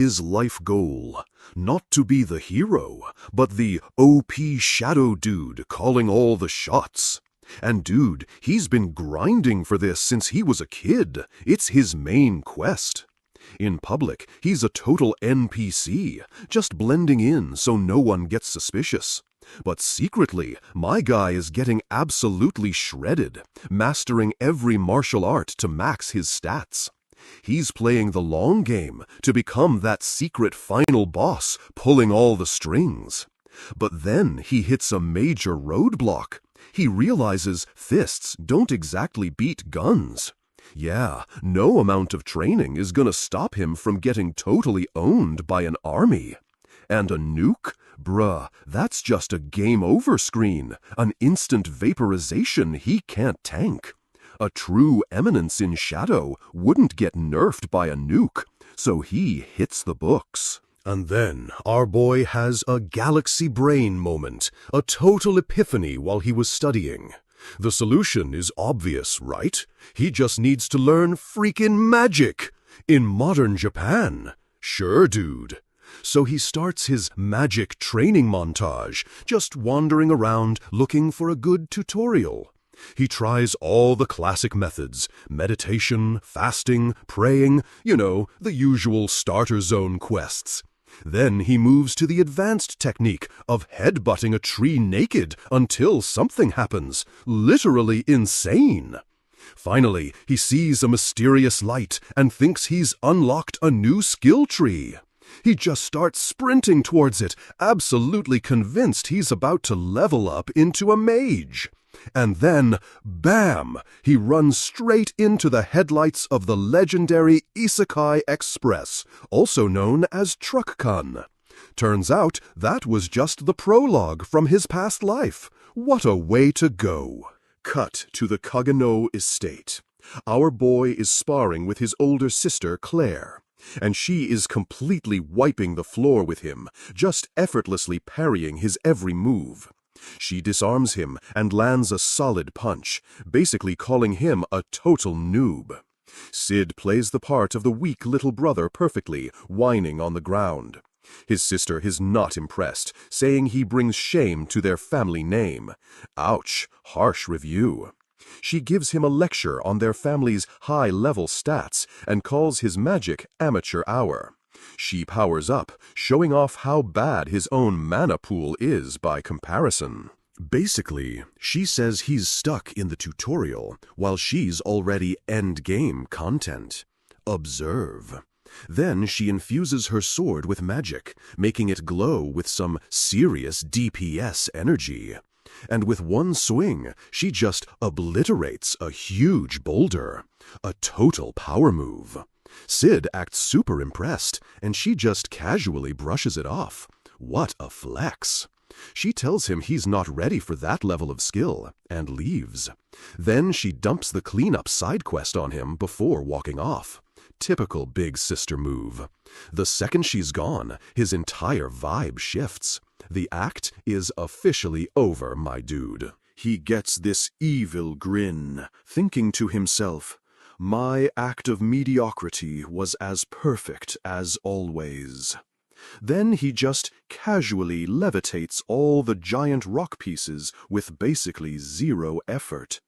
His life goal, not to be the hero, but the OP shadow dude calling all the shots. And dude, he's been grinding for this since he was a kid. It's his main quest. In public, he's a total NPC, just blending in so no one gets suspicious. But secretly, my guy is getting absolutely shredded, mastering every martial art to max his stats. He's playing the long game to become that secret final boss, pulling all the strings. But then he hits a major roadblock. He realizes fists don't exactly beat guns. Yeah, no amount of training is gonna stop him from getting totally owned by an army. And a nuke? Bruh, that's just a game over screen, an instant vaporization he can't tank. A true eminence in shadow wouldn't get nerfed by a nuke, so he hits the books. And then our boy has a galaxy brain moment, a total epiphany while he was studying. The solution is obvious, right? He just needs to learn freaking magic! In modern Japan. Sure, dude. So he starts his magic training montage, just wandering around looking for a good tutorial. He tries all the classic methods, meditation, fasting, praying, the usual starter zone quests. Then he moves to the advanced technique of headbutting a tree naked until something happens. Literally insane. Finally, he sees a mysterious light and thinks he's unlocked a new skill tree. He just starts sprinting towards it, absolutely convinced he's about to level up into a mage. And then, bam! He runs straight into the headlights of the legendary Issei Express, also known as Truck-kun. Turns out that was just the prologue from his past life. What a way to go! Cut to the Kageno estate. Our boy is sparring with his older sister, Claire, and she is completely wiping the floor with him, just effortlessly parrying his every move. She disarms him and lands a solid punch, basically calling him a total noob. Sid plays the part of the weak little brother perfectly, whining on the ground. His sister is not impressed, saying he brings shame to their family name. Ouch, harsh review. She gives him a lecture on their family's high-level stats and calls his magic amateur hour. She powers up, showing off how bad his own mana pool is by comparison. Basically, she says he's stuck in the tutorial, while she's already endgame content. Observe. Then she infuses her sword with magic, making it glow with some serious DPS energy. And with one swing, she just obliterates a huge boulder. A total power move. Sid acts super impressed, and she just casually brushes it off. What a flex! She tells him he's not ready for that level of skill, and leaves. Then she dumps the cleanup side quest on him before walking off. Typical big sister move. The second she's gone, his entire vibe shifts. The act is officially over, my dude. He gets this evil grin, thinking to himself, "My act of mediocrity was as perfect as always." Then he just casually levitates all the giant rock pieces with basically zero effort.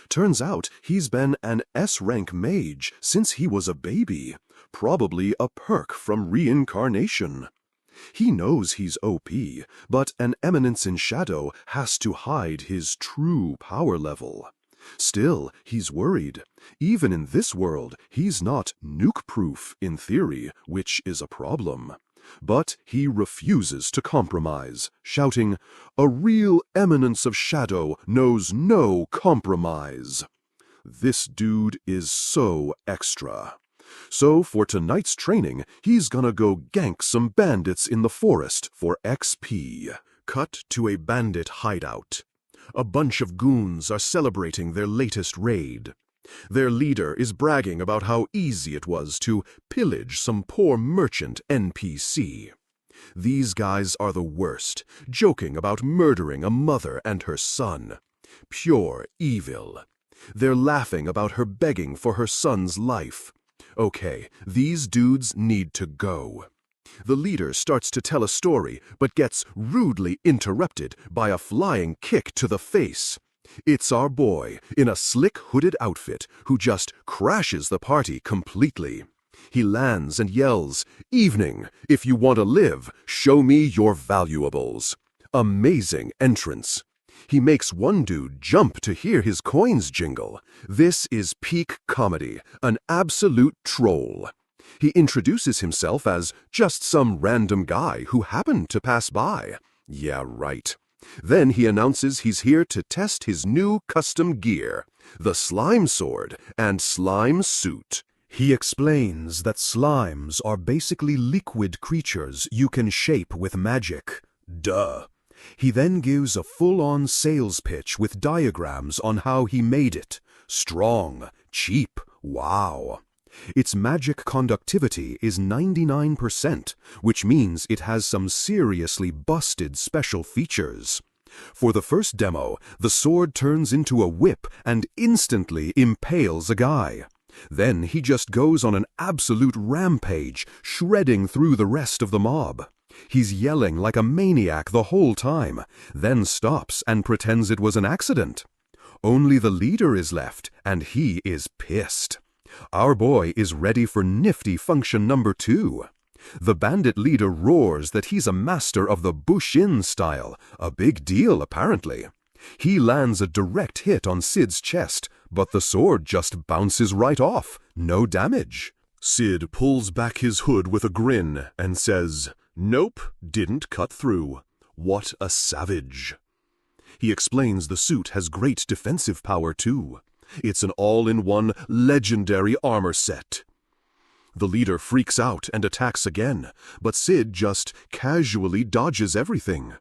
Turns out he's been an S-rank mage since he was a baby, probably a perk from reincarnation. He knows he's OP, but an eminence in shadow has to hide his true power level. Still, he's worried. Even in this world, he's not nuke-proof in theory, which is a problem. But he refuses to compromise, shouting, "A real eminence of shadow knows no compromise." This dude is so extra. So for tonight's training, he's gonna go gank some bandits in the forest for XP. Cut to a bandit hideout. A bunch of goons are celebrating their latest raid. Their leader is bragging about how easy it was to pillage some poor merchant NPC. These guys are the worst, joking about murdering a mother and her son. Pure evil. They're laughing about her begging for her son's life. Okay, these dudes need to go. The leader starts to tell a story, but gets rudely interrupted by a flying kick to the face. It's our boy, in a slick hooded outfit, who just crashes the party completely. He lands and yells, "Evening, if you want to live, show me your valuables." Amazing entrance. He makes one dude jump to hear his coins jingle. This is peak comedy, an absolute troll. He introduces himself as just some random guy who happened to pass by. Yeah, right. Then he announces he's here to test his new custom gear, the slime sword and slime suit. He explains that slimes are basically liquid creatures you can shape with magic. Duh. He then gives a full-on sales pitch with diagrams on how he made it. Strong, cheap, wow. Its magic conductivity is 99%, which means it has some seriously busted special features. For the first demo, the sword turns into a whip and instantly impales a guy. Then he just goes on an absolute rampage, shredding through the rest of the mob. He's yelling like a maniac the whole time, then stops and pretends it was an accident. Only the leader is left, and he is pissed. Our boy is ready for nifty function number 2. The bandit leader roars that he's a master of the Bushin style, a big deal apparently. He lands a direct hit on Sid's chest, but the sword just bounces right off, no damage. Sid pulls back his hood with a grin and says, "Nope, didn't cut through. What a savage." He explains the suit has great defensive power too. It's an all-in-one legendary armor set. The leader freaks out and attacks again, but Sid just casually dodges everything.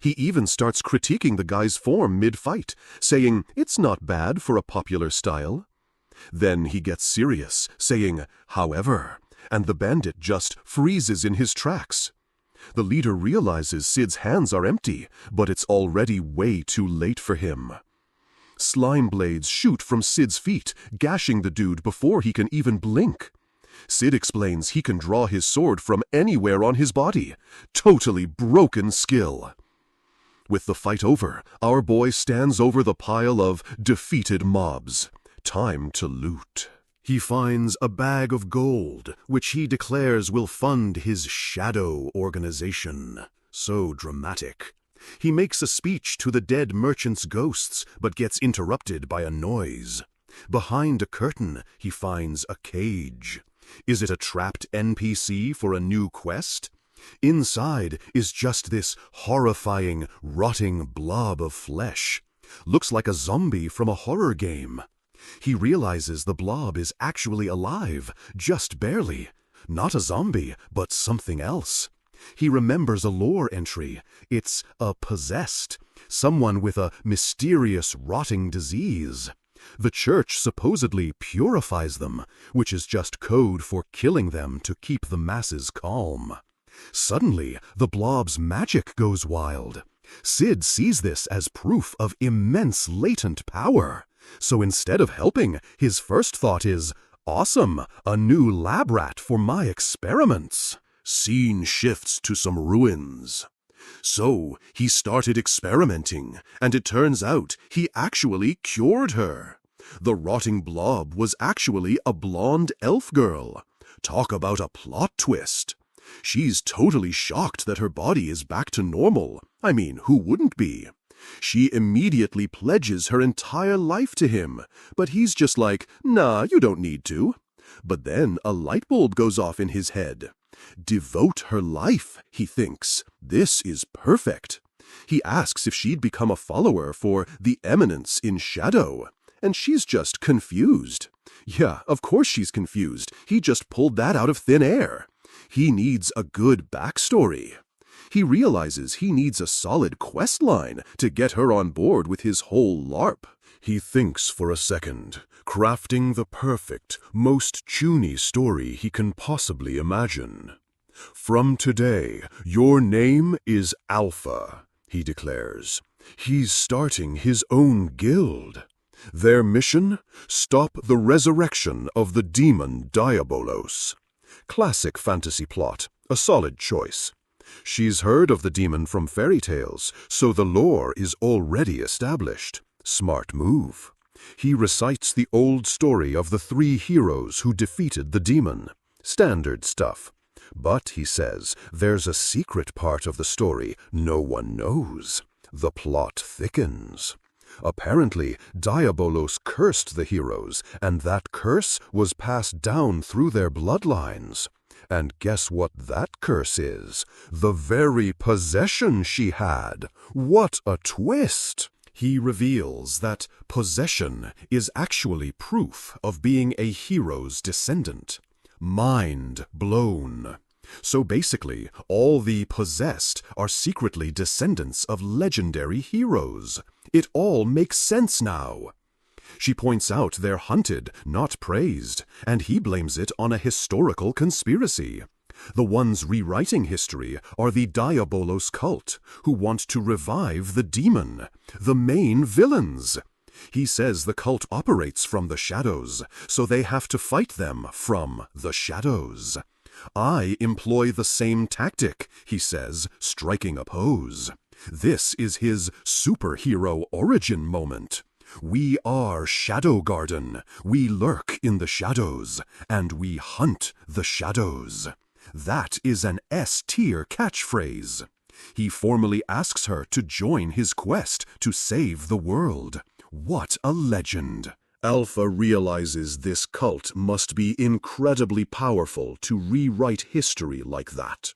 He even starts critiquing the guy's form mid-fight, saying it's not bad for a popular style. Then he gets serious, saying, "However," and the bandit just freezes in his tracks. The leader realizes Sid's hands are empty, but it's already way too late for him. Slime blades shoot from Sid's feet, gashing the dude before he can even blink. Sid explains he can draw his sword from anywhere on his body. Totally broken skill. With the fight over, our boy stands over the pile of defeated mobs. Time to loot. He finds a bag of gold, which he declares will fund his shadow organization. So dramatic. He makes a speech to the dead merchant's ghosts, but gets interrupted by a noise. Behind a curtain, he finds a cage. Is it a trapped NPC for a new quest? Inside is just this horrifying, rotting blob of flesh. Looks like a zombie from a horror game. He realizes the blob is actually alive, just barely. Not a zombie, but something else. He remembers a lore entry. It's a possessed, someone with a mysterious rotting disease. The church supposedly purifies them, which is just code for killing them to keep the masses calm. Suddenly, the blob's magic goes wild. Sid sees this as proof of immense latent power. So instead of helping, his first thought is, "Awesome, a new lab rat for my experiments." Scene shifts to some ruins. So he started experimenting, and it turns out he actually cured her. The rotting blob was actually a blonde elf girl. Talk about a plot twist. She's totally shocked that her body is back to normal. I mean, who wouldn't be? She immediately pledges her entire life to him, but he's just like, "Nah, you don't need to." But then a light bulb goes off in his head. Devote her life, he thinks. This is perfect. He asks if she'd become a follower for the Eminence in Shadow, and she's just confused. Yeah, of course she's confused. He just pulled that out of thin air. He needs a good backstory. He realizes he needs a solid quest line to get her on board with his whole LARP. He thinks for a second, crafting the perfect, most chuny story he can possibly imagine. "From today, your name is Alpha," he declares. He's starting his own guild. Their mission? Stop the resurrection of the demon Diabolos. Classic fantasy plot, A solid choice. She's heard of the demon from fairy tales, so the lore is already established. Smart move. He recites the old story of the 3 heroes who defeated the demon. Standard stuff. But, he says, there's a secret part of the story no one knows. The plot thickens. Apparently, Diabolos cursed the heroes, and that curse was passed down through their bloodlines. And guess what that curse is? The very possession she had. What a twist! He reveals that possession is actually proof of being a hero's descendant. Mind blown. So basically, all the possessed are secretly descendants of legendary heroes. It all makes sense now. She points out they're hunted, not praised, and he blames it on a historical conspiracy. The ones rewriting history are the Diabolos cult, who want to revive the demon, the main villains. He says the cult operates from the shadows, so they have to fight them from the shadows. I employ the same tactic, he says, striking a pose. This is his superhero origin moment. We are Shadow Garden. We lurk in the shadows, and we hunt the shadows. That is an S-tier catchphrase. He formally asks her to join his quest to save the world. What a legend! Alpha realizes this cult must be incredibly powerful to rewrite history like that.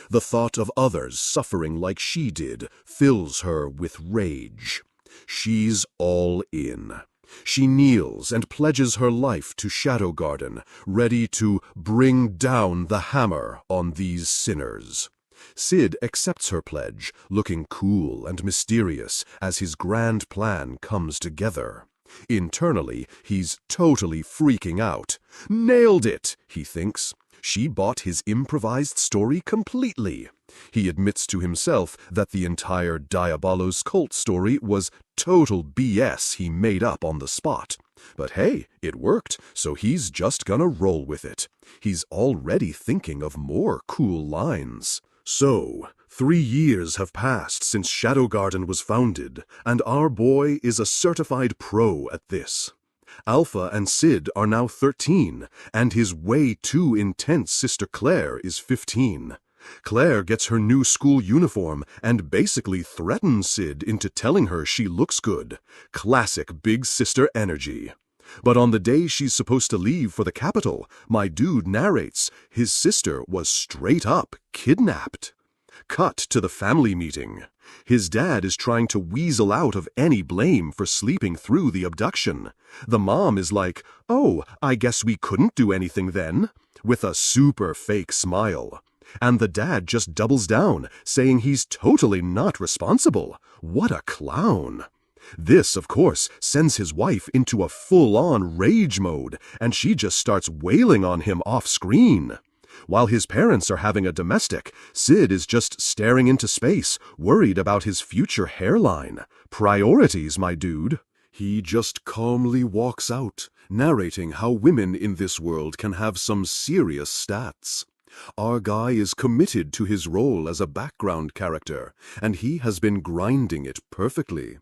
The thought of others suffering like she did fills her with rage. She's all in. She kneels and pledges her life to Shadow Garden, ready to bring down the hammer on these sinners. Sid accepts her pledge, looking cool and mysterious as his grand plan comes together. Internally, he's totally freaking out. Nailed it, he thinks. She bought his improvised story completely. He admits to himself that the entire Diabolos cult story was total BS he made up on the spot. But hey, it worked, so he's just gonna roll with it. He's already thinking of more cool lines. So, 3 years have passed since Shadow Garden was founded, and our boy is a certified pro at this. Alpha and Sid are now 13, and his way too intense sister Claire is 15. Claire gets her new school uniform and basically threatens Sid into telling her she looks good. Classic big sister energy. But on the day she's supposed to leave for the capital, my dude narrates his sister was straight up kidnapped. Cut to the family meeting. His dad is trying to weasel out of any blame for sleeping through the abduction. The mom is like, "Oh, I guess we couldn't do anything then," with a super fake smile. And the dad just doubles down, saying he's totally not responsible. What a clown. This, of course, sends his wife into a full-on rage mode, and she just starts wailing on him off-screen. While his parents are having a domestic, Sid is just staring into space, worried about his future hairline. Priorities, my dude. He just calmly walks out, narrating how women in this world can have some serious stats. Our guy is committed to his role as a background character, and he has been grinding it perfectly.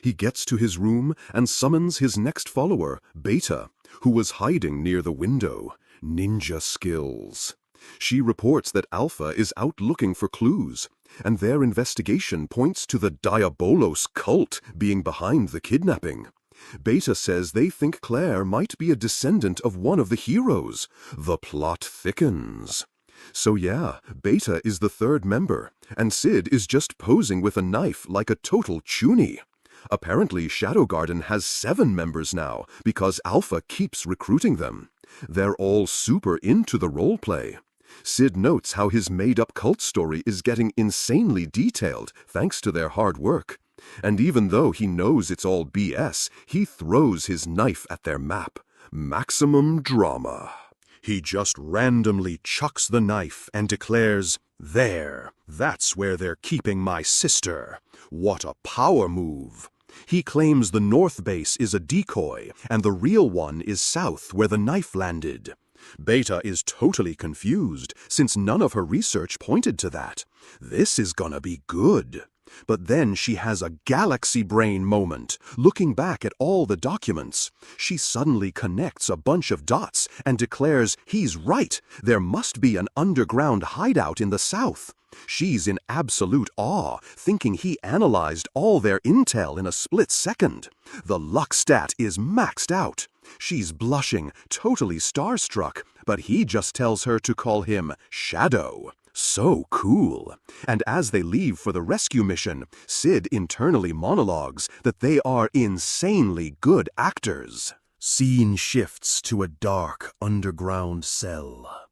He gets to his room and summons his next follower, Beta, who was hiding near the window. Ninja skills. She reports that Alpha is out looking for clues, and their investigation points to the Diabolos cult being behind the kidnapping. Beta says they think Claire might be a descendant of one of the heroes. The plot thickens. So yeah, Beta is the 3rd member, and Sid is just posing with a knife like a total chuny. Apparently, Shadow Garden has 7 members now, because Alpha keeps recruiting them. They're all super into the roleplay. Sid notes how his made-up cult story is getting insanely detailed, thanks to their hard work. And even though he knows it's all BS, he throws his knife at their map. Maximum drama. He just randomly chucks the knife and declares, "There, that's where they're keeping my sister." What a power move. He claims the north base is a decoy, and the real one is south where the knife landed. Beta is totally confused, since none of her research pointed to that. This is gonna be good. But then she has a galaxy brain moment. Looking back at all the documents, she suddenly connects a bunch of dots and declares he's right. There must be an underground hideout in the south. She's in absolute awe, thinking he analyzed all their intel in a split second. The luck stat is maxed out. She's blushing, totally starstruck, but he just tells her to call him Shadow. So cool. And as they leave for the rescue mission, Sid internally monologues that they are insanely good actors. Scene shifts to a dark underground cell.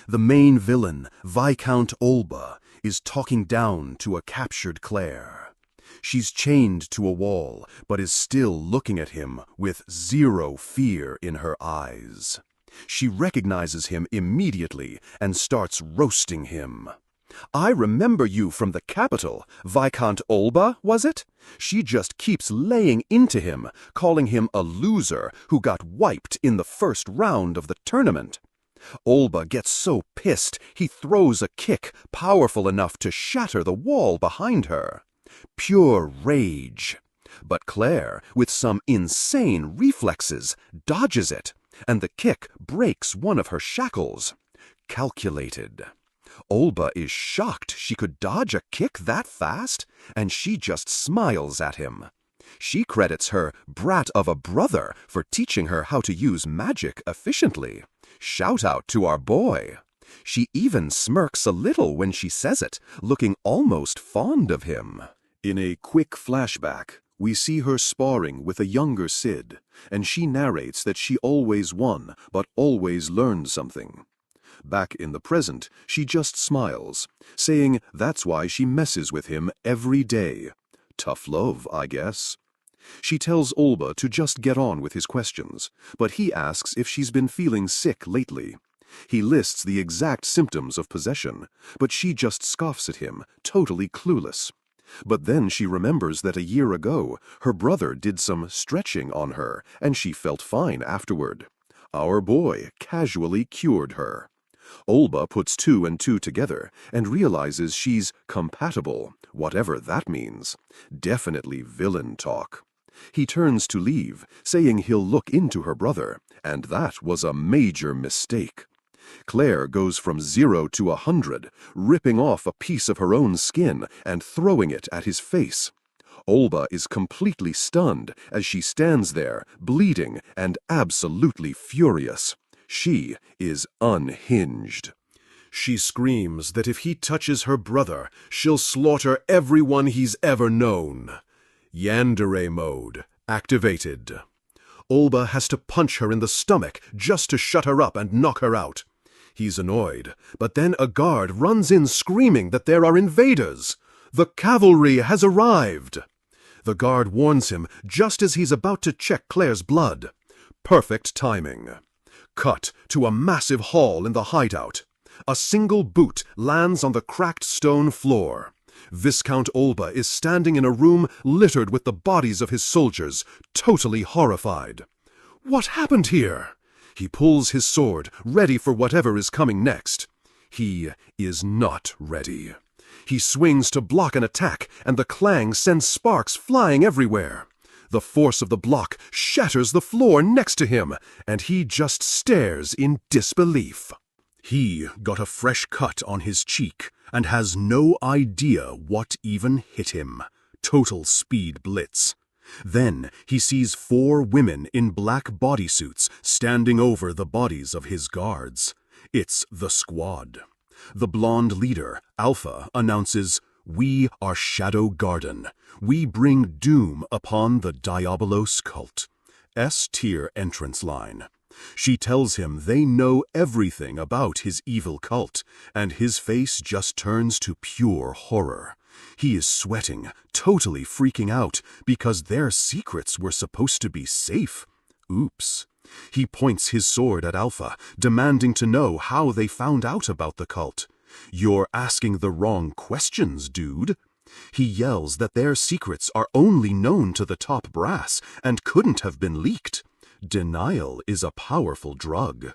The main villain, Viscount Olba, is talking down to a captured Claire. She's chained to a wall, but is still looking at him with zero fear in her eyes. She recognizes him immediately and starts roasting him. "I remember you from the capital. Viscount Olba, was it?" She just keeps laying into him, calling him a loser who got wiped in the first round of the tournament. Olba gets so pissed he throws a kick powerful enough to shatter the wall behind her. Pure rage. But Claire, with some insane reflexes, dodges it, and the kick breaks one of her shackles. Calculated. Olba is shocked she could dodge a kick that fast, and she just smiles at him. She credits her brat of a brother for teaching her how to use magic efficiently. Shout out to our boy. She even smirks a little when she says it, looking almost fond of him. In a quick flashback, we see her sparring with a younger Sid, and she narrates that she always won, but always learned something. Back in the present, she just smiles, saying that's why she messes with him every day. Tough love, I guess. She tells Olba to just get on with his questions, but he asks if she's been feeling sick lately. He lists the exact symptoms of possession, but she just scoffs at him, totally clueless. But then she remembers that a year ago, her brother did some stretching on her, and she felt fine afterward. Our boy casually cured her. Olba puts 2 and 2 together and realizes she's compatible, whatever that means. Definitely villain talk. He turns to leave, saying he'll look into her brother, and that was a major mistake. Claire goes from 0 to 100, ripping off a piece of her own skin and throwing it at his face. Olba is completely stunned as she stands there, bleeding and absolutely furious. She is unhinged. She screams that if he touches her brother, she'll slaughter everyone he's ever known. Yandere mode activated. Olba has to punch her in the stomach just to shut her up and knock her out. He's annoyed, but then a guard runs in screaming that there are invaders. The cavalry has arrived. The guard warns him just as he's about to check Claire's blood. Perfect timing. Cut to a massive hall in the hideout. A single boot lands on the cracked stone floor. Viscount Olba is standing in a room littered with the bodies of his soldiers, totally horrified. What happened here? He pulls his sword, ready for whatever is coming next. He is not ready. He swings to block an attack, and the clang sends sparks flying everywhere. The force of the block shatters the floor next to him, and he just stares in disbelief. He got a fresh cut on his cheek and has no idea what even hit him. Total speed blitz. Then he sees 4 women in black bodysuits standing over the bodies of his guards. It's the squad. The blonde leader, Alpha, announces, "We are Shadow Garden. We bring doom upon the Diabolos cult." S-tier entrance line. She tells him they know everything about his evil cult, and his face just turns to pure horror. He is sweating, totally freaking out, because their secrets were supposed to be safe. Oops. He points his sword at Alpha, demanding to know how they found out about the cult. "You're asking the wrong questions, dude." He yells that their secrets are only known to the top brass and couldn't have been leaked. Denial is a powerful drug.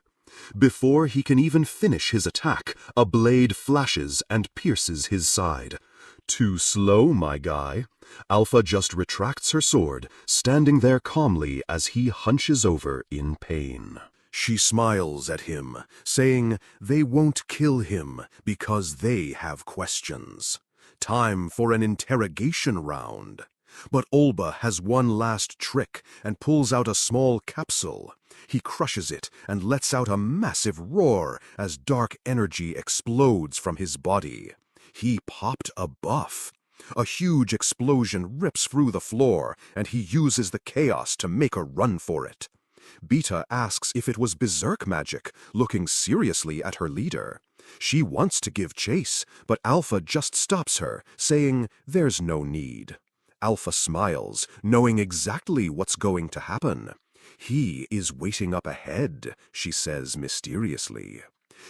Before he can even finish his attack, a blade flashes and pierces his side. Too slow, my guy. Alpha just retracts her sword, standing there calmly as he hunches over in pain. She smiles at him, saying they won't kill him because they have questions. Time for an interrogation round. But Olba has one last trick and pulls out a small capsule. He crushes it and lets out a massive roar as dark energy explodes from his body. He popped a buff. A huge explosion rips through the floor, and he uses the chaos to make a run for it. Beta asks if it was berserk magic, looking seriously at her leader. She wants to give chase, but Alpha just stops her, saying there's no need. Alpha smiles, knowing exactly what's going to happen. He is waiting up ahead, she says mysteriously.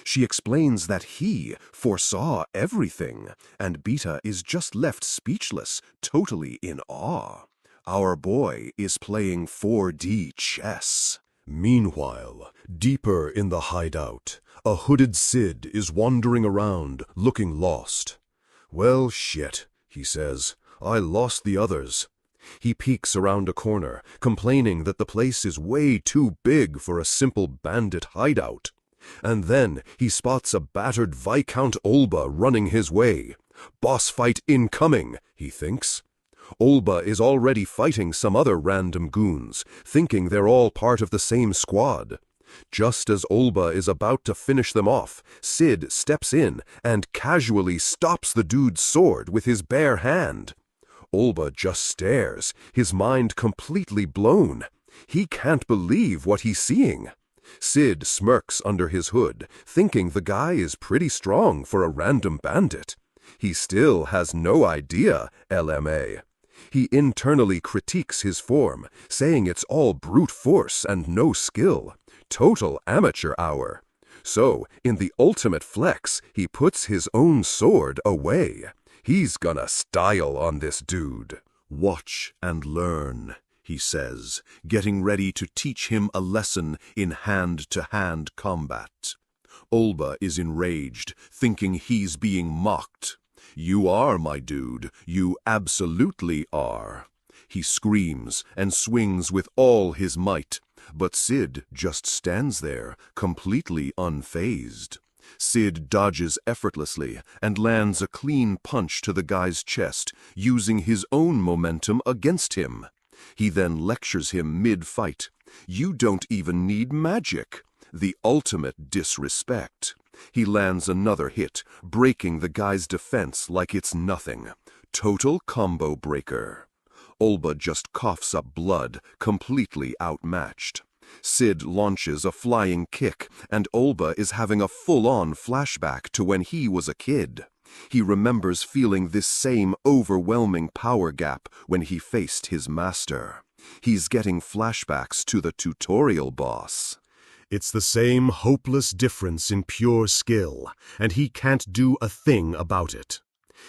She explains that he foresaw everything, and Beta is just left speechless, totally in awe. Our boy is playing 4D chess. Meanwhile, deeper in the hideout, a hooded Sid is wandering around, looking lost. Well, shit, he says. I lost the others. He peeks around a corner, complaining that the place is way too big for a simple bandit hideout. And then he spots a battered Viscount Olba running his way. Boss fight incoming, he thinks. Olba is already fighting some other random goons, thinking they're all part of the same squad. Just as Olba is about to finish them off, Sid steps in and casually stops the dude's sword with his bare hand. Olba just stares, his mind completely blown. He can't believe what he's seeing. Sid smirks under his hood, thinking the guy is pretty strong for a random bandit. He still has no idea, LMA. He internally critiques his form, saying it's all brute force and no skill. Total amateur hour. So, in the ultimate flex, he puts his own sword away. He's gonna style on this dude. Watch and learn, he says, getting ready to teach him a lesson in hand-to-hand combat. Olba is enraged, thinking he's being mocked. You are, my dude. You absolutely are. He screams and swings with all his might, but Sid just stands there, completely unfazed. Sid dodges effortlessly and lands a clean punch to the guy's chest, using his own momentum against him. He then lectures him mid-fight. You don't even need magic. The ultimate disrespect. He lands another hit, breaking the guy's defense like it's nothing. Total combo breaker. Olba just coughs up blood, completely outmatched. Sid launches a flying kick, and Olba is having a full-on flashback to when he was a kid. He remembers feeling this same overwhelming power gap when he faced his master. He's getting flashbacks to the tutorial boss. It's the same hopeless difference in pure skill, and he can't do a thing about it.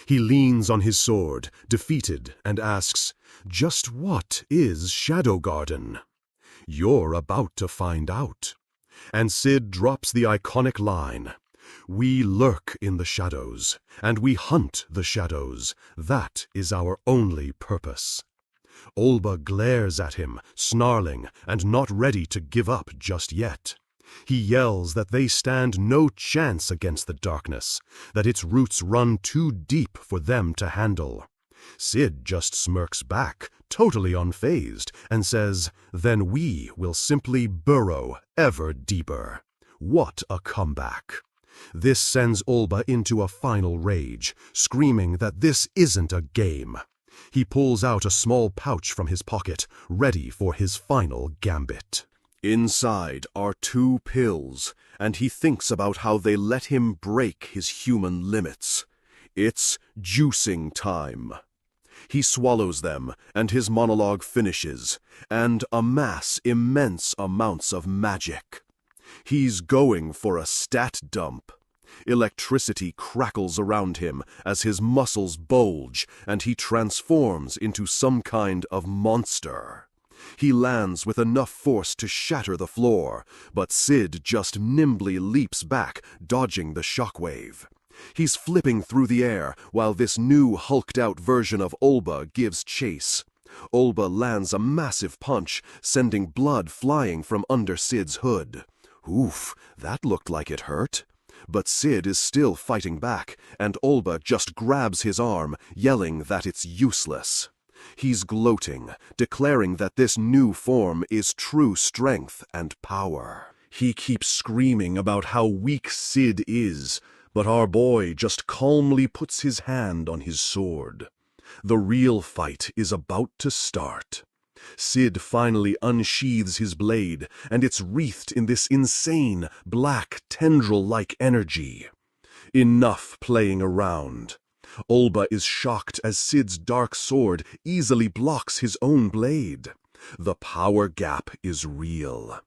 He leans on his sword, defeated, and asks, "Just what is Shadow Garden?" You're about to find out. And Sid drops the iconic line, "We lurk in the shadows, and we hunt the shadows. That is our only purpose." Olba glares at him, snarling and not ready to give up just yet. He yells that they stand no chance against the darkness, that its roots run too deep for them to handle. Sid just smirks back, totally unfazed, and says, "Then we will simply burrow ever deeper." What a comeback! This sends Olba into a final rage, screaming that this isn't a game. He pulls out a small pouch from his pocket, ready for his final gambit. Inside are 2 pills, and he thinks about how they let him break his human limits. It's juicing time. He swallows them, and his monologue finishes, and amass immense amounts of magic. He's going for a stat dump. Electricity crackles around him as his muscles bulge, and he transforms into some kind of monster. He lands with enough force to shatter the floor, but Sid just nimbly leaps back, dodging the shockwave. He's flipping through the air while this new hulked-out version of Olba gives chase. Olba lands a massive punch, sending blood flying from under Sid's hood. Oof, that looked like it hurt. But Sid is still fighting back, and Olba just grabs his arm, yelling that it's useless. He's gloating, declaring that this new form is true strength and power. He keeps screaming about how weak Sid is, but our boy just calmly puts his hand on his sword. The real fight is about to start. Sid finally unsheathes his blade, and it's wreathed in this insane, black, tendril-like energy. Enough playing around. Olba is shocked as Sid's dark sword easily blocks his own blade. The power gap is real.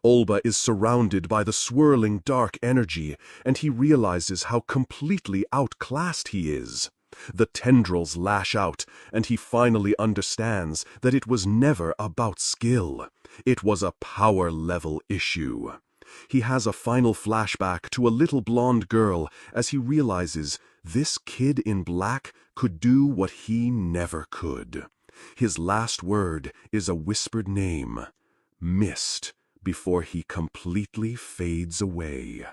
Olba is surrounded by the swirling dark energy, and he realizes how completely outclassed he is. The tendrils lash out, and he finally understands that it was never about skill. It was a power-level issue. He has a final flashback to a little blonde girl as he realizes this kid in black could do what he never could. His last word is a whispered name, Mist, before he completely fades away.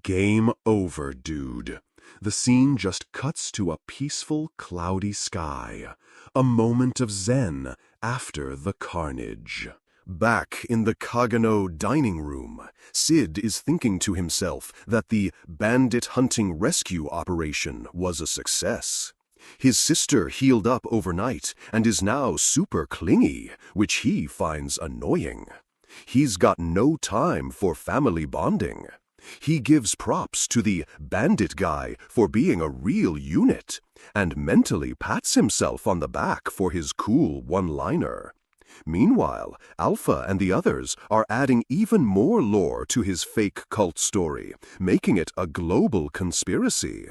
Game over, dude. The scene just cuts to a peaceful, cloudy sky. A moment of zen after the carnage. Back in the Kagano dining room, Sid is thinking to himself that the bandit hunting rescue operation was a success. His sister healed up overnight and is now super clingy, which he finds annoying. He's got no time for family bonding. He gives props to the bandit guy for being a real unit, and mentally pats himself on the back for his cool one-liner. Meanwhile, Alpha and the others are adding even more lore to his fake cult story, making it a global conspiracy.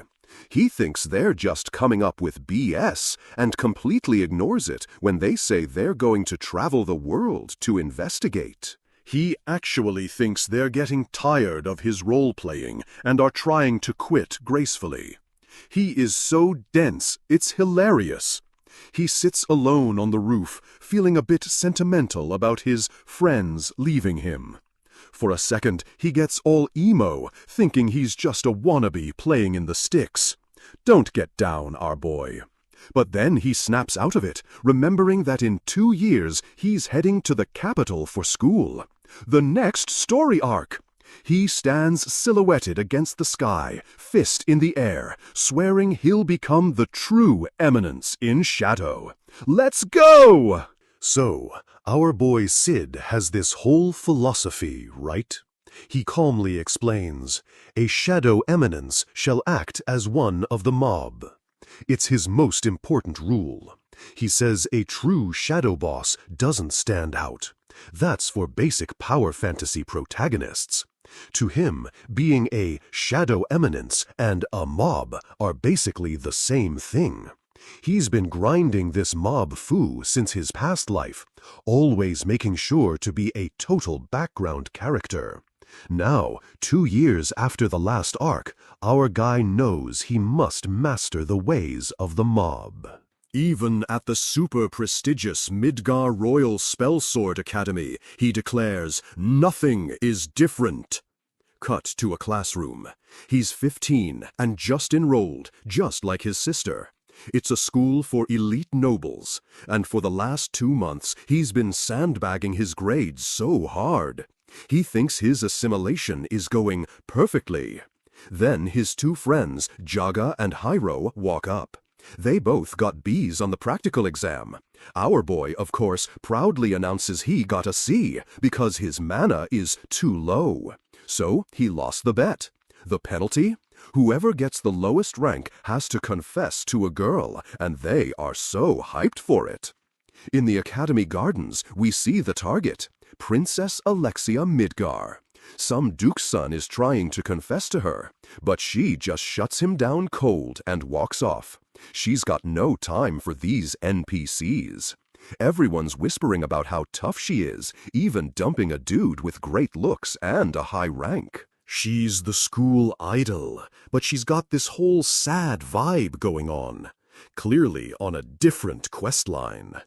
He thinks they're just coming up with BS and completely ignores it when they say they're going to travel the world to investigate. He actually thinks they're getting tired of his role-playing and are trying to quit gracefully. He is so dense, it's hilarious. He sits alone on the roof, feeling a bit sentimental about his friends leaving him. For a second, he gets all emo, thinking he's just a wannabe playing in the sticks. Don't get down, our boy. But then he snaps out of it, remembering that in 2 years he's heading to the capital for school. The next story arc! He stands silhouetted against the sky, fist in the air, swearing he'll become the true eminence in shadow. Let's go! So, our boy Sid has this whole philosophy, right? He calmly explains, a shadow eminence shall act as one of the mob. It's his most important rule. He says a true shadow boss doesn't stand out. That's for basic power fantasy protagonists. To him, being a shadow eminence and a mob are basically the same thing. He's been grinding this mob foo since his past life, always making sure to be a total background character. Now, 2 years after the last arc, our guy knows he must master the ways of the mob. Even at the super-prestigious Midgar Royal Spellsword Academy, he declares, "Nothing is different." Cut to a classroom. He's 15 and just enrolled, just like his sister. It's a school for elite nobles, and for the last 2 months he's been sandbagging his grades so hard. He thinks his assimilation is going perfectly. Then his 2 friends, Jaga and Hiro, walk up. They both got B's on the practical exam. Our boy, of course, proudly announces he got a C because his mana is too low. So he lost the bet. The penalty? Whoever gets the lowest rank has to confess to a girl, and they are so hyped for it. In the Academy Gardens, we see the target, Princess Alexia Midgar. Some duke's son is trying to confess to her, but she just shuts him down cold and walks off. She's got no time for these NPCs. Everyone's whispering about how tough she is, even dumping a dude with great looks and a high rank. She's the school idol, but she's got this whole sad vibe going on, clearly on a different quest line.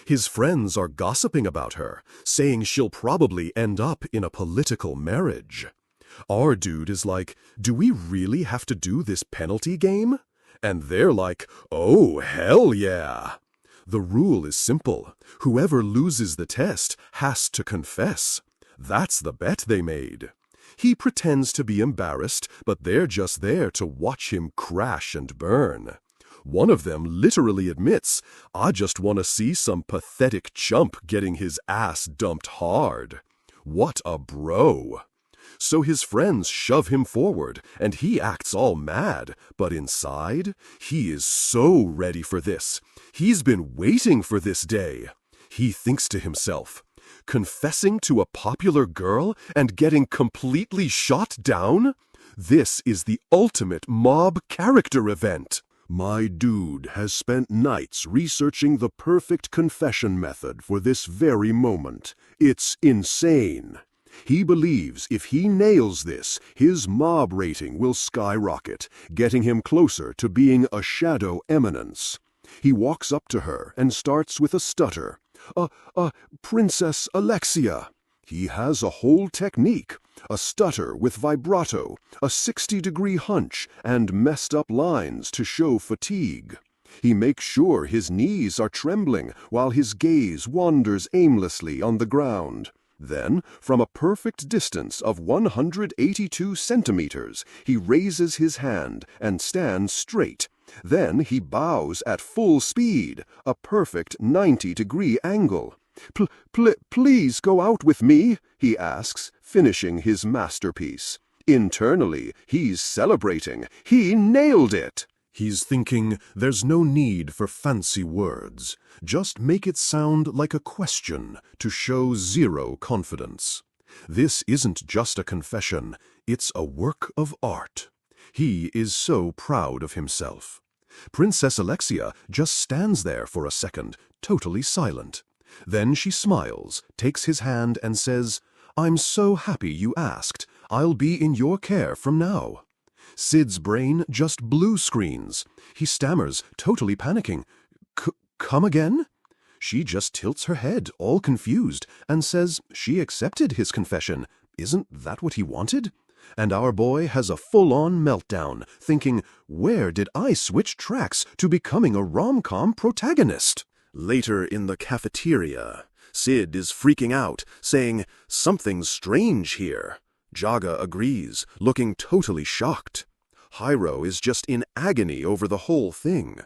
His friends are gossiping about her, saying she'll probably end up in a political marriage. Our dude is like, do we really have to do this penalty game? And they're like, oh, hell yeah. The rule is simple. Whoever loses the test has to confess. That's the bet they made. He pretends to be embarrassed, but they're just there to watch him crash and burn. One of them literally admits, I just want to see some pathetic chump getting his ass dumped hard. What a bro. So his friends shove him forward, and he acts all mad, but inside, he is so ready for this. He's been waiting for this day. He thinks to himself, confessing to a popular girl and getting completely shot down? This is the ultimate mob character event. My dude has spent nights researching the perfect confession method for this very moment. It's insane. He believes if he nails this, his mob rating will skyrocket, getting him closer to being a shadow eminence. He walks up to her and starts with a stutter. Princess Alexia. He has a whole technique, a stutter with vibrato, a 60-degree hunch, and messed up lines to show fatigue. He makes sure his knees are trembling while his gaze wanders aimlessly on the ground. Then, from a perfect distance of 182 centimeters, he raises his hand and stands straight. Then he bows at full speed, a perfect 90-degree angle. Please go out with me, he asks, finishing his masterpiece. Internally, he's celebrating. He nailed it! He's thinking, there's no need for fancy words. Just make it sound like a question to show zero confidence. This isn't just a confession, it's a work of art. He is so proud of himself. Princess Alexia just stands there for a second, totally silent. Then she smiles, takes his hand and says, I'm so happy you asked. I'll be in your care from now. Sid's brain just blue screens. He stammers, totally panicking. Come again? She just tilts her head, all confused, and says she accepted his confession. Isn't that what he wanted? And our boy has a full-on meltdown, thinking, where did I switch tracks to becoming a rom-com protagonist? Later in the cafeteria, Sid is freaking out, saying, something's strange here. Jaga agrees, looking totally shocked. Hiro is just in agony over the whole thing.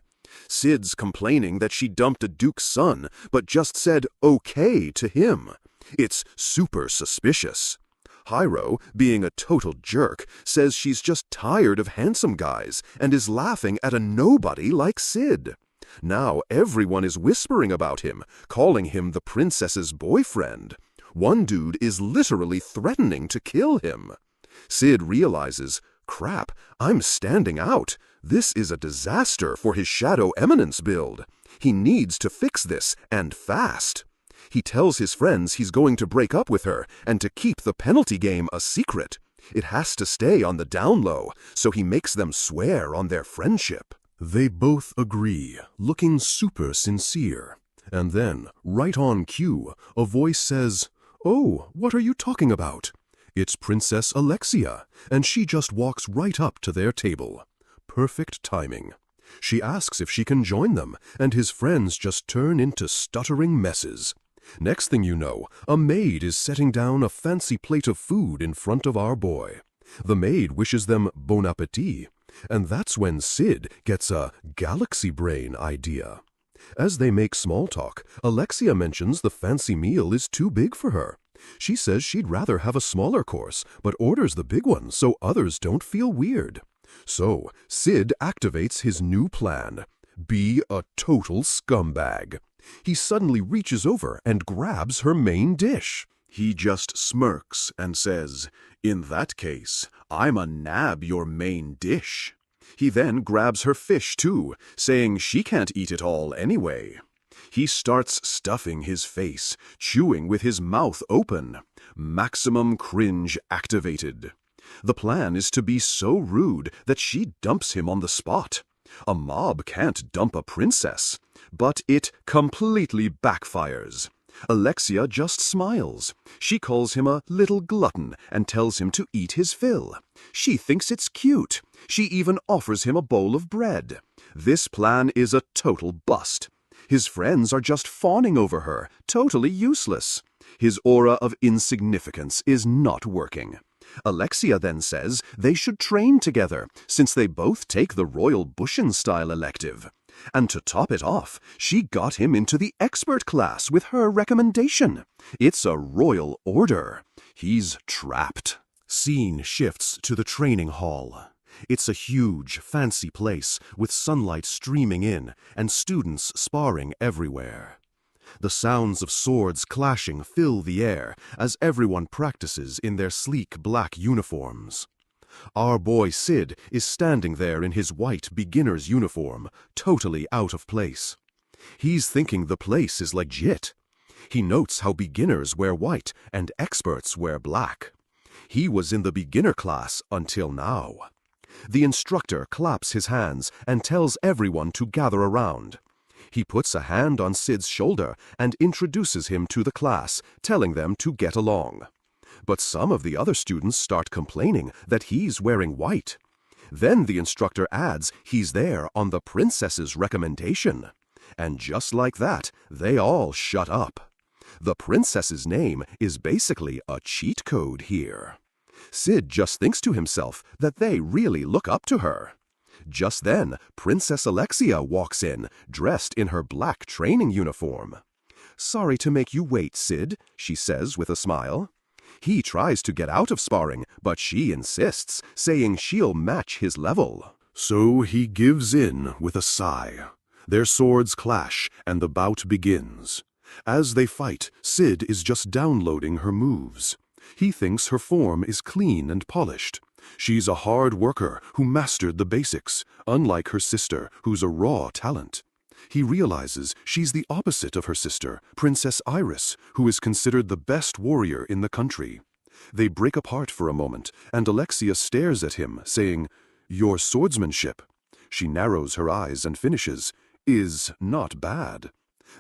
Sid's complaining that she dumped a duke's son, but just said okay to him. It's super suspicious. Hiro, being a total jerk, says she's just tired of handsome guys and is laughing at a nobody like Sid. Now everyone is whispering about him, calling him the princess's boyfriend. One dude is literally threatening to kill him. Sid realizes, crap, I'm standing out. This is a disaster for his shadow eminence build. He needs to fix this, and fast. He tells his friends he's going to break up with her and to keep the penalty game a secret. It has to stay on the down low, so he makes them swear on their friendship. They both agree, looking super sincere. And then, right on cue, a voice says, Oh, what are you talking about? It's Princess Alexia, and she just walks right up to their table. Perfect timing. She asks if she can join them, and his friends just turn into stuttering messes. Next thing you know, a maid is setting down a fancy plate of food in front of our boy. The maid wishes them bon appétit, and that's when Sid gets a galaxy brain idea. As they make small talk, Alexia mentions the fancy meal is too big for her. She says she'd rather have a smaller course, but orders the big one so others don't feel weird. So, Sid activates his new plan. Be a total scumbag. He suddenly reaches over and grabs her main dish. He just smirks and says, In that case, I'ma nab your main dish. He then grabs her fish too, saying she can't eat it all anyway. He starts stuffing his face, chewing with his mouth open. Maximum cringe activated. The plan is to be so rude that she dumps him on the spot. A mob can't dump a princess, but it completely backfires. Alexia just smiles. She calls him a little glutton and tells him to eat his fill. She thinks it's cute. She even offers him a bowl of bread. This plan is a total bust. His friends are just fawning over her, totally useless. His aura of insignificance is not working. Alexia then says they should train together, since they both take the Royal Bushin-style elective. And to top it off, she got him into the expert class with her recommendation. It's a royal order. He's trapped. Scene shifts to the training hall. It's a huge, fancy place with sunlight streaming in and students sparring everywhere. The sounds of swords clashing fill the air as everyone practices in their sleek black uniforms. Our boy Sid is standing there in his white beginner's uniform, totally out of place. He's thinking the place is legit. He notes how beginners wear white and experts wear black. He was in the beginner class until now. The instructor claps his hands and tells everyone to gather around. He puts a hand on Sid's shoulder and introduces him to the class, telling them to get along. But some of the other students start complaining that he's wearing white. Then the instructor adds he's there on the princess's recommendation. And just like that, they all shut up. The princess's name is basically a cheat code here. Sid just thinks to himself that they really look up to her. Just then, Princess Alexia walks in, dressed in her black training uniform. "Sorry to make you wait, Sid," she says with a smile. He tries to get out of sparring, but she insists, saying she'll match his level. So he gives in with a sigh. Their swords clash, and the bout begins. As they fight, Sid is just downloading her moves. He thinks her form is clean and polished. She's a hard worker who mastered the basics, unlike her sister, who's a raw talent. He realizes she's the opposite of her sister, Princess Iris, who is considered the best warrior in the country. They break apart for a moment, and Alexia stares at him, saying, "Your swordsmanship," she narrows her eyes and finishes, "is not bad."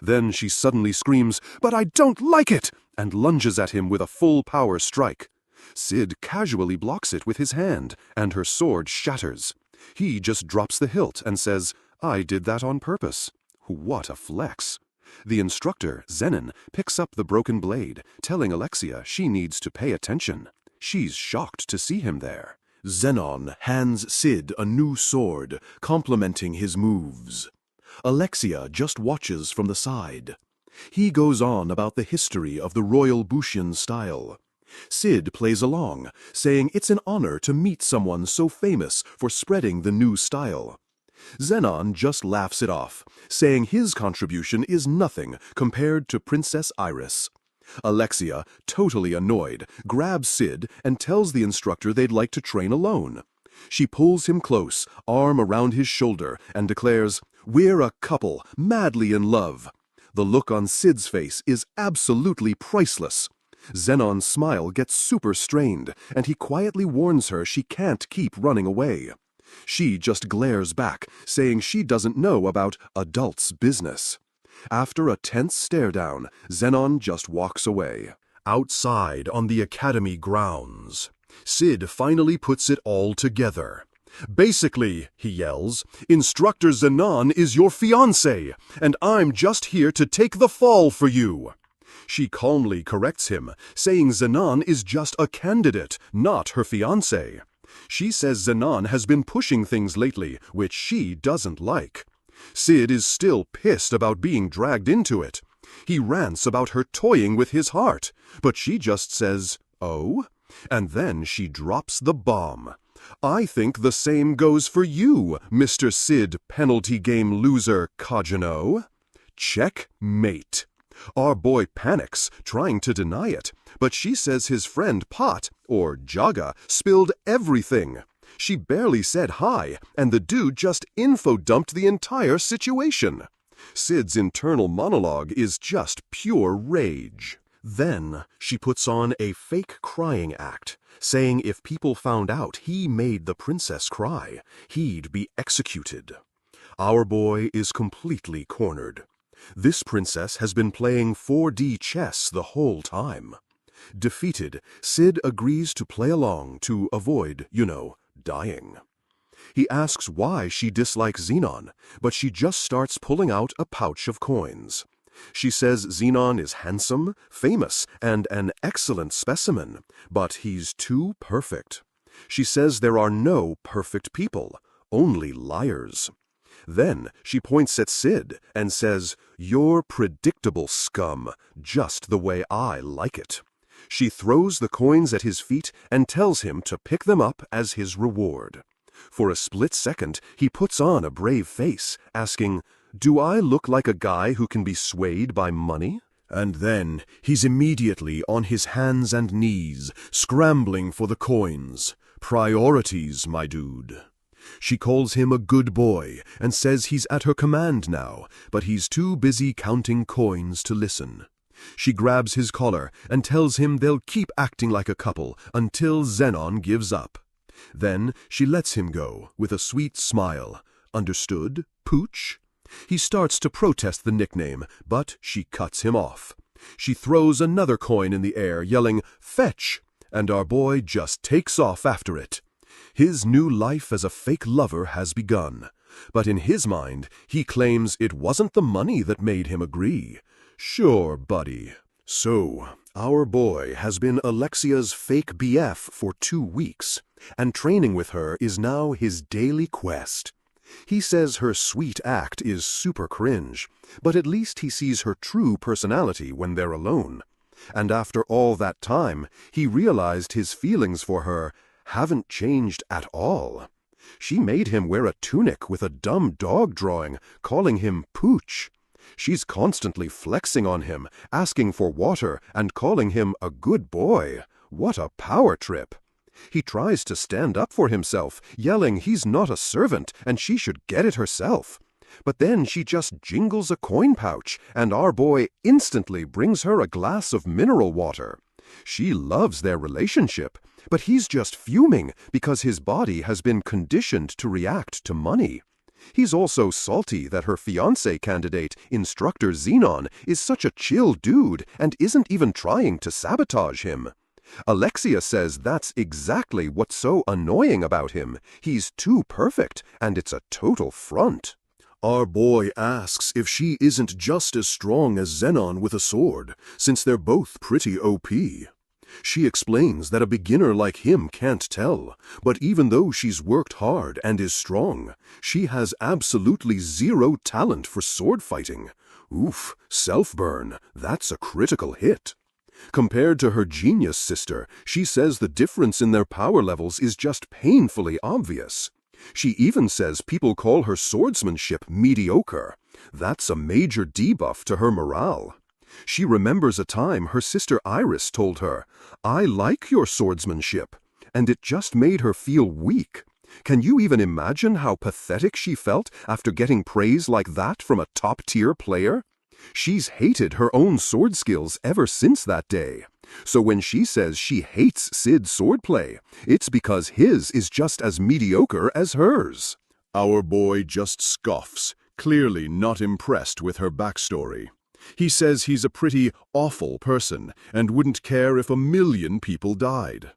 Then she suddenly screams, "But I don't like it!" and lunges at him with a full power strike. Sid casually blocks it with his hand, and her sword shatters. He just drops the hilt and says, "I did that on purpose." What a flex! The instructor, Zenon, picks up the broken blade, telling Alexia she needs to pay attention. She's shocked to see him there. Zenon hands Sid a new sword, complimenting his moves. Alexia just watches from the side. He goes on about the history of the Royal Bushin style. Sid plays along, saying it's an honor to meet someone so famous for spreading the new style. Zenon just laughs it off, saying his contribution is nothing compared to Princess Iris. Alexia, totally annoyed, grabs Sid and tells the instructor they'd like to train alone. She pulls him close, arm around his shoulder, and declares, "We're a couple, madly in love." The look on Sid's face is absolutely priceless. Zenon's smile gets super strained, and he quietly warns her she can't keep running away. She just glares back, saying she doesn't know about adults' business. After a tense stare-down, Zenon just walks away. Outside on the academy grounds, Sid finally puts it all together. "Basically," he yells, "Instructor Zenon is your fiancé, and I'm just here to take the fall for you." She calmly corrects him, saying Zenon is just a candidate, not her fiancé. She says Zenon has been pushing things lately, which she doesn't like. Sid is still pissed about being dragged into it. He rants about her toying with his heart, but she just says, "Oh?" And then she drops the bomb. "I think the same goes for you, Mr. Sid penalty game loser Kajano." Checkmate. Our boy panics, trying to deny it, but she says his friend Pot, or Jaga, spilled everything. She barely said hi, and the dude just info-dumped the entire situation. Sid's internal monologue is just pure rage. Then she puts on a fake crying act, saying if people found out he made the princess cry, he'd be executed. Our boy is completely cornered. This princess has been playing 4D chess the whole time. Defeated, Sid agrees to play along to avoid, dying. He asks why she dislikes Xenon, but she just starts pulling out a pouch of coins. She says Xenon is handsome, famous, and an excellent specimen, but he's too perfect. She says there are no perfect people, only liars. Then she points at Sid and says, "You're predictable scum, just the way I like it." She throws the coins at his feet and tells him to pick them up as his reward. For a split second, he puts on a brave face, asking, "Do I look like a guy who can be swayed by money?" And then he's immediately on his hands and knees, scrambling for the coins. Priorities, my dude. She calls him a good boy and says he's at her command now, but he's too busy counting coins to listen. She grabs his collar and tells him they'll keep acting like a couple until Xenon gives up. Then she lets him go with a sweet smile. Understood, Pooch? He starts to protest the nickname, but she cuts him off. She throws another coin in the air, yelling, "Fetch!" and our boy just takes off after it. His new life as a fake lover has begun, but in his mind, he claims it wasn't the money that made him agree. Sure, buddy. So, our boy has been Alexia's fake BF for 2 weeks, and training with her is now his daily quest. He says her sweet act is super cringe, but at least he sees her true personality when they're alone. And after all that time, he realized his feelings for her haven't changed at all. She made him wear a tunic with a dumb dog drawing, calling him Pooch. She's constantly flexing on him, asking for water, and calling him a good boy. What a power trip! He tries to stand up for himself, yelling he's not a servant and she should get it herself. But then she just jingles a coin pouch, and our boy instantly brings her a glass of mineral water. She loves their relationship, but he's just fuming because his body has been conditioned to react to money. He's also salty that her fiancé candidate, Instructor Xenon, is such a chill dude and isn't even trying to sabotage him. Alexia says that's exactly what's so annoying about him. He's too perfect, and it's a total front. Our boy asks if she isn't just as strong as Xenon with a sword, since they're both pretty OP. She explains that a beginner like him can't tell, but even though she's worked hard and is strong, she has absolutely zero talent for sword fighting. Oof, self-burn, that's a critical hit. Compared to her genius sister, she says the difference in their power levels is just painfully obvious. She even says people call her swordsmanship mediocre. That's a major debuff to her morale. She remembers a time her sister Iris told her, "I like your swordsmanship," and it just made her feel weak. Can you even imagine how pathetic she felt after getting praise like that from a top-tier player? She's hated her own sword skills ever since that day. So when she says she hates Sid's swordplay, it's because his is just as mediocre as hers. Our boy just scoffs, clearly not impressed with her backstory. He says he's a pretty awful person and wouldn't care if 1,000,000 people died.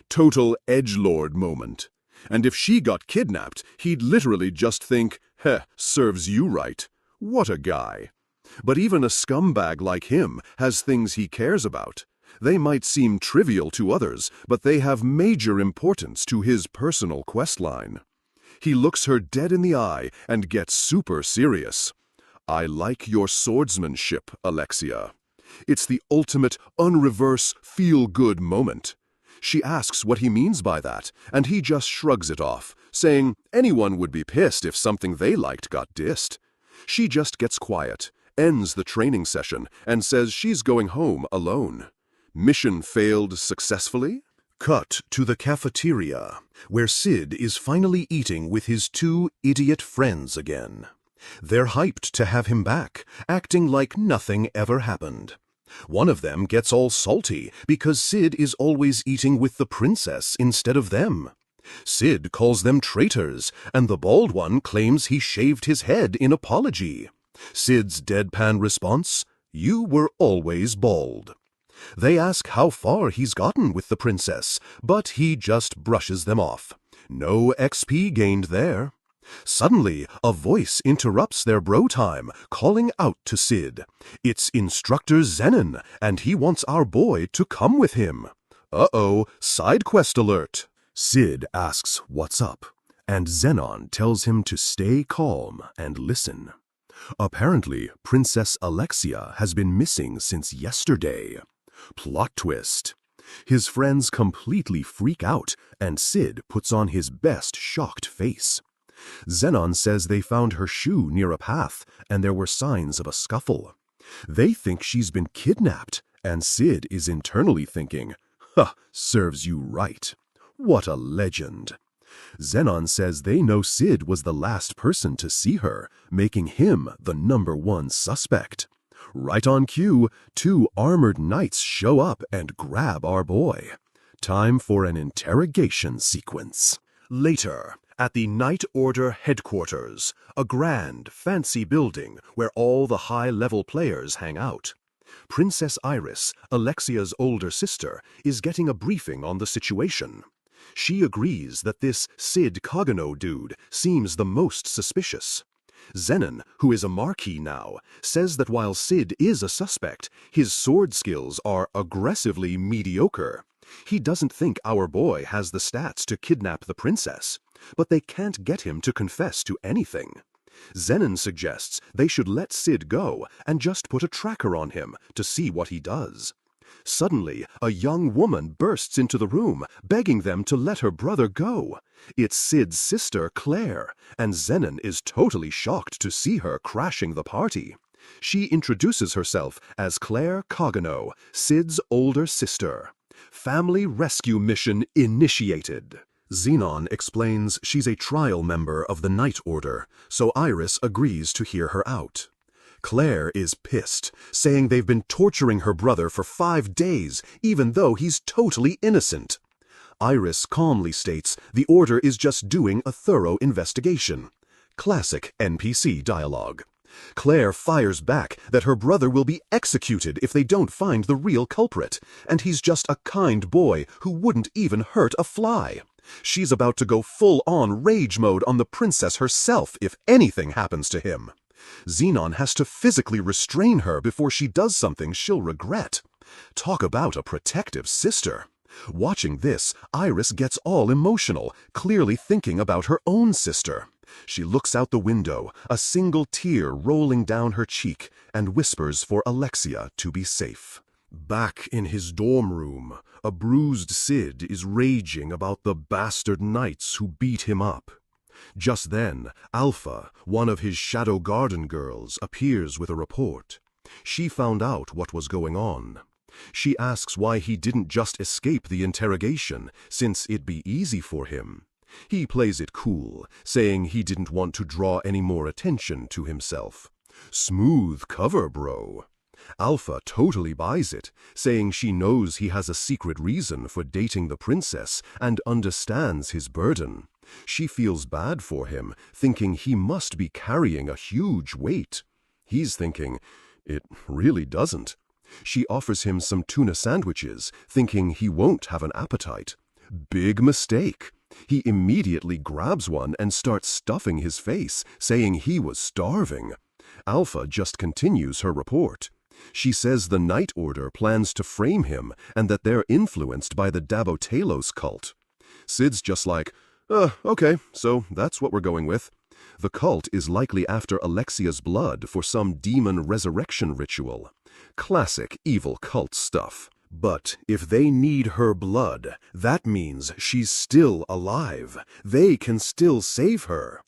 Total edgelord moment. And if she got kidnapped, he'd literally just think, "Heh, serves you right." What a guy. But even a scumbag like him has things he cares about. They might seem trivial to others, but they have major importance to his personal questline. He looks her dead in the eye and gets super serious. "I like your swordsmanship, Alexia." It's the ultimate unreverse feel-good moment. She asks what he means by that, and he just shrugs it off, saying anyone would be pissed if something they liked got dissed. She just gets quiet, ends the training session, and says she's going home alone. Mission failed successfully? Cut to the cafeteria, where Sid is finally eating with his 2 idiot friends again. They're hyped to have him back, acting like nothing ever happened. One of them gets all salty because Sid is always eating with the princess instead of them. Sid calls them traitors, and the bald one claims he shaved his head in apology. Sid's deadpan response, "You were always bald." They ask how far he's gotten with the princess, but he just brushes them off. No XP gained there. Suddenly, a voice interrupts their bro time, calling out to Sid. It's Instructor Zenon, and he wants our boy to come with him. Uh-oh, side quest alert. Sid asks what's up, and Zenon tells him to stay calm and listen. Apparently, Princess Alexia has been missing since yesterday. Plot twist. His friends completely freak out, and Sid puts on his best shocked face. Zenon says they found her shoe near a path, and there were signs of a scuffle. They think she's been kidnapped, and Sid is internally thinking, "Huh, serves you right. What a legend." Zenon says they know Sid was the last person to see her, making him the #1 suspect. Right on cue, 2 armored knights show up and grab our boy. Time for an interrogation sequence. Later, at the Knight Order headquarters, a grand, fancy building where all the high-level players hang out. Princess Iris, Alexia's older sister, is getting a briefing on the situation. She agrees that this Sid Kagano dude seems the most suspicious. Zenon, who is a marquis now, says that while Sid is a suspect, his sword skills are aggressively mediocre. He doesn't think our boy has the stats to kidnap the princess, but they can't get him to confess to anything. Zenon suggests they should let Sid go and just put a tracker on him to see what he does. Suddenly, a young woman bursts into the room, begging them to let her brother go. It's Sid's sister, Claire, and Zenon is totally shocked to see her crashing the party. She introduces herself as Claire Kagano, Sid's older sister. Family rescue mission initiated. Zenon explains she's a trial member of the Knight Order, so Iris agrees to hear her out. Claire is pissed, saying they've been torturing her brother for 5 days, even though he's totally innocent. Iris calmly states the Order is just doing a thorough investigation. Classic NPC dialogue. Claire fires back that her brother will be executed if they don't find the real culprit, and he's just a kind boy who wouldn't even hurt a fly. She's about to go full-on rage mode on the princess herself if anything happens to him. Zenon has to physically restrain her before she does something she'll regret. Talk about a protective sister. Watching this, Iris gets all emotional, clearly thinking about her own sister. She looks out the window, a single tear rolling down her cheek, and whispers for Alexia to be safe. Back in his dorm room, a bruised Sid is raging about the bastard knights who beat him up. Just then, Alpha, one of his Shadow Garden girls, appears with a report. She found out what was going on. She asks why he didn't just escape the interrogation, since it'd be easy for him. He plays it cool, saying he didn't want to draw any more attention to himself. Smooth cover, bro. Alpha totally buys it, saying she knows he has a secret reason for dating the princess and understands his burden. She feels bad for him, thinking he must be carrying a huge weight. He's thinking, it really doesn't. She offers him some tuna sandwiches, thinking he won't have an appetite. Big mistake. He immediately grabs one and starts stuffing his face, saying he was starving. Alpha just continues her report. She says the Knight Order plans to frame him and that they're influenced by the Dabotalos cult. Sid's just like, okay, so that's what we're going with. The cult is likely after Alexia's blood for some demon resurrection ritual. Classic evil cult stuff. But if they need her blood, that means she's still alive. They can still save her.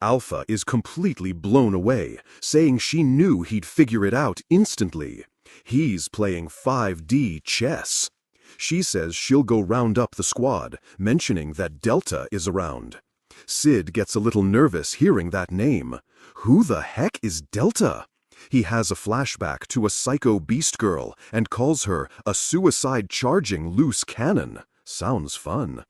Alpha is completely blown away, saying she knew he'd figure it out instantly. He's playing 5D chess. She says she'll go round up the squad, mentioning that Delta is around. Sid gets a little nervous hearing that name. Who the heck is Delta? He has a flashback to a psycho beast girl and calls her a suicide-charging loose cannon. Sounds fun.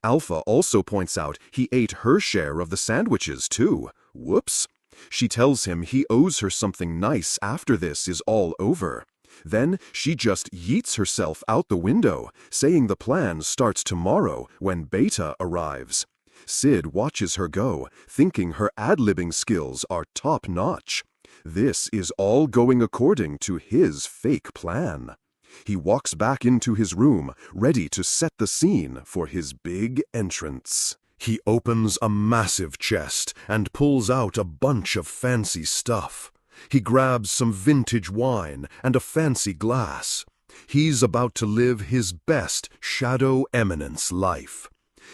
Alpha also points out he ate her share of the sandwiches, too. Whoops. She tells him he owes her something nice after this is all over. Then she just yeets herself out the window, saying the plan starts tomorrow when Beta arrives. Sid watches her go, thinking her ad-libbing skills are top-notch. This is all going according to his fake plan. He walks back into his room, ready to set the scene for his big entrance. He opens a massive chest and pulls out a bunch of fancy stuff. He grabs some vintage wine and a fancy glass. He's about to live his best Shadow Eminence life.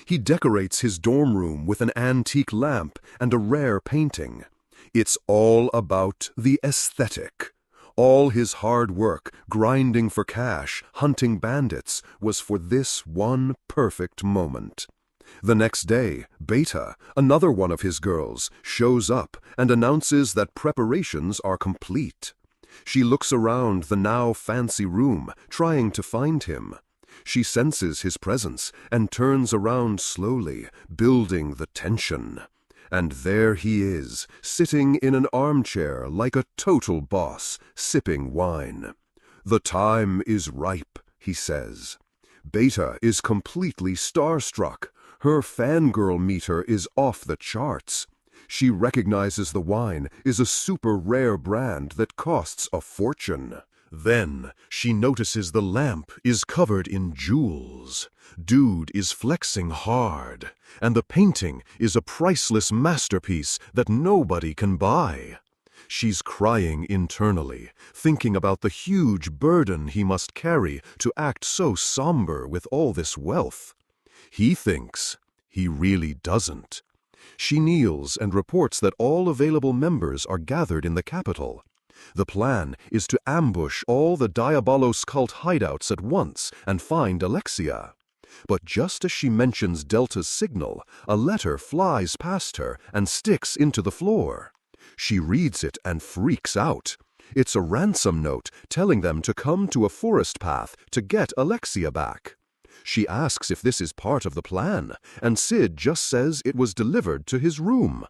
He decorates his dorm room with an antique lamp and a rare painting. It's all about the aesthetic. All his hard work, grinding for cash, hunting bandits, was for this one perfect moment. The next day, Beta, another one of his girls, shows up and announces that preparations are complete. She looks around the now fancy room, trying to find him. She senses his presence and turns around slowly, building the tension. And there he is, sitting in an armchair like a total boss, sipping wine. "The time is ripe," he says. Beta is completely starstruck. Her fangirl meter is off the charts. She recognizes the wine is a super rare brand that costs a fortune. Then she notices the lamp is covered in jewels. Dude is flexing hard, and the painting is a priceless masterpiece that nobody can buy. She's crying internally, thinking about the huge burden he must carry to act so somber with all this wealth. He thinks he really doesn't. She kneels and reports that all available members are gathered in the capital. The plan is to ambush all the Diabolos cult hideouts at once and find Alexia. But just as she mentions Delta's signal, a letter flies past her and sticks into the floor. She reads it and freaks out. It's a ransom note telling them to come to a forest path to get Alexia back. She asks if this is part of the plan, and Sid just says it was delivered to his room.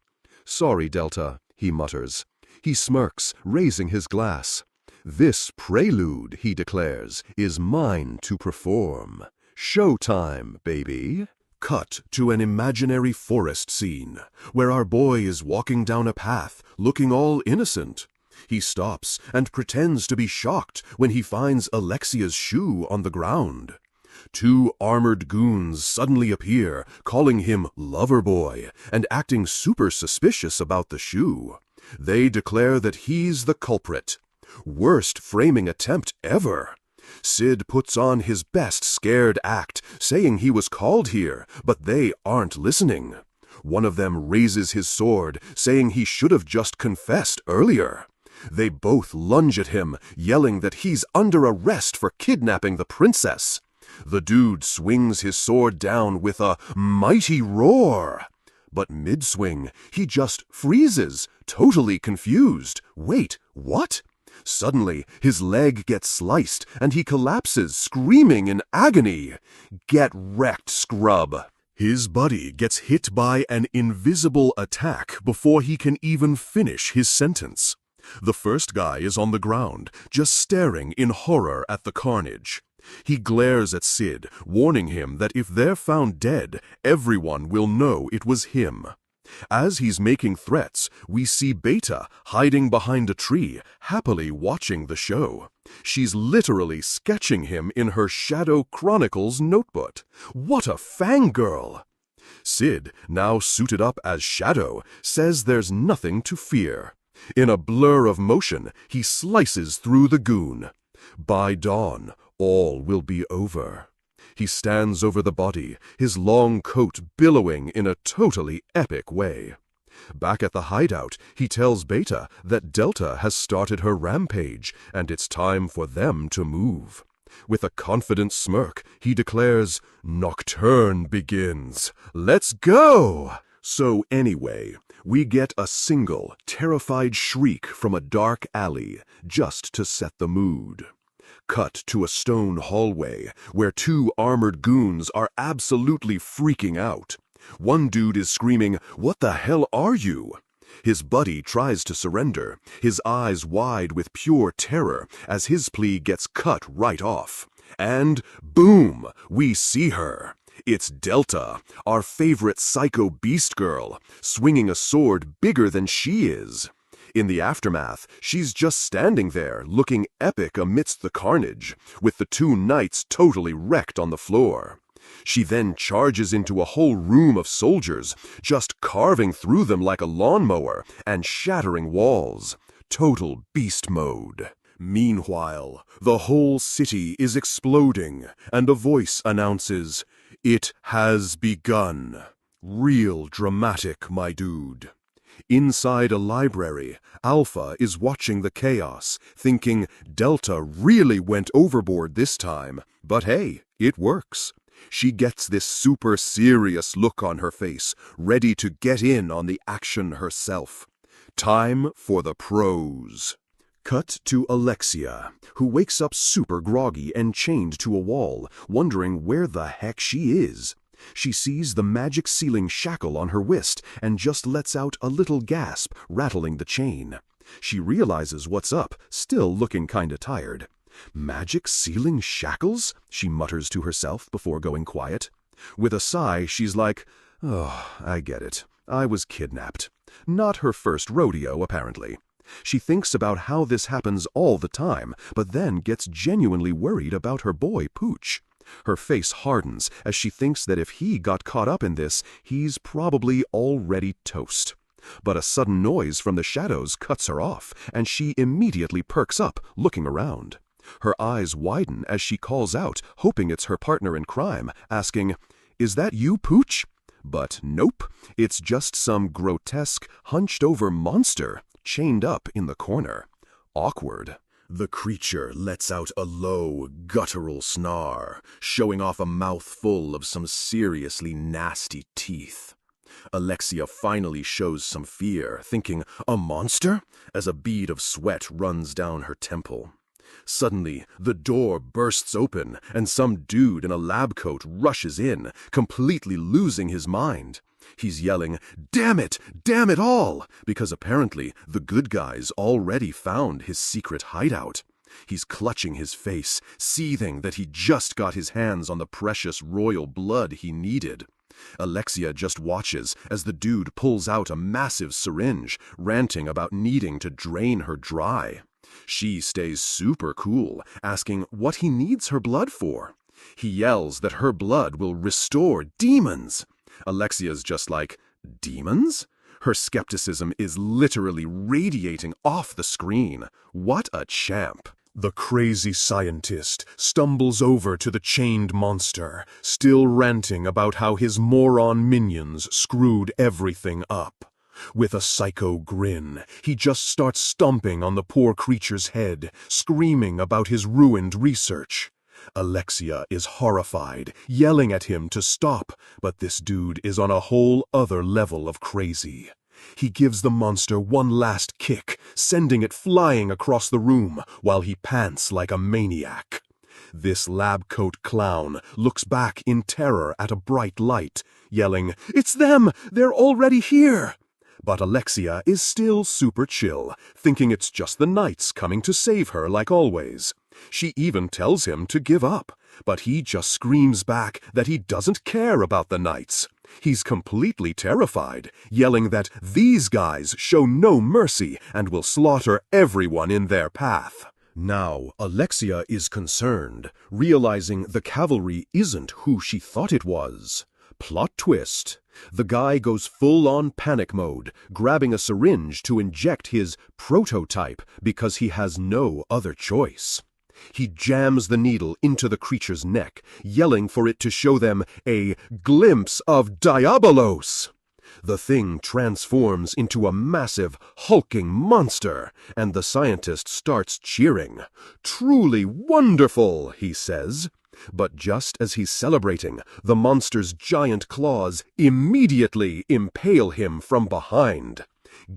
"Sorry, Delta," he mutters. He smirks, raising his glass. "This prelude," he declares, "is mine to perform. Showtime, baby." Cut to an imaginary forest scene, where our boy is walking down a path, looking all innocent. He stops and pretends to be shocked when he finds Alexia's shoe on the ground. Two armored goons suddenly appear, calling him lover boy and acting super suspicious about the shoe. They declare that he's the culprit. Worst framing attempt ever. Sid puts on his best scared act, saying he was called here, but they aren't listening. One of them raises his sword, saying he should have just confessed earlier. They both lunge at him, yelling that he's under arrest for kidnapping the princess. The dude swings his sword down with a mighty roar. But mid-swing, he just freezes, totally confused. Wait, what? Suddenly, his leg gets sliced, and he collapses, screaming in agony. Get wrecked, scrub. His buddy gets hit by an invisible attack before he can even finish his sentence. The first guy is on the ground, just staring in horror at the carnage. He glares at Sid, warning him that if they're found dead, everyone will know it was him. As he's making threats, we see Beta hiding behind a tree, happily watching the show. She's literally sketching him in her Shadow Chronicles notebook. What a fangirl! Sid, now suited up as Shadow, says there's nothing to fear. In a blur of motion, he slices through the goon. By dawn, all will be over. He stands over the body, his long coat billowing in a totally epic way. Back at the hideout, he tells Beta that Delta has started her rampage, and it's time for them to move. With a confident smirk, he declares, "Nocturne begins. Let's go!" So anyway, We get a single, terrified shriek from a dark alley, just to set the mood. Cut to a stone hallway, where two armored goons are absolutely freaking out. One dude is screaming, "What the hell are you?" His buddy tries to surrender, his eyes wide with pure terror as his plea gets cut right off. And boom, we see her. It's Delta, our favorite psycho beast girl, swinging a sword bigger than she is. In the aftermath, she's just standing there, looking epic amidst the carnage, with the two knights totally wrecked on the floor. She then charges into a whole room of soldiers, just carving through them like a lawnmower and shattering walls. Total beast mode. Meanwhile, the whole city is exploding, and a voice announces, "It has begun." Real dramatic, my dude. Inside a library, Alpha is watching the chaos, thinking Delta really went overboard this time. But hey, it works. She gets this super serious look on her face, ready to get in on the action herself. Time for the pros. Cut to Alexia, who wakes up super groggy and chained to a wall, wondering where the heck she is. She sees the magic ceiling shackle on her wrist and just lets out a little gasp, rattling the chain. She realizes what's up, still looking kinda tired. "Magic ceiling shackles?" she mutters to herself before going quiet. With a sigh, she's like, "Oh, I get it. I was kidnapped." Not her first rodeo, apparently. She thinks about how this happens all the time, but then gets genuinely worried about her boy, Pooch. Her face hardens as she thinks that if he got caught up in this, he's probably already toast. But a sudden noise from the shadows cuts her off, and she immediately perks up, looking around. Her eyes widen as she calls out, hoping it's her partner in crime, asking, "Is that you, Pooch?" But nope, it's just some grotesque, hunched-over monster chained up in the corner. Awkward. The creature lets out a low, guttural snarl, showing off a mouth full of some seriously nasty teeth. Alexia finally shows some fear, thinking, "A monster?" as a bead of sweat runs down her temple. Suddenly, the door bursts open, and some dude in a lab coat rushes in, completely losing his mind. He's yelling, damn it all!" because apparently the good guys already found his secret hideout. He's clutching his face, seething that he just got his hands on the precious royal blood he needed. Alexia just watches as the dude pulls out a massive syringe, ranting about needing to drain her dry. She stays super cool, asking what he needs her blood for. He yells that her blood will restore demons. Alexia's just like, "Demons?" Her skepticism is literally radiating off the screen. What a champ. The crazy scientist stumbles over to the chained monster, still ranting about how his moron minions screwed everything up. With a psycho grin, he just starts stomping on the poor creature's head, screaming about his ruined research. Alexia is horrified, yelling at him to stop, but this dude is on a whole other level of crazy. He gives the monster one last kick, sending it flying across the room while he pants like a maniac. This lab coat clown looks back in terror at a bright light, yelling, "It's them! They're already here!" But Alexia is still super chill, thinking it's just the knights coming to save her like always. She even tells him to give up, but he just screams back that he doesn't care about the knights. He's completely terrified, yelling that these guys show no mercy and will slaughter everyone in their path. Now, Alexia is concerned, realizing the cavalry isn't who she thought it was. Plot twist. The guy goes full-on panic mode, grabbing a syringe to inject his prototype because he has no other choice. He jams the needle into the creature's neck, yelling for it to show them a glimpse of Diabolos. The thing transforms into a massive, hulking monster, and the scientist starts cheering. "Truly wonderful," he says. But just as he's celebrating, the monster's giant claws immediately impale him from behind.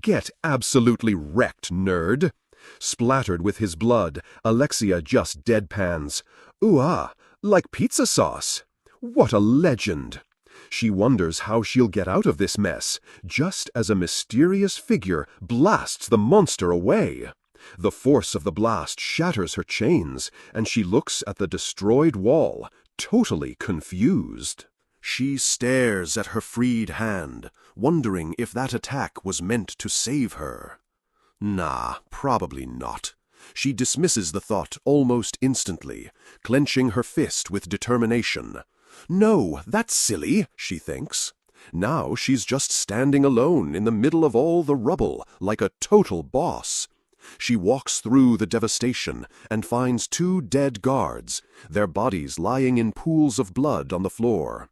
Get absolutely wrecked, nerd. Splattered with his blood, Alexia just deadpans. Ooh-ah, like pizza sauce. What a legend. She wonders how she'll get out of this mess, just as a mysterious figure blasts the monster away. The force of the blast shatters her chains, and she looks at the destroyed wall, totally confused. She stares at her freed hand, wondering if that attack was meant to save her. Nah, probably not. She dismisses the thought almost instantly, clenching her fist with determination. No, that's silly, she thinks. Now she's just standing alone in the middle of all the rubble, like a total boss. She walks through the devastation and finds 2 dead guards, their bodies lying in pools of blood on the floor.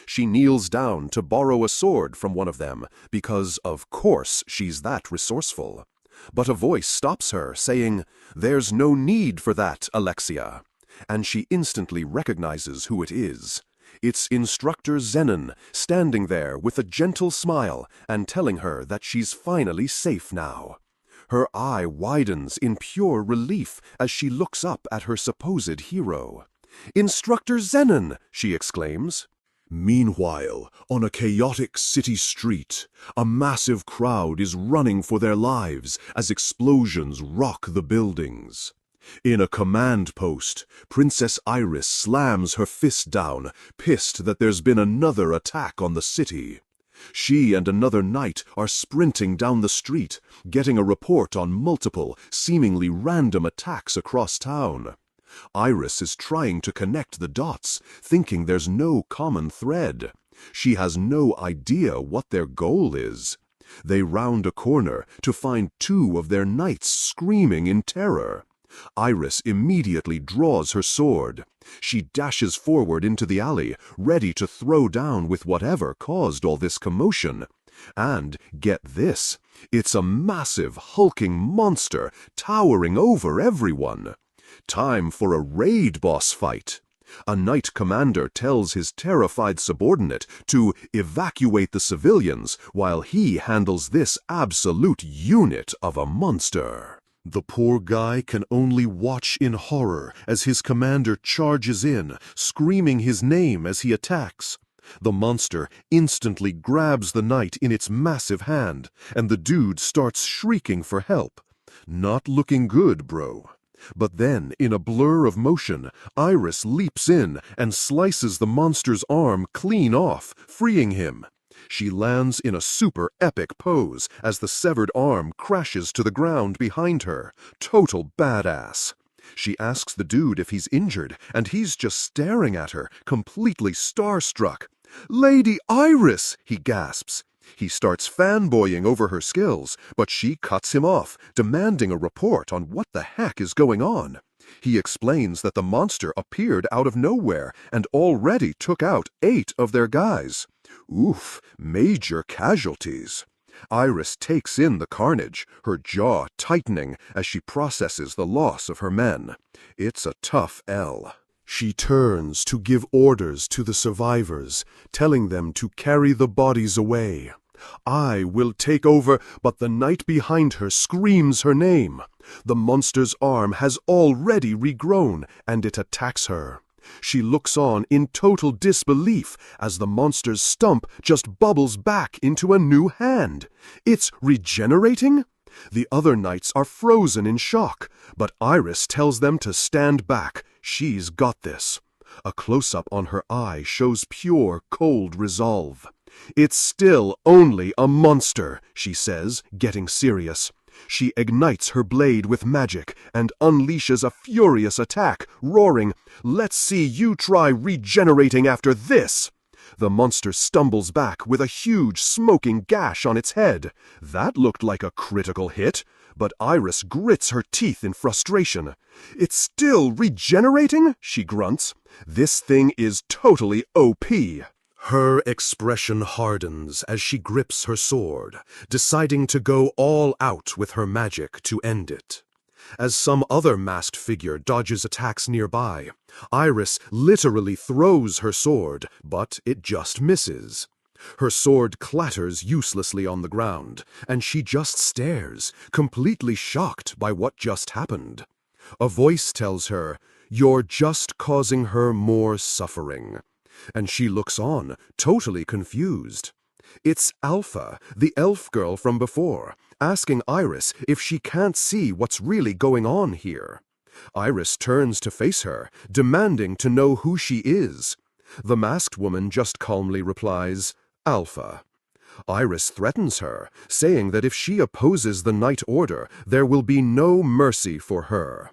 She kneels down to borrow a sword from one of them, because of course she's that resourceful. But a voice stops her, saying, "There's no need for that, Alexia." And she instantly recognizes who it is. It's Instructor Zenon, standing there with a gentle smile and telling her that she's finally safe now. Her eye widens in pure relief as she looks up at her supposed hero. "Instructor Zenon!" she exclaims. Meanwhile, on a chaotic city street, a massive crowd is running for their lives as explosions rock the buildings. In a command post, Princess Iris slams her fist down, pissed that there's been another attack on the city. She and another knight are sprinting down the street, getting a report on multiple, seemingly random attacks across town. Iris is trying to connect the dots, thinking there's no common thread. She has no idea what their goal is. They round a corner to find 2 of their knights screaming in terror. Iris immediately draws her sword. She dashes forward into the alley, ready to throw down with whatever caused all this commotion. And, get this, it's a massive, hulking monster towering over everyone. Time for a raid boss fight. A knight commander tells his terrified subordinate to evacuate the civilians while he handles this absolute unit of a monster. The poor guy can only watch in horror as his commander charges in, screaming his name as he attacks. The monster instantly grabs the knight in its massive hand, and the dude starts shrieking for help. Not looking good, bro. But then, in a blur of motion, Iris leaps in and slices the monster's arm clean off, freeing him. She lands in a super epic pose as the severed arm crashes to the ground behind her. Total badass. She asks the dude if he's injured, and he's just staring at her, completely starstruck. "Lady Iris!" he gasps. He starts fanboying over her skills, but she cuts him off, demanding a report on what the heck is going on. He explains that the monster appeared out of nowhere and already took out 8 of their guys. Oof, major casualties. Iris takes in the carnage, her jaw tightening as she processes the loss of her men. It's a tough L. She turns to give orders to the survivors, telling them to carry the bodies away. "I will take over," but the knight behind her screams her name. The monster's arm has already regrown, and it attacks her. She looks on in total disbelief as the monster's stump just bubbles back into a new hand. It's regenerating? The other knights are frozen in shock, but Iris tells them to stand back. She's got this. A close-up on her eye shows pure, cold resolve. "It's still only a monster," she says, getting serious. She ignites her blade with magic and unleashes a furious attack, roaring, "Let's see you try regenerating after this!" The monster stumbles back with a huge smoking gash on its head. That looked like a critical hit, but Iris grits her teeth in frustration. "It's still regenerating?" she grunts. "This thing is totally OP." Her expression hardens as she grips her sword, deciding to go all out with her magic to end it. As some other masked figure dodges attacks nearby, Iris literally throws her sword, but it just misses. Her sword clatters uselessly on the ground, and she just stares, completely shocked by what just happened. A voice tells her, "You're just causing her more suffering." And she looks on, totally confused. It's Alpha, the elf girl from before, asking Iris if she can't see what's really going on here. Iris turns to face her, demanding to know who she is. The masked woman just calmly replies, "Alpha." Iris threatens her, saying that if she opposes the Night Order, there will be no mercy for her.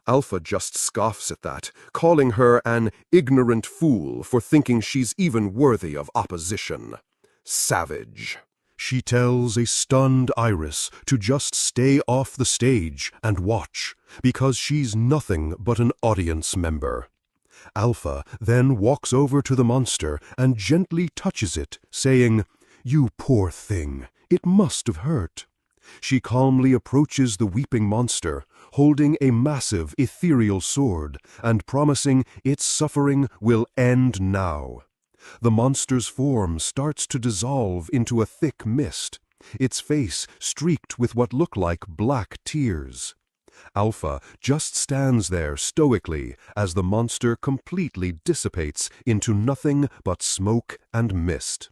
Alpha just scoffs at that, calling her an ignorant fool for thinking she's even worthy of opposition. Savage. She tells a stunned Iris to just stay off the stage and watch, because she's nothing but an audience member. Alpha then walks over to the monster and gently touches it, saying, "You poor thing, it must have hurt." She calmly approaches the weeping monster, holding a massive ethereal sword and promising its suffering will end now. The monster's form starts to dissolve into a thick mist, its face streaked with what look like black tears. Alpha just stands there stoically as the monster completely dissipates into nothing but smoke and mist.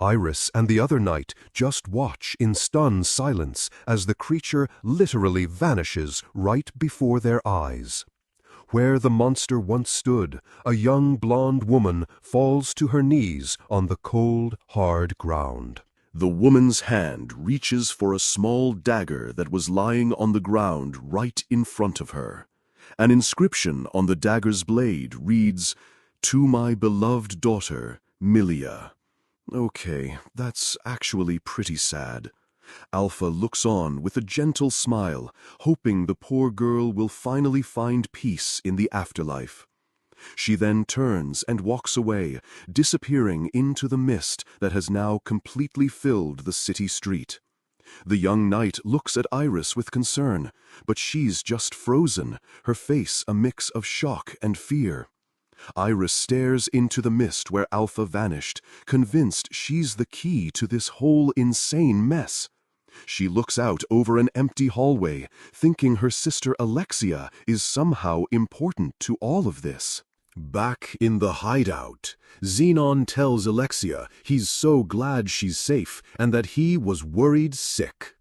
Iris and the other knight just watch in stunned silence as the creature literally vanishes right before their eyes. Where the monster once stood, a young blonde woman falls to her knees on the cold, hard ground. The woman's hand reaches for a small dagger that was lying on the ground right in front of her. An inscription on the dagger's blade reads, "To my beloved daughter, Milia." Okay, that's actually pretty sad. Alpha looks on with a gentle smile, hoping the poor girl will finally find peace in the afterlife. She then turns and walks away, disappearing into the mist that has now completely filled the city street. The young knight looks at Iris with concern, but she's just frozen, her face a mix of shock and fear. Iris stares into the mist where Alpha vanished, convinced she's the key to this whole insane mess. She looks out over an empty hallway, thinking her sister Alexia is somehow important to all of this. Back in the hideout, Xenon tells Alexia he's so glad she's safe and that he was worried sick.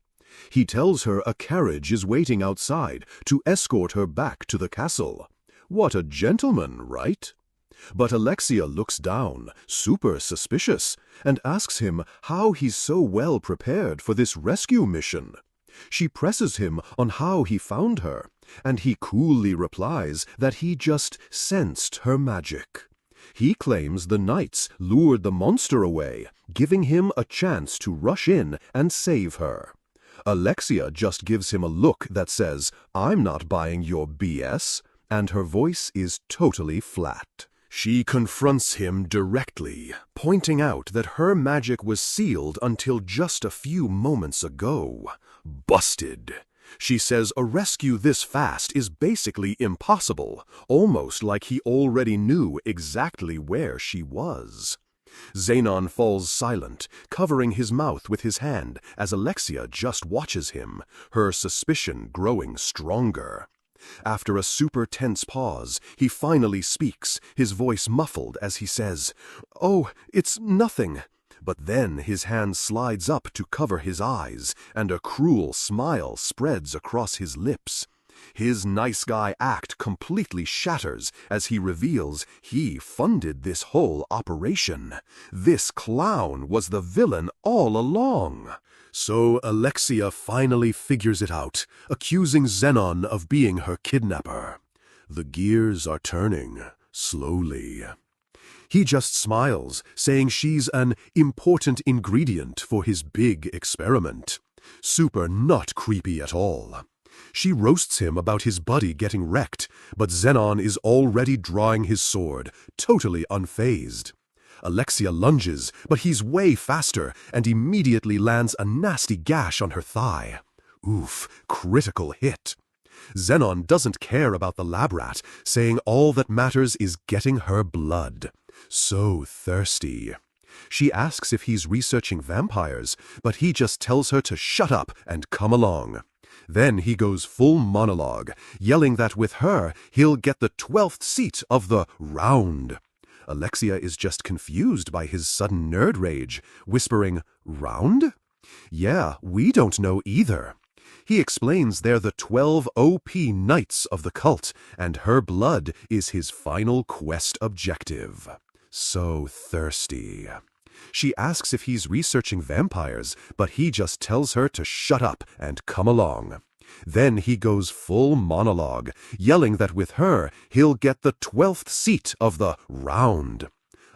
He tells her a carriage is waiting outside to escort her back to the castle. What a gentleman, right? But Alexia looks down, super suspicious, and asks him how he's so well prepared for this rescue mission. She presses him on how he found her, and he coolly replies that he just sensed her magic. He claims the knights lured the monster away, giving him a chance to rush in and save her. Alexia just gives him a look that says, "I'm not buying your BS," and her voice is totally flat. She confronts him directly, pointing out that her magic was sealed until just a few moments ago. Busted. She says a rescue this fast is basically impossible, almost like he already knew exactly where she was. Xenon falls silent, covering his mouth with his hand as Alexia just watches him, her suspicion growing stronger. After a super tense pause, he finally speaks, his voice muffled as he says, "Oh, it's nothing." But then his hand slides up to cover his eyes, and a cruel smile spreads across his lips. His nice guy act completely shatters as he reveals he funded this whole operation. This clown was the villain all along. So Alexia finally figures it out, accusing Xenon of being her kidnapper. The gears are turning, slowly. He just smiles, saying she's an important ingredient for his big experiment. Super not creepy at all. She roasts him about his buddy getting wrecked, but Xenon is already drawing his sword, totally unfazed. Alexia lunges, but he's way faster and immediately lands a nasty gash on her thigh. Oof, critical hit. Zenon doesn't care about the lab rat, saying all that matters is getting her blood. So thirsty. She asks if he's researching vampires, but he just tells her to shut up and come along. Then he goes full monologue, yelling that with her, he'll get the 12th seat of the round. Alexia is just confused by his sudden nerd rage, whispering, "Round? Yeah, we don't know either." He explains they're the 12 OP knights of the cult, and her blood is his final quest objective. So thirsty. She asks if he's researching vampires, but he just tells her to shut up and come along. Then he goes full monologue, yelling that with her, he'll get the 12th seat of the round.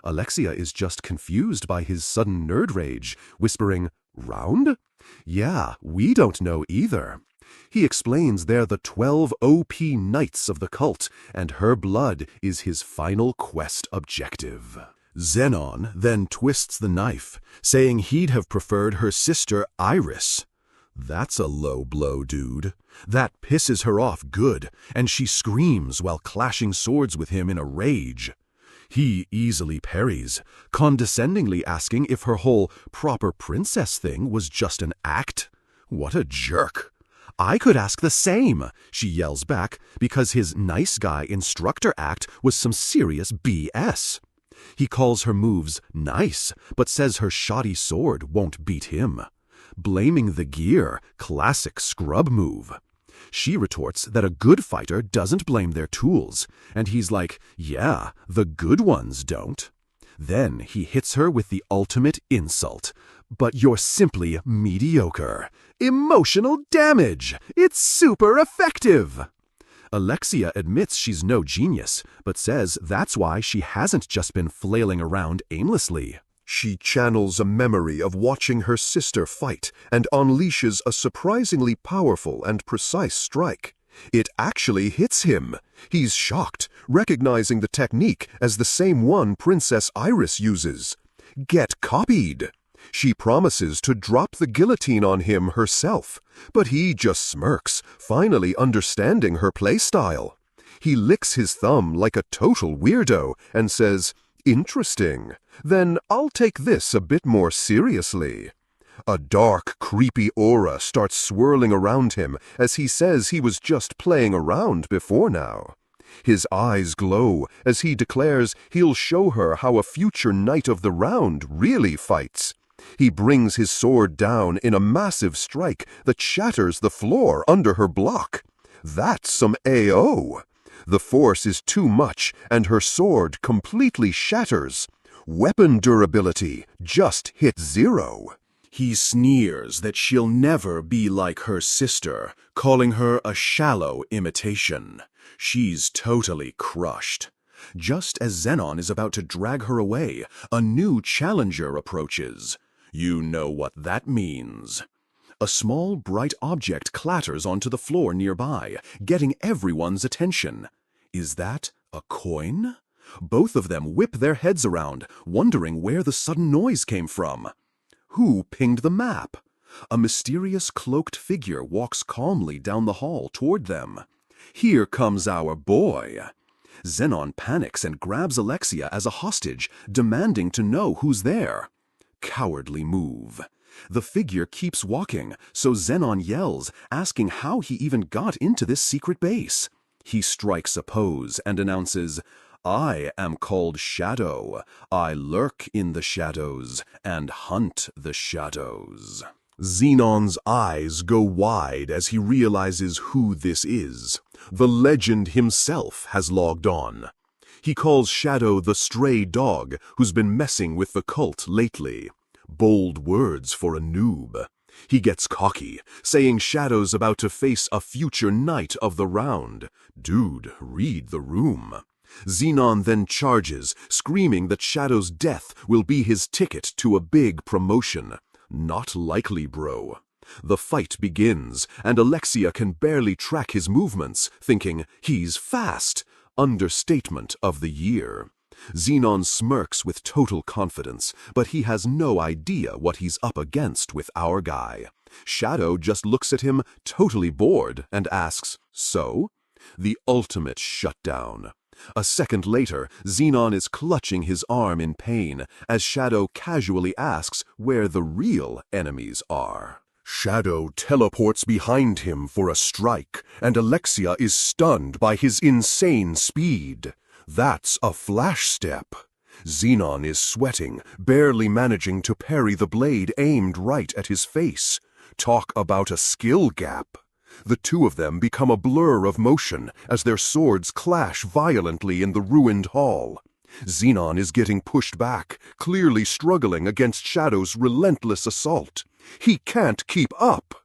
Alexia is just confused by his sudden nerd rage, whispering, "Round? Yeah, we don't know either." He explains they're the 12 OP knights of the cult, and her blood is his final quest objective. Zenon then twists the knife, saying he'd have preferred her sister Iris. That's a low blow, dude. That pisses her off good, and she screams while clashing swords with him in a rage. He easily parries, condescendingly asking if her whole proper princess thing was just an act. What a jerk. "I could ask the same," she yells back, because his nice guy instructor act was some serious BS. He calls her moves nice, but says her shoddy sword won't beat him. Blaming the gear, classic scrub move. She retorts that a good fighter doesn't blame their tools, and he's like, yeah, the good ones don't. Then he hits her with the ultimate insult. "But you're simply mediocre. Emotional damage! It's super effective!" Alexia admits she's no genius, but says that's why she hasn't just been flailing around aimlessly. She channels a memory of watching her sister fight and unleashes a surprisingly powerful and precise strike. It actually hits him. He's shocked, recognizing the technique as the same one Princess Iris uses. Get copied. She promises to drop the guillotine on him herself, but he just smirks, finally understanding her playstyle. He licks his thumb like a total weirdo and says, "Interesting. Then I'll take this a bit more seriously." A dark, creepy aura starts swirling around him as he says he was just playing around before now. His eyes glow as he declares he'll show her how a future knight of the round really fights. He brings his sword down in a massive strike that shatters the floor under her block. That's some AO. The force is too much, and her sword completely shatters. Weapon durability just hit 0. He sneers that she'll never be like her sister, calling her a shallow imitation. She's totally crushed. Just as Zenon is about to drag her away, a new challenger approaches. You know what that means. A small, bright object clatters onto the floor nearby, getting everyone's attention. Is that a coin? Both of them whip their heads around, wondering where the sudden noise came from. Who pinged the map? A mysterious cloaked figure walks calmly down the hall toward them. Here comes our boy. Zenon panics and grabs Alexia as a hostage, demanding to know who's there. Cowardly move. The figure keeps walking, so Zenon yells, asking how he even got into this secret base. He strikes a pose and announces, "I am called Shadow. I lurk in the shadows and hunt the shadows." Zenon's eyes go wide as he realizes who this is. The legend himself has logged on. He calls Shadow the stray dog who's been messing with the cult lately. Bold words for a noob. He gets cocky, saying Shadow's about to face a future knight of the round. Dude, read the room. Zenon then charges, screaming that Shadow's death will be his ticket to a big promotion. Not likely, bro. The fight begins, and Alexia can barely track his movements, thinking he's fast. Understatement of the year. Zenon smirks with total confidence, but he has no idea what he's up against with our guy. Shadow just looks at him, totally bored, and asks, "So?" The ultimate shutdown. A second later, Xenon is clutching his arm in pain as Shadow casually asks where the real enemies are. Shadow teleports behind him for a strike, and Alexia is stunned by his insane speed. That's a flash step. Xenon is sweating, barely managing to parry the blade aimed right at his face. Talk about a skill gap. The two of them become a blur of motion as their swords clash violently in the ruined hall. Xenon is getting pushed back, clearly struggling against Shadow's relentless assault. He can't keep up.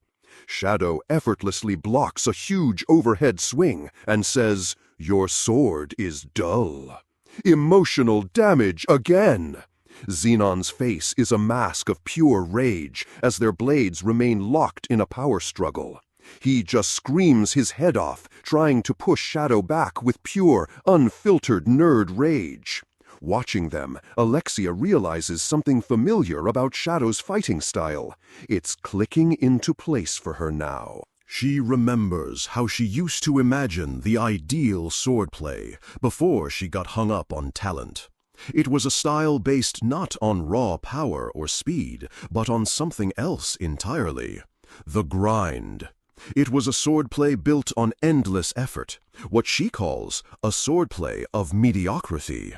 Shadow effortlessly blocks a huge overhead swing and says, "Your sword is dull." Emotional damage again. Xenon's face is a mask of pure rage as their blades remain locked in a power struggle. He just screams his head off, trying to push Shadow back with pure, unfiltered nerd rage. Watching them, Alexia realizes something familiar about Shadow's fighting style. It's clicking into place for her now. She remembers how she used to imagine the ideal swordplay before she got hung up on talent. It was a style based not on raw power or speed, but on something else entirely. The grind. It was a swordplay built on endless effort, what she calls a swordplay of mediocrity.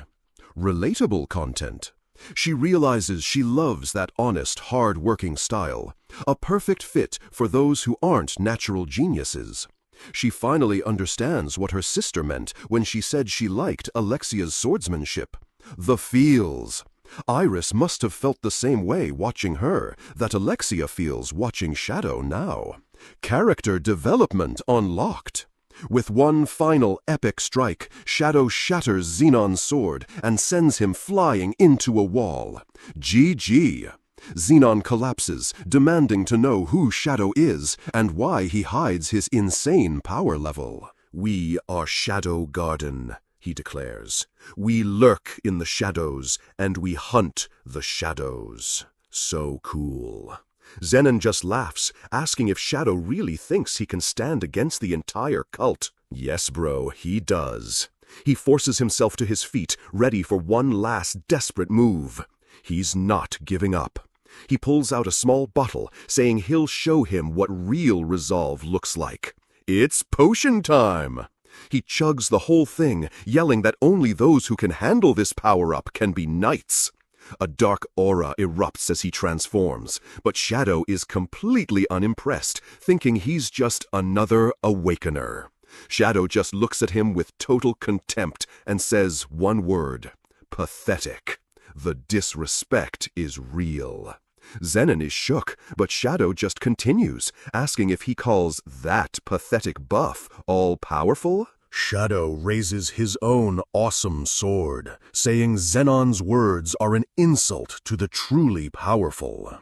Relatable content. She realizes she loves that honest, hard-working style, a perfect fit for those who aren't natural geniuses. She finally understands what her sister meant when she said she liked Alexia's swordsmanship. The feels. Iris must have felt the same way watching her that Alexia feels watching Shadow now. Character development unlocked. With one final epic strike, Shadow shatters Xenon's sword and sends him flying into a wall. GG. Xenon collapses, demanding to know who Shadow is and why he hides his insane power level. "We are Shadow Garden," he declares. "We lurk in the shadows, and we hunt the shadows." So cool. Zenon just laughs, asking if Shadow really thinks he can stand against the entire cult. Yes, bro, he does. He forces himself to his feet, ready for one last desperate move. He's not giving up. He pulls out a small bottle, saying he'll show him what real resolve looks like. It's potion time! He chugs the whole thing, yelling that only those who can handle this power-up can be knights. A dark aura erupts as he transforms, but Shadow is completely unimpressed, thinking he's just another awakener. Shadow just looks at him with total contempt and says one word: pathetic. The disrespect is real. Zenon is shook, but Shadow just continues, asking if he calls that pathetic buff all-powerful? Shadow raises his own awesome sword, saying Zenon's words are an insult to the truly powerful.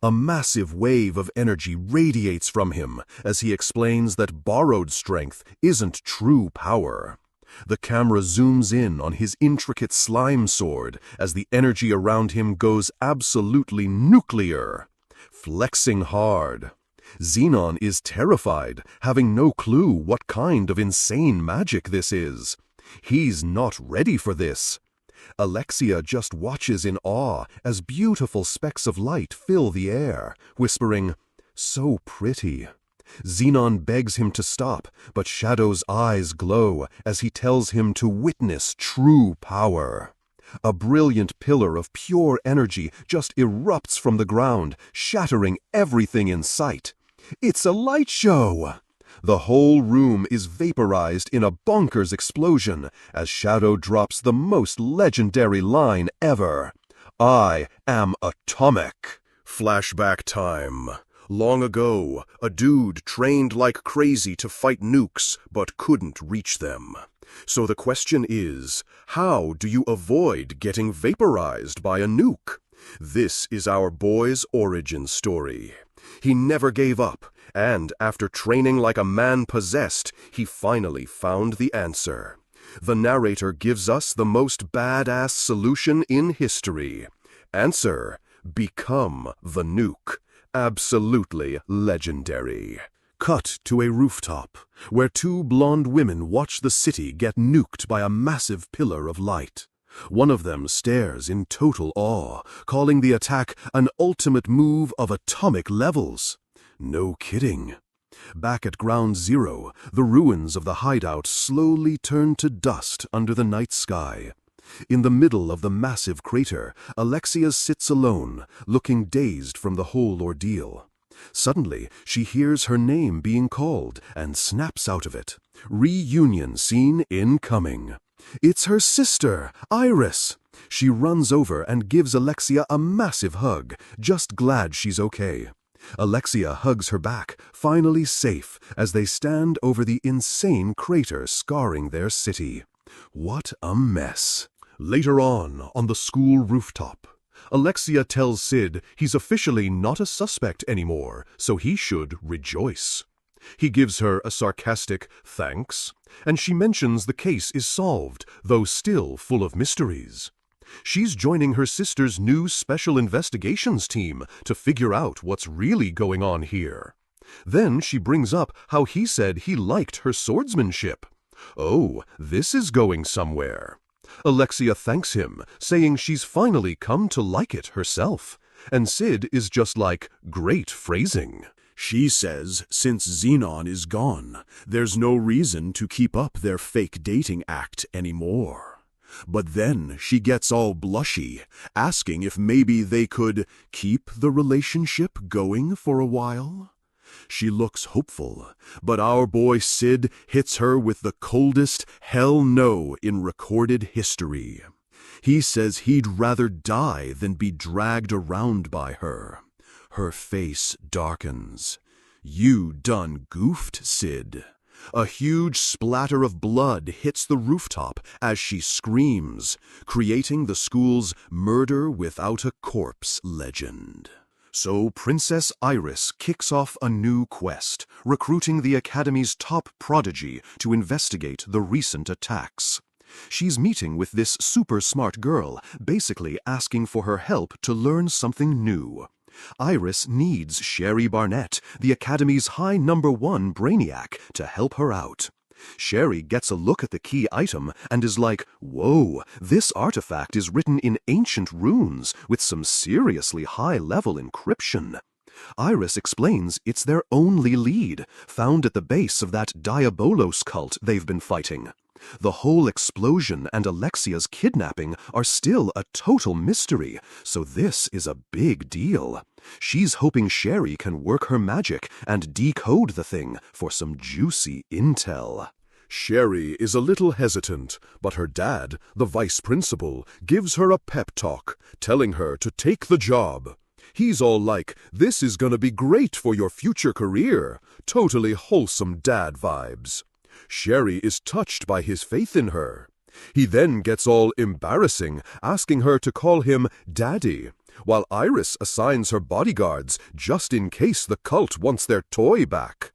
A massive wave of energy radiates from him as he explains that borrowed strength isn't true power. The camera zooms in on his intricate slime sword as the energy around him goes absolutely nuclear, flexing hard. Xenon is terrified, having no clue what kind of insane magic this is. He's not ready for this. Alexia just watches in awe as beautiful specks of light fill the air, whispering, "So pretty." Xenon begs him to stop, but Shadow's eyes glow as he tells him to witness true power. A brilliant pillar of pure energy just erupts from the ground, shattering everything in sight. It's a light show! The whole room is vaporized in a bonkers explosion as Shadow drops the most legendary line ever. "I am atomic." Flashback time. Long ago, a dude trained like crazy to fight nukes but couldn't reach them. So the question is, how do you avoid getting vaporized by a nuke? This is our boy's origin story. He never gave up, and after training like a man possessed, he finally found the answer. The narrator gives us the most badass solution in history. Answer: become the nuke. Absolutely legendary. Cut to a rooftop, where two blonde women watch the city get nuked by a massive pillar of light. One of them stares in total awe, calling the attack an ultimate move of atomic levels. No kidding. Back at Ground Zero, the ruins of the hideout slowly turn to dust under the night sky. In the middle of the massive crater, Alexia sits alone, looking dazed from the whole ordeal. Suddenly, she hears her name being called and snaps out of it. Reunion scene incoming. It's her sister, Iris. She runs over and gives Alexia a massive hug, just glad she's okay. Alexia hugs her back, finally safe, as they stand over the insane crater scarring their city. What a mess. Later on the school rooftop, Alexia tells Sid he's officially not a suspect anymore, so he should rejoice. He gives her a sarcastic thanks, and she mentions the case is solved, though still full of mysteries. She's joining her sister's new special investigations team to figure out what's really going on here. Then she brings up how he said he liked her swordsmanship. Oh, this is going somewhere. Alexia thanks him, saying she's finally come to like it herself, and Sid is just like, great phrasing. She says since Xenon is gone, there's no reason to keep up their fake dating act anymore. But then she gets all blushy, asking if maybe they could keep the relationship going for a while. She looks hopeful, but our boy Sid hits her with the coldest hell no in recorded history. He says he'd rather die than be dragged around by her. Her face darkens. You done goofed, Sid. A huge splatter of blood hits the rooftop as she screams, creating the school's murder without a corpse legend. So Princess Iris kicks off a new quest, recruiting the Academy's top prodigy to investigate the recent attacks. She's meeting with this super smart girl, basically asking for her help to learn something new. Iris needs Sherry Barnett, the Academy's high #1 brainiac, to help her out. Sherry gets a look at the key item and is like, whoa, this artifact is written in ancient runes with some seriously high-level encryption. Iris explains it's their only lead, found at the base of that Diabolos cult they've been fighting. The whole explosion and Alexia's kidnapping are still a total mystery, so this is a big deal. She's hoping Sherry can work her magic and decode the thing for some juicy intel. Sherry is a little hesitant, but her dad, the vice principal, gives her a pep talk, telling her to take the job. He's all like, this is gonna be great for your future career. Totally wholesome dad vibes. Sherry is touched by his faith in her. He then gets all embarrassing, asking her to call him Daddy, while Iris assigns her bodyguards just in case the cult wants their toy back.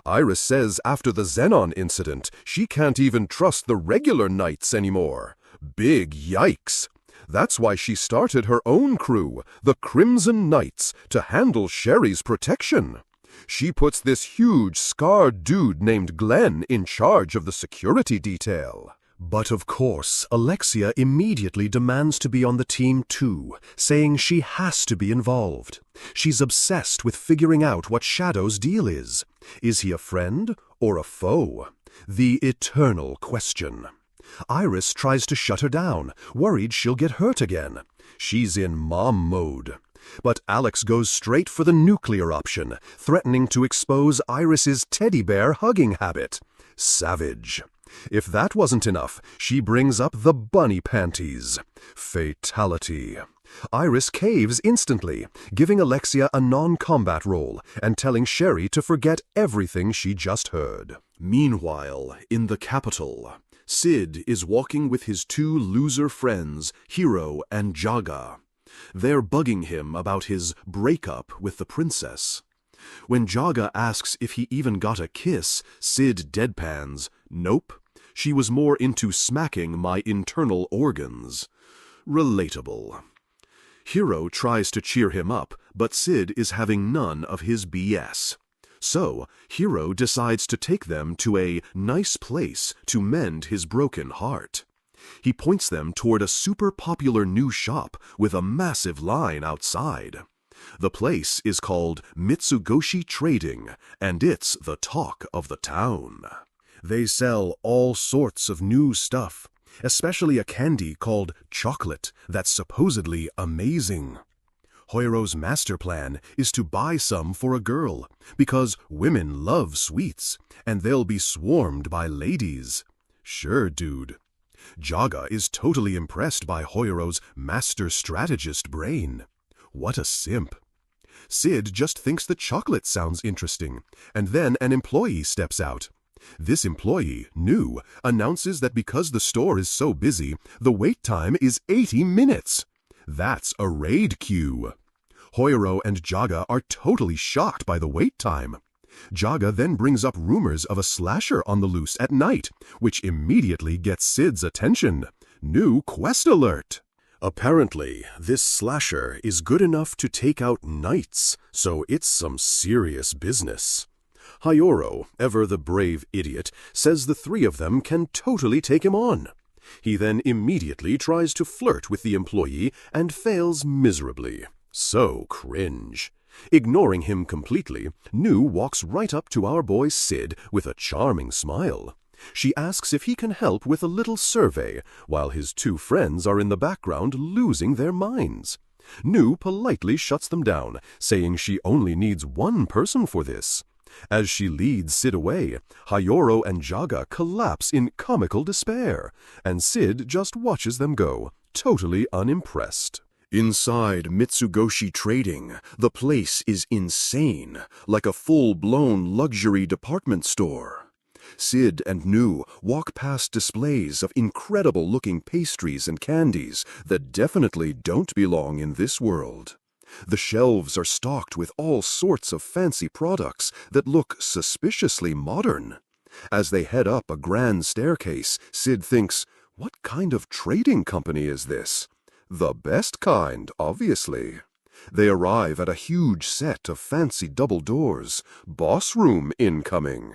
Iris says after the Xenon incident, she can't even trust the regular knights anymore. Big yikes! That's why she started her own crew, the Crimson Knights, to handle Sherry's protection. She puts this huge, scarred dude named Glenn in charge of the security detail. But of course, Alexia immediately demands to be on the team too, saying she has to be involved. She's obsessed with figuring out what Shadow's deal is. Is he a friend or a foe? The eternal question. Iris tries to shut her down, worried she'll get hurt again. She's in mom mode. But Alex goes straight for the nuclear option, threatening to expose Iris's teddy bear hugging habit. Savage. If that wasn't enough, she brings up the bunny panties. Fatality. Iris caves instantly, giving Alexia a non-combat role and telling Sherry to forget everything she just heard. Meanwhile, in the capital, Sid is walking with his two loser friends, Hiro and Jaga. They're bugging him about his breakup with the princess. When Jaga asks if he even got a kiss, Sid deadpans, "Nope. She was more into smacking my internal organs." Relatable. Hiro tries to cheer him up, But Sid is having none of his BS. So, Hiro decides to take them to a nice place to mend his broken heart. He points them toward a super popular new shop with a massive line outside. The place is called Mitsugoshi Trading, and it's the talk of the town. They sell all sorts of new stuff, especially a candy called chocolate that's supposedly amazing. Hiro's master plan is to buy some for a girl, because women love sweets, and they'll be swarmed by ladies. Sure, dude. Jaga is totally impressed by Hiro's master strategist brain. What a simp. Sid just thinks the chocolate sounds interesting, and then an employee steps out. This employee, New, announces that because the store is so busy, the wait time is 80 minutes. That's a raid queue. Hiro and Jaga are totally shocked by the wait time. Jaga then brings up rumors of a slasher on the loose at night, which immediately gets Sid's attention. New quest alert! Apparently, this slasher is good enough to take out knights, so it's some serious business. Hyoro, ever the brave idiot, says the three of them can totally take him on. He then immediately tries to flirt with the employee and fails miserably. So cringe. Ignoring him completely, New walks right up to our boy Sid with a charming smile. She asks if he can help with a little survey, while his two friends are in the background losing their minds. New politely shuts them down, saying she only needs one person for this. As she leads Sid away, Hyoro and Jaga collapse in comical despair, and Sid just watches them go, totally unimpressed. Inside Mitsugoshi Trading, the place is insane, like a full-blown luxury department store. Sid and New walk past displays of incredible-looking pastries and candies that definitely don't belong in this world. The shelves are stocked with all sorts of fancy products that look suspiciously modern. As they head up a grand staircase, Sid thinks, "What kind of trading company is this?" The best kind, obviously. They arrive at a huge set of fancy double doors. Boss room incoming.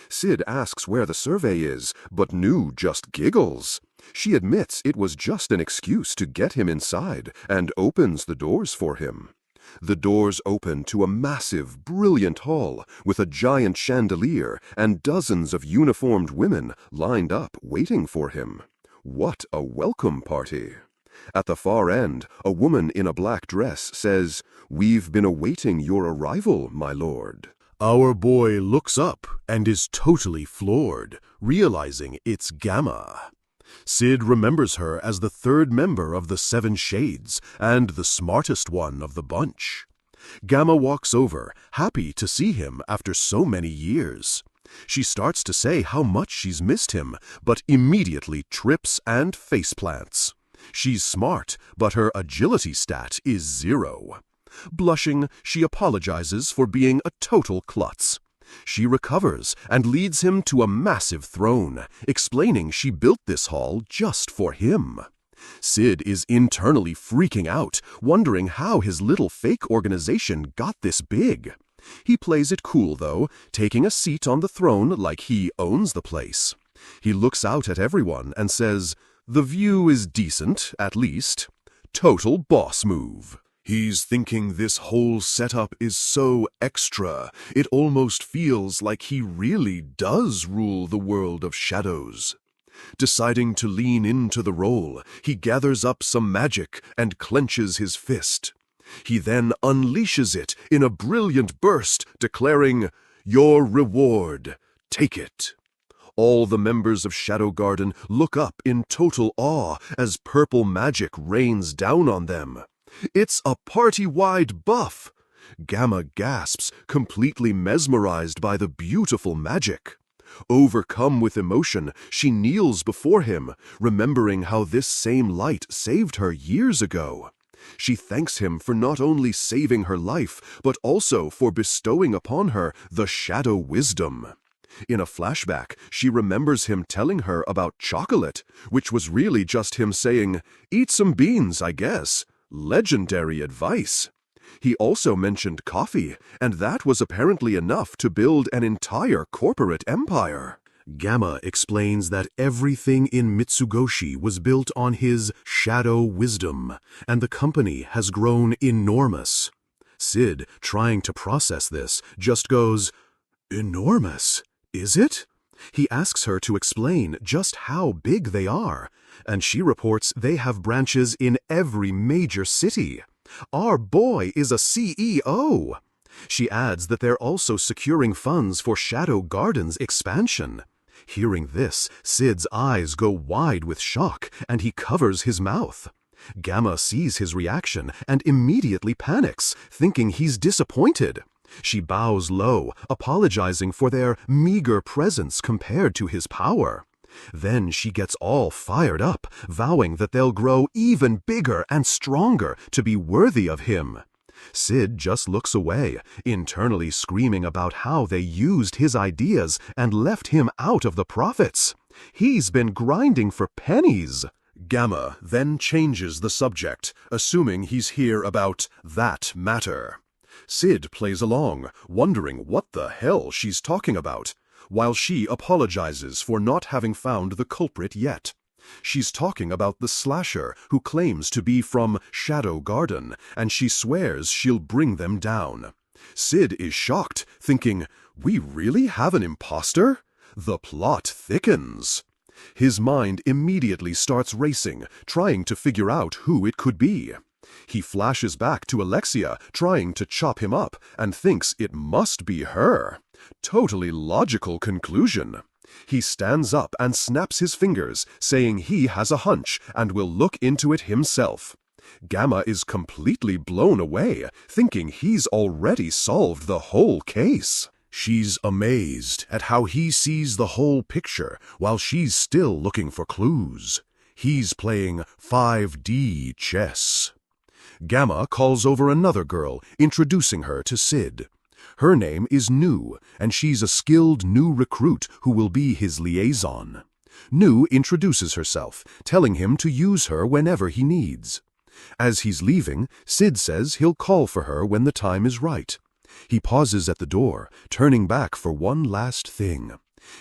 Sid asks where the survey is, but New just giggles. She admits it was just an excuse to get him inside and opens the doors for him. The doors open to a massive, brilliant hall with a giant chandelier and dozens of uniformed women lined up waiting for him. What a welcome party! At the far end, a woman in a black dress says, "We've been awaiting your arrival, my lord." Our boy looks up and is totally floored, realizing it's Gamma. Sid remembers her as the third member of the Seven Shades and the smartest one of the bunch. Gamma walks over, happy to see him after so many years. She starts to say how much she's missed him, but immediately trips and faceplants. She's smart, but her agility stat is 0. Blushing, she apologizes for being a total klutz. She recovers and leads him to a massive throne, explaining she built this hall just for him. Sid is internally freaking out, wondering how his little fake organization got this big. He plays it cool, though, taking a seat on the throne like he owns the place. He looks out at everyone and says, "The view is decent, at least." Total boss move. He's thinking this whole setup is so extra, it almost feels like he really does rule the world of shadows. Deciding to lean into the role, he gathers up some magic and clenches his fist. He then unleashes it in a brilliant burst, declaring, "Your reward, take it." All the members of Shadow Garden look up in total awe as purple magic rains down on them. It's a party-wide buff! Gamma gasps, completely mesmerized by the beautiful magic. Overcome with emotion, she kneels before him, remembering how this same light saved her years ago. She thanks him for not only saving her life, but also for bestowing upon her the shadow wisdom. In a flashback, she remembers him telling her about chocolate, which was really just him saying, "Eat some beans, I guess." Legendary advice. He also mentioned coffee, and that was apparently enough to build an entire corporate empire. Gamma explains that everything in Mitsugoshi was built on his shadow wisdom, and the company has grown enormous. Sid, trying to process this, just goes, "Enormous, is it?" He asks her to explain just how big they are, and she reports they have branches in every major city. "Our boy is a CEO." She adds that they're also securing funds for Shadow Garden's expansion. Hearing this, Sid's eyes go wide with shock, and he covers his mouth. Gamma sees his reaction and immediately panics, thinking he's disappointed. She bows low, apologizing for their meager presence compared to his power. Then she gets all fired up, vowing that they'll grow even bigger and stronger to be worthy of him. Sid just looks away, internally screaming about how they used his ideas and left him out of the profits. He's been grinding for pennies. Gamma then changes the subject, assuming he's here about that matter. Sid plays along, wondering what the hell she's talking about, while she apologizes for not having found the culprit yet. She's talking about the slasher who claims to be from Shadow Garden, and she swears she'll bring them down. Sid is shocked, thinking, "We really have an imposter?" The plot thickens. His mind immediately starts racing, trying to figure out who it could be. He flashes back to Alexia, trying to chop him up, and thinks it must be her. Totally logical conclusion. He stands up and snaps his fingers, saying he has a hunch and will look into it himself. Gamma is completely blown away, thinking he's already solved the whole case. She's amazed at how he sees the whole picture while she's still looking for clues. He's playing 5D chess. Gamma calls over another girl, introducing her to Sid. Her name is Nu, and she's a skilled new recruit who will be his liaison. Nu introduces herself, telling him to use her whenever he needs. As he's leaving, Sid says he'll call for her when the time is right. He pauses at the door, turning back for one last thing.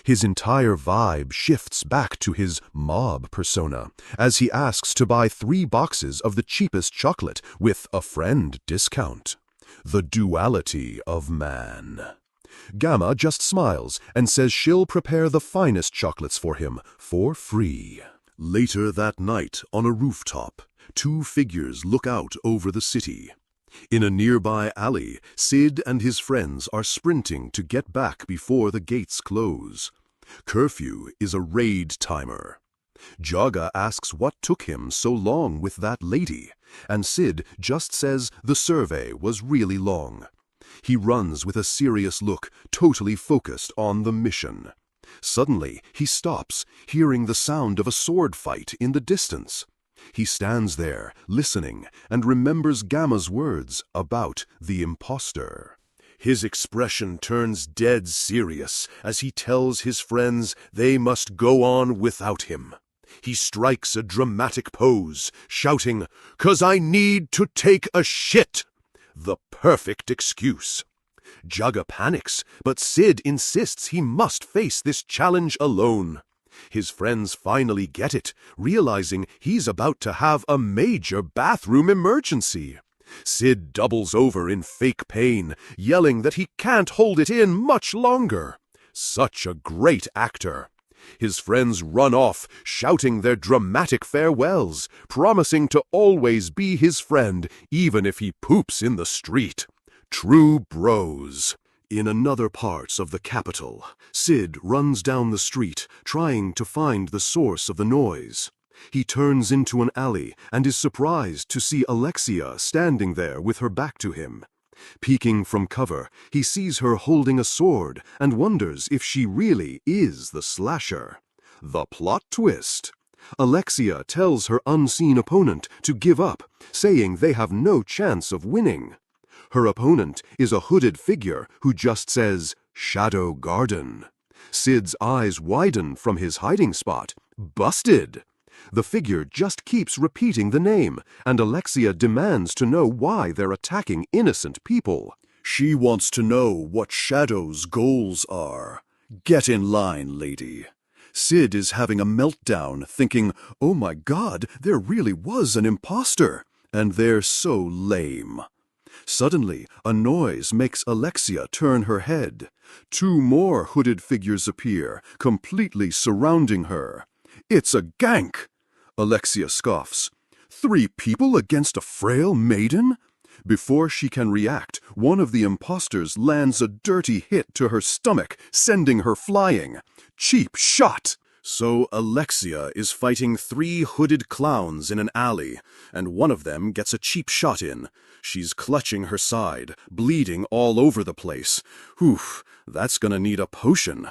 His entire vibe shifts back to his mob persona, as he asks to buy 3 boxes of the cheapest chocolate with a friend discount. The duality of man. Gamma just smiles and says she'll prepare the finest chocolates for him for free. Later that night, on a rooftop, 2 figures look out over the city. In a nearby alley, Sid and his friends are sprinting to get back before the gates close. Curfew is a raid timer. Jaga asks what took him so long with that lady, and Sid just says the survey was really long. He runs with a serious look, totally focused on the mission. Suddenly, he stops, hearing the sound of a sword fight in the distance. He stands there, listening, and remembers Gamma's words about the imposter. His expression turns dead serious as he tells his friends they must go on without him. He strikes a dramatic pose, shouting, "'Cause I need to take a shit!" The perfect excuse. Jaga panics, but Sid insists he must face this challenge alone. His friends finally get it, realizing he's about to have a major bathroom emergency. Sid doubles over in fake pain, yelling that he can't hold it in much longer. Such a great actor. His friends run off, shouting their dramatic farewells, promising to always be his friend, even if he poops in the street. True bros. In another part of the capital, Sid runs down the street, trying to find the source of the noise. He turns into an alley and is surprised to see Alexia standing there with her back to him. Peeking from cover, he sees her holding a sword and wonders if she really is the slasher. The plot twist. Alexia tells her unseen opponent to give up, saying they have no chance of winning. Her opponent is a hooded figure who just says, "Shadow Garden." Sid's eyes widen from his hiding spot. Busted! The figure just keeps repeating the name, and Alexia demands to know why they're attacking innocent people. She wants to know what Shadow's goals are. Get in line, lady. Sid is having a meltdown, thinking, oh my God, there really was an imposter, and they're so lame. Suddenly, a noise makes Alexia turn her head. 2 more hooded figures appear, completely surrounding her. It's a gank! Alexia scoffs. 3 people against a frail maiden? Before she can react, one of the imposters lands a dirty hit to her stomach, sending her flying. Cheap shot! So Alexia is fighting 3 hooded clowns in an alley, and one of them gets a cheap shot in. She's clutching her side, bleeding all over the place. Whew, that's gonna need a potion.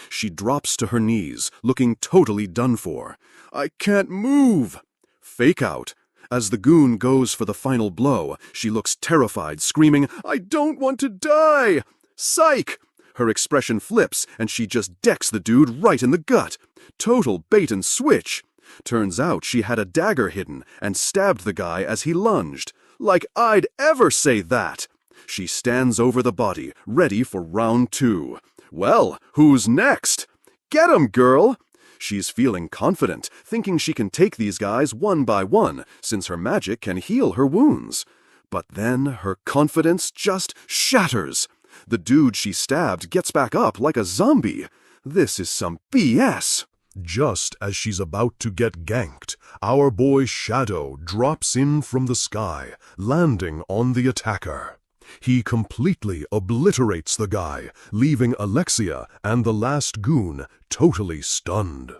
She drops to her knees, looking totally done for. I can't move! Fake out. As the goon goes for the final blow, she looks terrified, screaming, I don't want to die! Psych! Her expression flips, and she just decks the dude right in the gut. Total bait and switch. Turns out she had a dagger hidden and stabbed the guy as he lunged. Like I'd ever say that! She stands over the body, ready for round 2. Well, who's next? Get 'em, girl! She's feeling confident, thinking she can take these guys one by one, since her magic can heal her wounds. But then her confidence just shatters. The dude she stabbed gets back up like a zombie. This is some BS. Just as she's about to get ganked, our boy Shadow drops in from the sky, landing on the attacker. He completely obliterates the guy, leaving Alexia and the last goon totally stunned.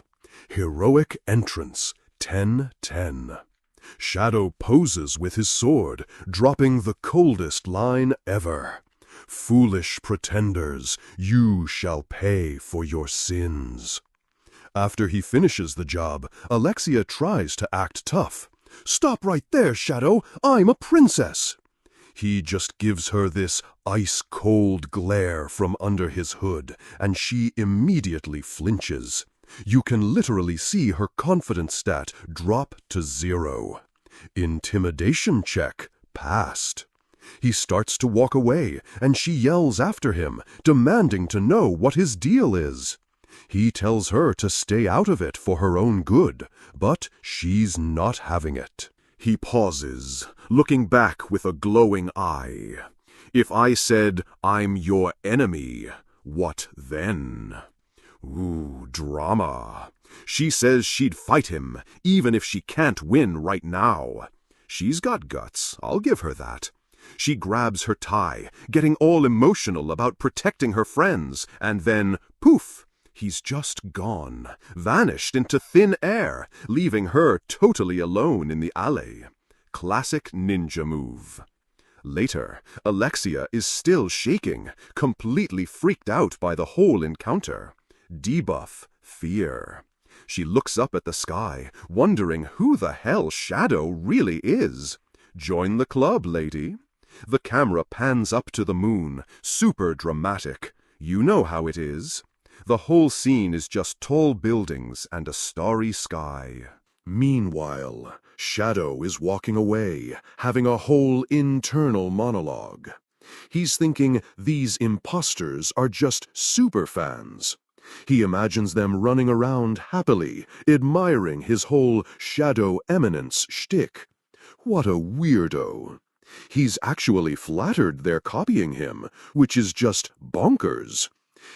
Heroic entrance, 10-10. Shadow poses with his sword, dropping the coldest line ever. Foolish pretenders, you shall pay for your sins. After he finishes the job, Alexia tries to act tough. Stop right there, Shadow, I'm a princess. He just gives her this ice-cold glare from under his hood, and she immediately flinches. You can literally see her confidence stat drop to 0. Intimidation check passed. He starts to walk away, and she yells after him, demanding to know what his deal is. He tells her to stay out of it for her own good, but she's not having it. He pauses, looking back with a glowing eye. If I said, I'm your enemy, what then? Ooh, drama. She says she'd fight him, even if she can't win right now. She's got guts, I'll give her that. She grabs her tie, getting all emotional about protecting her friends, and then, poof, he's just gone, vanished into thin air, leaving her totally alone in the alley. Classic ninja move. Later, Alexia is still shaking, completely freaked out by the whole encounter. Debuff, fear. She looks up at the sky, wondering who the hell Shadow really is. Join the club, lady. The camera pans up to the moon, super dramatic. You know how it is. The whole scene is just tall buildings and a starry sky. Meanwhile, Shadow is walking away, having a whole internal monologue. He's thinking these imposters are just superfans. He imagines them running around happily, admiring his whole shadow eminence shtick. What a weirdo. He's actually flattered they're copying him, which is just bonkers.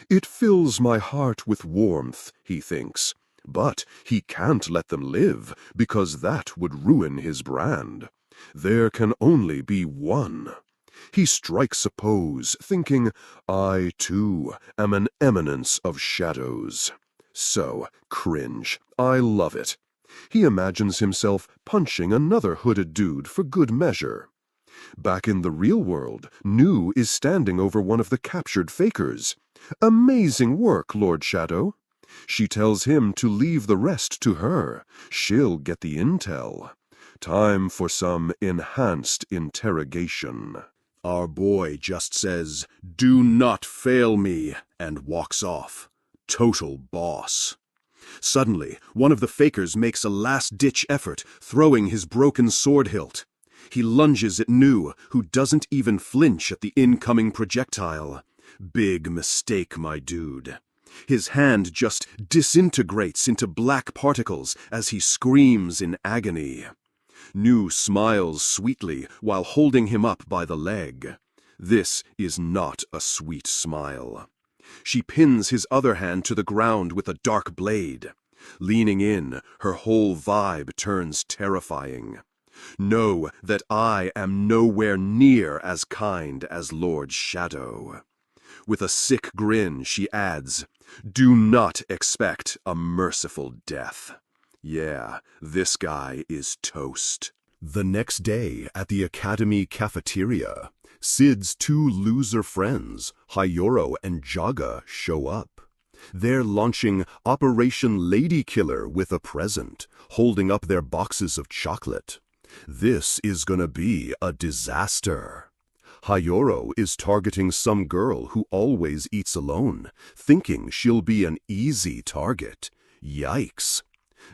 It fills my heart with warmth, he thinks. But he can't let them live, because that would ruin his brand. There can only be one. He strikes a pose, thinking, I, too, am an eminence of shadows. So cringe. I love it. He imagines himself punching another hooded dude for good measure. Back in the real world, Nu is standing over one of the captured fakers. Amazing work, Lord Shadow. She tells him to leave the rest to her. She'll get the intel. Time for some enhanced interrogation. Our boy just says, "Do not fail me," and walks off. Total boss. Suddenly, one of the fakers makes a last-ditch effort, throwing his broken sword hilt. He lunges at Nu, who doesn't even flinch at the incoming projectile. Big mistake, my dude. His hand just disintegrates into black particles as he screams in agony. Nu smiles sweetly while holding him up by the leg. This is not a sweet smile. She pins his other hand to the ground with a dark blade. Leaning in, her whole vibe turns terrifying. Know that I am nowhere near as kind as Lord Shadow. With a sick grin, she adds, do not expect a merciful death. Yeah, this guy is toast. The next day, at the Academy cafeteria, Sid's two loser friends, Hayoro and Jaga, show up. They're launching Operation Lady Killer with a present, holding up their boxes of chocolate. This is gonna be a disaster. Hayoro is targeting some girl who always eats alone, thinking she'll be an easy target. Yikes.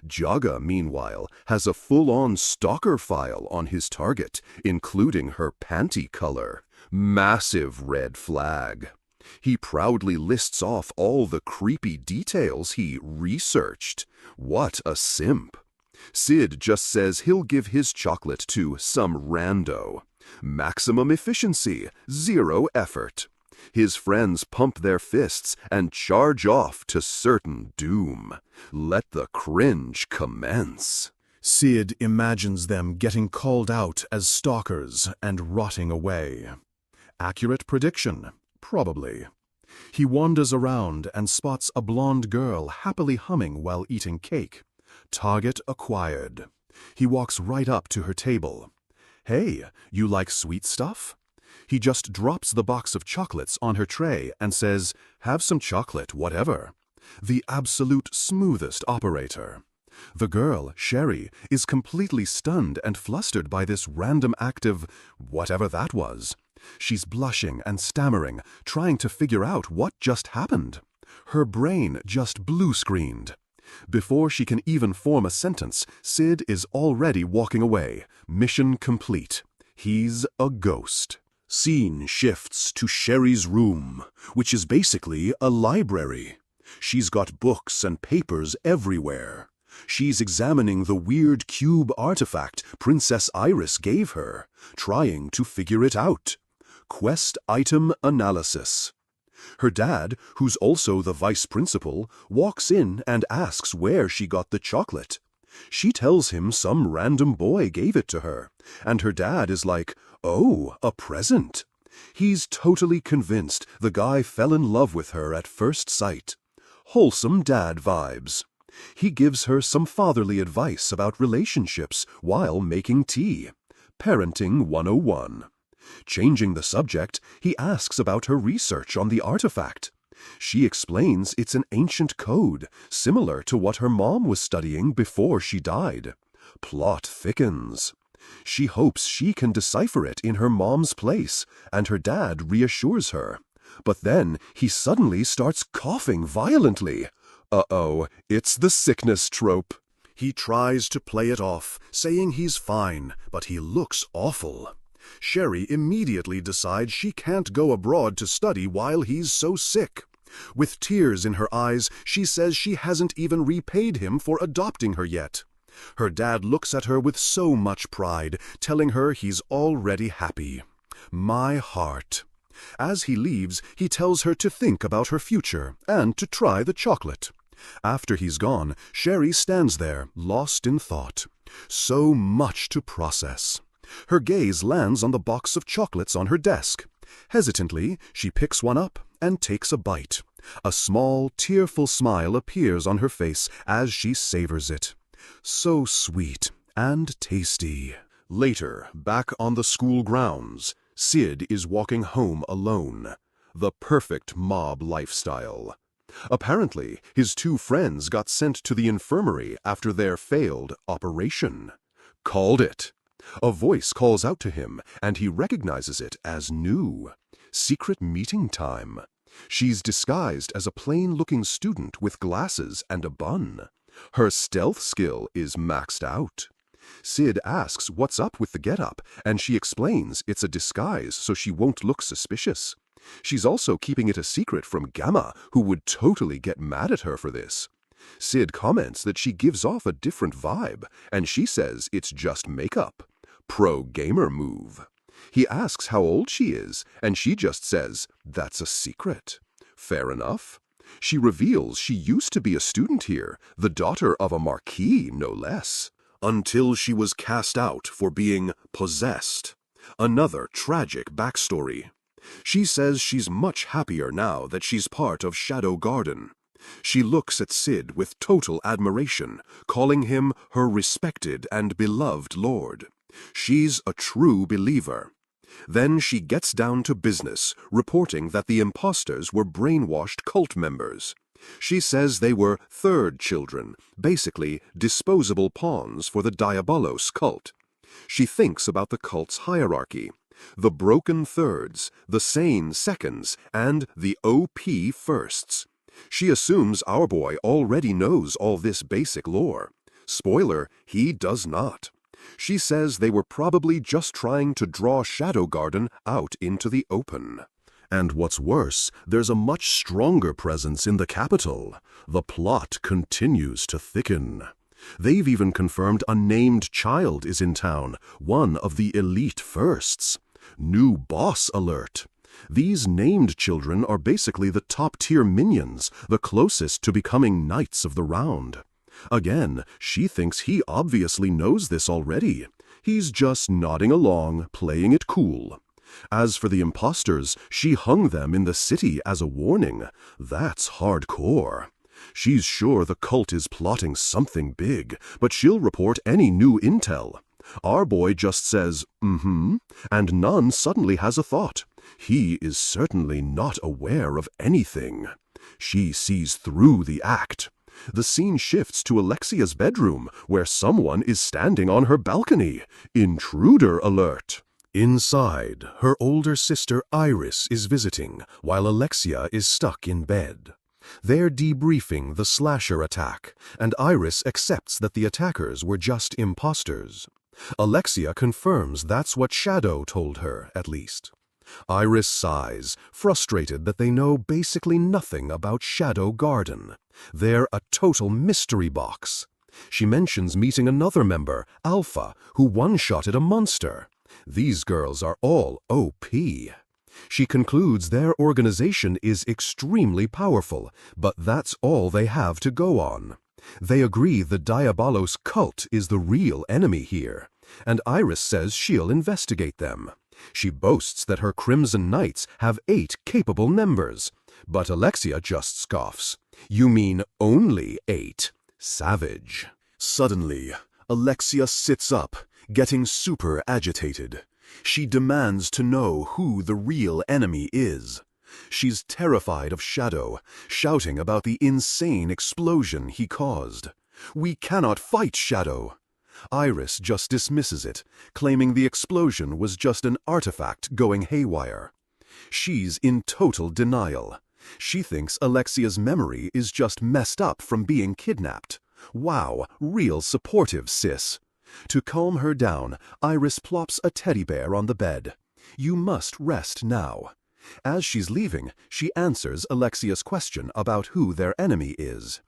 Jaga, meanwhile, has a full-on stalker file on his target, including her panty color. Massive red flag. He proudly lists off all the creepy details he researched. What a simp. Sid just says he'll give his chocolate to some rando. Maximum efficiency, zero effort. His friends pump their fists and charge off to certain doom. Let the cringe commence. Sid imagines them getting called out as stalkers and rotting away. Accurate prediction? Probably. He wanders around and spots a blonde girl happily humming while eating cake. Target acquired. He walks right up to her table. Hey, you like sweet stuff? He just drops the box of chocolates on her tray and says, have some chocolate, whatever. The absolute smoothest operator. The girl, Sherry, is completely stunned and flustered by this random act of whatever that was. She's blushing and stammering, trying to figure out what just happened. Her brain just blue-screened. Before she can even form a sentence, Sid is already walking away. Mission complete. He's a ghost. Scene shifts to Sherry's room, which is basically a library. She's got books and papers everywhere. She's examining the weird cube artifact Princess Iris gave her, trying to figure it out. Quest item analysis. Her dad, who's also the vice principal, walks in and asks where she got the chocolate. She tells him some random boy gave it to her, and her dad is like, oh, a present. He's totally convinced the guy fell in love with her at first sight. Wholesome dad vibes. He gives her some fatherly advice about relationships while making tea. Parenting 101. Changing the subject, he asks about her research on the artifact. She explains it's an ancient code, similar to what her mom was studying before she died. Plot thickens. She hopes she can decipher it in her mom's place, and her dad reassures her. But then he suddenly starts coughing violently. Uh-oh, it's the sickness trope. He tries to play it off, saying he's fine, but he looks awful. Sherry immediately decides she can't go abroad to study while he's so sick. With tears in her eyes, she says she hasn't even repaid him for adopting her yet. Her dad looks at her with so much pride, telling her he's already happy. My heart. As he leaves, he tells her to think about her future and to try the chocolate. After he's gone, Sherry stands there, lost in thought. So much to process. Her gaze lands on the box of chocolates on her desk. Hesitantly, she picks one up and takes a bite. A small, tearful smile appears on her face as she savors it. So sweet and tasty. Later, back on the school grounds, Sid is walking home alone. The perfect mob lifestyle. Apparently, his two friends got sent to the infirmary after their failed operation. Called it. A voice calls out to him, and he recognizes it as Nu. Secret meeting time. She's disguised as a plain-looking student with glasses and a bun. Her stealth skill is maxed out. Sid asks what's up with the getup, and she explains it's a disguise so she won't look suspicious. She's also keeping it a secret from Gamma, who would totally get mad at her for this. Sid comments that she gives off a different vibe, and she says it's just makeup. Pro-gamer move. He asks how old she is, and she just says, that's a secret. Fair enough. She reveals she used to be a student here, the daughter of a marquis, no less. Until she was cast out for being possessed. Another tragic backstory. She says she's much happier now that she's part of Shadow Garden. She looks at Sid with total admiration, calling him her respected and beloved lord. She's a true believer. Then she gets down to business, reporting that the imposters were brainwashed cult members. She says they were third children, basically disposable pawns for the Diabolos cult. She thinks about the cult's hierarchy. The broken thirds, the sane seconds, and the OP firsts. She assumes our boy already knows all this basic lore. Spoiler, he does not. She says they were probably just trying to draw Shadow Garden out into the open. And what's worse, there's a much stronger presence in the capital. The plot continues to thicken. They've even confirmed a named child is in town, one of the elite firsts. New boss alert. These named children are basically the top-tier minions, the closest to becoming Knights of the Round. Again, she thinks he obviously knows this already. He's just nodding along, playing it cool. As for the imposters, she hung them in the city as a warning. That's hardcore. She's sure the cult is plotting something big, but she'll report any new intel. Our boy just says, and none suddenly has a thought. He is certainly not aware of anything. She sees through the act. The scene shifts to Alexia's bedroom, where someone is standing on her balcony. Intruder alert. Inside, her older sister Iris is visiting, while Alexia is stuck in bed. They're debriefing the slasher attack, and Iris accepts that the attackers were just imposters. Alexia confirms that's what Shadow told her, at least. Iris sighs, frustrated that they know basically nothing about Shadow Garden. They're a total mystery box. She mentions meeting another member, Alpha, who one-shotted a monster. These girls are all OP. She concludes their organization is extremely powerful, but that's all they have to go on. They agree the Diabolos cult is the real enemy here, and Iris says she'll investigate them. She boasts that her Crimson Knights have 8 capable members, but Alexia just scoffs. You mean only 8? Savage. Suddenly, Alexia sits up, getting super agitated. She demands to know who the real enemy is. She's terrified of Shadow, shouting about the insane explosion he caused. We cannot fight Shadow. Iris just dismisses it, claiming the explosion was just an artifact going haywire. She's in total denial. She thinks Alexia's memory is just messed up from being kidnapped. Wow, real supportive sis. To calm her down, Iris plops a teddy bear on the bed. You must rest now. As she's leaving, she answers Alexia's question about who their enemy is.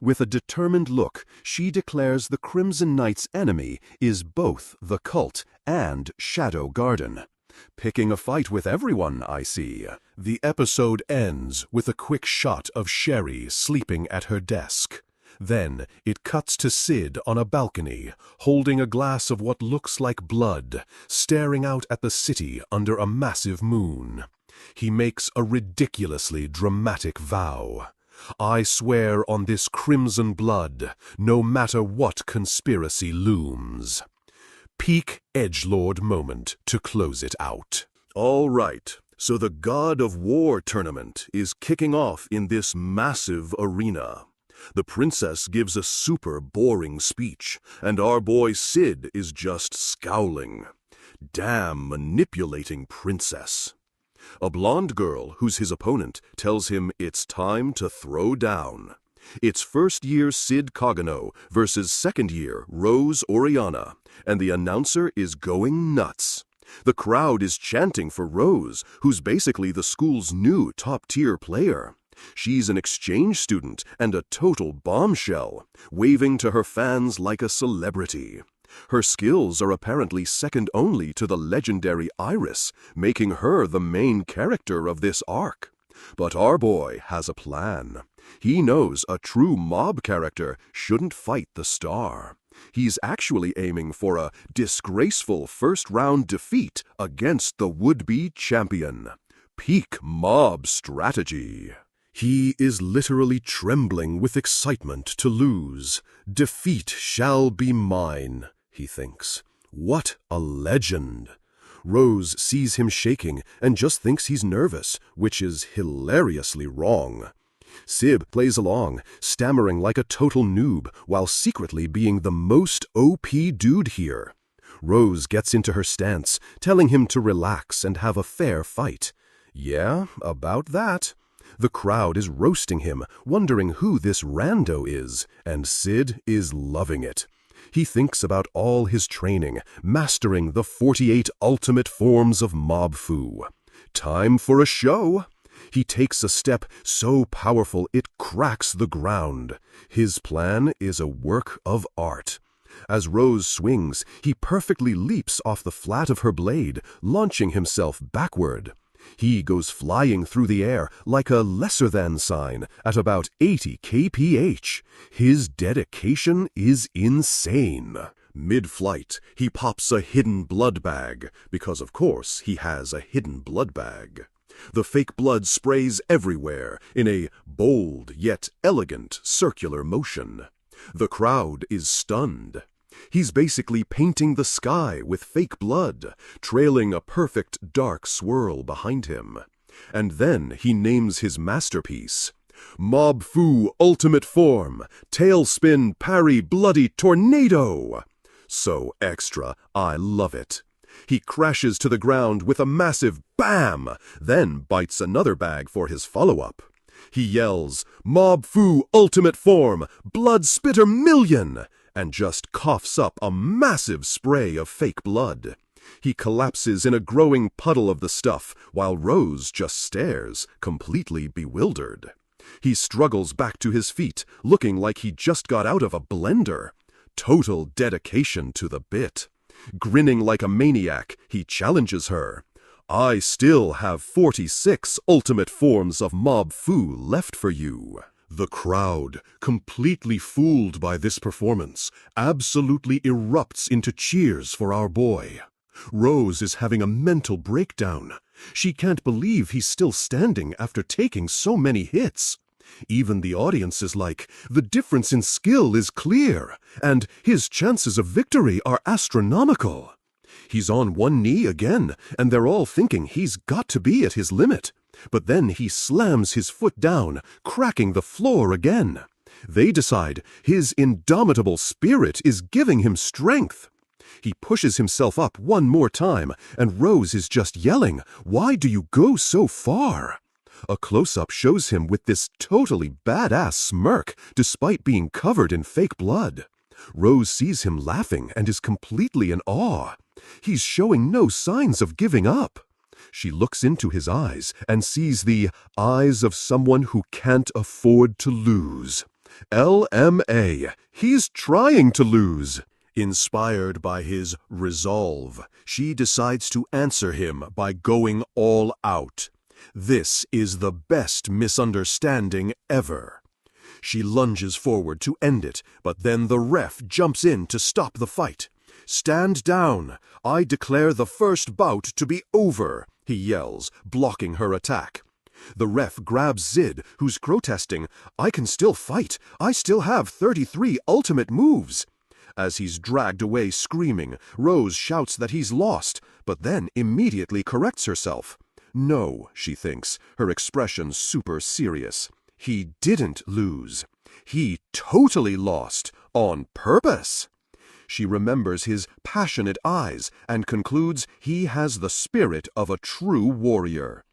With a determined look, she declares the Crimson Knight's enemy is both the cult and Shadow Garden. Picking a fight with everyone, I see. The episode ends with a quick shot of Sherry sleeping at her desk. Then it cuts to Sid on a balcony, holding a glass of what looks like blood, staring out at the city under a massive moon. He makes a ridiculously dramatic vow. I swear on this crimson blood, no matter what conspiracy looms. Peak edgelord moment to close it out. All right, so the God of War tournament is kicking off in this massive arena. The princess gives a super boring speech, and our boy Sid is just scowling. Damn manipulating princess. A blonde girl, who's his opponent, tells him it's time to throw down. It's first-year Sid Kagano versus second-year Rose Oriana, and the announcer is going nuts. The crowd is chanting for Rose, who's basically the school's new top-tier player. She's an exchange student and a total bombshell, waving to her fans like a celebrity. Her skills are apparently second only to the legendary Iris, making her the main character of this arc. But our boy has a plan. He knows a true mob character shouldn't fight the star. He's actually aiming for a disgraceful first-round defeat against the would-be champion. Peak mob strategy. He is literally trembling with excitement to lose. Defeat shall be mine, he thinks. What a legend! Rose sees him shaking and just thinks he's nervous, which is hilariously wrong. Sib plays along, stammering like a total noob, while secretly being the most OP dude here. Rose gets into her stance, telling him to relax and have a fair fight. Yeah, about that. The crowd is roasting him, wondering who this rando is, and Sid is loving it. He thinks about all his training, mastering the 48 ultimate forms of mob fu. Time for a show! He takes a step so powerful it cracks the ground. His plan is a work of art. As Rose swings, he perfectly leaps off the flat of her blade, launching himself backward. He goes flying through the air like a lesser-than sign at about 80 kph. His dedication is insane. Mid-flight, he pops a hidden blood bag, because of course he has a hidden blood bag. The fake blood sprays everywhere in a bold yet elegant circular motion. The crowd is stunned. He's basically painting the sky with fake blood, trailing a perfect dark swirl behind him. And then he names his masterpiece. Mob Fu Ultimate Form, Tailspin Parry Bloody Tornado. So extra, I love it. He crashes to the ground with a massive BAM, then bites another bag for his follow-up. He yells, Mob Fu Ultimate Form, Blood Spitter Million, and just coughs up a massive spray of fake blood. He collapses in a growing puddle of the stuff, while Rose just stares, completely bewildered. He struggles back to his feet, looking like he just got out of a blender. Total dedication to the bit. Grinning like a maniac, he challenges her. I still have 46 ultimate forms of Mob Fu left for you. The crowd, completely fooled by this performance, absolutely erupts into cheers for our boy. Rose is having a mental breakdown. She can't believe he's still standing after taking so many hits. Even the audience is like, the difference in skill is clear, and his chances of victory are astronomical. He's on one knee again, and they're all thinking he's got to be at his limit. But then he slams his foot down, cracking the floor again. They decide his indomitable spirit is giving him strength. He pushes himself up one more time, and Rose is just yelling, "Why do you go so far?" A close-up shows him with this totally badass smirk, despite being covered in fake blood. Rose sees him laughing and is completely in awe. He's showing no signs of giving up. She looks into his eyes and sees the eyes of someone who can't afford to lose. LMA, he's trying to lose. Inspired by his resolve, she decides to answer him by going all out. This is the best misunderstanding ever. She lunges forward to end it, but then the ref jumps in to stop the fight. Stand down. I declare the first bout to be over, he yells, blocking her attack. The ref grabs Zid, who's protesting, I can still fight. I still have 33 ultimate moves. As he's dragged away screaming, Rose shouts that he's lost, but then immediately corrects herself. No, she thinks, her expression super serious. He didn't lose. He totally lost, on purpose. She remembers his passionate eyes and concludes he has the spirit of a true warrior.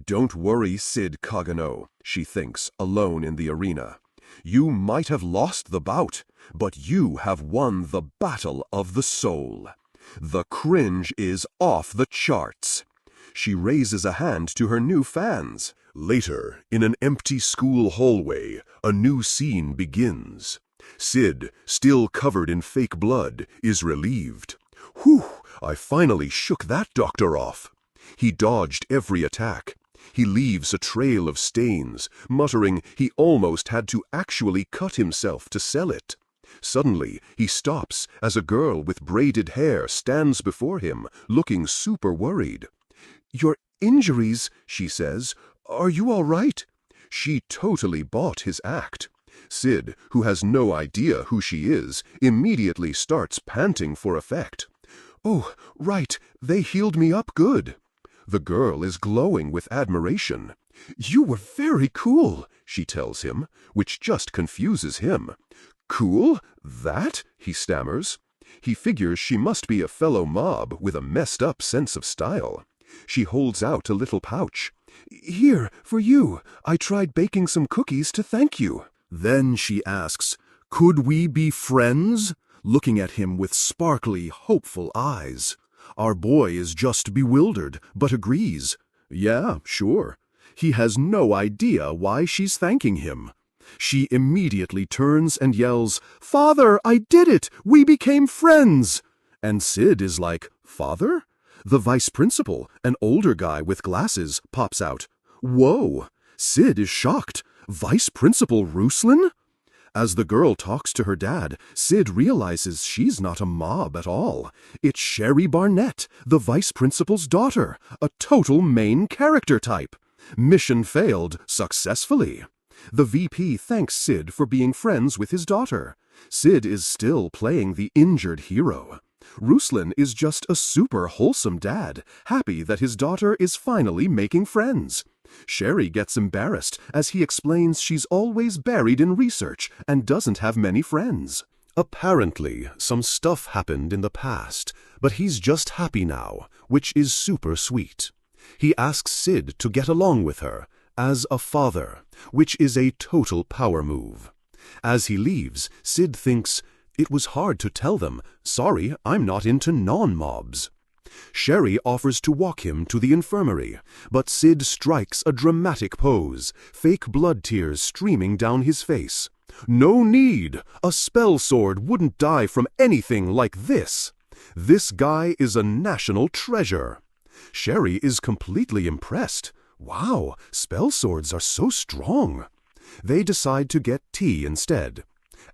Don't worry, Sid Kagano, she thinks, alone in the arena. You might have lost the bout, but you have won the battle of the soul. The cringe is off the charts. She raises a hand to her new fans. Later, in an empty school hallway, a new scene begins. Sid, still covered in fake blood, is relieved. Whew, I finally shook that doctor off. He dodged every attack. He leaves a trail of stains, muttering he almost had to actually cut himself to sell it. Suddenly, he stops as a girl with braided hair stands before him, looking super worried. "Your injuries," she says. "Are you all right?" She totally bought his act. Sid, who has no idea who she is, immediately starts panting for effect. "Oh, right, they healed me up good." The girl is glowing with admiration. "You were very cool," she tells him, which just confuses him. "Cool? That?" he stammers. He figures she must be a fellow mob with a messed-up sense of style. She holds out a little pouch. "Here, for you. I tried baking some cookies to thank you." Then she asks, "Could we be friends?" looking at him with sparkly, hopeful eyes. Our boy is just bewildered, but agrees. Yeah, sure. He has no idea why she's thanking him. She immediately turns and yells, "Father, I did it! We became friends!" And Sid is like, "Father?" The vice principal, an older guy with glasses, pops out. Whoa! Sid is shocked. Vice Principal Ruslan? As the girl talks to her dad, Sid realizes she's not a mob at all. It's Sherry Barnett, the vice principal's daughter, a total main character type. Mission failed successfully. The VP thanks Sid for being friends with his daughter. Sid is still playing the injured hero. Ruslan is just a super wholesome dad, happy that his daughter is finally making friends. Sherry gets embarrassed as he explains she's always buried in research and doesn't have many friends. Apparently, some stuff happened in the past, but he's just happy now, which is super sweet. He asks Sid to get along with her, as a father, which is a total power move. As he leaves, Sid thinks, it was hard to tell them, sorry, I'm not into non-mobs. Sherry offers to walk him to the infirmary, but Sid strikes a dramatic pose, fake blood tears streaming down his face. No need! A spell sword wouldn't die from anything like this. This guy is a national treasure. Sherry is completely impressed. Wow, spell swords are so strong. They decide to get tea instead.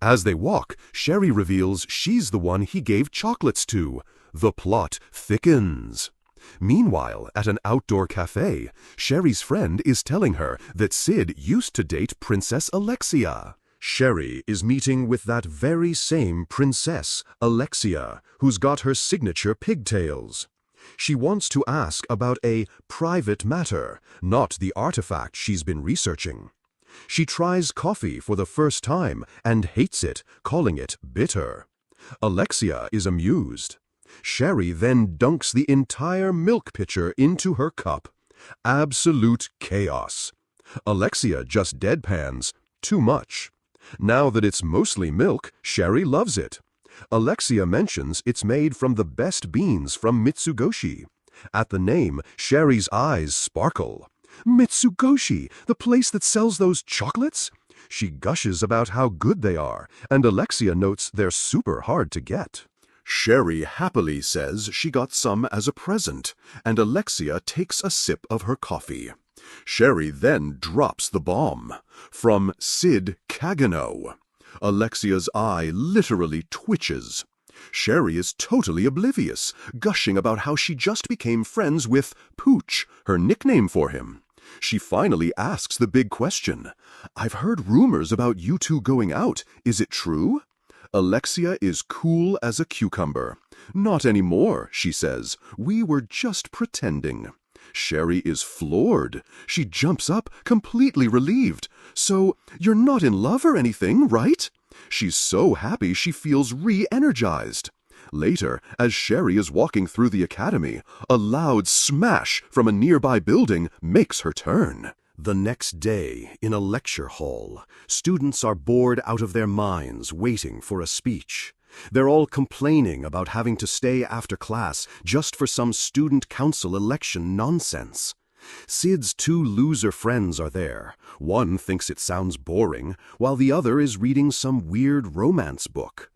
As they walk, Sherry reveals she's the one he gave chocolates to. The plot thickens. Meanwhile, at an outdoor cafe, Sherry's friend is telling her that Sid used to date Princess Alexia. Sherry is meeting with that very same princess, Alexia, who's got her signature pigtails. She wants to ask about a private matter, not the artifact she's been researching. She tries coffee for the first time and hates it, calling it bitter. Alexia is amused. Sherry then dunks the entire milk pitcher into her cup. Absolute chaos. Alexia just deadpans. Too much. Now that it's mostly milk, Sherry loves it. Alexia mentions it's made from the best beans from Mitsugoshi. At the name, Sherry's eyes sparkle. Mitsugoshi, the place that sells those chocolates? She gushes about how good they are, and Alexia notes they're super hard to get. Sherry happily says she got some as a present, and Alexia takes a sip of her coffee. Sherry then drops the bomb. From Sid Kagano. Alexia's eye literally twitches. Sherry is totally oblivious, gushing about how she just became friends with Pooch, her nickname for him. She finally asks the big question. I've heard rumors about you two going out. Is it true? Alexia is cool as a cucumber. Not anymore, she says. We were just pretending. Sherry is floored. She jumps up, completely relieved. So, you're not in love or anything, right? She's so happy she feels re-energized. Later, as Sherry is walking through the academy, a loud smash from a nearby building makes her turn. The next day, in a lecture hall, students are bored out of their minds waiting for a speech. They're all complaining about having to stay after class just for some student council election nonsense. Sid's two loser friends are there. One thinks it sounds boring, while the other is reading some weird romance book.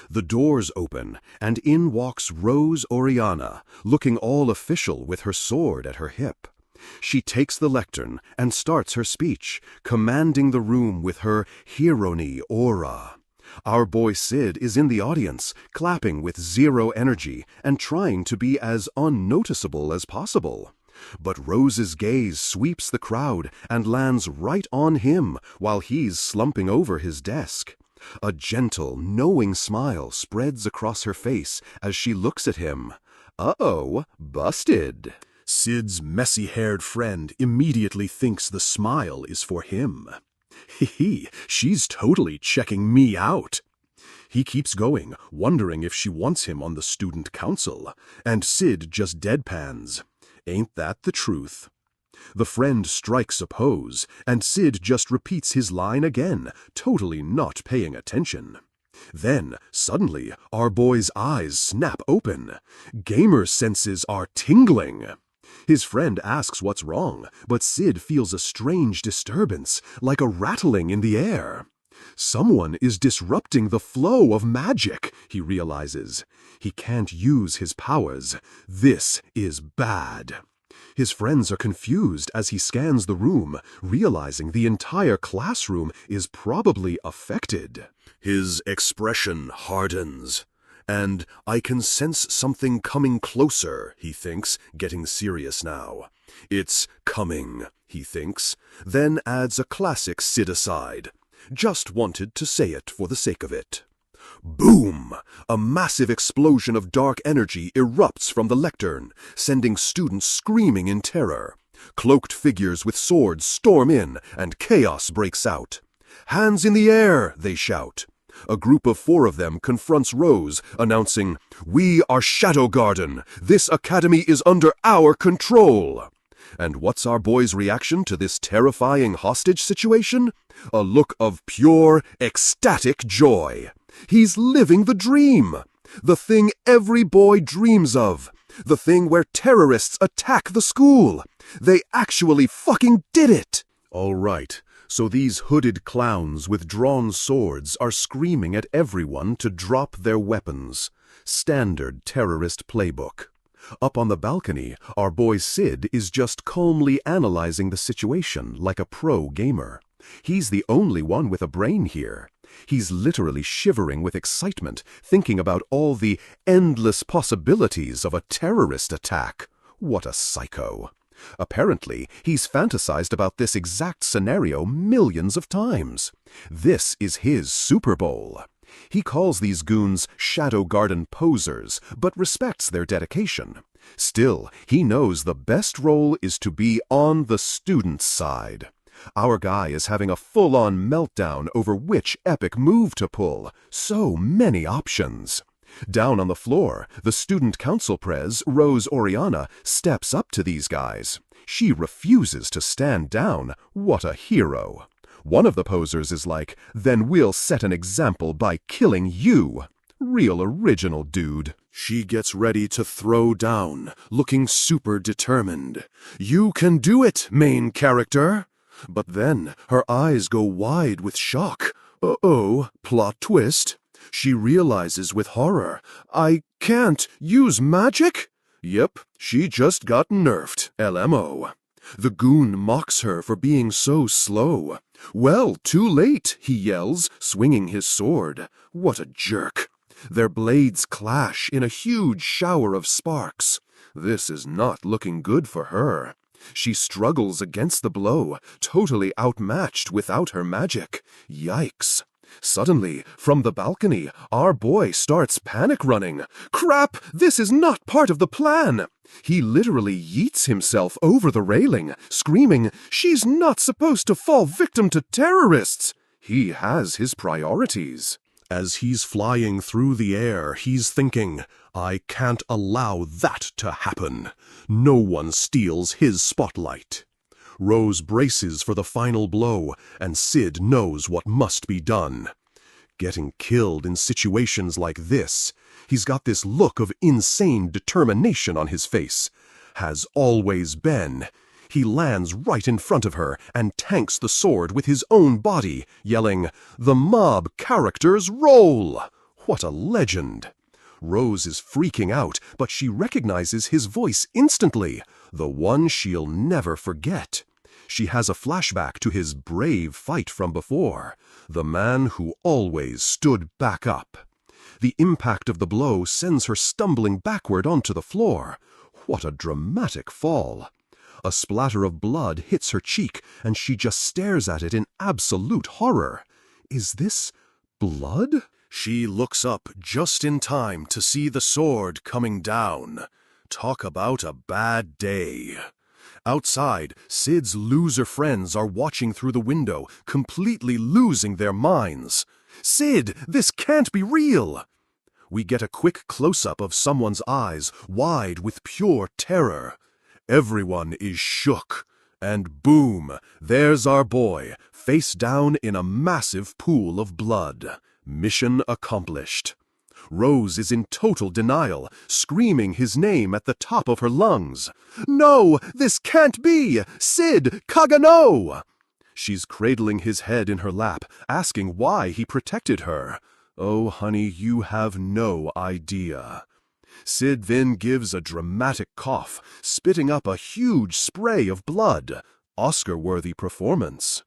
The doors open, and in walks Rose Oriana, looking all official with her sword at her hip. She takes the lectern and starts her speech, commanding the room with her hero-ny aura. Our boy Sid is in the audience, clapping with zero energy and trying to be as unnoticeable as possible. But Rose's gaze sweeps the crowd and lands right on him while he's slumping over his desk. A gentle, knowing smile spreads across her face as she looks at him. Uh-oh, busted. Sid's messy-haired friend immediately thinks the smile is for him. Hee, she's totally checking me out. He keeps going, wondering if she wants him on the student council, and Sid just deadpans. Ain't that the truth? The friend strikes a pose, and Sid just repeats his line again, totally not paying attention. Then, suddenly, our boy's eyes snap open. Gamer senses are tingling. His friend asks what's wrong, but Sid feels a strange disturbance, like a rattling in the air. Someone is disrupting the flow of magic, he realizes. He can't use his powers. This is bad. His friends are confused as he scans the room, realizing the entire classroom is probably affected. His expression hardens. And I can sense something coming closer, he thinks, getting serious now. It's coming, he thinks, then adds a classic Sid aside. Just wanted to say it for the sake of it. Boom! A massive explosion of dark energy erupts from the lectern, sending students screaming in terror. Cloaked figures with swords storm in, and chaos breaks out. Hands in the air, they shout. A group of 4 of them confronts Rose, announcing, "We are Shadow Garden. This academy is under our control." And what's our boy's reaction to this terrifying hostage situation? A look of pure, ecstatic joy. He's living the dream. The thing every boy dreams of. The thing where terrorists attack the school. They actually fucking did it! All right. So these hooded clowns with drawn swords are screaming at everyone to drop their weapons. Standard terrorist playbook. Up on the balcony, our boy Sid is just calmly analyzing the situation like a pro gamer. He's the only one with a brain here. He's literally shivering with excitement, thinking about all the endless possibilities of a terrorist attack. What a psycho. Apparently, he's fantasized about this exact scenario millions of times. This is his Super Bowl. He calls these goons Shadow Garden posers, but respects their dedication. Still, he knows the best role is to be on the student's side. Our guy is having a full-on meltdown over which epic move to pull. So many options. Down on the floor, the student council pres, Rose Oriana, steps up to these guys. She refuses to stand down. What a hero. One of the posers is like, "Then we'll set an example by killing you." Real original, dude. She gets ready to throw down, looking super determined. "You can do it, main character." But then her eyes go wide with shock. Uh-oh, plot twist. She realizes with horror, "I can't use magic?" Yep, she just got nerfed, LMO. The goon mocks her for being so slow. "Well, too late," he yells, swinging his sword. What a jerk. Their blades clash in a huge shower of sparks. This is not looking good for her. She struggles against the blow, totally outmatched without her magic. Yikes. Suddenly, from the balcony, our boy starts panic running. Crap, this is not part of the plan. He literally yeets himself over the railing, screaming, "She's not supposed to fall victim to terrorists." He has his priorities. As he's flying through the air, he's thinking, I can't allow that to happen. No one steals his spotlight. Rose braces for the final blow, and Sid knows what must be done. Getting killed in situations like this, he's got this look of insane determination on his face. Has always been. He lands right in front of her and tanks the sword with his own body, yelling, "The mob characters roll!" What a legend! Rose is freaking out, but she recognizes his voice instantly, the one she'll never forget. She has a flashback to his brave fight from before, the man who always stood back up. The impact of the blow sends her stumbling backward onto the floor. What a dramatic fall! A splatter of blood hits her cheek, and she just stares at it in absolute horror. Is this blood? She looks up just in time to see the sword coming down. Talk about a bad day. Outside, Sid's loser friends are watching through the window, completely losing their minds. "Sid, this can't be real!" We get a quick close-up of someone's eyes, wide with pure terror. Everyone is shook, and boom, there's our boy, face down in a massive pool of blood. Mission accomplished. Rose is in total denial, screaming his name at the top of her lungs. "No, this can't be! Sid, Kagano!" She's cradling his head in her lap, asking why he protected her. Oh, honey, you have no idea. Sid then gives a dramatic cough, spitting up a huge spray of blood. Oscar-worthy performance.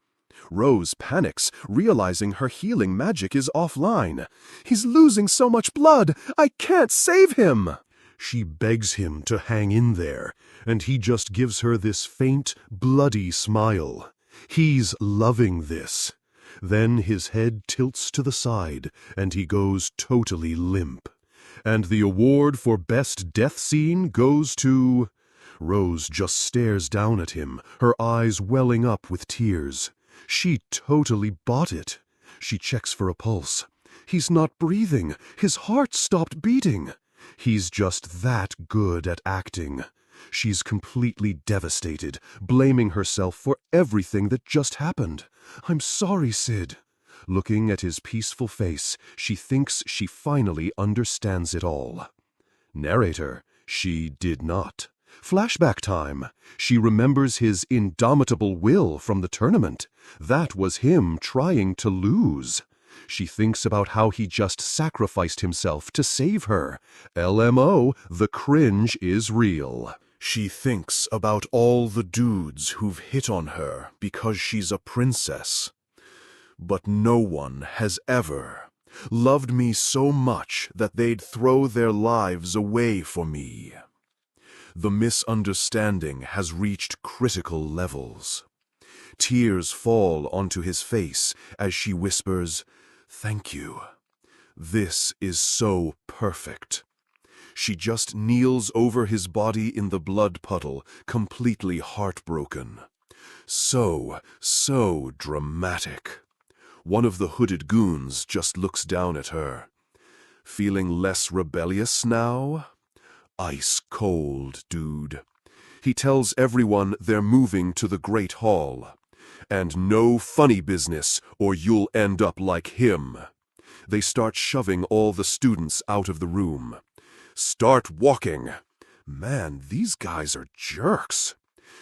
Rose panics, realizing her healing magic is offline. "He's losing so much blood! I can't save him!" She begs him to hang in there, and he just gives her this faint, bloody smile. He's loving this. Then his head tilts to the side, and he goes totally limp. And the award for best death scene goes to... Rose just stares down at him, her eyes welling up with tears. She totally bought it. She checks for a pulse. He's not breathing. His heart stopped beating. He's just that good at acting. She's completely devastated, blaming herself for everything that just happened. "I'm sorry, Sid." Looking at his peaceful face, she thinks she finally understands it all. Narrator, she did not. Flashback time. She remembers his indomitable will from the tournament. That was him trying to lose. She thinks about how he just sacrificed himself to save her. LMO, the cringe is real. She thinks about all the dudes who've hit on her because she's a princess. But no one has ever loved me so much that they'd throw their lives away for me. The misunderstanding has reached critical levels. Tears fall onto his face as she whispers, "Thank you. This is so perfect." She just kneels over his body in the blood puddle, completely heartbroken. So dramatic. One of the hooded goons just looks down at her. Feeling less rebellious now? Ice cold, dude. He tells everyone they're moving to the Great Hall. And no funny business, or you'll end up like him. They start shoving all the students out of the room. Start walking. Man, these guys are jerks.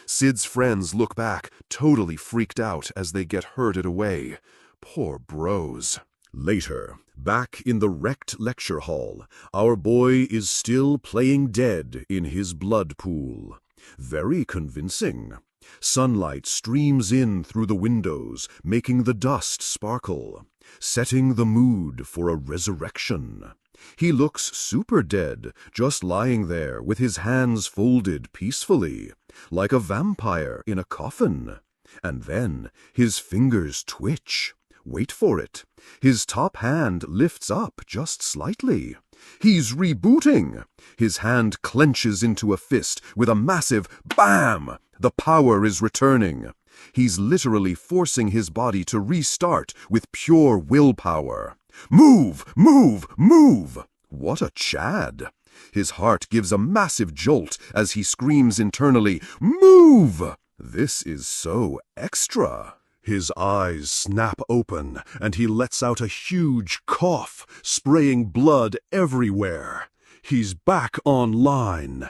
Sid's friends look back, totally freaked out as they get herded away. Poor bros. Later, back in the wrecked lecture hall, our boy is still playing dead in his blood pool. Very convincing. Sunlight streams in through the windows, making the dust sparkle, setting the mood for a resurrection. He looks super dead, just lying there with his hands folded peacefully, like a vampire in a coffin. And then his fingers twitch. Wait for it. His top hand lifts up just slightly. He's rebooting. His hand clenches into a fist with a massive BAM! The power is returning. He's literally forcing his body to restart with pure willpower. Move! Move! Move! What a Chad! His heart gives a massive jolt as he screams internally, Move! This is so extra. His eyes snap open, and he lets out a huge cough, spraying blood everywhere. He's back online.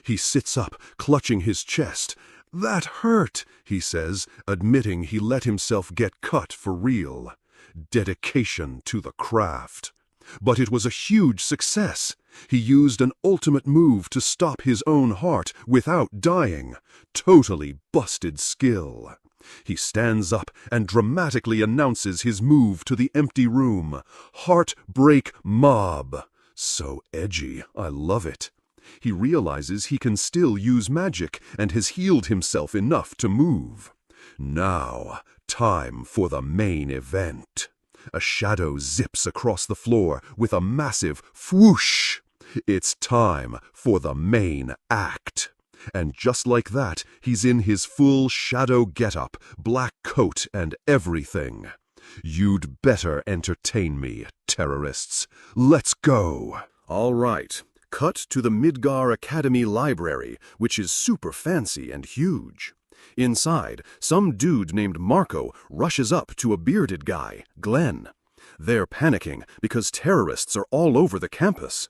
He sits up, clutching his chest. That hurt, he says, admitting he let himself get cut for real. Dedication to the craft. But it was a huge success. He used an ultimate move to stop his own heart without dying. Totally busted skill. He stands up and dramatically announces his move to the empty room. Heartbreak Mob. So edgy, I love it. He realizes he can still use magic and has healed himself enough to move. Now, time for the main event. A shadow zips across the floor with a massive whoosh. It's time for the main act. And just like that, he's in his full shadow getup, black coat and everything. You'd better entertain me, terrorists. Let's go. All right. Cut to the Midgar Academy library, which is super fancy and huge. Inside, some dude named Marco rushes up to a bearded guy, Glenn. They're panicking because terrorists are all over the campus.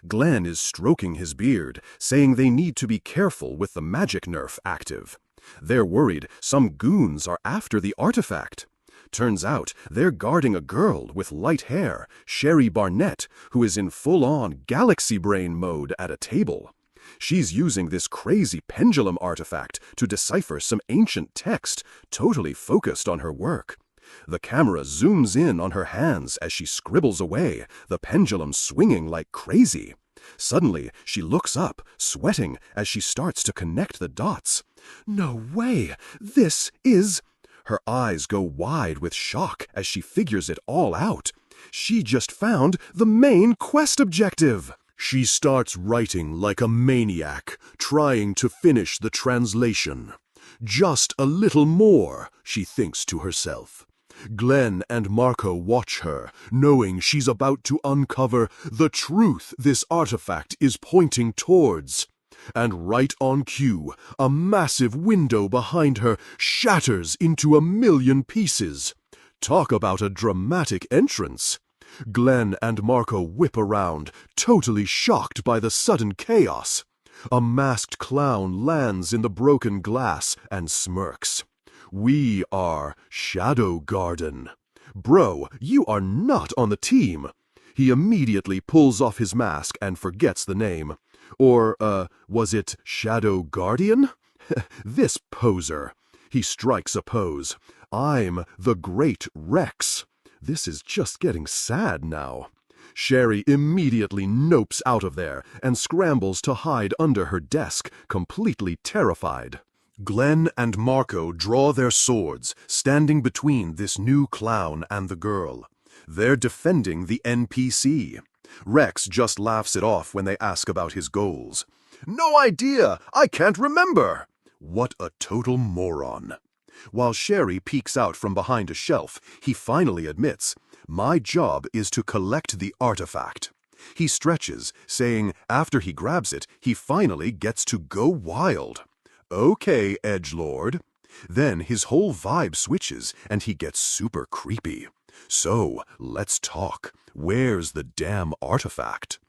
Glenn is stroking his beard, saying they need to be careful with the magic nerf active. They're worried some goons are after the artifact. Turns out they're guarding a girl with light hair, Sherry Barnett, who is in full-on galaxy brain mode at a table. She's using this crazy pendulum artifact to decipher some ancient text, totally focused on her work. The camera zooms in on her hands as she scribbles away, the pendulum swinging like crazy. Suddenly, she looks up, sweating, as she starts to connect the dots. No way! This is... Her eyes go wide with shock as she figures it all out. She just found the main quest objective! She starts writing like a maniac, trying to finish the translation. Just a little more, she thinks to herself. Glenn and Marco watch her, knowing she's about to uncover the truth this artifact is pointing towards. And right on cue, a massive window behind her shatters into a million pieces. Talk about a dramatic entrance. Glenn and Marco whip around, totally shocked by the sudden chaos. A masked clown lands in the broken glass and smirks. We are Shadow Garden. Bro, you are not on the team. He immediately pulls off his mask and forgets the name. Or, was it Shadow Guardian? This poser. He strikes a pose. I'm the Great Rex. This is just getting sad now. Sherry immediately nopes out of there and scrambles to hide under her desk, completely terrified. Glenn and Marco draw their swords, standing between this new clown and the girl. They're defending the NPC. Rex just laughs it off when they ask about his goals. No idea! I can't remember! What a total moron. While Sherry peeks out from behind a shelf, he finally admits, my job is to collect the artifact. He stretches, saying after he grabs it, he finally gets to go wild. Okay, edgelord. Then his whole vibe switches and he gets super creepy. So, let's talk. Where's the damn artifact?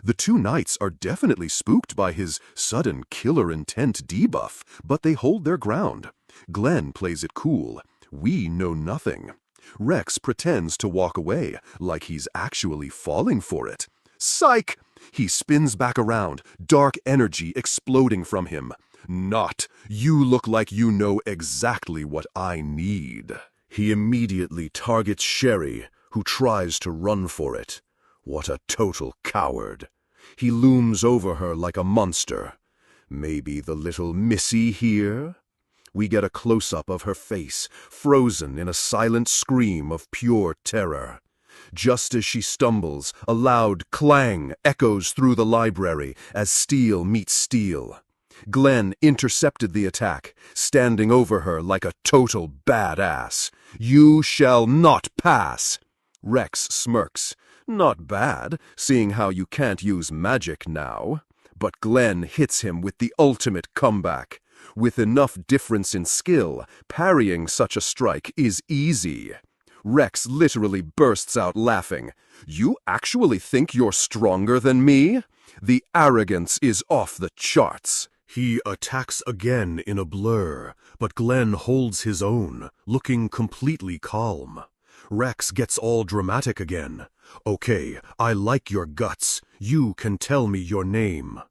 The two knights are definitely spooked by his sudden killer intent debuff, but they hold their ground. Glenn plays it cool. We know nothing. Rex pretends to walk away, like he's actually falling for it. Psych! He spins back around, dark energy exploding from him. Not. You look like you know exactly what I need. He immediately targets Sherry, who tries to run for it. What a total coward. He looms over her like a monster. Maybe the little Missy here? We get a close-up of her face, frozen in a silent scream of pure terror. Just as she stumbles, a loud clang echoes through the library as steel meets steel. Glenn intercepted the attack, standing over her like a total badass. You shall not pass! Rex smirks. Not bad, seeing how you can't use magic now. But Glenn hits him with the ultimate comeback. With enough difference in skill, parrying such a strike is easy. Rex literally bursts out laughing. You actually think you're stronger than me? The arrogance is off the charts. He attacks again in a blur, but Glenn holds his own, looking completely calm. Rex gets all dramatic again. Okay, I like your guts. You can tell me your name.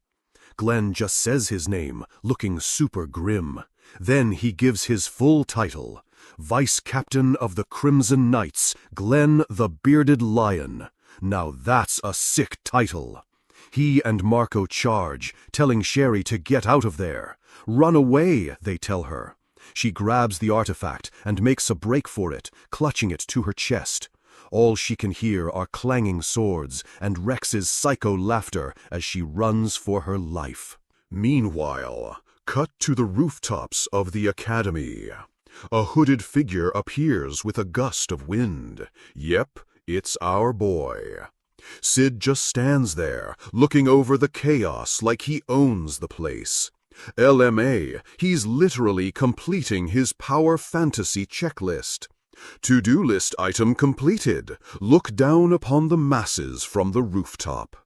Glenn just says his name, looking super grim. Then he gives his full title. Vice Captain of the Crimson Knights, Glenn the Bearded Lion. Now that's a sick title. He and Marco charge, telling Sherry to get out of there. Run away, they tell her. She grabs the artifact and makes a break for it, clutching it to her chest. All she can hear are clanging swords and Rex's psycho laughter as she runs for her life. Meanwhile, cut to the rooftops of the academy. A hooded figure appears with a gust of wind. Yep, it's our boy. Sid just stands there, looking over the chaos like he owns the place. LMA, he's literally completing his power fantasy checklist. To-do list item completed. Look down upon the masses from the rooftop.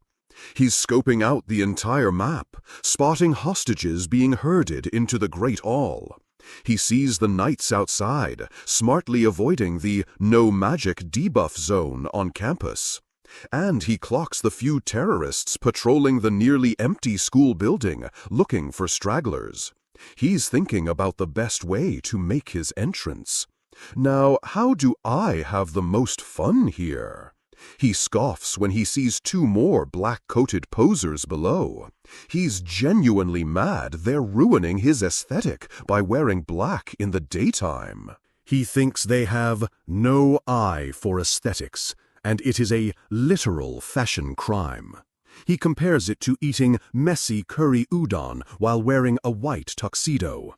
He's scoping out the entire map, spotting hostages being herded into the Great Hall. He sees the knights outside, smartly avoiding the no magic debuff zone on campus. And he clocks the few terrorists patrolling the nearly empty school building, looking for stragglers. He's thinking about the best way to make his entrance. Now, how do I have the most fun here? He scoffs when he sees two more black-coated posers below. He's genuinely mad they're ruining his aesthetic by wearing black in the daytime. He thinks they have no eye for aesthetics, and it is a literal fashion crime. He compares it to eating messy curry udon while wearing a white tuxedo.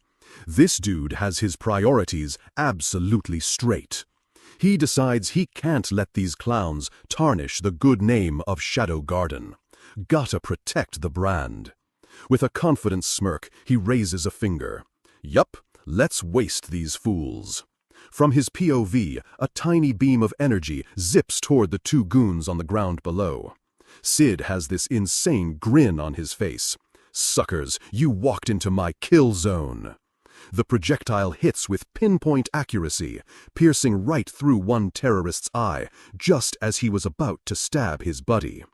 This dude has his priorities absolutely straight. He decides he can't let these clowns tarnish the good name of Shadow Garden. Gotta protect the brand. With a confident smirk, he raises a finger. Yup, let's waste these fools. From his POV, a tiny beam of energy zips toward the two goons on the ground below. Sid has this insane grin on his face. Suckers, you walked into my kill zone. The projectile hits with pinpoint accuracy, piercing right through one terrorist's eye, just as he was about to stab his buddy.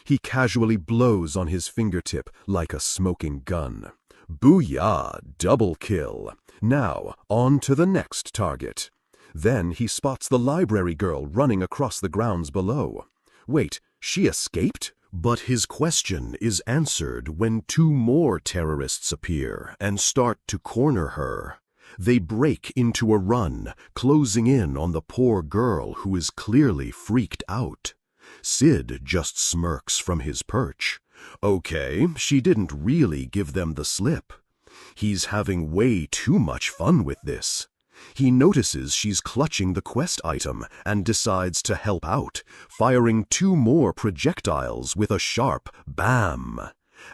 He casually blows on his fingertip like a smoking gun. Booyah, double kill. Now, on to the next target. Then he spots the library girl running across the grounds below. Wait, she escaped? But his question is answered when two more terrorists appear and start to corner her. They break into a run, closing in on the poor girl who is clearly freaked out. Sid just smirks from his perch. Okay, she didn't really give them the slip. He's having way too much fun with this. He notices she's clutching the quest item and decides to help out, firing two more projectiles with a sharp BAM.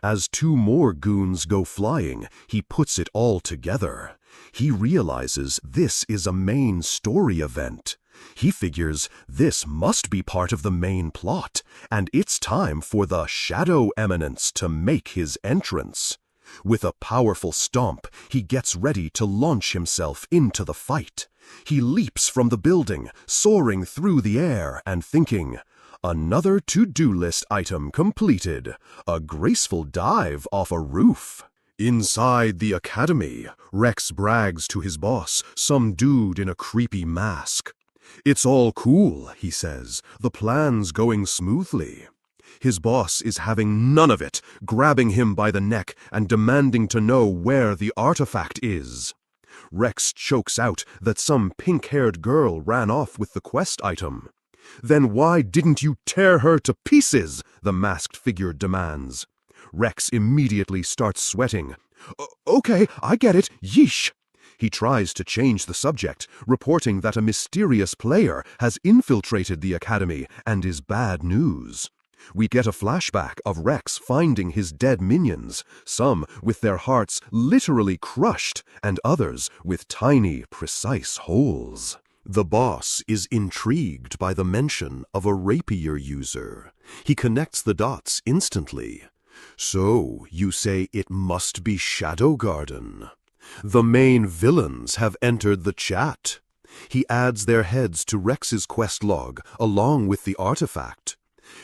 As two more goons go flying, he puts it all together. He realizes this is a main story event. He figures this must be part of the main plot, and it's time for the Shadow Eminence to make his entrance. With a powerful stomp, he gets ready to launch himself into the fight. He leaps from the building, soaring through the air and thinking, another to-do list item completed, a graceful dive off a roof. Inside the academy, Rex brags to his boss, some dude in a creepy mask. It's all cool, he says, the plan's going smoothly. His boss is having none of it, grabbing him by the neck and demanding to know where the artifact is. Rex chokes out that some pink-haired girl ran off with the quest item. Then why didn't you tear her to pieces? The masked figure demands. Rex immediately starts sweating. Okay, I get it, yeesh. He tries to change the subject, reporting that a mysterious player has infiltrated the academy and is bad news. We get a flashback of Rex finding his dead minions, some with their hearts literally crushed and others with tiny, precise holes. The boss is intrigued by the mention of a rapier user. He connects the dots instantly. So, you say it must be Shadow Garden. The main villains have entered the chat. He adds their heads to Rex's quest log along with the artifact.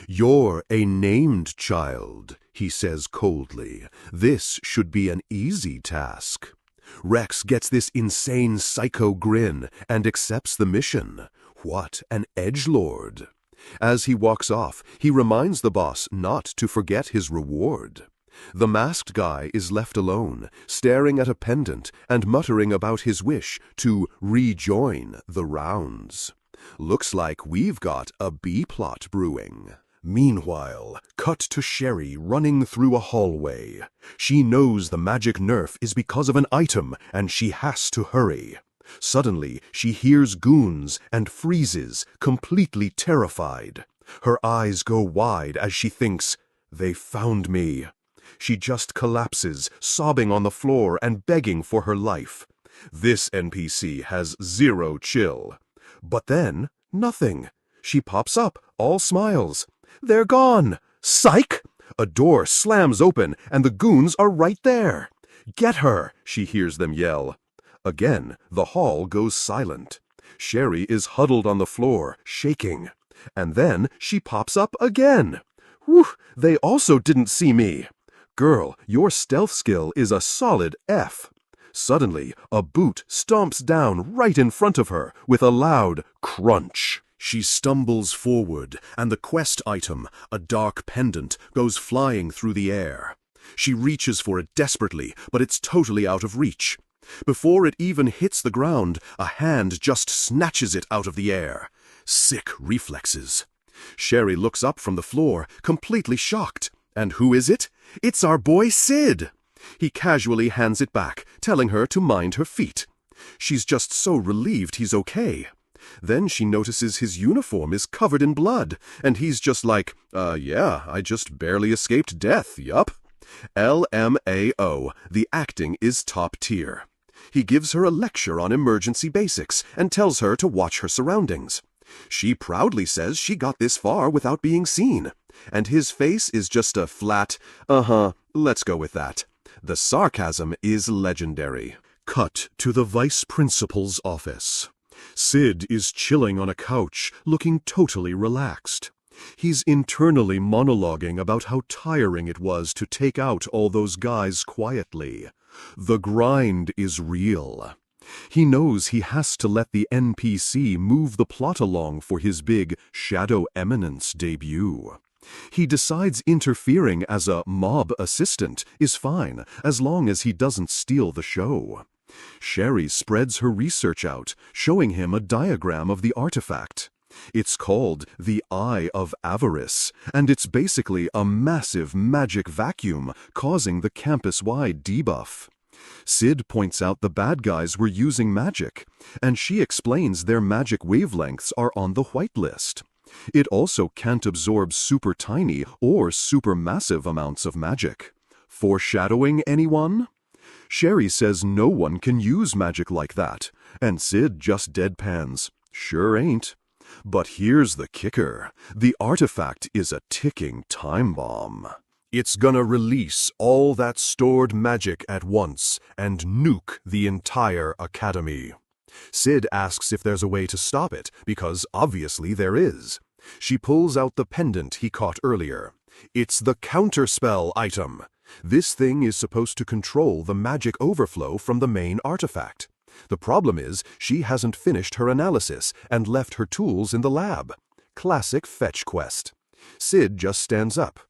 You're a named child, he says coldly. This should be an easy task. Rex gets this insane psycho grin and accepts the mission. What an edgelord. As he walks off, he reminds the boss not to forget his reward. The masked guy is left alone, staring at a pendant and muttering about his wish to rejoin the rounds. Looks like we've got a B-plot brewing. Meanwhile, cut to Sherry running through a hallway. She knows the magic nerf is because of an item and she has to hurry. Suddenly, she hears goons and freezes, completely terrified. Her eyes go wide as she thinks, "They found me." She just collapses, sobbing on the floor and begging for her life. This NPC has zero chill. But then, nothing. She pops up, all smiles. They're gone! Psych! A door slams open and the goons are right there. "Get her!" she hears them yell. Again, the hall goes silent. Sherry is huddled on the floor, shaking. And then she pops up again. Whew, they also didn't see me. Girl, your stealth skill is a solid F. Suddenly, a boot stomps down right in front of her with a loud crunch. She stumbles forward, and the quest item, a dark pendant, goes flying through the air. She reaches for it desperately, but it's totally out of reach. Before it even hits the ground, a hand just snatches it out of the air. Sick reflexes. Sherry looks up from the floor, completely shocked. And who is it? It's our boy Sid. He casually hands it back, telling her to mind her feet. She's just so relieved he's okay. Then she notices his uniform is covered in blood, and he's just like, yeah, I just barely escaped death, yup. LMAO, the acting is top tier. He gives her a lecture on emergency basics and tells her to watch her surroundings. She proudly says she got this far without being seen. And his face is just a flat, let's go with that. The sarcasm is legendary. Cut to the vice principal's office. Sid is chilling on a couch, looking totally relaxed. He's internally monologuing about how tiring it was to take out all those guys quietly. The grind is real. He knows he has to let the NPC move the plot along for his big Shadow Eminence debut. He decides interfering as a mob assistant is fine, as long as he doesn't steal the show. Sherry spreads her research out, showing him a diagram of the artifact. It's called the Eye of Avarice, and it's basically a massive magic vacuum causing the campus-wide debuff. Sid points out the bad guys were using magic, and she explains their magic wavelengths are on the whitelist. It also can't absorb super tiny or super massive amounts of magic. Foreshadowing anyone? Sherry says no one can use magic like that, and Sid just deadpans. Sure ain't. But here's the kicker. The artifact is a ticking time bomb. It's gonna release all that stored magic at once and nuke the entire academy. Sid asks if there's a way to stop it, because obviously there is. She pulls out the pendant he caught earlier. It's the counterspell item. This thing is supposed to control the magic overflow from the main artifact. The problem is she hasn't finished her analysis and left her tools in the lab. Classic fetch quest. Sid just stands up.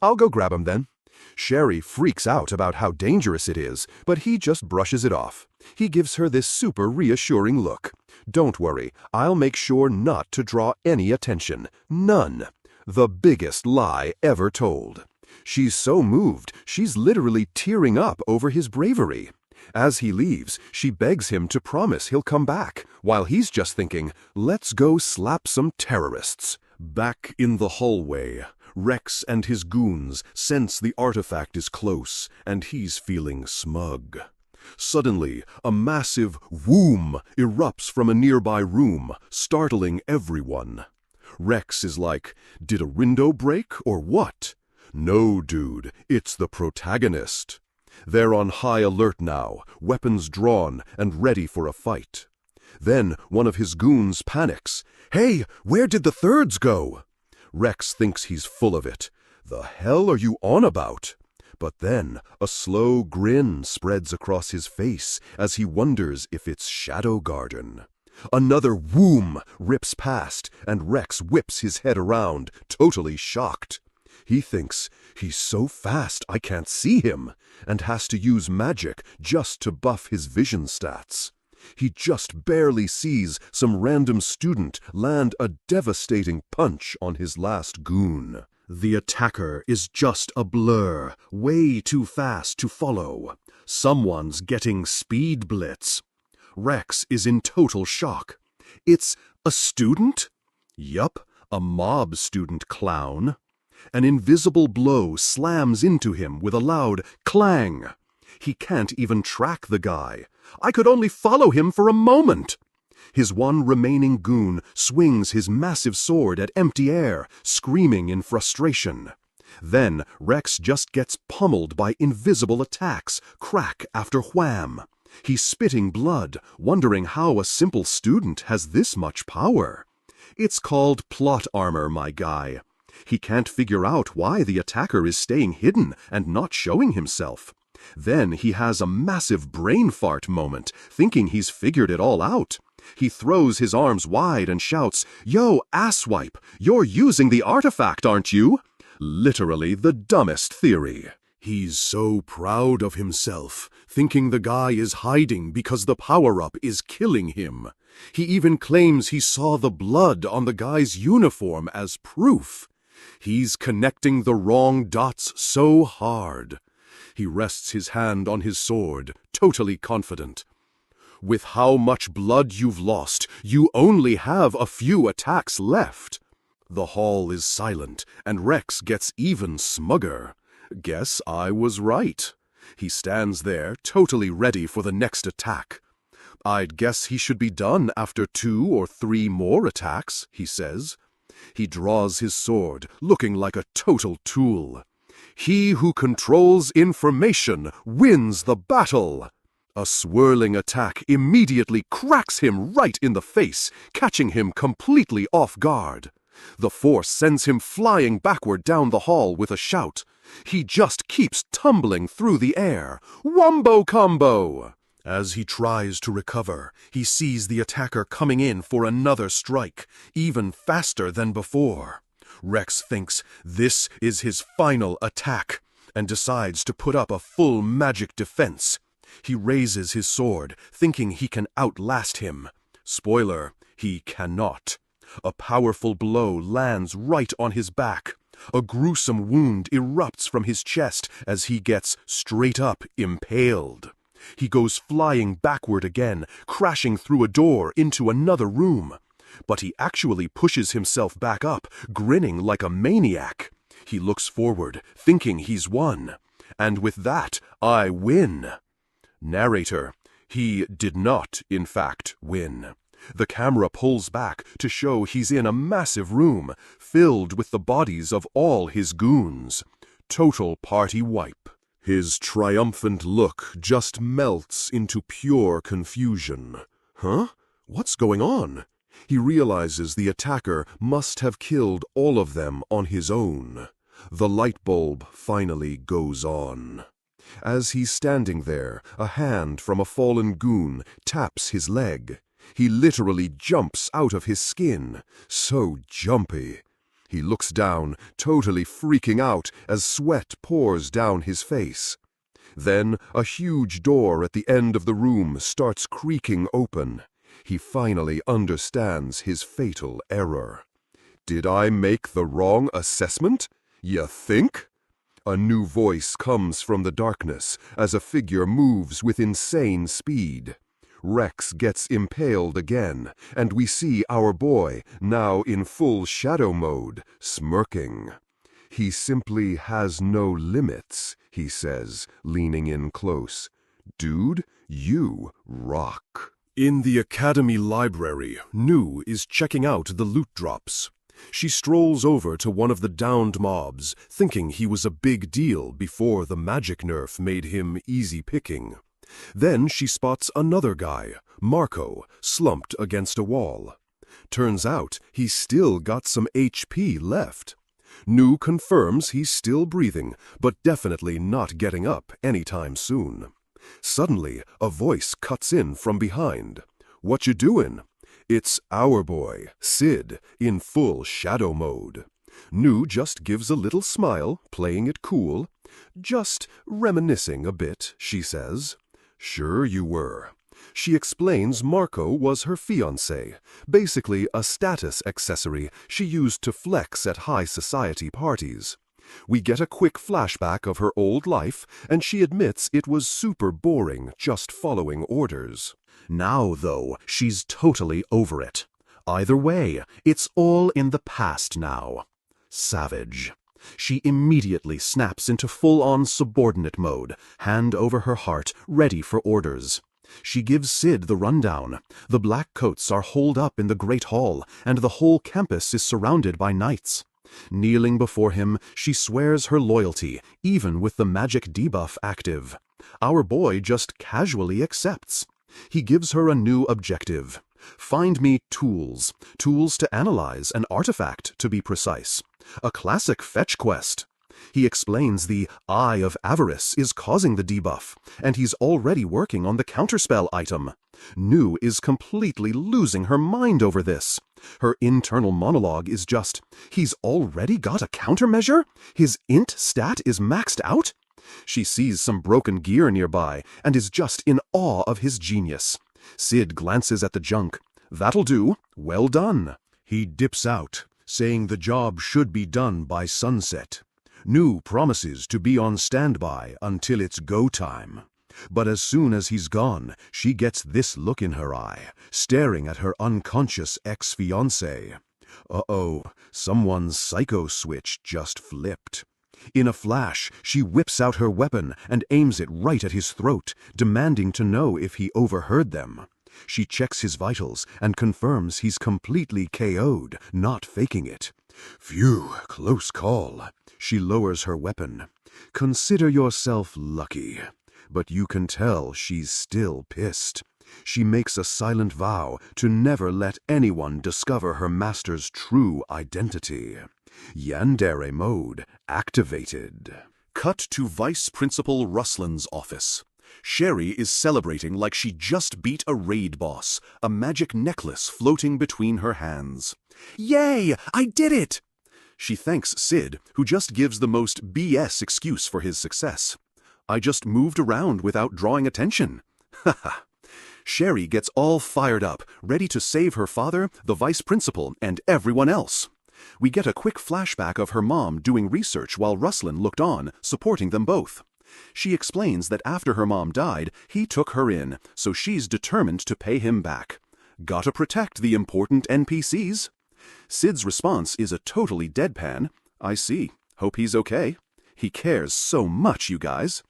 I'll go grab him then. Sherry freaks out about how dangerous it is, but he just brushes it off. He gives her this super reassuring look. Don't worry, I'll make sure not to draw any attention. None. The biggest lie ever told. She's so moved, she's literally tearing up over his bravery. As he leaves, she begs him to promise he'll come back, while he's just thinking, let's go slap some terrorists. Back in the hallway, Rex and his goons sense the artifact is close, and he's feeling smug. Suddenly, a massive whoom erupts from a nearby room, startling everyone. Rex is like, did a window break or what? No, dude, it's the protagonist. They're on high alert now, weapons drawn and ready for a fight. Then one of his goons panics. Hey, where did the thirds go? Rex thinks he's full of it. The hell are you on about? But then a slow grin spreads across his face as he wonders if it's Shadow Garden. Another whoom rips past, and Rex whips his head around, totally shocked. He thinks, he's so fast I can't see him, and has to use magic just to buff his vision stats. He just barely sees some random student land a devastating punch on his last goon. The attacker is just a blur, way too fast to follow. Someone's getting speed blitz. Rex is in total shock. It's a student? Yup, a mob student clown. An invisible blow slams into him with a loud clang. He can't even track the guy. I could only follow him for a moment. His one remaining goon swings his massive sword at empty air, screaming in frustration. Then Rex just gets pummeled by invisible attacks, crack after wham. He's spitting blood, wondering how a simple student has this much power. It's called plot armor, my guy. He can't figure out why the attacker is staying hidden and not showing himself. Then he has a massive brain fart moment, thinking he's figured it all out. He throws his arms wide and shouts, "Yo, asswipe, you're using the artifact, aren't you?" Literally the dumbest theory. He's so proud of himself, thinking the guy is hiding because the power-up is killing him. He even claims he saw the blood on the guy's uniform as proof. He's connecting the wrong dots so hard. He rests his hand on his sword, totally confident. With how much blood you've lost, you only have a few attacks left. The hall is silent, and Rex gets even smugger. Guess I was right. He stands there, totally ready for the next attack. I'd guess he should be done after 2 or 3 more attacks, he says. He draws his sword, looking like a total tool. He who controls information wins the battle. A swirling attack immediately cracks him right in the face, catching him completely off guard. The force sends him flying backward down the hall with a shout. He just keeps tumbling through the air. Wombo combo! As he tries to recover, he sees the attacker coming in for another strike, even faster than before. Rex thinks this is his final attack, and decides to put up a full magic defense. He raises his sword, thinking he can outlast him. Spoiler, he cannot. A powerful blow lands right on his back. A gruesome wound erupts from his chest as he gets straight up impaled. He goes flying backward again, crashing through a door into another room. But he actually pushes himself back up, grinning like a maniac. He looks forward, thinking he's won. And with that, I win. Narrator: he did not, in fact, win. The camera pulls back to show he's in a massive room, filled with the bodies of all his goons. Total party wipe. His triumphant look just melts into pure confusion. Huh? What's going on? He realizes the attacker must have killed all of them on his own. The light bulb finally goes on. As he's standing there, a hand from a fallen goon taps his leg. He literally jumps out of his skin. So jumpy. He looks down, totally freaking out as sweat pours down his face. Then a huge door at the end of the room starts creaking open. He finally understands his fatal error. Did I make the wrong assessment? You think? A new voice comes from the darkness as a figure moves with insane speed. Rex gets impaled again, and we see our boy, now in full shadow mode, smirking. He simply has no limits, he says, leaning in close. Dude, you rock. In the Academy library, Nu is checking out the loot drops. She strolls over to one of the downed mobs, thinking he was a big deal before the magic nerf made him easy picking. Then she spots another guy, Marco, slumped against a wall. Turns out he's still got some HP left. Nu confirms he's still breathing, but definitely not getting up anytime soon. Suddenly, a voice cuts in from behind. "What you doing?" It's our boy, Sid, in full shadow mode. Nu just gives a little smile, playing it cool. "Just reminiscing a bit," she says. "Sure you were." She explains Marco was her fiancé, basically a status accessory she used to flex at high society parties. We get a quick flashback of her old life, and she admits it was super boring just following orders. Now, though, she's totally over it. Either way, it's all in the past now. Savage. She immediately snaps into full-on subordinate mode, hand over her heart, ready for orders. She gives Sid the rundown. The black coats are holed up in the Great Hall, and the whole campus is surrounded by knights. Kneeling before him, she swears her loyalty, even with the magic debuff active. Our boy just casually accepts. He gives her a new objective. Find me tools. Tools to analyze an artifact, to be precise. A classic fetch quest. He explains the Eye of Avarice is causing the debuff, and he's already working on the counterspell item. Nu is completely losing her mind over this. Her internal monologue is just, he's already got a countermeasure? His int stat is maxed out? She sees some broken gear nearby and is just in awe of his genius. Sid glances at the junk. "That'll do. Well done." He dips out, saying the job should be done by sunset. Nu promises to be on standby until it's go time. But as soon as he's gone, she gets this look in her eye, staring at her unconscious ex-fiancé. Uh-oh, someone's psycho switch just flipped. In a flash, she whips out her weapon and aims it right at his throat, demanding to know if he overheard them. She checks his vitals and confirms he's completely KO'd, not faking it. Phew, close call. She lowers her weapon. Consider yourself lucky. But you can tell she's still pissed. She makes a silent vow to never let anyone discover her master's true identity. Yandere mode activated. Cut to Vice Principal Ruslin's office. Sherry is celebrating like she just beat a raid boss, a magic necklace floating between her hands. "Yay! I did it!" She thanks Sid, who just gives the most BS excuse for his success. "I just moved around without drawing attention." Haha. Sherry gets all fired up, ready to save her father, the vice principal, and everyone else. We get a quick flashback of her mom doing research while Ruslin looked on, supporting them both. She explains that after her mom died, he took her in, so she's determined to pay him back. Gotta protect the important NPCs. Sid's response is a totally deadpan. "I see. Hope he's okay. He cares so much, you guys."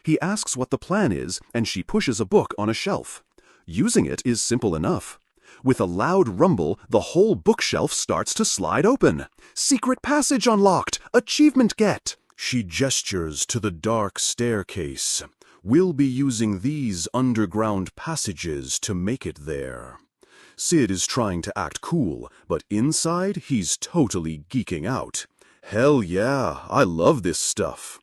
He asks what the plan is, and she pushes a book on a shelf. Using it is simple enough. With a loud rumble, the whole bookshelf starts to slide open. "Secret passage unlocked! Achievement get!" She gestures to the dark staircase. "We'll be using these underground passages to make it there." Sid is trying to act cool, but inside he's totally geeking out. "Hell yeah, I love this stuff."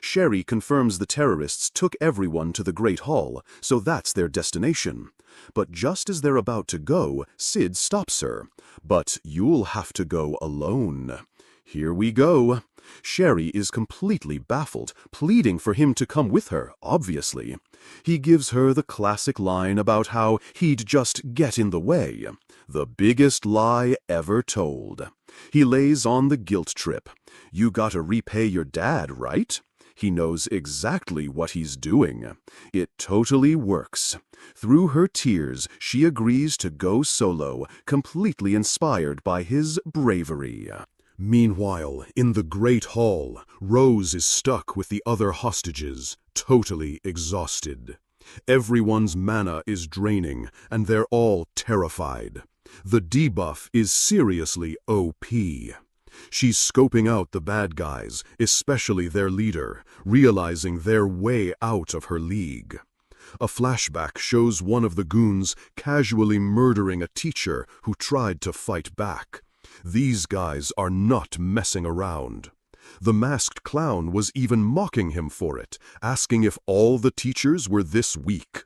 Sherry confirms the terrorists took everyone to the Great Hall, so that's their destination. But just as they're about to go, Sid stops her. "But you'll have to go alone." Here we go. Sherry is completely baffled, pleading for him to come with her, obviously. He gives her the classic line about how he'd just get in the way. The biggest lie ever told. He lays on the guilt trip. You gotta repay your dad, right? He knows exactly what he's doing. It totally works. Through her tears, she agrees to go solo, completely inspired by his bravery. Meanwhile, in the Great Hall, Rose is stuck with the other hostages, totally exhausted. Everyone's mana is draining, and they're all terrified. The debuff is seriously OP. She's scoping out the bad guys, especially their leader, realizing they're way out of her league. A flashback shows one of the goons casually murdering a teacher who tried to fight back. These guys are not messing around. The masked clown was even mocking him for it, asking if all the teachers were this weak.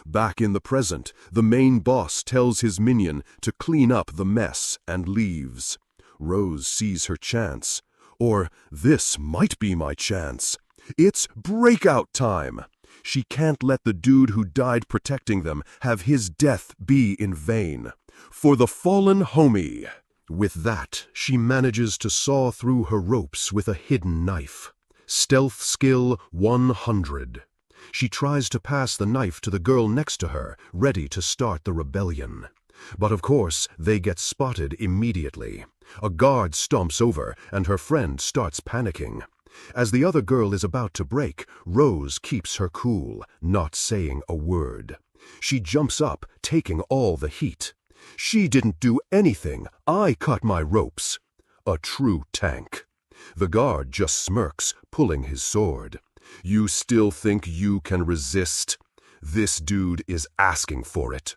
Back in the present, the main boss tells his minion to clean up the mess and leaves. Rose sees her chance. Or, this might be my chance. It's breakout time. She can't let the dude who died protecting them have his death be in vain. For the fallen homie. With that, she manages to saw through her ropes with a hidden knife. Stealth skill 100. She tries to pass the knife to the girl next to her, ready to start the rebellion. But of course, they get spotted immediately. A guard stomps over, and her friend starts panicking. As the other girl is about to break, Rose keeps her cool, not saying a word. She jumps up, taking all the heat. She didn't do anything. I cut my ropes. A true tank. The guard just smirks, pulling his sword. You still think you can resist? This dude is asking for it.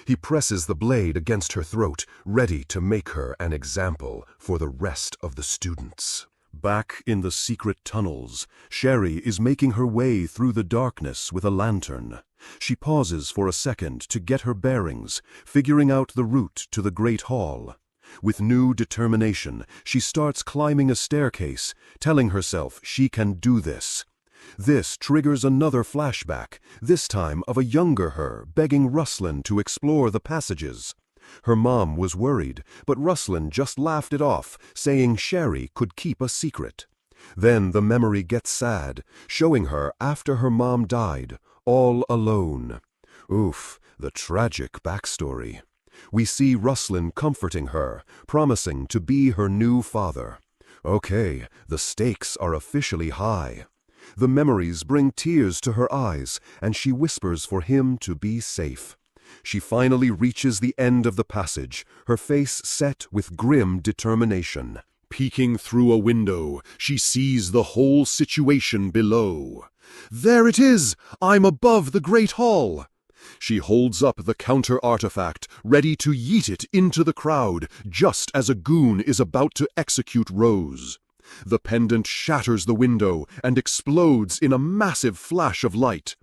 He presses the blade against her throat, ready to make her an example for the rest of the students. Back in the secret tunnels, Sherry is making her way through the darkness with a lantern. She pauses for a second to get her bearings, figuring out the route to the Great Hall. With new determination, she starts climbing a staircase, telling herself she can do this. This triggers another flashback, this time of a younger her begging Ruslan to explore the passages. Her mom was worried, but Ruslan just laughed it off, saying Sherry could keep a secret. Then the memory gets sad, showing her after her mom died, all alone. Oof, the tragic backstory. We see Ruslan comforting her, promising to be her new father. Okay, the stakes are officially high. The memories bring tears to her eyes, and she whispers for him to be safe. She finally reaches the end of the passage, her face set with grim determination. Peeking through a window, she sees the whole situation below. There it is! I'm above the Great Hall! She holds up the counter-artifact, ready to yeet it into the crowd, just as a goon is about to execute Rose. The pendant shatters the window and explodes in a massive flash of light.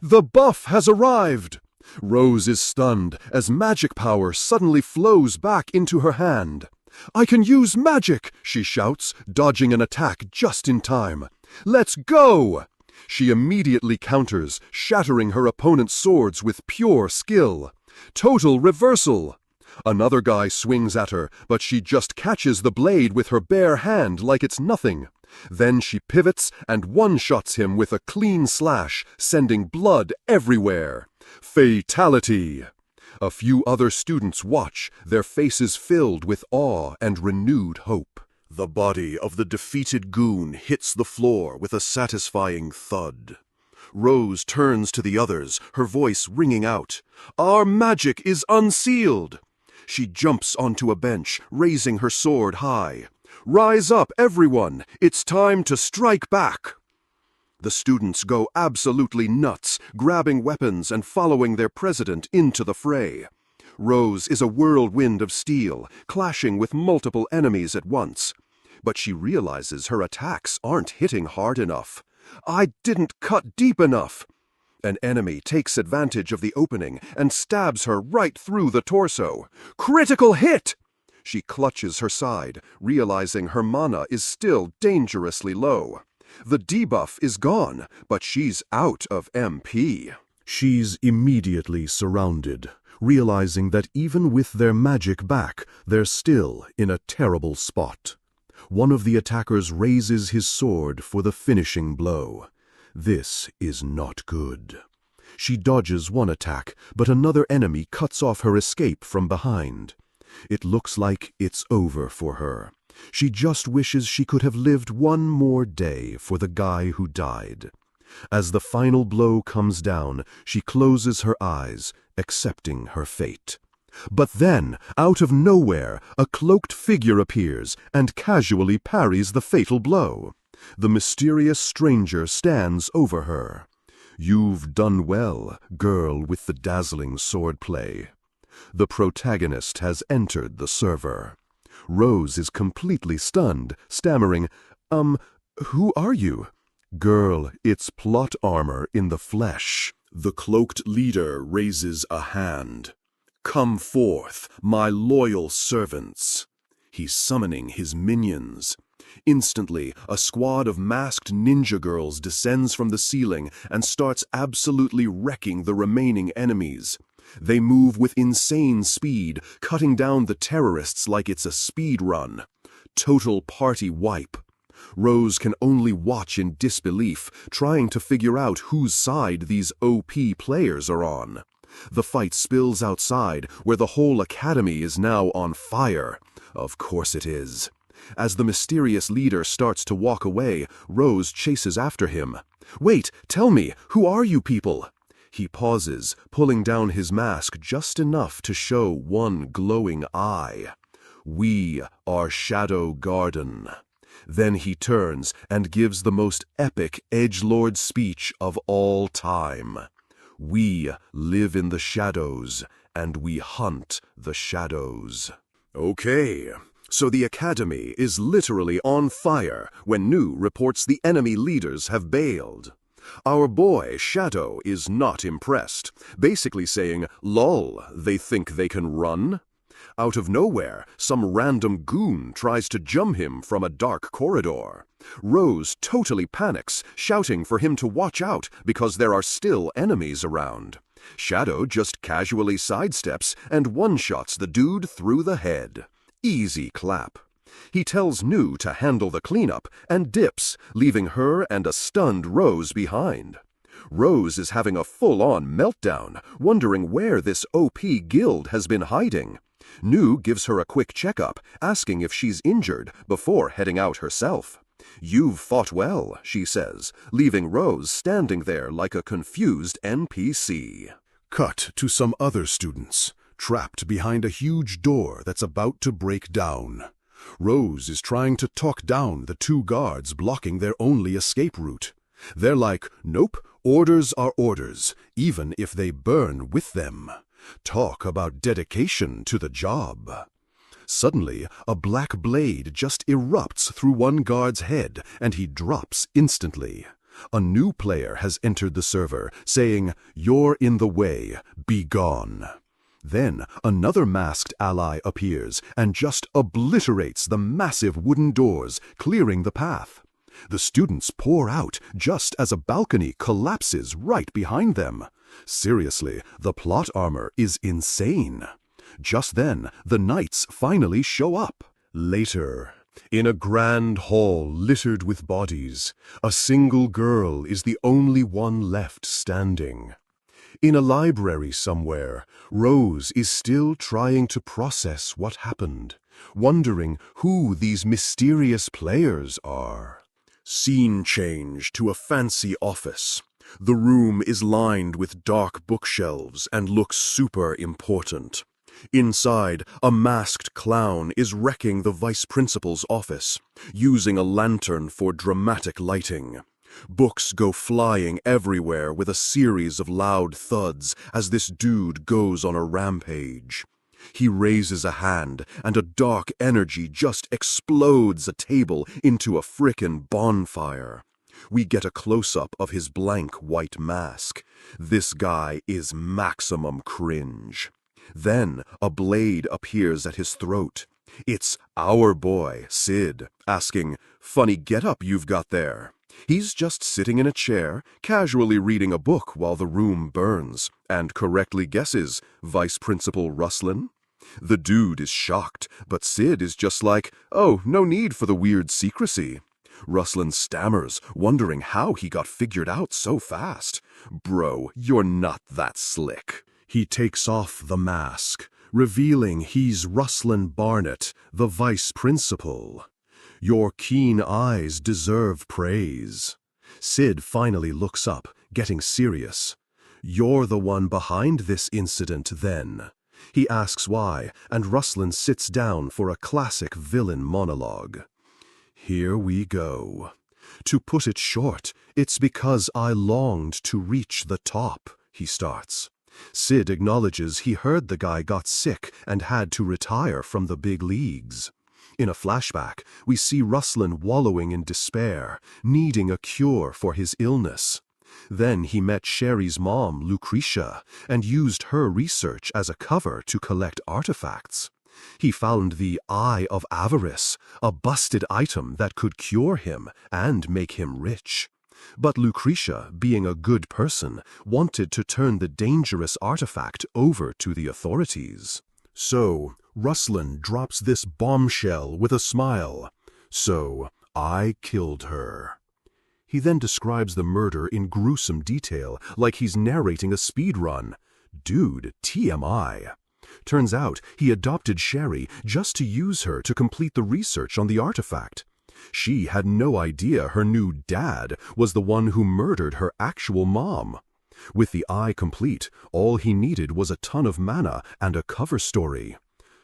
The buff has arrived! Rose is stunned as magic power suddenly flows back into her hand. I can use magic, she shouts, dodging an attack just in time. Let's go! She immediately counters, shattering her opponent's swords with pure skill. Total reversal! Another guy swings at her, but she just catches the blade with her bare hand like it's nothing. Then she pivots and one-shots him with a clean slash, sending blood everywhere. Fatality! A few other students watch, their faces filled with awe and renewed hope. The body of the defeated goon hits the floor with a satisfying thud. Rose turns to the others, her voice ringing out. Our magic is unsealed! She jumps onto a bench, raising her sword high. Rise up, everyone! It's time to strike back! The students go absolutely nuts, grabbing weapons and following their president into the fray. Rose is a whirlwind of steel, clashing with multiple enemies at once. But she realizes her attacks aren't hitting hard enough. I didn't cut deep enough! An enemy takes advantage of the opening and stabs her right through the torso. Critical hit! She clutches her side, realizing her mana is still dangerously low. The debuff is gone, but she's out of MP. She's immediately surrounded, realizing that even with their magic back, they're still in a terrible spot. One of the attackers raises his sword for the finishing blow. This is not good. She dodges one attack, but another enemy cuts off her escape from behind. It looks like it's over for her. She just wishes she could have lived one more day for the guy who died. As the final blow comes down, she closes her eyes, accepting her fate. But then, out of nowhere, a cloaked figure appears and casually parries the fatal blow. The mysterious stranger stands over her. "You've done well, girl with the dazzling swordplay." The protagonist has entered the server. Rose is completely stunned, stammering, who are you?" "Girl, it's plot armor in the flesh." The cloaked leader raises a hand. "Come forth, my loyal servants." He's summoning his minions. Instantly, a squad of masked ninja girls descends from the ceiling and starts absolutely wrecking the remaining enemies. They move with insane speed, cutting down the terrorists like it's a speed run. Total party wipe. Rose can only watch in disbelief, trying to figure out whose side these OP players are on. The fight spills outside, where the whole academy is now on fire. Of course it is. As the mysterious leader starts to walk away, Rose chases after him. "Wait, tell me, who are you people?" He pauses, pulling down his mask just enough to show one glowing eye. "We are Shadow Garden." Then he turns and gives the most epic edgelord speech of all time. "We live in the shadows, and we hunt the shadows." Okay, so the academy is literally on fire when Nu reports the enemy leaders have bailed. Our boy, Shadow, is not impressed, basically saying, "Lol, they think they can run?" Out of nowhere, some random goon tries to jump him from a dark corridor. Rose totally panics, shouting for him to watch out because there are still enemies around. Shadow just casually sidesteps and one-shots the dude through the head. Easy clap. He tells Nu to handle the cleanup and dips, leaving her and a stunned Rose behind. Rose is having a full-on meltdown, wondering where this OP guild has been hiding. Nu gives her a quick checkup, asking if she's injured before heading out herself. "You've fought well," she says, leaving Rose standing there like a confused NPC. Cut to some other students, trapped behind a huge door that's about to break down. Rose is trying to talk down the two guards blocking their only escape route. They're like, "Nope, orders are orders, even if they burn with them." Talk about dedication to the job. Suddenly, a black blade just erupts through one guard's head, and he drops instantly. A new player has entered the server, saying, "You're in the way, be gone." Then another masked ally appears and just obliterates the massive wooden doors, clearing the path. The students pour out just as a balcony collapses right behind them. Seriously, the plot armor is insane. Just then, the knights finally show up. Later, in a grand hall littered with bodies, a single girl is the only one left standing. In a library somewhere, Rose is still trying to process what happened, wondering who these mysterious players are. Scene change to a fancy office. The room is lined with dark bookshelves and looks super important. Inside, a masked clown is wrecking the vice principal's office, using a lantern for dramatic lighting. Books go flying everywhere with a series of loud thuds as this dude goes on a rampage. He raises a hand, and a dark energy just explodes a table into a frickin' bonfire. We get a close-up of his blank white mask. This guy is maximum cringe. Then a blade appears at his throat. It's our boy, Sid, asking, "Funny get-up you've got there." He's just sitting in a chair, casually reading a book while the room burns, and correctly guesses, Vice Principal Ruslan. The dude is shocked, but Sid is just like, "Oh, no need for the weird secrecy." Ruslan stammers, wondering how he got figured out so fast. "Bro, you're not that slick." He takes off the mask, revealing he's Ruslan Barnett, the vice principal. "Your keen eyes deserve praise." Sid finally looks up, getting serious. "You're the one behind this incident, then?" He asks why, and Ruslan sits down for a classic villain monologue. "Here we go. To put it short, it's because I longed to reach the top," he starts. Sid acknowledges he heard the guy got sick and had to retire from the big leagues. In a flashback, we see Ruslan wallowing in despair, needing a cure for his illness. Then he met Sherry's mom, Lucretia, and used her research as a cover to collect artifacts. He found the Eye of Avarice, a busted item that could cure him and make him rich. But Lucretia, being a good person, wanted to turn the dangerous artifact over to the authorities. So, Ruslan drops this bombshell with a smile. "So, I killed her." He then describes the murder in gruesome detail, like he's narrating a speed run. Dude, TMI. Turns out he adopted Sherry just to use her to complete the research on the artifact. She had no idea her new dad was the one who murdered her actual mom. With the eye complete, all he needed was a ton of mana and a cover story.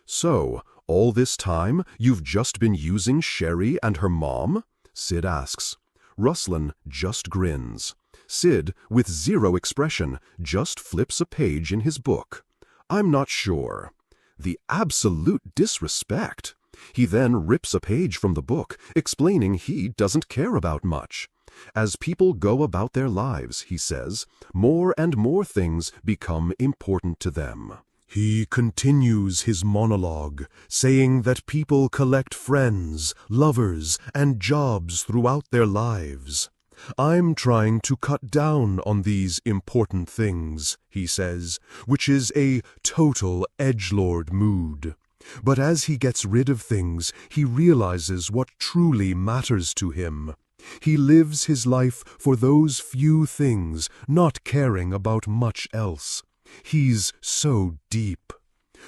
"So, all this time, you've just been using Sherry and her mom?" Sid asks. Ruslan just grins. Sid, with zero expression, just flips a page in his book. "I'm not sure." The absolute disrespect. He then rips a page from the book, explaining he doesn't care about much. As people go about their lives, he says, more and more things become important to them. He continues his monologue, saying that people collect friends, lovers, and jobs throughout their lives. "I'm trying to cut down on these important things," he says, which is a total edgelord mood. But as he gets rid of things, he realizes what truly matters to him. He lives his life for those few things, not caring about much else. He's so deep.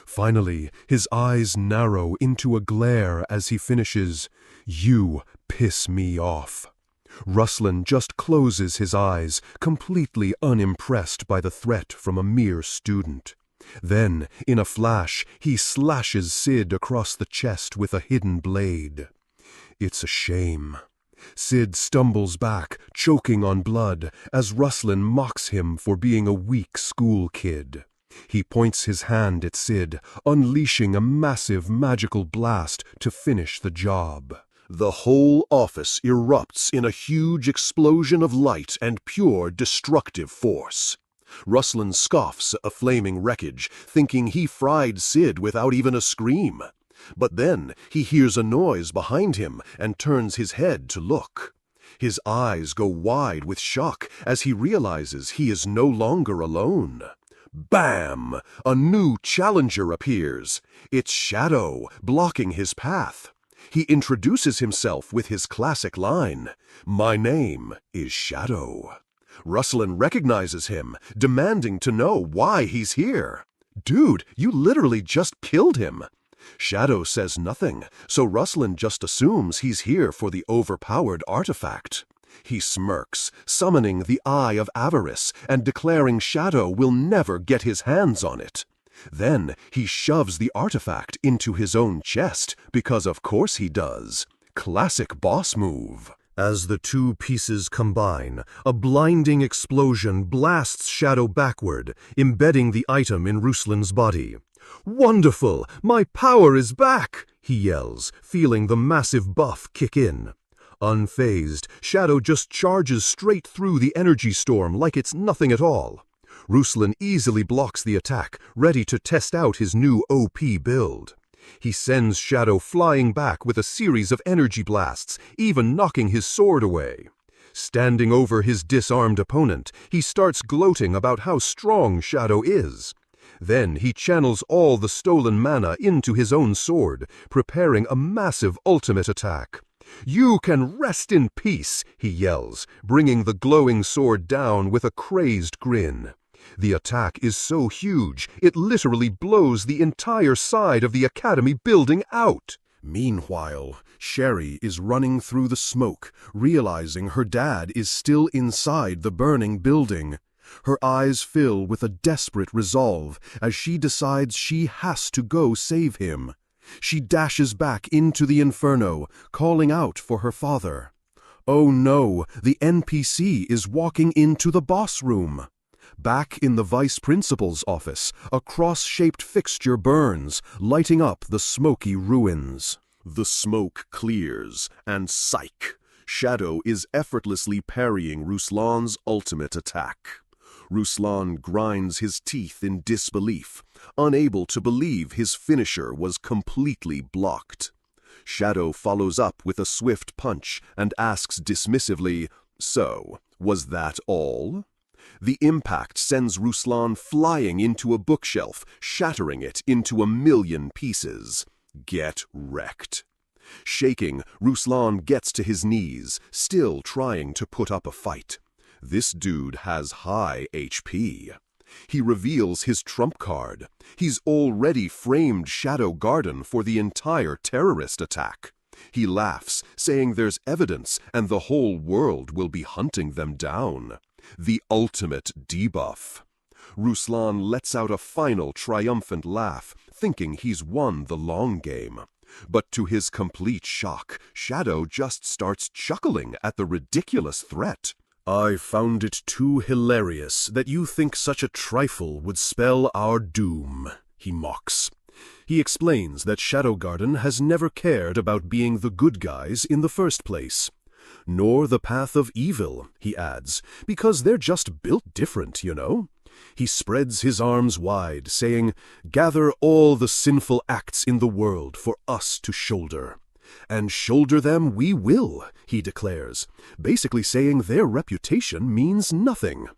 Finally, his eyes narrow into a glare as he finishes, "You piss me off." Ruslan just closes his eyes, completely unimpressed by the threat from a mere student. Then, in a flash, he slashes Sid across the chest with a hidden blade. It's a shame. Sid stumbles back, choking on blood, as Ruslan mocks him for being a weak school kid. He points his hand at Sid, unleashing a massive magical blast to finish the job. The whole office erupts in a huge explosion of light and pure destructive force. Ruslan scoffs at the flaming wreckage, thinking he fried Sid without even a scream. But then he hears a noise behind him and turns his head to look. His eyes go wide with shock as he realizes he is no longer alone. Bam! A new challenger appears. It's Shadow, blocking his path. He introduces himself with his classic line, "My name is Shadow." Ruslan recognizes him, demanding to know why he's here. "Dude, you literally just killed him." Shadow says nothing, so Ruslan just assumes he's here for the overpowered artifact. He smirks, summoning the Eye of Avarice and declaring Shadow will never get his hands on it. Then he shoves the artifact into his own chest, because of course he does. Classic boss move. As the two pieces combine, a blinding explosion blasts Shadow backward, embedding the item in Ruslan's body. "Wonderful! My power is back!" he yells, feeling the massive buff kick in. Unfazed, Shadow just charges straight through the energy storm like it's nothing at all. Ruslan easily blocks the attack, ready to test out his new OP build. He sends Shadow flying back with a series of energy blasts, even knocking his sword away. Standing over his disarmed opponent, he starts gloating about how strong Shadow is. Then he channels all the stolen mana into his own sword, preparing a massive ultimate attack. "You can rest in peace," he yells, bringing the glowing sword down with a crazed grin. The attack is so huge, it literally blows the entire side of the academy building out. Meanwhile, Sherry is running through the smoke, realizing her dad is still inside the burning building. Her eyes fill with a desperate resolve as she decides she has to go save him. She dashes back into the inferno, calling out for her father. Oh no, the NPC is walking into the boss room. Back in the vice principal's office, a cross-shaped fixture burns, lighting up the smoky ruins. The smoke clears, and psych! Shadow is effortlessly parrying Ruslan's ultimate attack. Ruslan grinds his teeth in disbelief, unable to believe his finisher was completely blocked. Shadow follows up with a swift punch and asks dismissively, "So, was that all?" The impact sends Ruslan flying into a bookshelf, shattering it into a million pieces. Get wrecked. Shaking, Ruslan gets to his knees, still trying to put up a fight. This dude has high HP. He reveals his trump card. He's already framed Shadow Garden for the entire terrorist attack. He laughs, saying there's evidence and the whole world will be hunting them down. The ultimate debuff. Ruslan lets out a final triumphant laugh, thinking he's won the long game. But to his complete shock, Shadow just starts chuckling at the ridiculous threat. "I found it too hilarious that you think such a trifle would spell our doom," he mocks. He explains that Shadow Garden has never cared about being the good guys in the first place. "Nor the path of evil," he adds, "because they're just built different, you know." He spreads his arms wide, saying, "Gather all the sinful acts in the world for us to shoulder." And shoulder them we will, he declares, basically saying their reputation means nothing.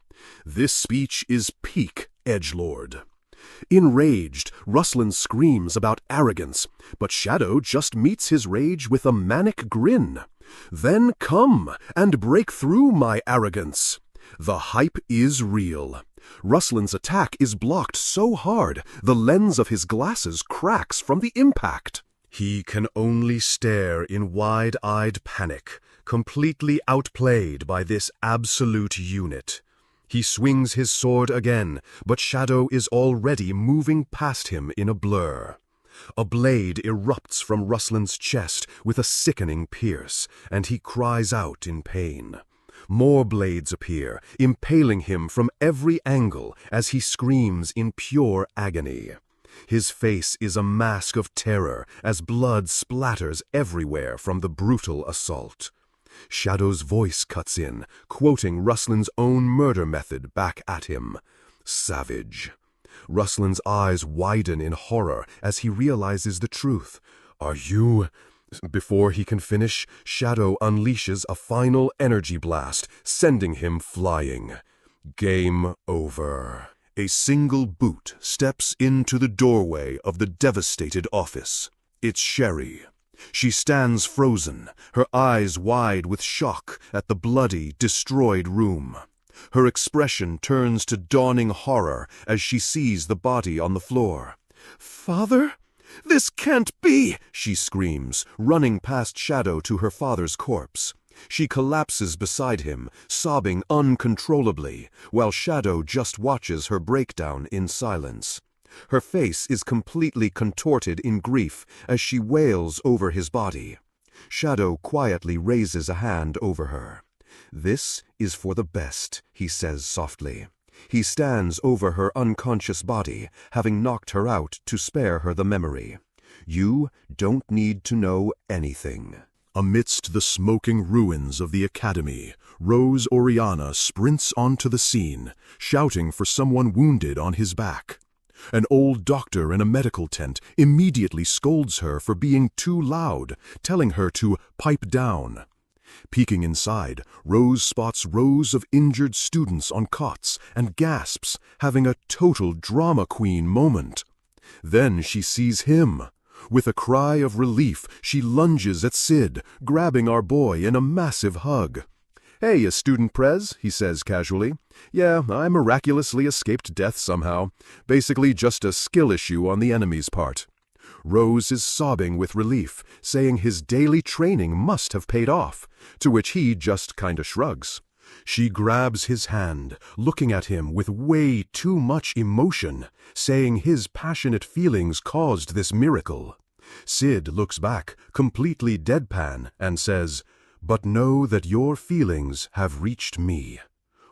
This speech is peak edgelord. Enraged, Ruslan screams about arrogance, but Shadow just meets his rage with a manic grin. "Then come and break through my arrogance." The hype is real. Ruslan's attack is blocked so hard, the lens of his glasses cracks from the impact. He can only stare in wide-eyed panic, completely outplayed by this absolute unit. He swings his sword again, but Shadow is already moving past him in a blur. A blade erupts from Ruslan's chest with a sickening pierce, and he cries out in pain. More blades appear, impaling him from every angle as he screams in pure agony. His face is a mask of terror as blood splatters everywhere from the brutal assault. Shadow's voice cuts in, quoting Ruslan's own murder method back at him. Savage. Ruslan's eyes widen in horror as he realizes the truth. "Are you—" Before he can finish, Shadow unleashes a final energy blast, sending him flying. Game over. A single boot steps into the doorway of the devastated office. It's Sherry. She stands frozen, her eyes wide with shock at the bloody, destroyed room. Her expression turns to dawning horror as she sees the body on the floor. "Father? This can't be!" she screams, running past Shadow to her father's corpse. She collapses beside him, sobbing uncontrollably, while Shadow just watches her breakdown in silence. Her face is completely contorted in grief as she wails over his body. Shadow quietly raises a hand over her. "This is for the best," he says softly. He stands over her unconscious body, having knocked her out to spare her the memory. "You don't need to know anything." Amidst the smoking ruins of the academy, Rose Oriana sprints onto the scene, shouting for someone wounded on his back. An old doctor in a medical tent immediately scolds her for being too loud, telling her to pipe down. Peeking inside, Rose spots rows of injured students on cots and gasps, having a total drama queen moment. Then she sees him. With a cry of relief, she lunges at Sid, grabbing our boy in a massive hug. "Hey, a student prez," he says casually. "Yeah, I miraculously escaped death somehow. Basically just a skill issue on the enemy's part." Rose is sobbing with relief, saying his daily training must have paid off, to which he just kinda shrugs. She grabs his hand, looking at him with way too much emotion, saying his passionate feelings caused this miracle. Sid looks back, completely deadpan, and says, "But know that your feelings have reached me."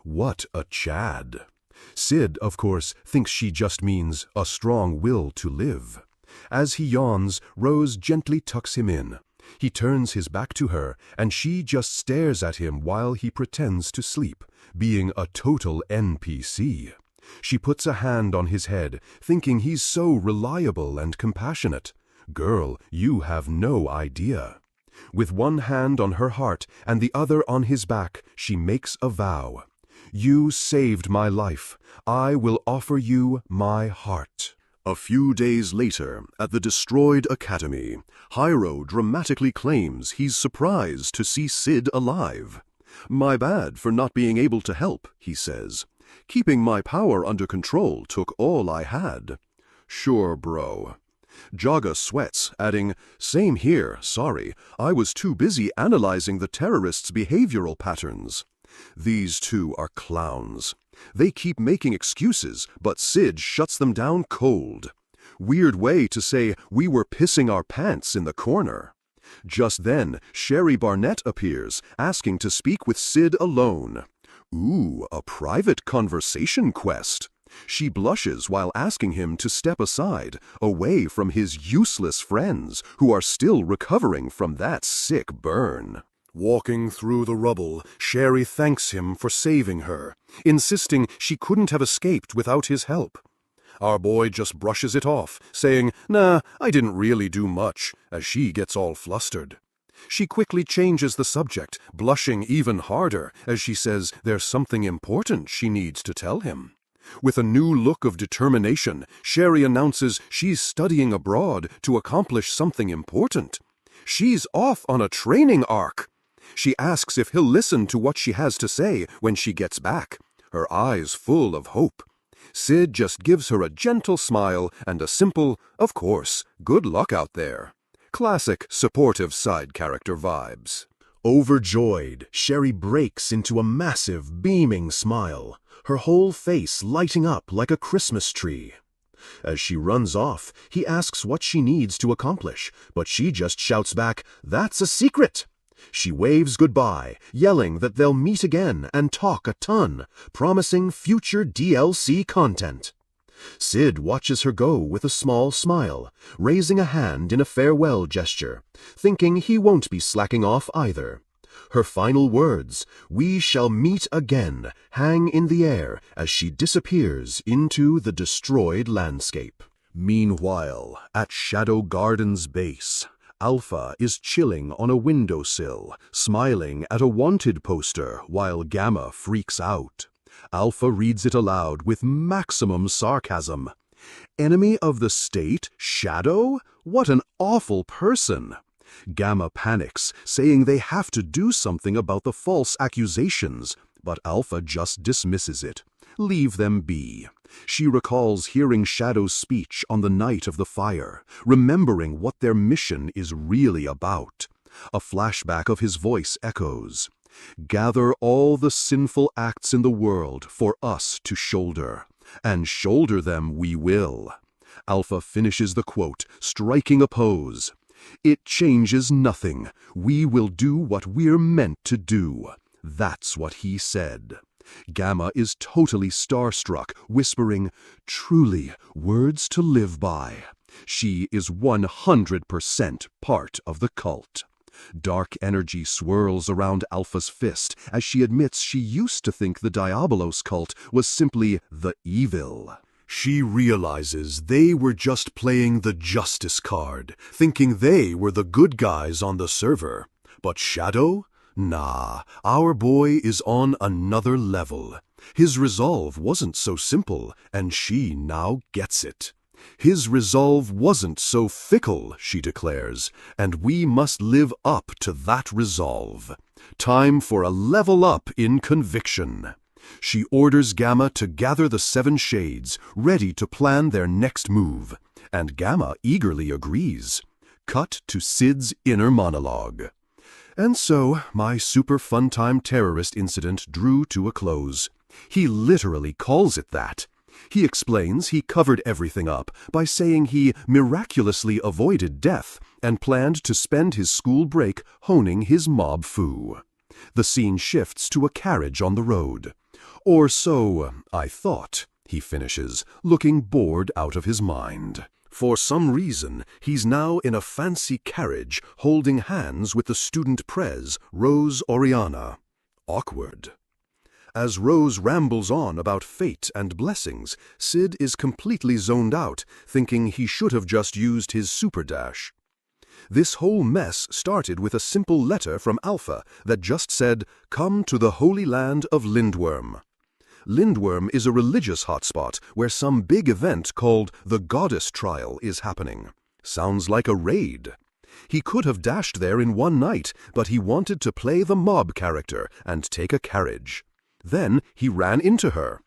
What a Chad. Sid, of course, thinks she just means a strong will to live. As he yawns, Rose gently tucks him in. He turns his back to her, and she just stares at him while he pretends to sleep, being a total NPC. She puts a hand on his head, thinking he's so reliable and compassionate. Girl, you have no idea. With one hand on her heart and the other on his back, she makes a vow. "You saved my life. I will offer you my heart." A few days later, at the destroyed academy, Hyro dramatically claims he's surprised to see Sid alive. "My bad for not being able to help," he says. "Keeping my power under control took all I had." "Sure, bro." Jaga sweats, adding, "Same here, sorry. I was too busy analyzing the terrorists' behavioral patterns." These two are clowns. They keep making excuses, but Sid shuts them down cold. Weird way to say we were pissing our pants in the corner. Just then, Sherry Barnett appears, asking to speak with Sid alone. Ooh, a private conversation quest. She blushes while asking him to step aside, away from his useless friends, who are still recovering from that sick burn. Walking through the rubble, Sherry thanks him for saving her, insisting she couldn't have escaped without his help. Our boy just brushes it off, saying, "Nah, I didn't really do much," as she gets all flustered. She quickly changes the subject, blushing even harder as she says there's something important she needs to tell him. With a new look of determination, Sherry announces she's studying abroad to accomplish something important. She's off on a training arc. She asks if he'll listen to what she has to say when she gets back, her eyes full of hope. Sid just gives her a gentle smile and a simple, "Of course, good luck out there." Classic supportive side character vibes. Overjoyed, Sherry breaks into a massive, beaming smile, her whole face lighting up like a Christmas tree. As she runs off, he asks what she needs to accomplish, but she just shouts back, "That's a secret!" She waves goodbye, yelling that they'll meet again and talk a ton, promising future DLC content. Sid watches her go with a small smile, raising a hand in a farewell gesture, thinking he won't be slacking off either. Her final words, "We shall meet again," hang in the air as she disappears into the destroyed landscape. Meanwhile, at Shadow Garden's base, Alpha is chilling on a windowsill, smiling at a wanted poster while Gamma freaks out. Alpha reads it aloud with maximum sarcasm. "Enemy of the state, Shadow? What an awful person!" Gamma panics, saying they have to do something about the false accusations, but Alpha just dismisses it. Leave them be. She recalls hearing Shadow's speech on the night of the fire, remembering what their mission is really about. A flashback of his voice echoes. "Gather all the sinful acts in the world for us to shoulder, and shoulder them we will." Alpha finishes the quote, striking a pose. "It changes nothing. We will do what we're meant to do." That's what he said. Gamma is totally starstruck, whispering, "Truly, words to live by." She is 100% part of the cult. Dark energy swirls around Alpha's fist as she admits she used to think the Diabolos cult was simply the evil. She realizes they were just playing the justice card, thinking they were the good guys on the server. But Shadow? Nah, our boy is on another level. His resolve wasn't so simple, and she now gets it. His resolve wasn't so fickle, she declares, and we must live up to that resolve. Time for a level up in conviction. She orders Gamma to gather the 7 shades, ready to plan their next move, and Gamma eagerly agrees. Cut to Sid's inner monologue. And so, my super fun-time terrorist incident drew to a close. He literally calls it that. He explains he covered everything up by saying he miraculously avoided death and planned to spend his school break honing his mob fu. The scene shifts to a carriage on the road. Or so I thought, he finishes, looking bored out of his mind. For some reason, he's now in a fancy carriage holding hands with the student prez, Rose Oriana. Awkward. As Rose rambles on about fate and blessings, Sid is completely zoned out, thinking he should have just used his super dash. This whole mess started with a simple letter from Alpha that just said, "Come to the Holy Land of Lindworm." Lindworm is a religious hotspot where some big event called the Goddess Trial is happening. Sounds like a raid. He could have dashed there in one night, but he wanted to play the mob character and take a carriage. Then he ran into her.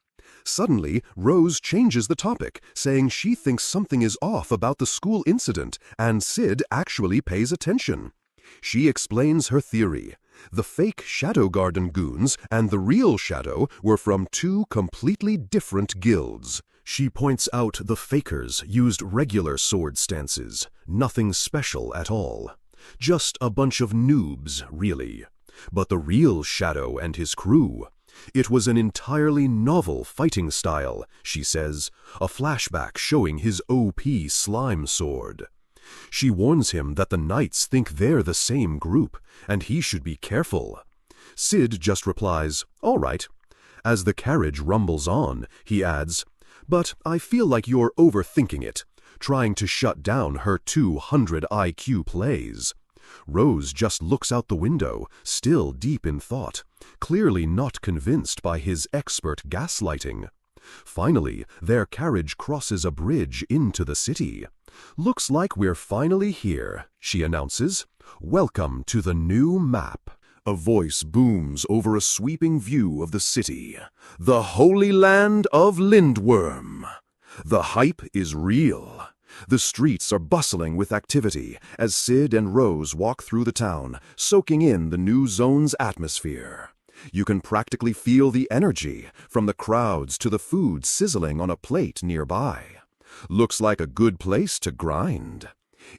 Suddenly, Rose changes the topic, saying she thinks something is off about the school incident, and Sid actually pays attention. She explains her theory. The fake Shadow Garden goons and the real Shadow were from 2 completely different guilds. She points out the fakers used regular sword stances, nothing special at all. Just a bunch of noobs, really. But the real Shadow and his crew, it was an entirely novel fighting style, she says, a flashback showing his OP slime sword. She warns him that the Knights think they're the same group, and he should be careful. Sid just replies, "All right." As the carriage rumbles on, he adds, "But I feel like you're overthinking it, trying to shut down her 200 IQ plays." Rose just looks out the window, still deep in thought, clearly not convinced by his expert gaslighting. Finally, their carriage crosses a bridge into the city. "Looks like we're finally here," she announces. "Welcome to the new map." A voice booms over a sweeping view of the city. "The Holy Land of Lindworm." The hype is real. The streets are bustling with activity as Sid and Rose walk through the town, soaking in the new zone's atmosphere. You can practically feel the energy, from the crowds to the food sizzling on a plate nearby. Looks like a good place to grind.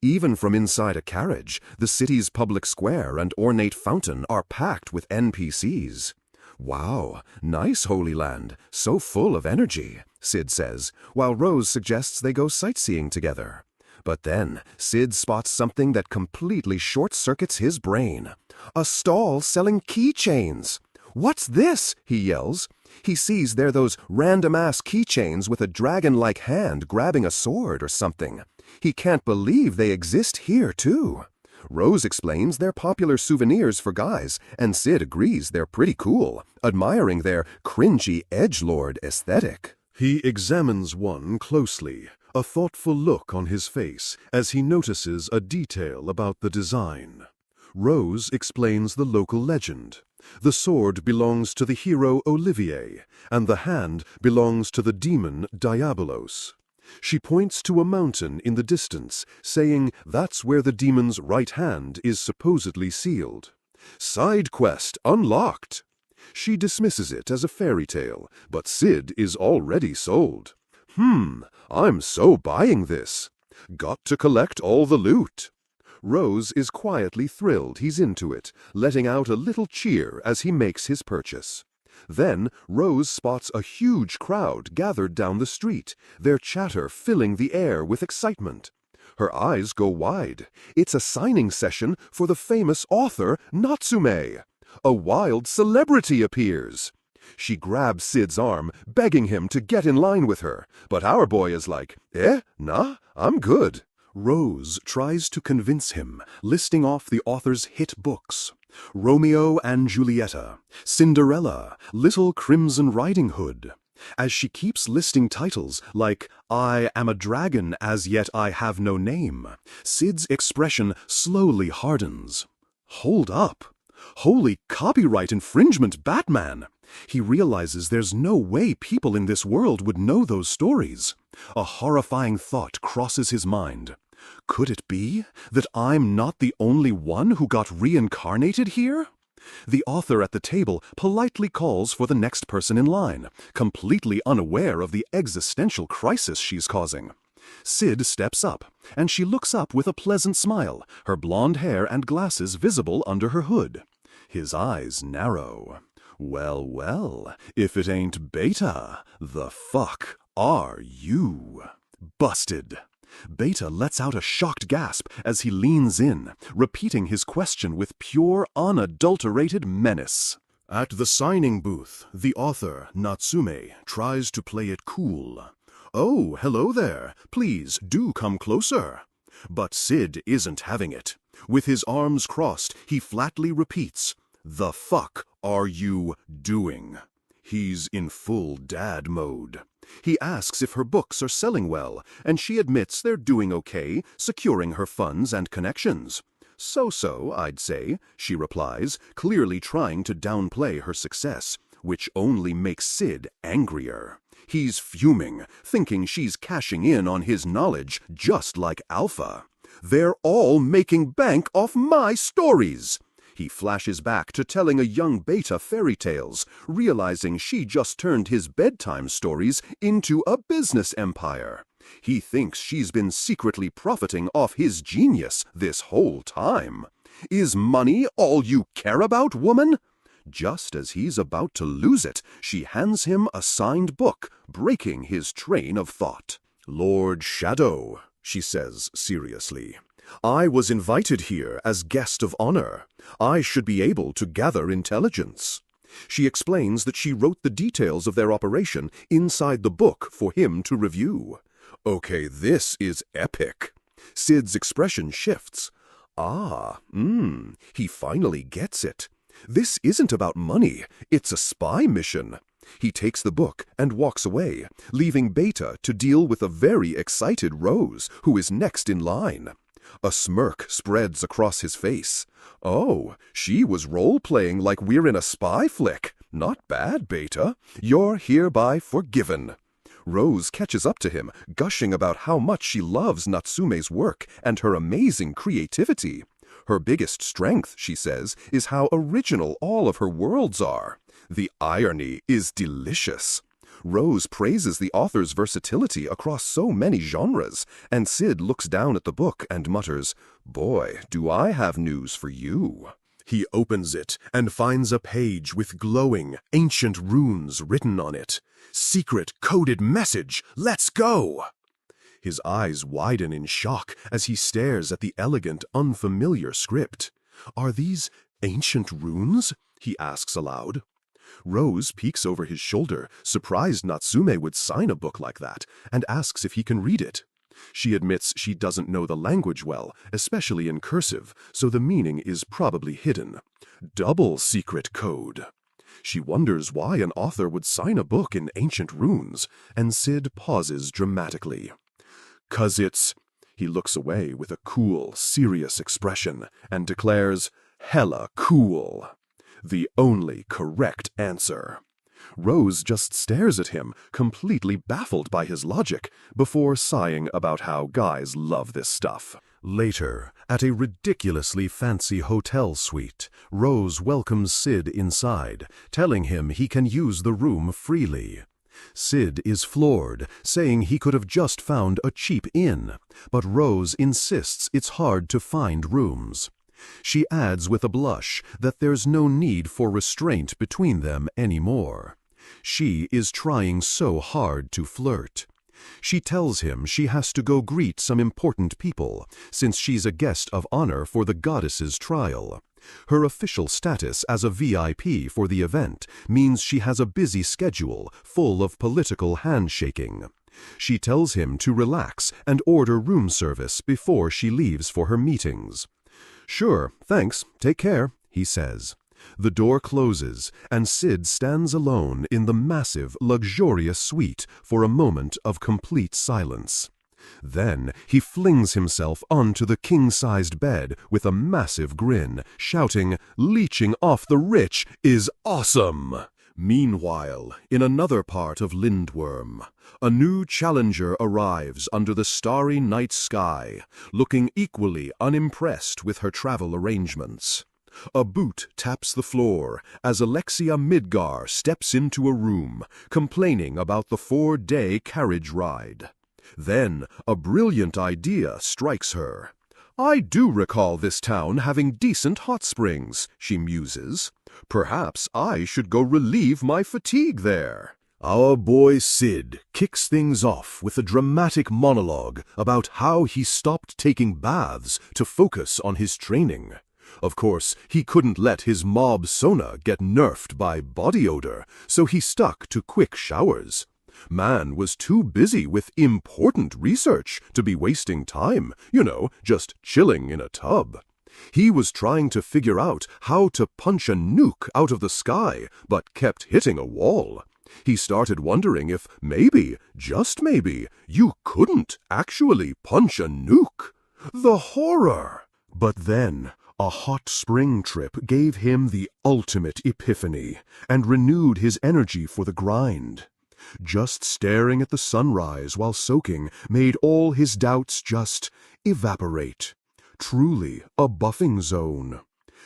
Even from inside a carriage, the city's public square and ornate fountain are packed with NPCs. "Wow, nice Holy Land, so full of energy," Sid says, while Rose suggests they go sightseeing together. But then, Sid spots something that completely short-circuits his brain. A stall selling keychains. "What's this?" he yells. He sees they're those random-ass keychains with a dragon-like hand grabbing a sword or something. He can't believe they exist here, too. Rose explains they're popular souvenirs for guys, and Sid agrees they're pretty cool, admiring their cringy edgelord aesthetic. He examines one closely, a thoughtful look on his face as he notices a detail about the design. Rose explains the local legend. The sword belongs to the hero Olivier, and the hand belongs to the demon Diabolos. She points to a mountain in the distance, saying that's where the demon's right hand is supposedly sealed. Side quest unlocked. She dismisses it as a fairy tale, but Sid is already sold. I'm so buying this. Got to collect all the loot. Rose is quietly thrilled he's into it, letting out a little cheer as he makes his purchase. Then Rose spots a huge crowd gathered down the street, their chatter filling the air with excitement. Her eyes go wide. It's a signing session for the famous author Natsume. A wild celebrity appears. She grabs Sid's arm, begging him to get in line with her, but our boy is like, nah, I'm good. Rose tries to convince him, listing off the author's hit books: Romeo and Julieta, Cinderella, Little Crimson Riding Hood. As she keeps listing titles like I Am a Dragon, As Yet I Have No Name, Sid's expression slowly hardens. Hold up! Holy copyright infringement, Batman! He realizes there's no way people in this world would know those stories. A horrifying thought crosses his mind. Could it be that I'm not the only one who got reincarnated here? The author at the table politely calls for the next person in line, completely unaware of the existential crisis she's causing. Sid steps up, and she looks up with a pleasant smile, her blonde hair and glasses visible under her hood. His eyes narrow. Well, well, if it ain't Beta, the fuck are you? Busted. Beta lets out a shocked gasp as he leans in, repeating his question with pure, unadulterated menace. At the signing booth, the author, Natsume, tries to play it cool. Oh, hello there. Please do come closer. But Sid isn't having it. With his arms crossed, he flatly repeats, "The fuck are you doing?" He's in full dad mode. He asks if her books are selling well, and she admits they're doing okay, securing her funds and connections. So-so, I'd say, she replies, clearly trying to downplay her success, which only makes Sid angrier. He's fuming, thinking she's cashing in on his knowledge just like Alpha. They're all making bank off my stories! He flashes back to telling a young Beta fairy tales, realizing she just turned his bedtime stories into a business empire. He thinks she's been secretly profiting off his genius this whole time. Is money all you care about, woman? Just as he's about to lose it, she hands him a signed book, breaking his train of thought. Lord Shadow, she says seriously, I was invited here as guest of honor. I should be able to gather intelligence. She explains that she wrote the details of their operation inside the book for him to review. Okay, this is epic. Sid's expression shifts. He finally gets it. This isn't about money, it's a spy mission. He takes the book and walks away, leaving Beta to deal with a very excited Rose, who is next in line. A smirk spreads across his face. Oh, she was role-playing like we're in a spy flick. Not bad, Beta. You're hereby forgiven. Rose catches up to him, gushing about how much she loves Natsume's work and her amazing creativity. Her biggest strength, she says, is how original all of her worlds are. The irony is delicious. Rose praises the author's versatility across so many genres, and Sid looks down at the book and mutters, "Boy, do I have news for you." He opens it and finds a page with glowing, ancient runes written on it. Secret coded message, let's go! His eyes widen in shock as he stares at the elegant, unfamiliar script. Are these ancient runes? He asks aloud. Rose peeks over his shoulder, surprised Natsume would sign a book like that, and asks if he can read it. She admits she doesn't know the language well, especially in cursive, so the meaning is probably hidden. Double secret code. She wonders why an author would sign a book in ancient runes, and Sid pauses dramatically. "'Cause it's—" He looks away with a cool, serious expression, and declares, "Hella cool." The only correct answer. Rose just stares at him, completely baffled by his logic, before sighing about how guys love this stuff. Later, at a ridiculously fancy hotel suite, Rose welcomes Sid inside, telling him he can use the room freely. Sid is floored, saying he could have just found a cheap inn, but Rose insists it's hard to find rooms. She adds with a blush that there's no need for restraint between them anymore. She is trying so hard to flirt. She tells him she has to go greet some important people, since she's a guest of honor for the goddess's trial. Her official status as a VIP for the event means she has a busy schedule full of political handshaking. She tells him to relax and order room service before she leaves for her meetings. "Sure, thanks, take care," he says. The door closes, and Sid stands alone in the massive, luxurious suite for a moment of complete silence. Then he flings himself onto the king-sized bed with a massive grin, shouting, "Leeching off the rich is awesome!" Meanwhile, in another part of Lindworm, a new challenger arrives under the starry night sky, looking equally unimpressed with her travel arrangements. A boot taps the floor as Alexia Midgar steps into a room, complaining about the 4-day carriage ride. Then a brilliant idea strikes her. "I do recall this town having decent hot springs," she muses. "Perhaps I should go relieve my fatigue there." Our boy Sid kicks things off with a dramatic monologue about how he stopped taking baths to focus on his training. Of course, he couldn't let his mob Sona get nerfed by body odor, so he stuck to quick showers. Man was too busy with important research to be wasting time, just chilling in a tub. He was trying to figure out how to punch a nuke out of the sky, but kept hitting a wall. He started wondering if maybe, just maybe, you couldn't actually punch a nuke. The horror! But then a hot spring trip gave him the ultimate epiphany and renewed his energy for the grind. Just staring at the sunrise while soaking made all his doubts just evaporate. Truly a buffing zone.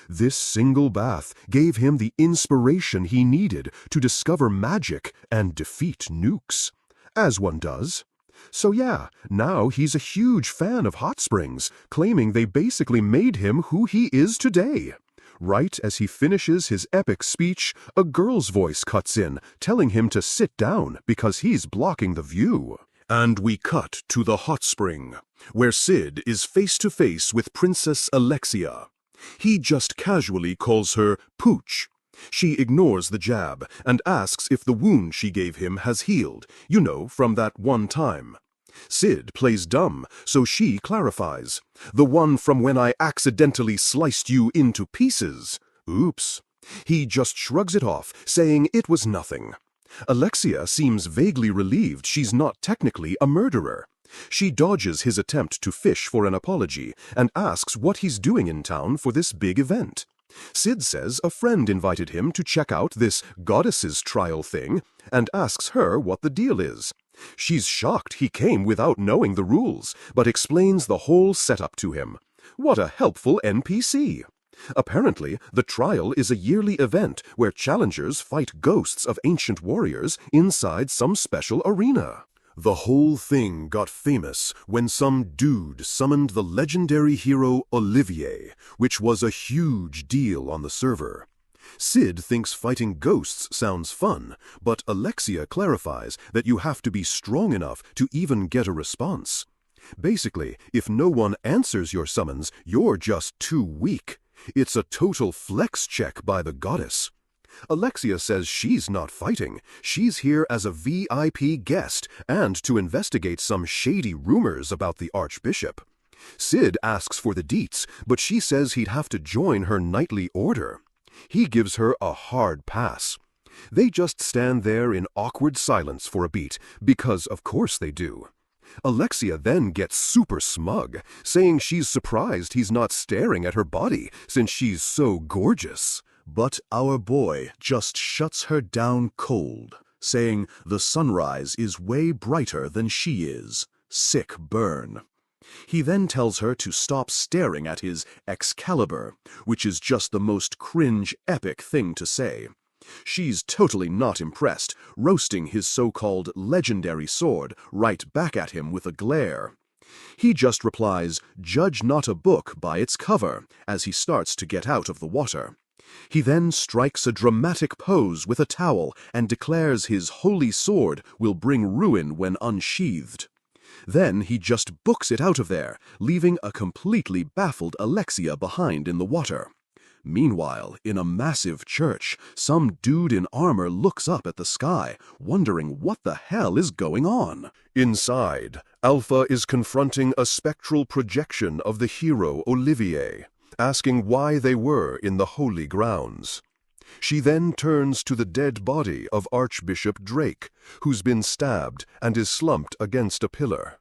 This single bath gave him the inspiration he needed to discover magic and defeat nukes, as one does. So yeah, now he's a huge fan of hot springs, claiming they basically made him who he is today. Right as he finishes his epic speech, a girl's voice cuts in, telling him to sit down because he's blocking the view. And we cut to the hot spring, where Sid is face to face with Princess Alexia. He just casually calls her Pooch. She ignores the jab and asks if the wound she gave him has healed, from that one time. Sid plays dumb, so she clarifies. "The one from when I accidentally sliced you into pieces." Oops. He just shrugs it off, saying it was nothing. Alexia seems vaguely relieved she's not technically a murderer. She dodges his attempt to fish for an apology and asks what he's doing in town for this big event. Sid says a friend invited him to check out this goddesses trial thing and asks her what the deal is. She's shocked he came without knowing the rules, but explains the whole setup to him. What a helpful NPC! Apparently, the trial is a yearly event where challengers fight ghosts of ancient warriors inside some special arena. The whole thing got famous when some dude summoned the legendary hero Olivier, which was a huge deal on the server. Sid thinks fighting ghosts sounds fun, but Alexia clarifies that you have to be strong enough to even get a response. Basically, if no one answers your summons, you're just too weak. It's a total flex check by the goddess. Alexia says she's not fighting. She's here as a VIP guest and to investigate some shady rumors about the Archbishop. Sid asks for the deets, but she says he'd have to join her knightly order. He gives her a hard pass. They just stand there in awkward silence for a beat, because of course they do. Alexia then gets super smug, saying she's surprised he's not staring at her body since she's so gorgeous. But our boy just shuts her down cold, saying the sunrise is way brighter than she is. Sick burn. He then tells her to stop staring at his Excalibur, which is just the most cringe epic thing to say. She's totally not impressed, roasting his so-called legendary sword right back at him with a glare. He just replies, "Judge not a book by its cover," as he starts to get out of the water. He then strikes a dramatic pose with a towel and declares his holy sword will bring ruin when unsheathed. Then he just books it out of there, leaving a completely baffled Alexia behind in the water. Meanwhile, in a massive church, some dude in armor looks up at the sky, wondering what the hell is going on. Inside, Alpha is confronting a spectral projection of the hero Olivier, asking why they were in the holy grounds. She then turns to the dead body of Archbishop Drake, who's been stabbed and is slumped against a pillar.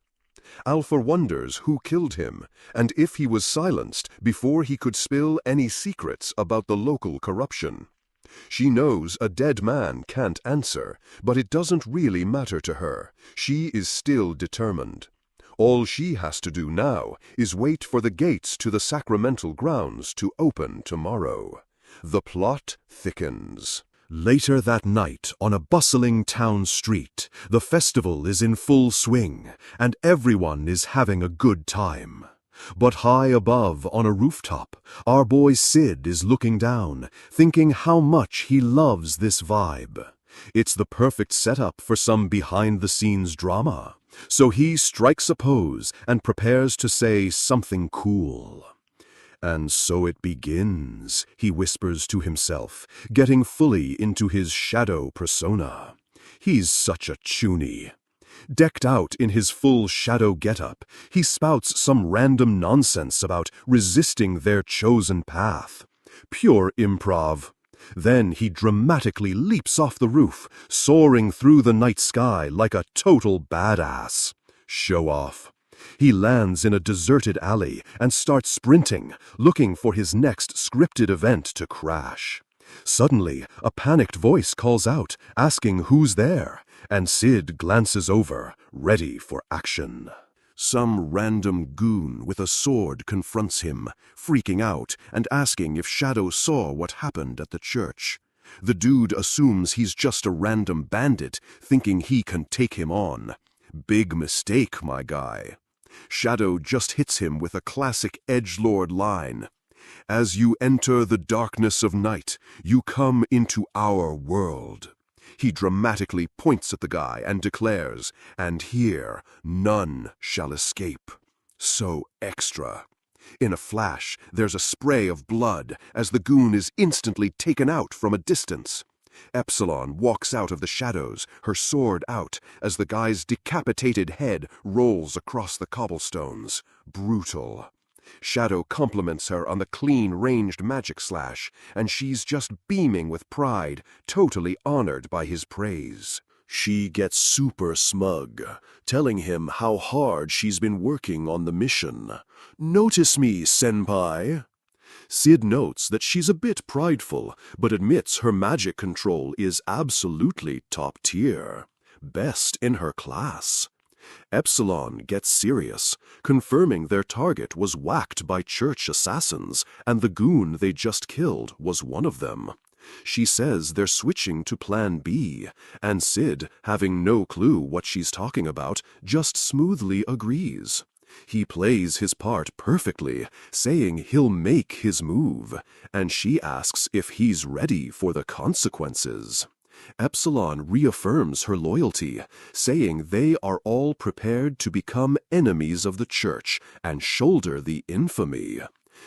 Alpha wonders who killed him, and if he was silenced before he could spill any secrets about the local corruption. She knows a dead man can't answer, but it doesn't really matter to her. She is still determined. All she has to do now is wait for the gates to the sacramental grounds to open tomorrow. The plot thickens. Later that night, on a bustling town street, the festival is in full swing, and everyone is having a good time. But high above, on a rooftop, our boy Sid is looking down, thinking how much he loves this vibe. It's the perfect setup for some behind-the-scenes drama. So he strikes a pose and prepares to say something cool. "And so it begins," he whispers to himself, getting fully into his shadow persona. He's such a chuny. Decked out in his full shadow getup, he spouts some random nonsense about resisting their chosen path. Pure improv. Then he dramatically leaps off the roof, soaring through the night sky like a total badass. Show off. He lands in a deserted alley and starts sprinting, looking for his next scripted event to crash. Suddenly, a panicked voice calls out, asking who's there, and Sid glances over, ready for action. Some random goon with a sword confronts him, freaking out and asking if Shadow saw what happened at the church. The dude assumes he's just a random bandit, thinking he can take him on. Big mistake, my guy. Shadow just hits him with a classic edgelord line. "As you enter the darkness of night, you come into our world." He dramatically points at the guy and declares, "And here none shall escape." So extra. In a flash, there's a spray of blood as the goon is instantly taken out from a distance. Epsilon walks out of the shadows, her sword out, as the guy's decapitated head rolls across the cobblestones. Brutal. Shadow compliments her on the clean ranged magic slash, and she's just beaming with pride, totally honored by his praise. She gets super smug, telling him how hard she's been working on the mission. "Notice me, senpai." Sid notes that she's a bit prideful, but admits her magic control is absolutely top tier. Best in her class. Epsilon gets serious, confirming their target was whacked by church assassins, and the goon they just killed was one of them. She says they're switching to Plan B, and Sid, having no clue what she's talking about, just smoothly agrees. He plays his part perfectly, saying he'll make his move, and she asks if he's ready for the consequences. Epsilon reaffirms her loyalty, saying they are all prepared to become enemies of the church and shoulder the infamy.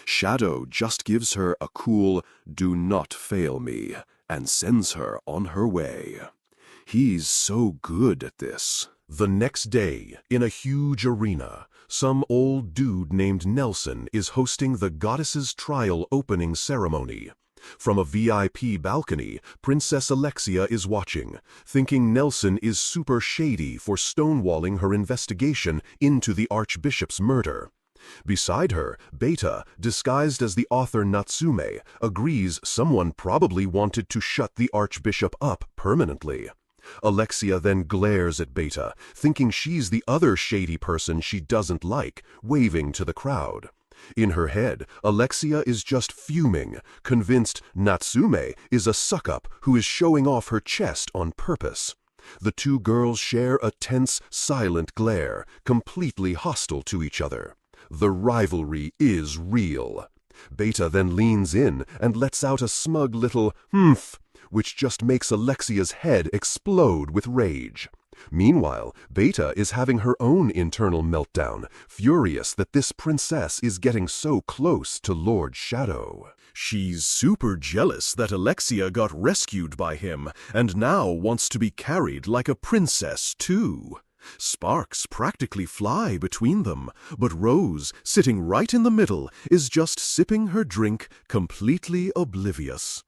Shadow just gives her a cool "do not fail me" and sends her on her way. He's so good at this. The next day, in a huge arena, some old dude named Nelson is hosting the goddess's trial opening ceremony. From a VIP balcony, Princess Alexia is watching, thinking Nelson is super shady for stonewalling her investigation into the Archbishop's murder. Beside her, Beta, disguised as the author Natsume, agrees someone probably wanted to shut the Archbishop up permanently. Alexia then glares at Beta, thinking she's the other shady person she doesn't like, waving to the crowd. In her head, Alexia is just fuming, convinced Natsume is a suck-up who is showing off her chest on purpose. The two girls share a tense, silent glare, completely hostile to each other. The rivalry is real. Beta then leans in and lets out a smug little "humph," which just makes Alexia's head explode with rage. Meanwhile, Beta is having her own internal meltdown, furious that this princess is getting so close to Lord Shadow. She's super jealous that Alexia got rescued by him and now wants to be carried like a princess, too. Sparks practically fly between them, but Rose, sitting right in the middle, is just sipping her drink, completely oblivious.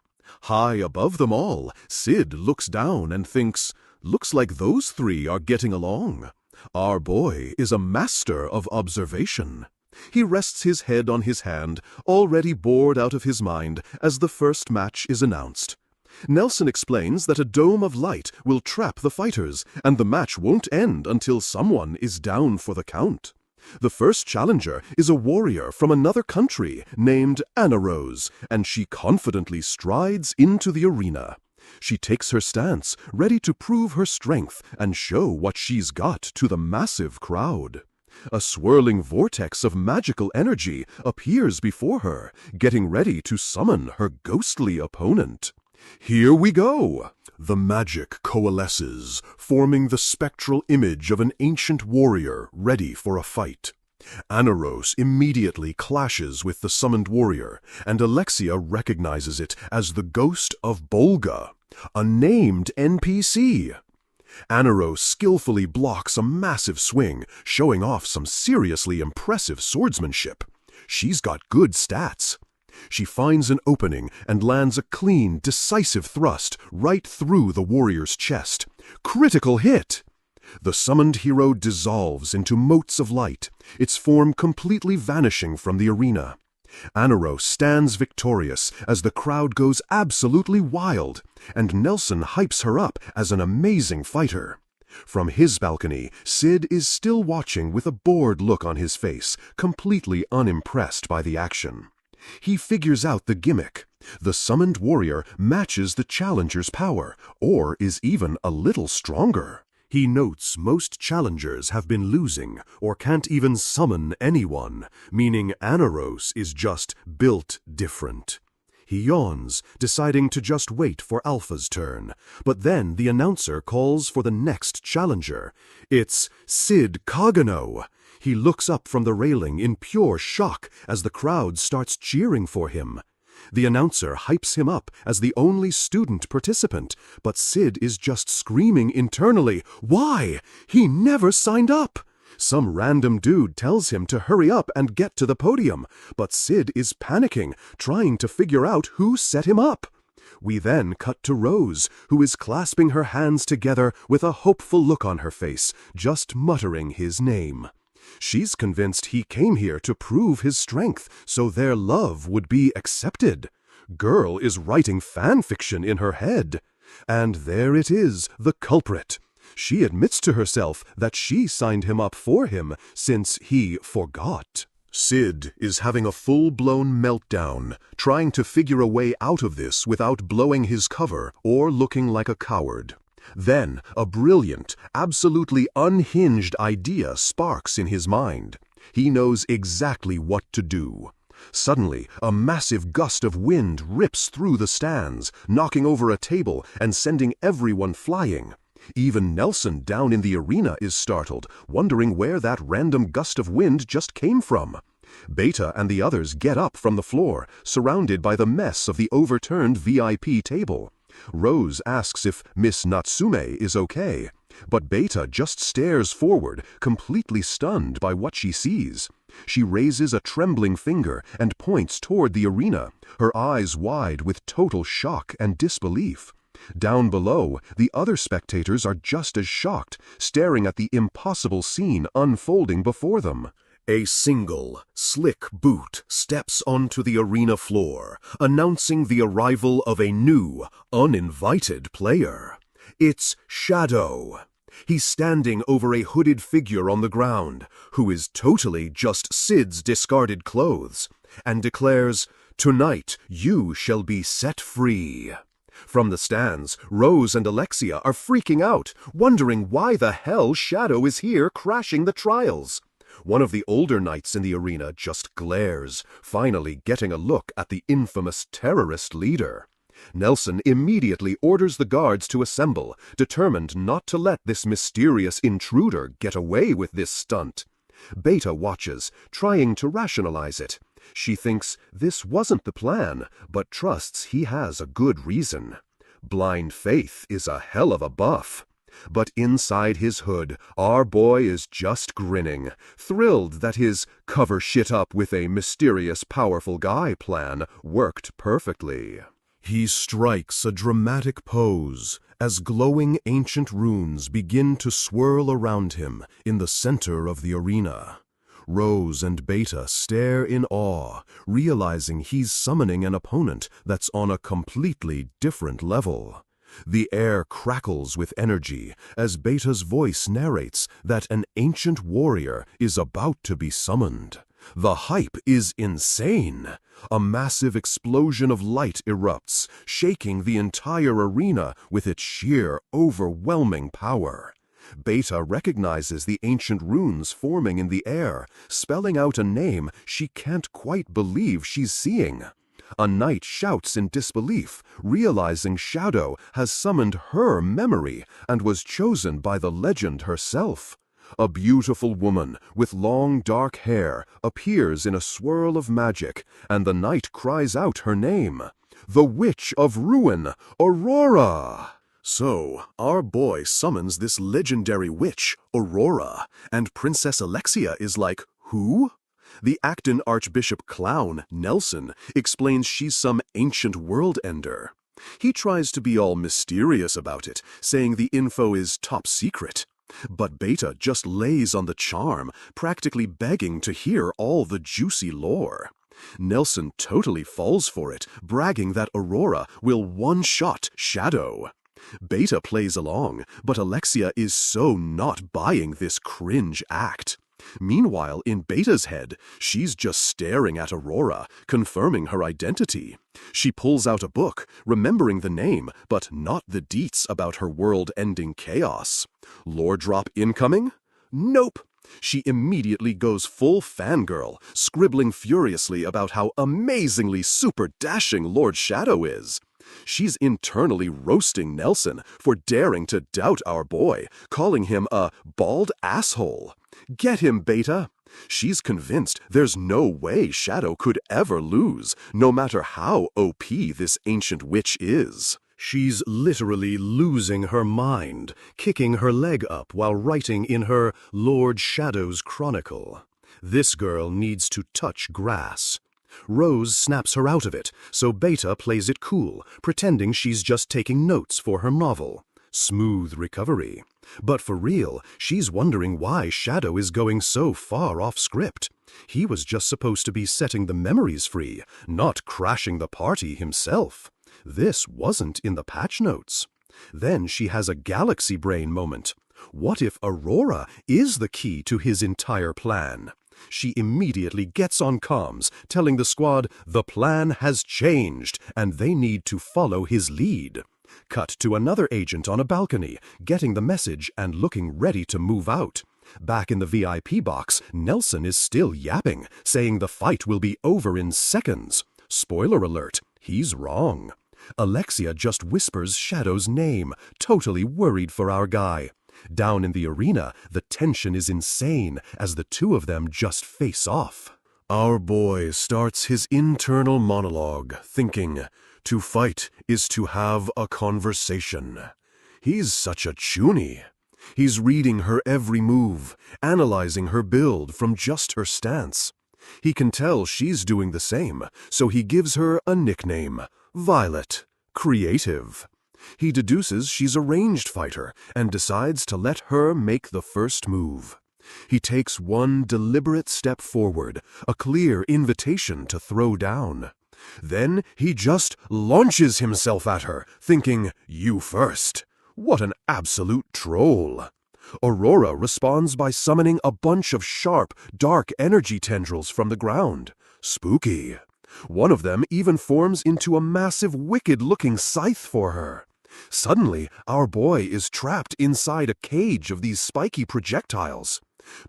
High above them all, Sid looks down and thinks, "Looks like those three are getting along. Our boy is a master of observation." He rests his head on his hand, already bored out of his mind, as the first match is announced. Nelson explains that a dome of light will trap the fighters, and the match won't end until someone is down for the count. The first challenger is a warrior from another country named Anna Rose, and she confidently strides into the arena. She takes her stance, ready to prove her strength and show what she's got to the massive crowd. A swirling vortex of magical energy appears before her, getting ready to summon her ghostly opponent. Here we go! The magic coalesces, forming the spectral image of an ancient warrior ready for a fight. Anaros immediately clashes with the summoned warrior, and Alexia recognizes it as the ghost of Bolga, a named NPC. Anaros skillfully blocks a massive swing, showing off some seriously impressive swordsmanship. She's got good stats. She finds an opening and lands a clean, decisive thrust right through the warrior's chest. Critical hit! The summoned hero dissolves into motes of light, its form completely vanishing from the arena. Anaros stands victorious as the crowd goes absolutely wild, and Nelson hypes her up as an amazing fighter. From his balcony, Sid is still watching with a bored look on his face, completely unimpressed by the action. He figures out the gimmick. The summoned warrior matches the challenger's power, or is even a little stronger. He notes most challengers have been losing, or can't even summon anyone, meaning Anaros is just built different. He yawns, deciding to just wait for Alpha's turn, but then the announcer calls for the next challenger. It's Sid Kagano. He looks up from the railing in pure shock as the crowd starts cheering for him. The announcer hypes him up as the only student participant, but Sid is just screaming internally, "Why? He never signed up!" Some random dude tells him to hurry up and get to the podium, but Sid is panicking, trying to figure out who set him up. We then cut to Rose, who is clasping her hands together with a hopeful look on her face, just muttering his name. She's convinced he came here to prove his strength, so their love would be accepted. Girl is writing fan fiction in her head. And there it is, the culprit. She admits to herself that she signed him up for him, since he forgot. Sid is having a full-blown meltdown, trying to figure a way out of this without blowing his cover or looking like a coward. Then, a brilliant, absolutely unhinged idea sparks in his mind. He knows exactly what to do. Suddenly, a massive gust of wind rips through the stands, knocking over a table and sending everyone flying. Even Nelson down in the arena is startled, wondering where that random gust of wind just came from. Beta and the others get up from the floor, surrounded by the mess of the overturned VIP table. Rose asks if Miss Natsume is okay, but Beta just stares forward, completely stunned by what she sees. She raises a trembling finger and points toward the arena, her eyes wide with total shock and disbelief. Down below, the other spectators are just as shocked, staring at the impossible scene unfolding before them. A single, slick boot steps onto the arena floor, announcing the arrival of a new, uninvited player. It's Shadow. He's standing over a hooded figure on the ground, who is totally just Sid's discarded clothes, and declares, "Tonight you shall be set free." From the stands, Rose and Alexia are freaking out, wondering why the hell Shadow is here crashing the trials. One of the older knights in the arena just glares, finally getting a look at the infamous terrorist leader. Nelson immediately orders the guards to assemble, determined not to let this mysterious intruder get away with this stunt. Beta watches, trying to rationalize it. She thinks this wasn't the plan, but trusts he has a good reason. Blind faith is a hell of a buff. But inside his hood, our boy is just grinning, thrilled that his cover shit up with a mysterious powerful guy plan worked perfectly. He strikes a dramatic pose as glowing ancient runes begin to swirl around him in the center of the arena. Rose and Beta stare in awe, realizing he's summoning an opponent that's on a completely different level. The air crackles with energy as Beta's voice narrates that an ancient warrior is about to be summoned. The hype is insane. A massive explosion of light erupts, shaking the entire arena with its sheer, overwhelming power. Beta recognizes the ancient runes forming in the air, spelling out a name she can't quite believe she's seeing. A knight shouts in disbelief, realizing Shadow has summoned her memory and was chosen by the legend herself. A beautiful woman with long dark hair appears in a swirl of magic, and the knight cries out her name. The Witch of Ruin, Aurora! So, our boy summons this legendary witch, Aurora, and Princess Alexia is like, who? The Acton Archbishop clown, Nelson, explains she's some ancient world-ender. He tries to be all mysterious about it, saying the info is top secret. But Beta just lays on the charm, practically begging to hear all the juicy lore. Nelson totally falls for it, bragging that Aurora will one-shot Shadow. Beta plays along, but Alexia is so not buying this cringe act. Meanwhile, in Beta's head, she's just staring at Aurora, confirming her identity. She pulls out a book, remembering the name, but not the deets about her world-ending chaos. Lore drop incoming? Nope. She immediately goes full fangirl, scribbling furiously about how amazingly super dashing Lord Shadow is. She's internally roasting Nelson for daring to doubt our boy, calling him a bald asshole. Get him, Beta! She's convinced there's no way Shadow could ever lose, no matter how OP this ancient witch is. She's literally losing her mind, kicking her leg up while writing in her Lord Shadow's chronicle. This girl needs to touch grass. Rose snaps her out of it, so Beta plays it cool, pretending she's just taking notes for her novel. Smooth recovery. But for real, she's wondering why Shadow is going so far off script. He was just supposed to be setting the memories free, not crashing the party himself. This wasn't in the patch notes. Then she has a galaxy brain moment. What if Aurora is the key to his entire plan? She immediately gets on comms, telling the squad the plan has changed and they need to follow his lead. Cut to another agent on a balcony, getting the message and looking ready to move out. Back in the VIP box, Nelson is still yapping, saying the fight will be over in seconds. Spoiler alert, he's wrong. Alexia just whispers Shadow's name, totally worried for our guy. Down in the arena, the tension is insane as the two of them just face off. Our boy starts his internal monologue, thinking, to fight is to have a conversation. He's such a chuny. He's reading her every move, analyzing her build from just her stance. He can tell she's doing the same, so he gives her a nickname, Violet, creative. He deduces she's a ranged fighter and decides to let her make the first move. He takes one deliberate step forward, a clear invitation to throw down. Then he just launches himself at her, thinking, you first. What an absolute troll. Aurora responds by summoning a bunch of sharp, dark energy tendrils from the ground. Spooky. One of them even forms into a massive, wicked-looking scythe for her. Suddenly, our boy is trapped inside a cage of these spiky projectiles.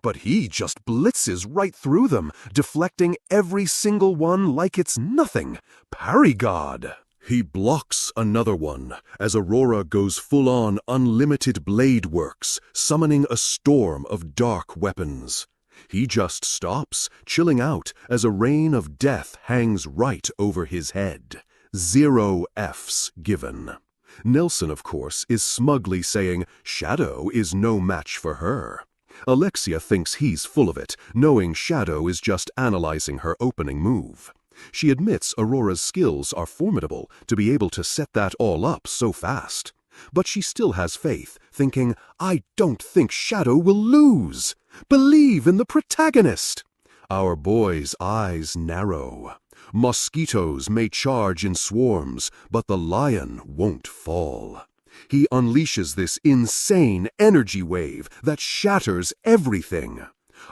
But he just blitzes right through them, deflecting every single one like it's nothing. Parry God! He blocks another one as Aurora goes full-on unlimited blade works, summoning a storm of dark weapons. He just stops, chilling out as a rain of death hangs right over his head. 0 Fs given. Nelson, of course, is smugly saying Shadow is no match for her. Alexia thinks he's full of it, knowing Shadow is just analyzing her opening move. She admits Aurora's skills are formidable to be able to set that all up so fast. But she still has faith, thinking, I don't think Shadow will lose. Believe in the protagonist. Our boy's eyes narrow. Mosquitoes may charge in swarms, but the lion won't fall. He unleashes this insane energy wave that shatters everything.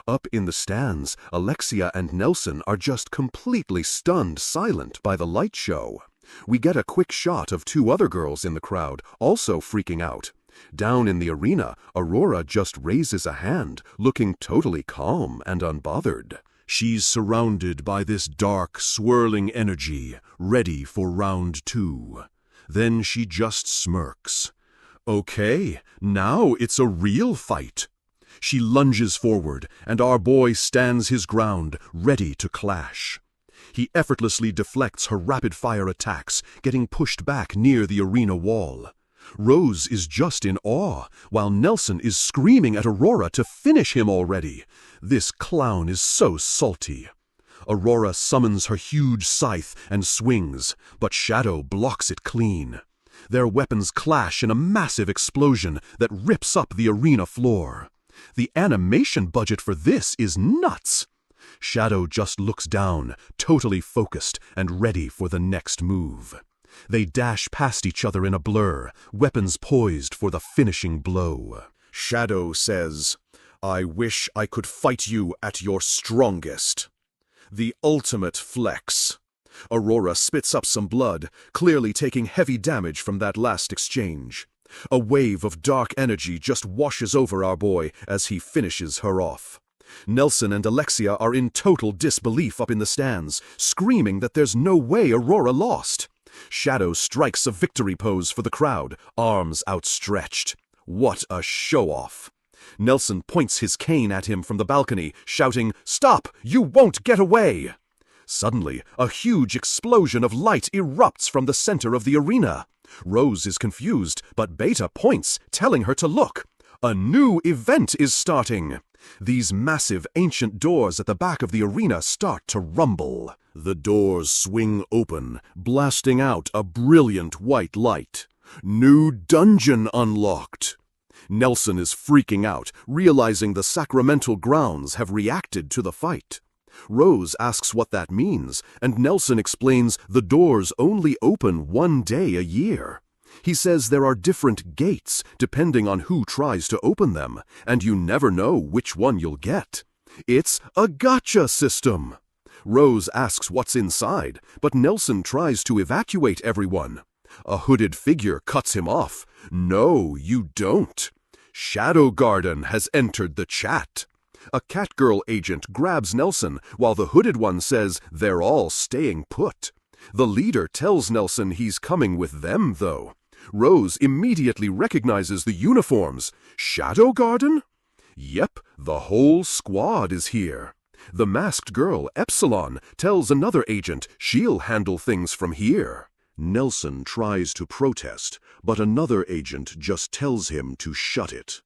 Up in the stands, Alexia and Nelson are just completely stunned silent by the light show. We get a quick shot of 2 other girls in the crowd, also freaking out. Down in the arena, Aurora just raises a hand, looking totally calm and unbothered. She's surrounded by this dark, swirling energy, ready for round 2. Then she just smirks. Okay, now it's a real fight. She lunges forward, and our boy stands his ground, ready to clash. He effortlessly deflects her rapid-fire attacks, getting pushed back near the arena wall. Rose is just in awe, while Nelson is screaming at Aurora to finish him already. This clown is so salty. Aurora summons her huge scythe and swings, but Shadow blocks it clean. Their weapons clash in a massive explosion that rips up the arena floor. The animation budget for this is nuts. Shadow just looks down, totally focused and ready for the next move. They dash past each other in a blur, weapons poised for the finishing blow. Shadow says, I wish I could fight you at your strongest. The ultimate flex. Aurora spits up some blood, clearly taking heavy damage from that last exchange. A wave of dark energy just washes over our boy as he finishes her off. Nelson and Alexia are in total disbelief up in the stands, screaming that there's no way Aurora lost. Shadow strikes a victory pose for the crowd, arms outstretched. What a show-off! Nelson points his cane at him from the balcony, shouting, Stop! You won't get away! Suddenly, a huge explosion of light erupts from the center of the arena. Rose is confused, but Beta points, telling her to look. A new event is starting. These massive ancient doors at the back of the arena start to rumble. The doors swing open, blasting out a brilliant white light. New dungeon unlocked. Nelson is freaking out, realizing the sacramental grounds have reacted to the fight. Rose asks what that means, and Nelson explains the doors only open 1 day a year. He says there are different gates depending on who tries to open them, and you never know which one you'll get. It's a gotcha system. Rose asks what's inside, but Nelson tries to evacuate everyone. A hooded figure cuts him off. No, you don't. Shadow Garden has entered the chat. A Catgirl agent grabs Nelson, while the hooded one says they're all staying put. The leader tells Nelson he's coming with them, though. Rose immediately recognizes the uniforms. Shadow Garden? Yep, the whole squad is here. The masked girl, Epsilon, tells another agent she'll handle things from here. Nelson tries to protest, but another agent just tells him to shut it.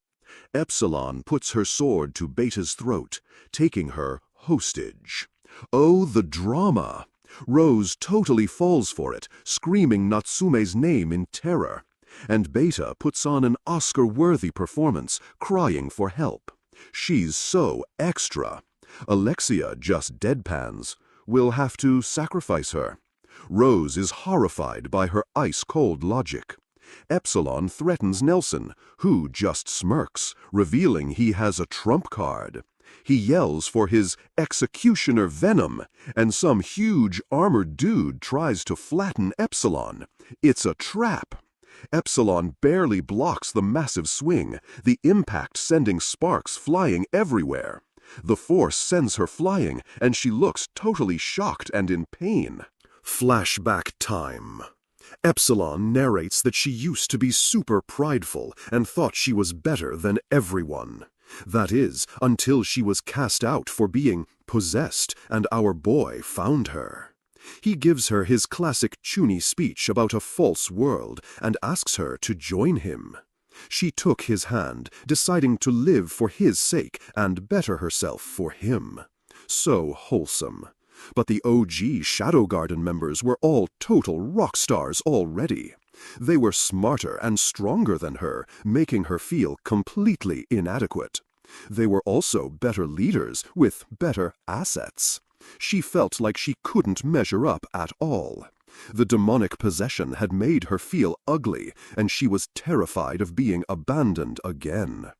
Epsilon puts her sword to Beta's throat, taking her hostage. Oh, the drama! Rose totally falls for it, screaming Natsume's name in terror. And Beta puts on an Oscar-worthy performance, crying for help. She's so extra. Alexia just deadpans. We'll have to sacrifice her. Rose is horrified by her ice-cold logic. Epsilon threatens Nelson, who just smirks, revealing he has a trump card. He yells for his executioner venom, and some huge armored dude tries to flatten Epsilon. It's a trap. Epsilon barely blocks the massive swing, the impact sending sparks flying everywhere. The force sends her flying, and she looks totally shocked and in pain. Flashback time. Epsilon narrates that she used to be super prideful and thought she was better than everyone. That is, until she was cast out for being possessed and our boy found her. He gives her his classic chuny speech about a false world and asks her to join him. She took his hand, deciding to live for his sake and better herself for him. So wholesome. But the OG Shadow Garden members were all total rock stars already. They were smarter and stronger than her, making her feel completely inadequate. They were also better leaders with better assets. She felt like she couldn't measure up at all. The demonic possession had made her feel ugly, and she was terrified of being abandoned again.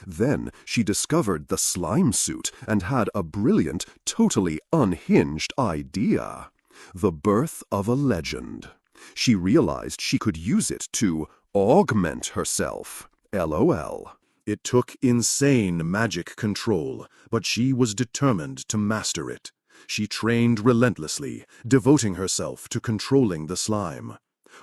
Then she discovered the slime suit and had a brilliant, totally unhinged idea. The birth of a legend. She realized she could use it to augment herself. LOL. It took insane magic control, but she was determined to master it. She trained relentlessly, devoting herself to controlling the slime.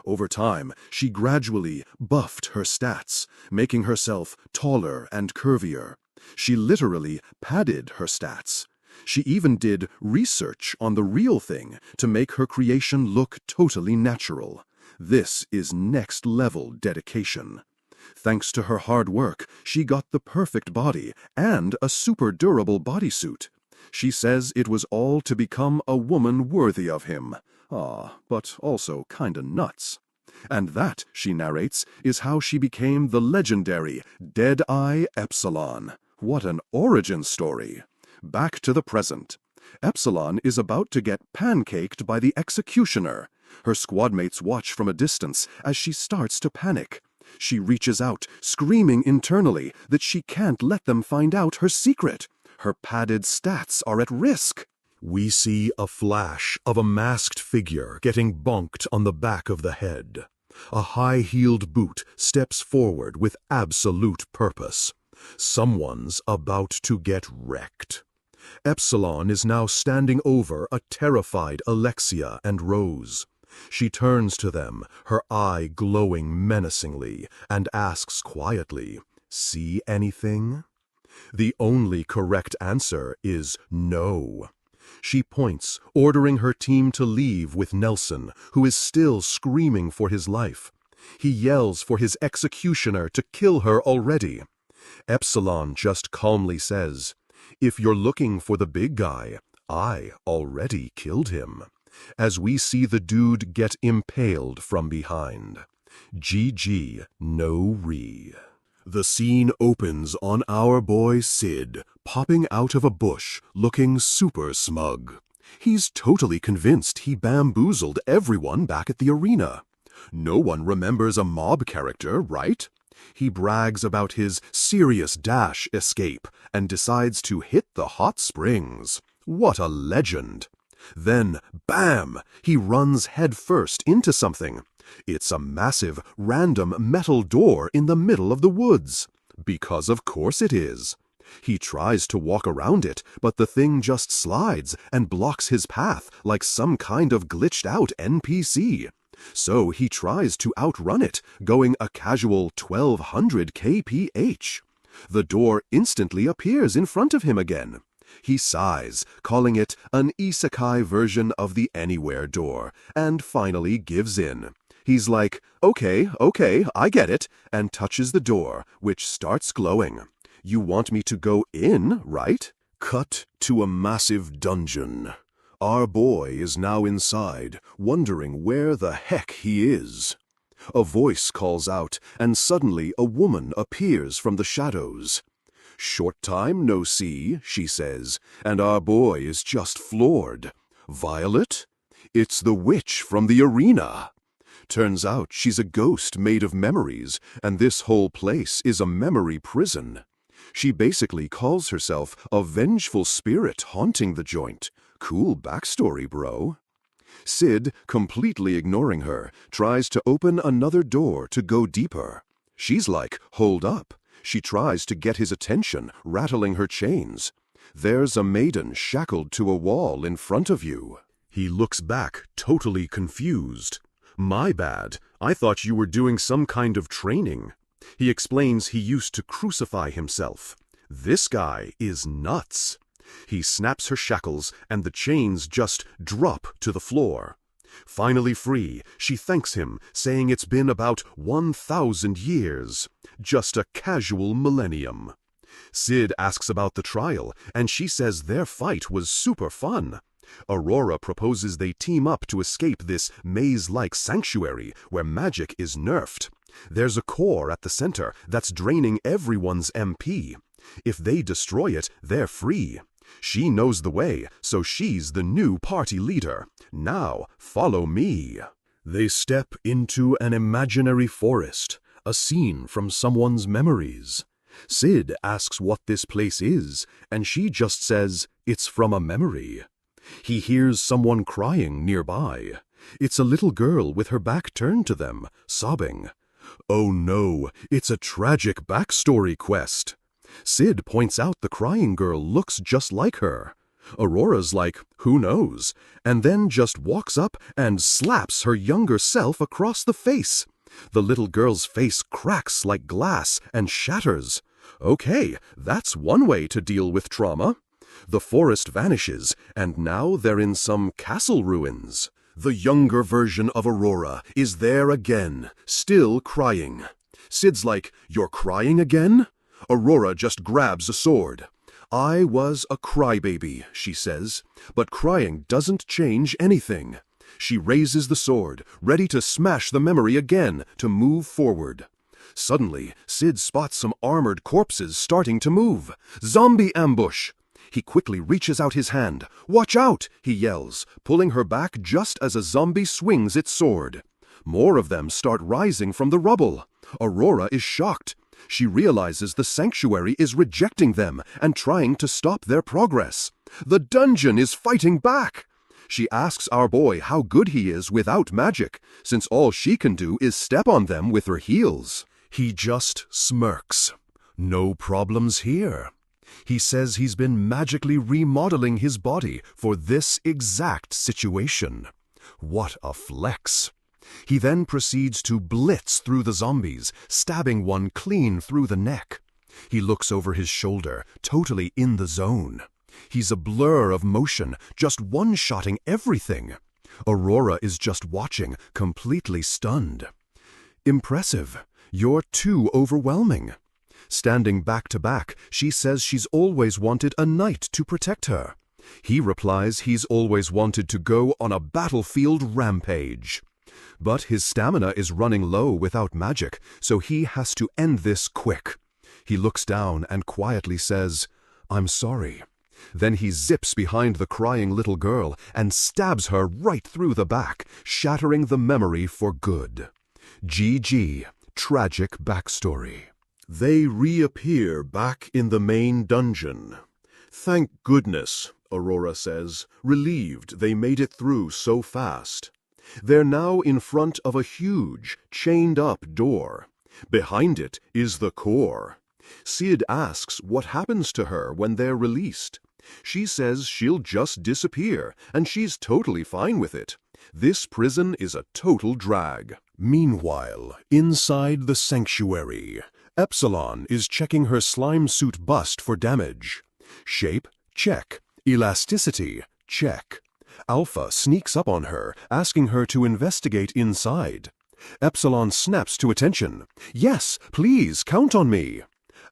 Over time, she gradually buffed her stats, making herself taller and curvier. She literally padded her stats. She even did research on the real thing to make her creation look totally natural. This is next-level dedication. Thanks to her hard work, she got the perfect body and a super durable bodysuit. She says it was all to become a woman worthy of him. But also kinda nuts. And that, she narrates, is how she became the legendary Dead-Eye Epsilon. What an origin story! Back to the present. Epsilon is about to get pancaked by the executioner. Her squadmates watch from a distance as she starts to panic. She reaches out, screaming internally that she can't let them find out her secret. Her padded stats are at risk. We see a flash of a masked figure getting bonked on the back of the head. A high-heeled boot steps forward with absolute purpose. Someone's about to get wrecked. Epsilon is now standing over a terrified Alexia and Rose. She turns to them, her eye glowing menacingly, and asks quietly, "See anything?" The only correct answer is no. She points, ordering her team to leave with Nelson, who is still screaming for his life. He yells for his executioner to kill her already. Epsilon just calmly says, "If you're looking for the big guy, I already killed him," as we see the dude get impaled from behind. GG, no re. The scene opens on our boy Sid, popping out of a bush, looking super smug. He's totally convinced he bamboozled everyone back at the arena. No one remembers a mob character, right? He brags about his serious dash escape and decides to hit the hot springs. What a legend! Then, bam! He runs headfirst into something. It's a massive, random metal door in the middle of the woods. Because of course it is. He tries to walk around it, but the thing just slides and blocks his path like some kind of glitched-out NPC. So he tries to outrun it, going a casual 1200 kph. The door instantly appears in front of him again. He sighs, calling it an isekai version of the Anywhere door, and finally gives in. He's like, okay, I get it, and touches the door, which starts glowing. You want me to go in, right? Cut to a massive dungeon. Our boy is now inside, wondering where the heck he is. A voice calls out, and suddenly a woman appears from the shadows. "Short time no see," she says, and our boy is just floored. Violet? It's the witch from the arena. Turns out she's a ghost made of memories, and this whole place is a memory prison. She basically calls herself a vengeful spirit haunting the joint. Cool backstory, bro. Sid, completely ignoring her, tries to open another door to go deeper. She's like, hold up. She tries to get his attention, rattling her chains. There's a maiden shackled to a wall in front of you. He looks back, totally confused. My bad. I thought you were doing some kind of training. He explains he used to crucify himself. This guy is nuts. He snaps her shackles and the chains just drop to the floor. Finally free, she thanks him, saying it's been about 1,000 years. Just a casual millennium. Sid asks about the trial, and she says their fight was super fun. Aurora proposes they team up to escape this maze-like sanctuary where magic is nerfed. There's a core at the center that's draining everyone's MP. If they destroy it, they're free. She knows the way, so she's the new party leader. Now, follow me. They step into an imaginary forest, a scene from someone's memories. Sid asks what this place is, and she just says it's from a memory. He hears someone crying nearby. It's a little girl with her back turned to them, sobbing. Oh no, it's a tragic backstory quest. Sid points out the crying girl looks just like her. Aurora's like, who knows, and then just walks up and slaps her younger self across the face. The little girl's face cracks like glass and shatters. Okay, that's one way to deal with trauma. The forest vanishes, and now they're in some castle ruins. The younger version of Aurora is there again, still crying. Sid's like, you're crying again? Aurora just grabs a sword. I was a crybaby, she says, but crying doesn't change anything. She raises the sword, ready to smash the memory again to move forward. Suddenly, Sid spots some armored corpses starting to move. Zombie ambush! He quickly reaches out his hand. Watch out, he yells, pulling her back just as a zombie swings its sword. More of them start rising from the rubble. Aurora is shocked. She realizes the sanctuary is rejecting them and trying to stop their progress. The dungeon is fighting back! She asks our boy how good he is without magic, since all she can do is step on them with her heels. He just smirks. No problems here. He says he's been magically remodeling his body for this exact situation. What a flex! He then proceeds to blitz through the zombies, stabbing one clean through the neck. He looks over his shoulder, totally in the zone. He's a blur of motion, just one-shotting everything. Aurora is just watching, completely stunned. Impressive. You're too overwhelming. Standing back to back, she says she's always wanted a knight to protect her. He replies he's always wanted to go on a battlefield rampage. But his stamina is running low without magic, so he has to end this quick. He looks down and quietly says, I'm sorry. Then he zips behind the crying little girl and stabs her right through the back, shattering the memory for good. GG. Tragic backstory. They reappear back in the main dungeon. Thank goodness, Aurora says, relieved they made it through so fast. They're now in front of a huge, chained-up door. Behind it is the core. Sid asks what happens to her when they're released. She says she'll just disappear, and she's totally fine with it. This prison is a total drag. Meanwhile, inside the sanctuary, Epsilon is checking her slime suit bust for damage. Shape, check. Elasticity, check. Alpha sneaks up on her, asking her to investigate inside. Epsilon snaps to attention. Yes, please, count on me.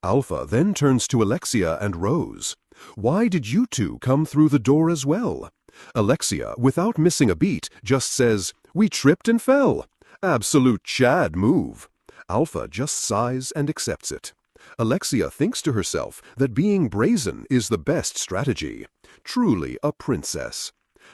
Alpha then turns to Alexia and Rose. Why did you two come through the door as well? Alexia, without missing a beat, just says, we tripped and fell. Absolute Chad move. Alpha just sighs and accepts it. Alexia thinks to herself that being brazen is the best strategy. Truly a princess.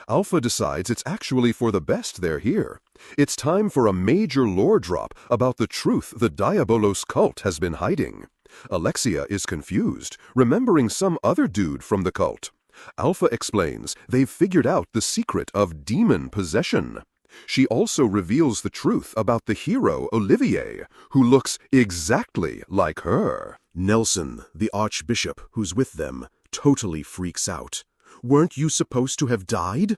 Alpha decides it's actually for the best they're here. It's time for a major lore drop about the truth the Diabolos cult has been hiding. Alexia is confused, remembering some other dude from the cult. Alpha explains they've figured out the secret of demon possession. She also reveals the truth about the hero Olivier, who looks exactly like her. Nelson, the archbishop who's with them, totally freaks out. Weren't you supposed to have died?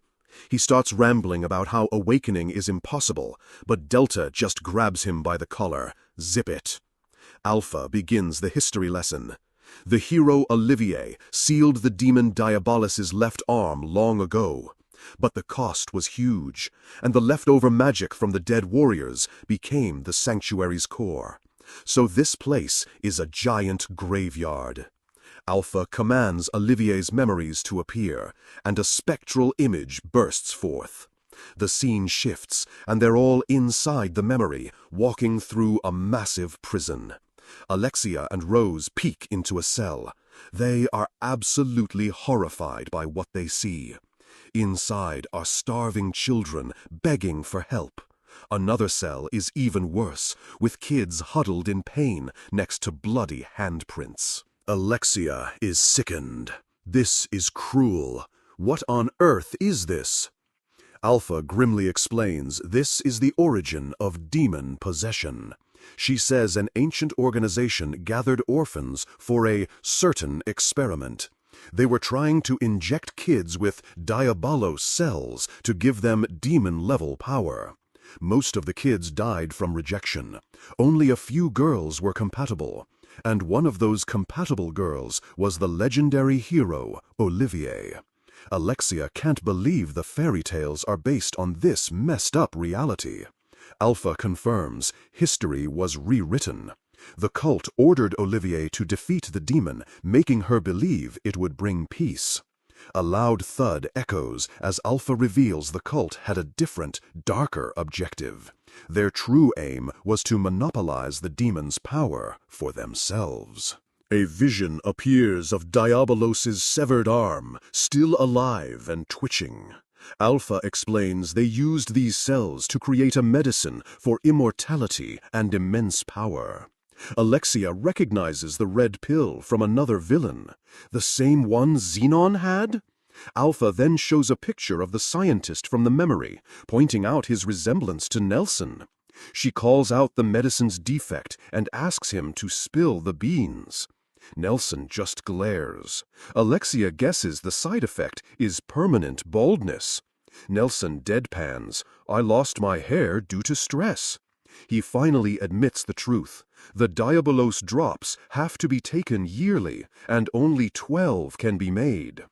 He starts rambling about how awakening is impossible, but Delta just grabs him by the collar. Zip it. Alpha begins the history lesson. The hero Olivier sealed the demon Diabolus's left arm long ago, but the cost was huge, and the leftover magic from the dead warriors became the sanctuary's core. So this place is a giant graveyard. Alpha commands Olivier's memories to appear, and a spectral image bursts forth. The scene shifts, and they're all inside the memory, walking through a massive prison. Alexia and Rose peek into a cell. They are absolutely horrified by what they see. Inside are starving children begging for help. Another cell is even worse, with kids huddled in pain next to bloody handprints. Alexia is sickened. This is cruel. What on earth is this? Alpha grimly explains this is the origin of demon possession. She says an ancient organization gathered orphans for a certain experiment. They were trying to inject kids with Diabolos cells to give them demon-level power. Most of the kids died from rejection. Only a few girls were compatible, and one of those compatible girls was the legendary hero, Olivier. Alexia can't believe the fairy tales are based on this messed-up reality. Alpha confirms history was rewritten. The cult ordered Olivier to defeat the demon, making her believe it would bring peace. A loud thud echoes as Alpha reveals the cult had a different, darker objective. Their true aim was to monopolize the demon's power for themselves. A vision appears of Diabolos's severed arm, still alive and twitching. Alpha explains they used these cells to create a medicine for immortality and immense power. Alexia recognizes the red pill from another villain, the same one Xenon had? Alpha then shows a picture of the scientist from the memory, pointing out his resemblance to Nelson. She calls out the medicine's defect and asks him to spill the beans. Nelson just glares. Alexia guesses the side effect is permanent baldness. Nelson deadpans, "I lost my hair due to stress." He finally admits the truth. The Diabolos drops have to be taken yearly, and only 12 can be made.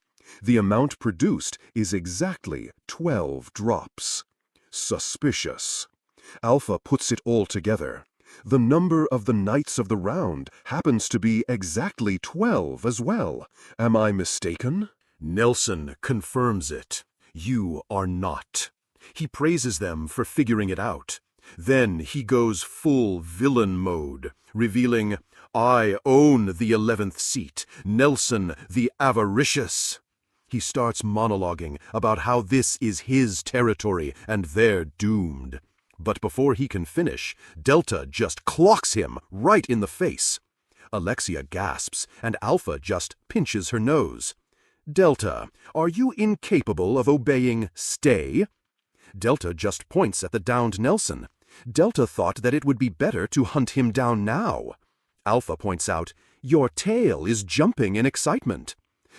The amount produced is exactly 12 drops. Suspicious. Alpha puts it all together. The number of the Knights of the Round happens to be exactly 12 as well. Am I mistaken? Nelson confirms it. You are not. He praises them for figuring it out. Then he goes full villain mode, revealing, "I own the 11th seat, Nelson the Avaricious." He starts monologuing about how this is his territory and they're doomed. But before he can finish, Delta just clocks him right in the face. Alexia gasps, and Alpha just pinches her nose. "Delta, are you incapable of obeying stay?" Delta just points at the downed Nelson. Delta thought that it would be better to hunt him down now. Alpha points out, "Your tail is jumping in excitement."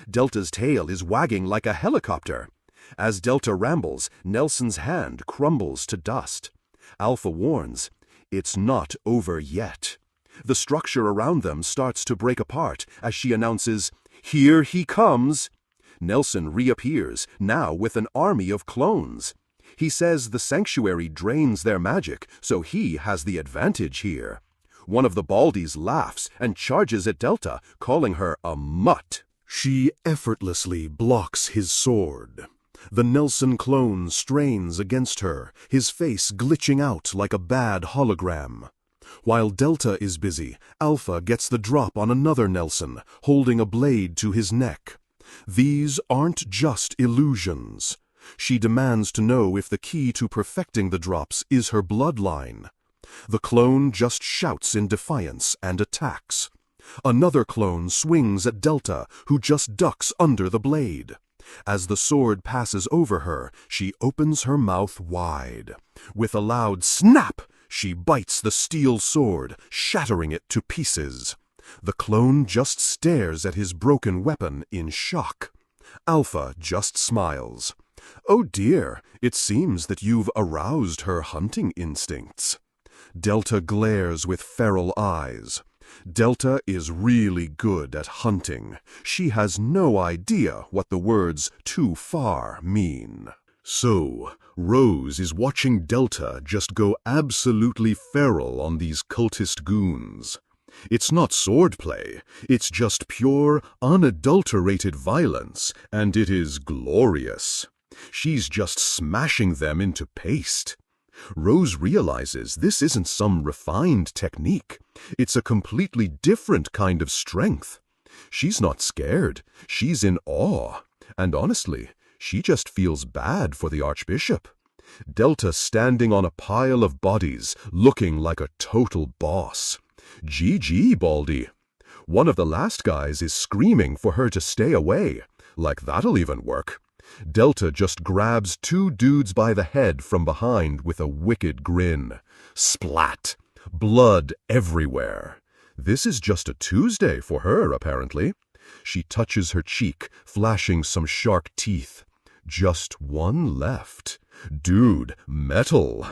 Delta's tail is wagging like a helicopter. As Delta rambles, Nelson's hand crumbles to dust. Alpha warns, "It's not over yet." The structure around them starts to break apart as she announces, "Here he comes." Nelson reappears, now with an army of clones. He says the sanctuary drains their magic, so he has the advantage here. One of the Baldies laughs and charges at Delta, calling her a mutt. She effortlessly blocks his sword. The Nelson clone strains against her, his face glitching out like a bad hologram. While Delta is busy, Alpha gets the drop on another Nelson, holding a blade to his neck. These aren't just illusions. She demands to know if the key to perfecting the drops is her bloodline. The clone just shouts in defiance and attacks. Another clone swings at Delta, who just ducks under the blade. As the sword passes over her, she opens her mouth wide. With a loud snap, she bites the steel sword, shattering it to pieces. The clone just stares at his broken weapon in shock. Alpha just smiles. "Oh dear, it seems that you've aroused her hunting instincts." Delta glares with feral eyes. Delta is really good at hunting. She has no idea what the words too far mean. So, Rose is watching Delta just go absolutely feral on these cultist goons. It's not swordplay, it's just pure, unadulterated violence, and it is glorious. She's just smashing them into paste. Rose realizes this isn't some refined technique. It's a completely different kind of strength. She's not scared, she's in awe, and honestly, she just feels bad for the Archbishop. Delta standing on a pile of bodies, looking like a total boss. GG, Baldy. One of the last guys is screaming for her to stay away. Like that'll even work. Delta just grabs two dudes by the head from behind with a wicked grin. Splat! Blood everywhere. This is just a Tuesday for her, apparently. She touches her cheek, flashing some shark teeth. Just one left. Dude, metal.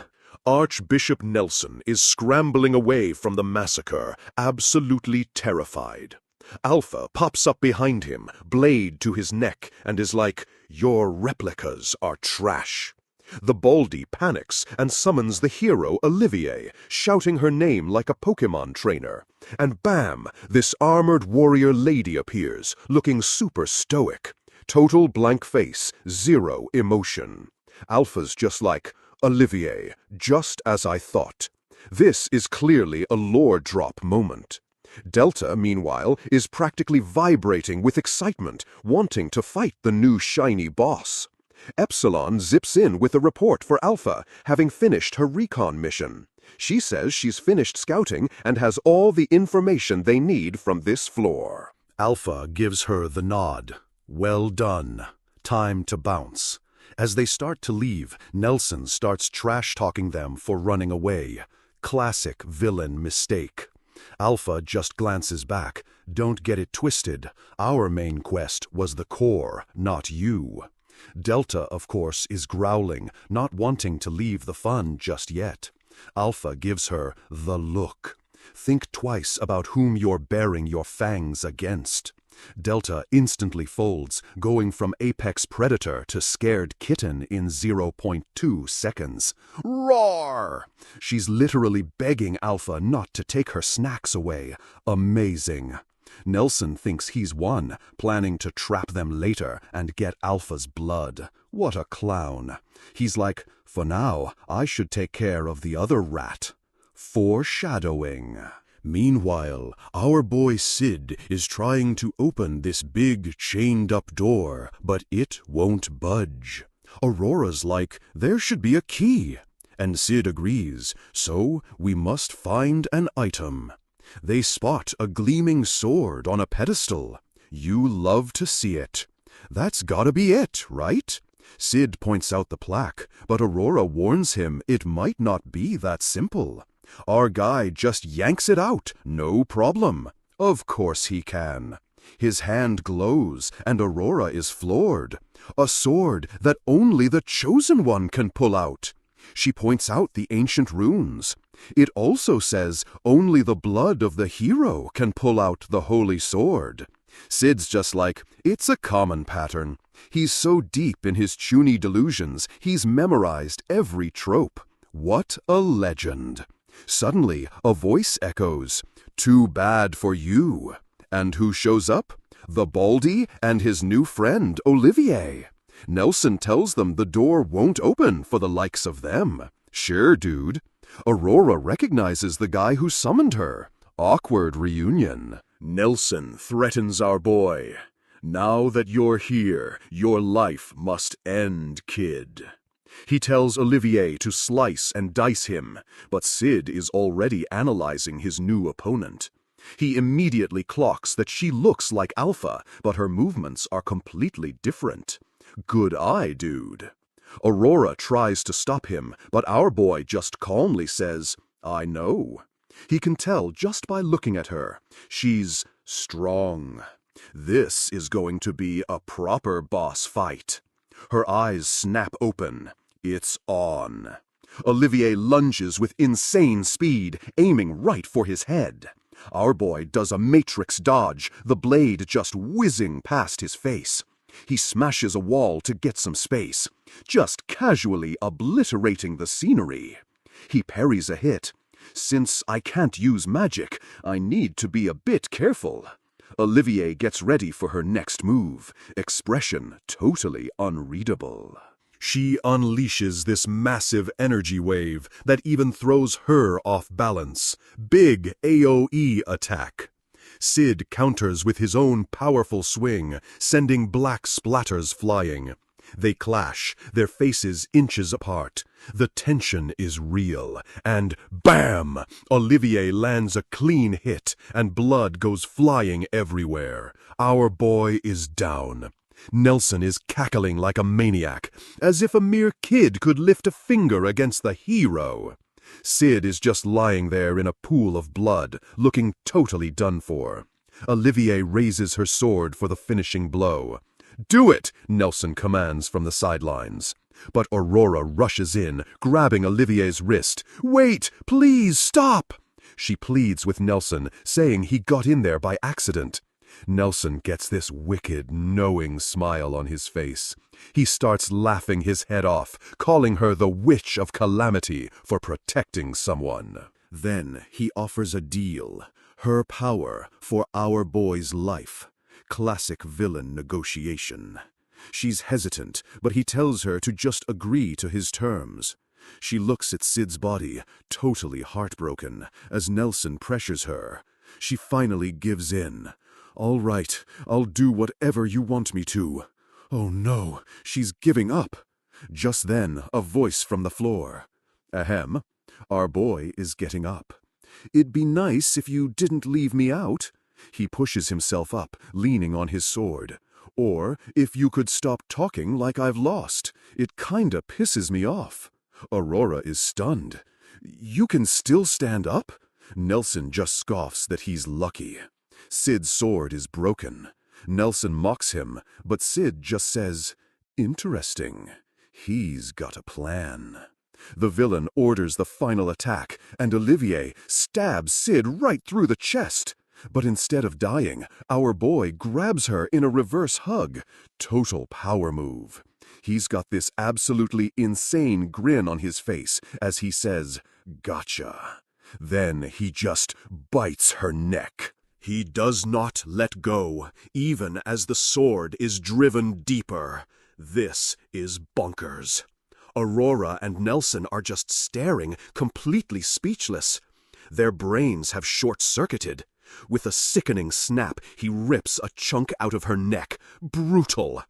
Archbishop Nelson is scrambling away from the massacre, absolutely terrified. Alpha pops up behind him, blade to his neck, and is like, "Your replicas are trash." The Baldy panics and summons the hero Olivier, shouting her name like a Pokemon trainer. And bam, this armored warrior lady appears, looking super stoic. Total blank face, zero emotion. Alpha's just like, "Olivier, just as I thought." This is clearly a lore drop moment. Delta, meanwhile, is practically vibrating with excitement, wanting to fight the new shiny boss. Epsilon zips in with a report for Alpha, having finished her recon mission. She says she's finished scouting and has all the information they need from this floor. Alpha gives her the nod. Well done. Time to bounce. As they start to leave, Nelson starts trash-talking them for running away. Classic villain mistake. Alpha just glances back. Don't get it twisted. Our main quest was the core, not you. Delta, of course, is growling, not wanting to leave the fun just yet. Alpha gives her the look. Think twice about whom you're baring your fangs against. Delta instantly folds, going from apex predator to scared kitten in 0.2 seconds. Roar! She's literally begging Alpha not to take her snacks away. Amazing. Nelson thinks he's won, planning to trap them later and get Alpha's blood. What a clown. He's like, for now, I should take care of the other rat. Foreshadowing. Meanwhile, our boy Sid is trying to open this big chained-up door, but it won't budge. Aurora's like, there should be a key. And Sid agrees, so we must find an item. They spot a gleaming sword on a pedestal. You love to see it. That's gotta be it, right? Sid points out the plaque, but Aurora warns him it might not be that simple. Our guy just yanks it out, no problem. Of course he can. His hand glows, and Aurora is floored. A sword that only the Chosen One can pull out. She points out the ancient runes. It also says only the blood of the hero can pull out the holy sword. Sid's just like, it's a common pattern. He's so deep in his chuny delusions, he's memorized every trope. What a legend. Suddenly, a voice echoes, "Too bad for you." And who shows up? The Baldy and his new friend, Olivier. Nelson tells them the door won't open for the likes of them. Sure, dude. Aurora recognizes the guy who summoned her. Awkward reunion. Nelson threatens our boy. Now that you're here, your life must end, kid. He tells Olivier to slice and dice him, but Sid is already analyzing his new opponent. He immediately clocks that she looks like Alpha, but her movements are completely different. Good eye, dude. Aurora tries to stop him, but our boy just calmly says, I know. He can tell just by looking at her. She's strong. This is going to be a proper boss fight. Her eyes snap open. It's on. Olivier lunges with insane speed, aiming right for his head. Our boy does a matrix dodge, the blade just whizzing past his face. He smashes a wall to get some space, just casually obliterating the scenery. He parries a hit. Since I can't use magic, I need to be a bit careful. Olivier gets ready for her next move, expression totally unreadable. She unleashes this massive energy wave that even throws her off balance. Big AoE attack. Sid counters with his own powerful swing, sending black splatters flying. They clash, their faces inches apart. The tension is real, and BAM! Olivier lands a clean hit, and blood goes flying everywhere. Our boy is down. Nelson is cackling like a maniac, as if a mere kid could lift a finger against the hero. Sid is just lying there in a pool of blood, looking totally done for. Olivier raises her sword for the finishing blow. "Do it!" Nelson commands from the sidelines. But Aurora rushes in, grabbing Olivier's wrist. "Wait! Please stop!" She pleads with Nelson, saying he got in there by accident. Nelson gets this wicked, knowing smile on his face. He starts laughing his head off, calling her the Witch of Calamity for protecting someone. Then he offers a deal. Her power for our boy's life. Classic villain negotiation. She's hesitant, but he tells her to just agree to his terms. She looks at Sid's body, totally heartbroken, as Nelson pressures her. She finally gives in. "All right, I'll do whatever you want me to." Oh no, she's giving up. Just then, a voice from the floor. "Ahem, our boy is getting up. It'd be nice if you didn't leave me out." He pushes himself up, leaning on his sword. "Or if you could stop talking like I've lost. It kinda pisses me off." Aurora is stunned. "You can still stand up?" Nelson just scoffs that he's lucky. Sid's sword is broken. Nelson mocks him, but Sid just says, "Interesting. He's got a plan." The villain orders the final attack, and Olivier stabs Sid right through the chest. But instead of dying, our boy grabs her in a reverse hug. Total power move. He's got this absolutely insane grin on his face as he says, "Gotcha." Then he just bites her neck. He does not let go, even as the sword is driven deeper. This is bonkers. Aurora and Nelson are just staring, completely speechless. Their brains have short-circuited. With a sickening snap, he rips a chunk out of her neck. Brutal.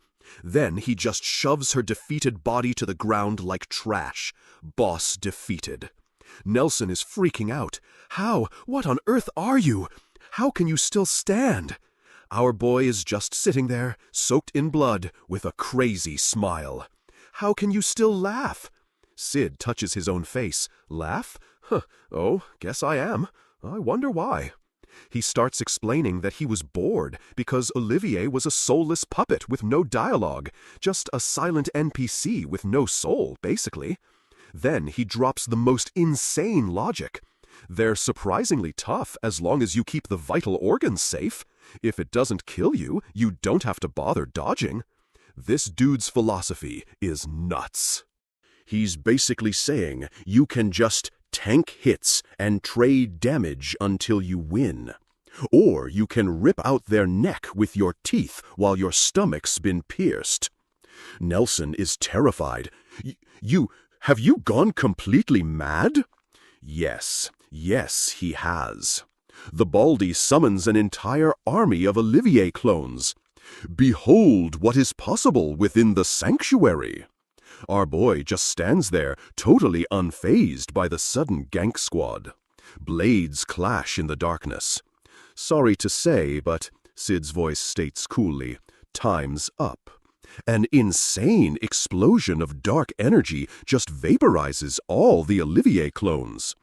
Then he just shoves her defeated body to the ground like trash. Boss defeated. Nelson is freaking out. "How? What on earth are you? How can you still stand?" Our boy is just sitting there, soaked in blood, with a crazy smile. "How can you still laugh?" Sid touches his own face. "Laugh? Oh, guess I am. I wonder why." He starts explaining that he was bored because Olivier was a soulless puppet with no dialogue, just a silent NPC with no soul, basically. Then he drops the most insane logic. They're surprisingly tough as long as you keep the vital organs safe. If it doesn't kill you, you don't have to bother dodging. This dude's philosophy is nuts. He's basically saying you can just tank hits and trade damage until you win. Or you can rip out their neck with your teeth while your stomach's been pierced. Nelson is terrified. Have you gone completely mad?" Yes, he has. The Baldy summons an entire army of Olivier clones. "Behold what is possible within the sanctuary." Our boy just stands there, totally unfazed by the sudden gank squad. Blades clash in the darkness. "Sorry to say, but," Sid's voice states coolly, "time's up." An insane explosion of dark energy just vaporizes all the Olivier clones.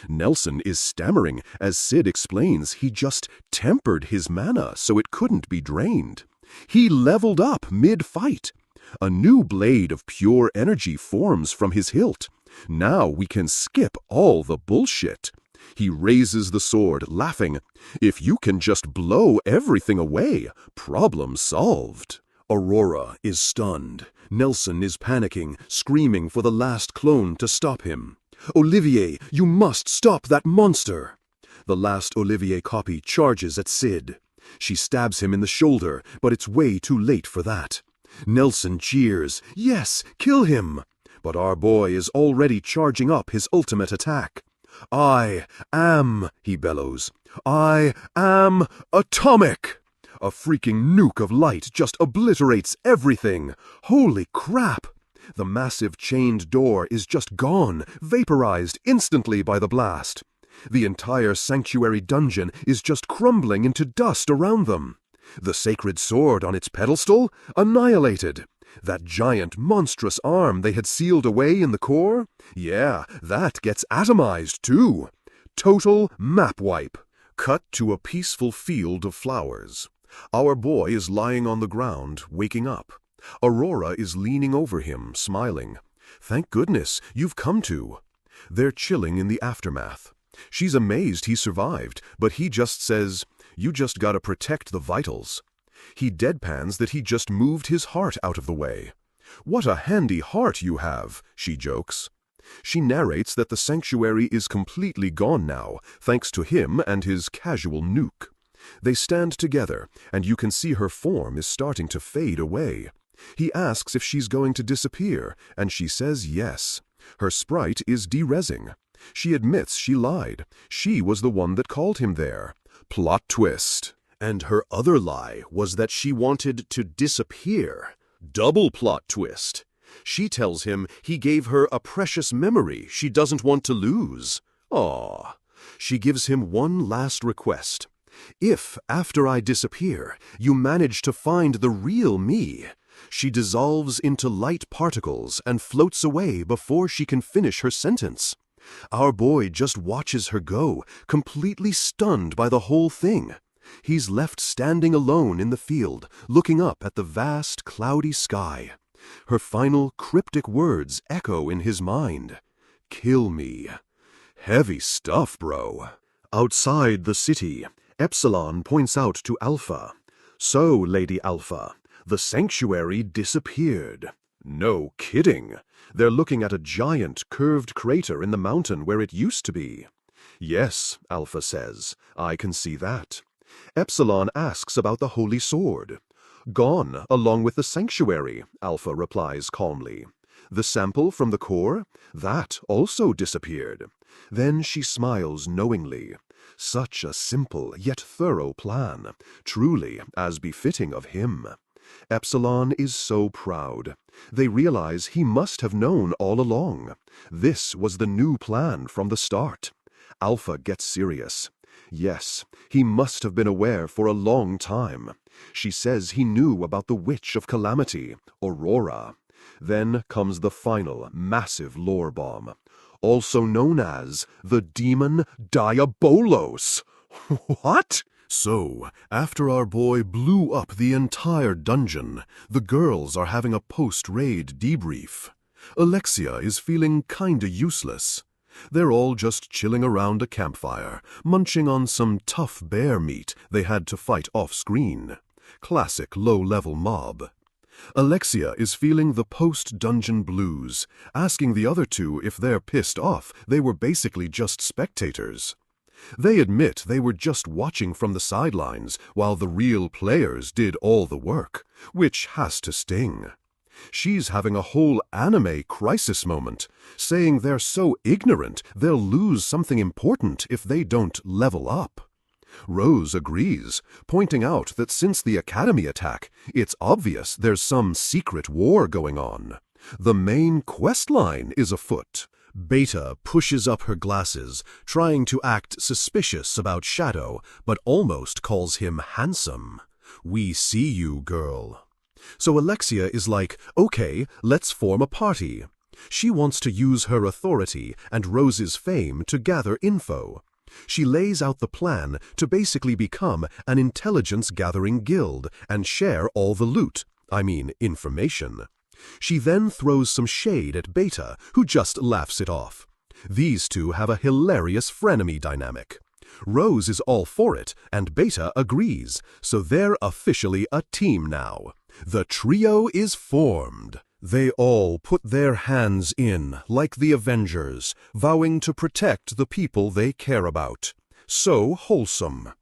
Nelson is stammering as Sid explains he just tempered his mana so it couldn't be drained. He leveled up mid-fight. A new blade of pure energy forms from his hilt. Now we can skip all the bullshit. He raises the sword, laughing. If you can just blow everything away, problem solved. Aurora is stunned. Nelson is panicking, screaming for the last clone to stop him. Olivier, you must stop that monster! The last Olivier copy charges at Sid. She stabs him in the shoulder, but it's way too late for that. Nelson cheers, yes, kill him! But our boy is already charging up his ultimate attack. I am, he bellows, I am atomic! A freaking nuke of light just obliterates everything. Holy crap! The massive chained door is just gone, vaporized instantly by the blast. The entire sanctuary dungeon is just crumbling into dust around them. The sacred sword on its pedestal, annihilated. That giant, monstrous arm they had sealed away in the core? Yeah, that gets atomized too. Total map wipe. Cut to a peaceful field of flowers. Our boy is lying on the ground, waking up. Aurora is leaning over him, smiling. Thank goodness, you've come to. They're chilling in the aftermath. She's amazed he survived, but he just says, you just gotta protect the vitals. He deadpans that he just moved his heart out of the way. What a handy heart you have, she jokes. She narrates that the sanctuary is completely gone now, thanks to him and his casual nuke. They stand together, and you can see her form is starting to fade away. He asks if she's going to disappear, and she says yes. Her sprite is derezzing. She admits she lied. She was the one that called him there. Plot twist. And her other lie was that she wanted to disappear. Double plot twist. She tells him he gave her a precious memory she doesn't want to lose. Aw. She gives him one last request. If, after I disappear, you manage to find the real me, she dissolves into light particles and floats away before she can finish her sentence. Our boy just watches her go, completely stunned by the whole thing. He's left standing alone in the field, looking up at the vast, cloudy sky. Her final cryptic words echo in his mind. Kill me. Heavy stuff, bro. Outside the city, Epsilon points out to Alpha. So, Lady Alpha, the sanctuary disappeared. No kidding. They're looking at a giant, curved crater in the mountain where it used to be. Yes, Alpha says, I can see that. Epsilon asks about the holy sword. Gone, along with the sanctuary, Alpha replies calmly. The sample from the core? That also disappeared. Then she smiles knowingly. Such a simple yet thorough plan, truly as befitting of him. Epsilon is so proud. They realize he must have known all along. This was the new plan from the start. Alpha gets serious. Yes, he must have been aware for a long time. She says he knew about the Witch of Calamity, Aurora. Then comes the final, massive lore bomb, also known as the Demon Diabolos. What? So, after our boy blew up the entire dungeon, the girls are having a post-raid debrief. Alexia is feeling kinda useless. They're all just chilling around a campfire, munching on some tough bear meat they had to fight off-screen. Classic low-level mob. Alexia is feeling the post-dungeon blues, asking the other two if they're pissed off they were basically just spectators. They admit they were just watching from the sidelines while the real players did all the work, which has to sting. She's having a whole anime crisis moment, saying they're so ignorant they'll lose something important if they don't level up. Rose agrees, pointing out that since the Academy attack, it's obvious there's some secret war going on. The main quest line is afoot. Beta pushes up her glasses, trying to act suspicious about Shadow, but almost calls him handsome. We see you, girl. So Alexia is like, okay, let's form a party. She wants to use her authority and Rose's fame to gather info. She lays out the plan to basically become an intelligence-gathering guild and share all the loot, information. She then throws some shade at Beta, who just laughs it off. These two have a hilarious frenemy dynamic. Rose is all for it, and Beta agrees, so they're officially a team now. The trio is formed. They all put their hands in, like the Avengers, vowing to protect the people they care about. So wholesome.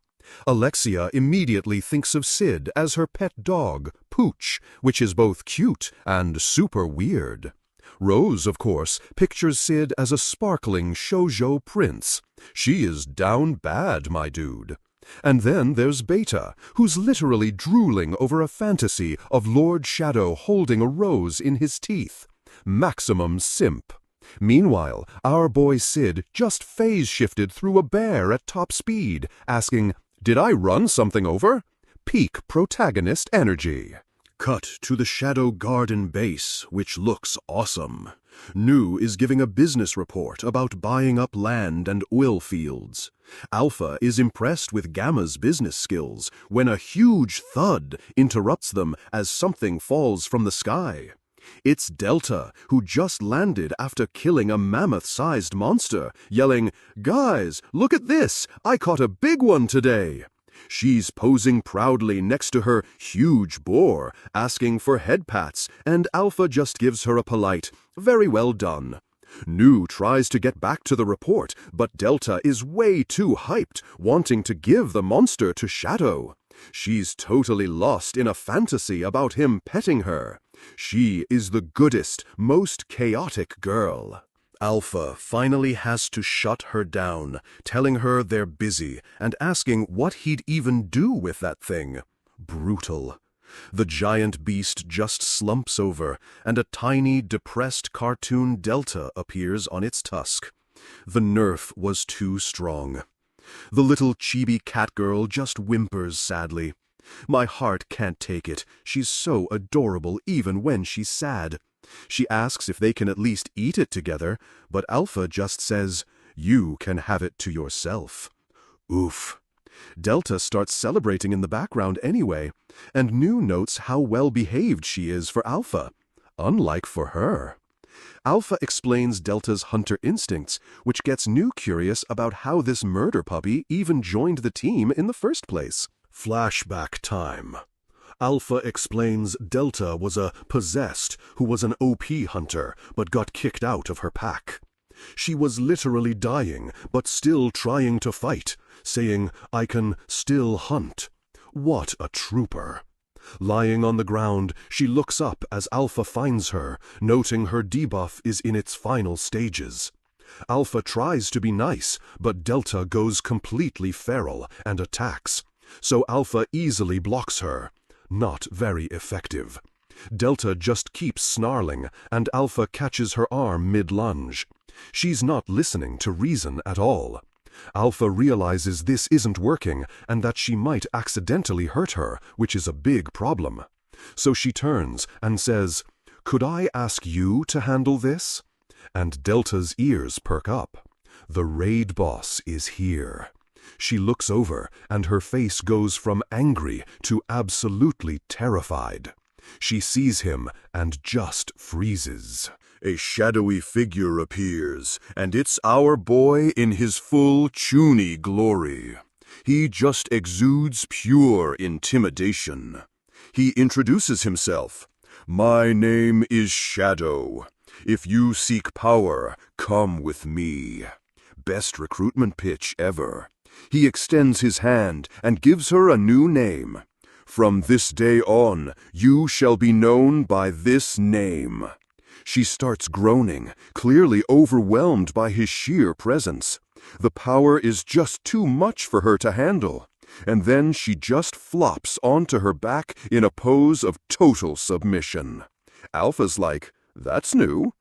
Alexia immediately thinks of Sid as her pet dog, Pooch, which is both cute and super weird. Rose, of course, pictures Sid as a sparkling shoujo prince. She is down bad, my dude. And then there's Beta, who's literally drooling over a fantasy of Lord Shadow holding a rose in his teeth. Maximum simp. Meanwhile, our boy Sid just phase-shifted through a bear at top speed, asking, "Did I run something over?" Peak protagonist energy. Cut to the Shadow Garden base, which looks awesome. Nu is giving a business report about buying up land and oil fields. Alpha is impressed with Gamma's business skills when a huge thud interrupts them as something falls from the sky. It's Delta, who just landed after killing a mammoth-sized monster, yelling, "Guys, look at this! I caught a big one today!" She's posing proudly next to her huge boar, asking for head pats, and Alpha just gives her a polite, "Very well done." Nu tries to get back to the report, but Delta is way too hyped, wanting to give the monster to Shadow. She's totally lost in a fantasy about him petting her. She is the goodest, most chaotic girl. Alpha finally has to shut her down, telling her they're busy and asking what he'd even do with that thing. Brutal. The giant beast just slumps over, and a tiny, depressed cartoon Delta appears on its tusk. The nerf was too strong. The little chibi cat girl just whimpers sadly. My heart can't take it. She's so adorable even when she's sad. She asks if they can at least eat it together, but Alpha just says, "You can have it to yourself." Oof. Delta starts celebrating in the background anyway, and Nu notes how well-behaved she is for Alpha, unlike for her. Alpha explains Delta's hunter instincts, which gets Nu curious about how this murder puppy even joined the team in the first place. Flashback time. Alpha explains Delta was a possessed who was an OP hunter but got kicked out of her pack. She was literally dying but still trying to fight, saying, "I can still hunt." What a trooper. Lying on the ground, she looks up as Alpha finds her, noting her debuff is in its final stages. Alpha tries to be nice, but Delta goes completely feral and attacks, so Alpha easily blocks her. Not very effective. Delta just keeps snarling, and Alpha catches her arm mid-lunge. She's not listening to reason at all. Alpha realizes this isn't working, and that she might accidentally hurt her, which is a big problem. So she turns and says, "Could I ask you to handle this?" And Delta's ears perk up. The raid boss is here. She looks over, and her face goes from angry to absolutely terrified. She sees him and just freezes. A shadowy figure appears, and it's our boy in his full Chuny glory. He just exudes pure intimidation. He introduces himself. "My name is Shadow. If you seek power, come with me." Best recruitment pitch ever. He extends his hand and gives her a new name. "From this day on, you shall be known by this name." She starts groaning, clearly overwhelmed by his sheer presence. The power is just too much for her to handle. And then she just flops onto her back in a pose of total submission. Alpha's like, "That's new."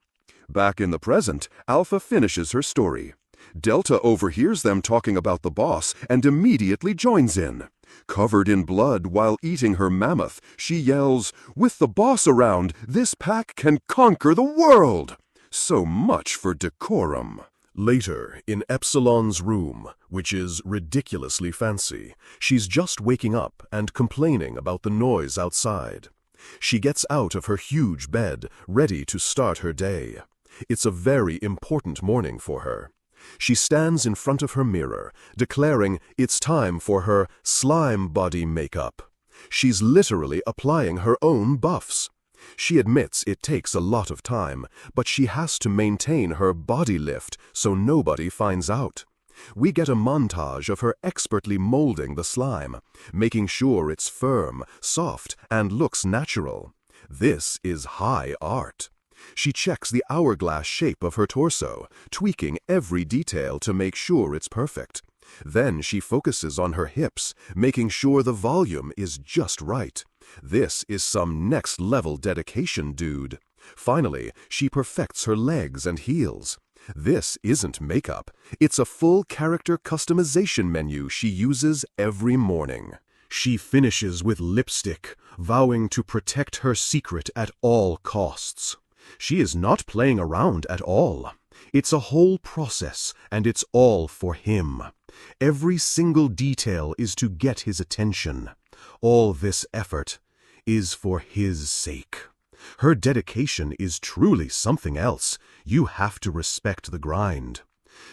Back in the present, Alpha finishes her story. Delta overhears them talking about the boss and immediately joins in. Covered in blood while eating her mammoth, she yells, "With the boss around, this pack can conquer the world!" So much for decorum. Later, in Epsilon's room, which is ridiculously fancy, she's just waking up and complaining about the noise outside. She gets out of her huge bed, ready to start her day. It's a very important morning for her. She stands in front of her mirror, declaring it's time for her slime body makeup. She's literally applying her own buffs. She admits it takes a lot of time, but she has to maintain her body lift so nobody finds out. We get a montage of her expertly molding the slime, making sure it's firm, soft, and looks natural. This is high art. She checks the hourglass shape of her torso, tweaking every detail to make sure it's perfect. Then she focuses on her hips, making sure the volume is just right. This is some next-level dedication, dude. Finally, she perfects her legs and heels. This isn't makeup. It's a full character customization menu she uses every morning. She finishes with lipstick, vowing to protect her secret at all costs. She is not playing around at all. It's a whole process, and it's all for him. Every single detail is to get his attention. All this effort is for his sake. Her dedication is truly something else. You have to respect the grind.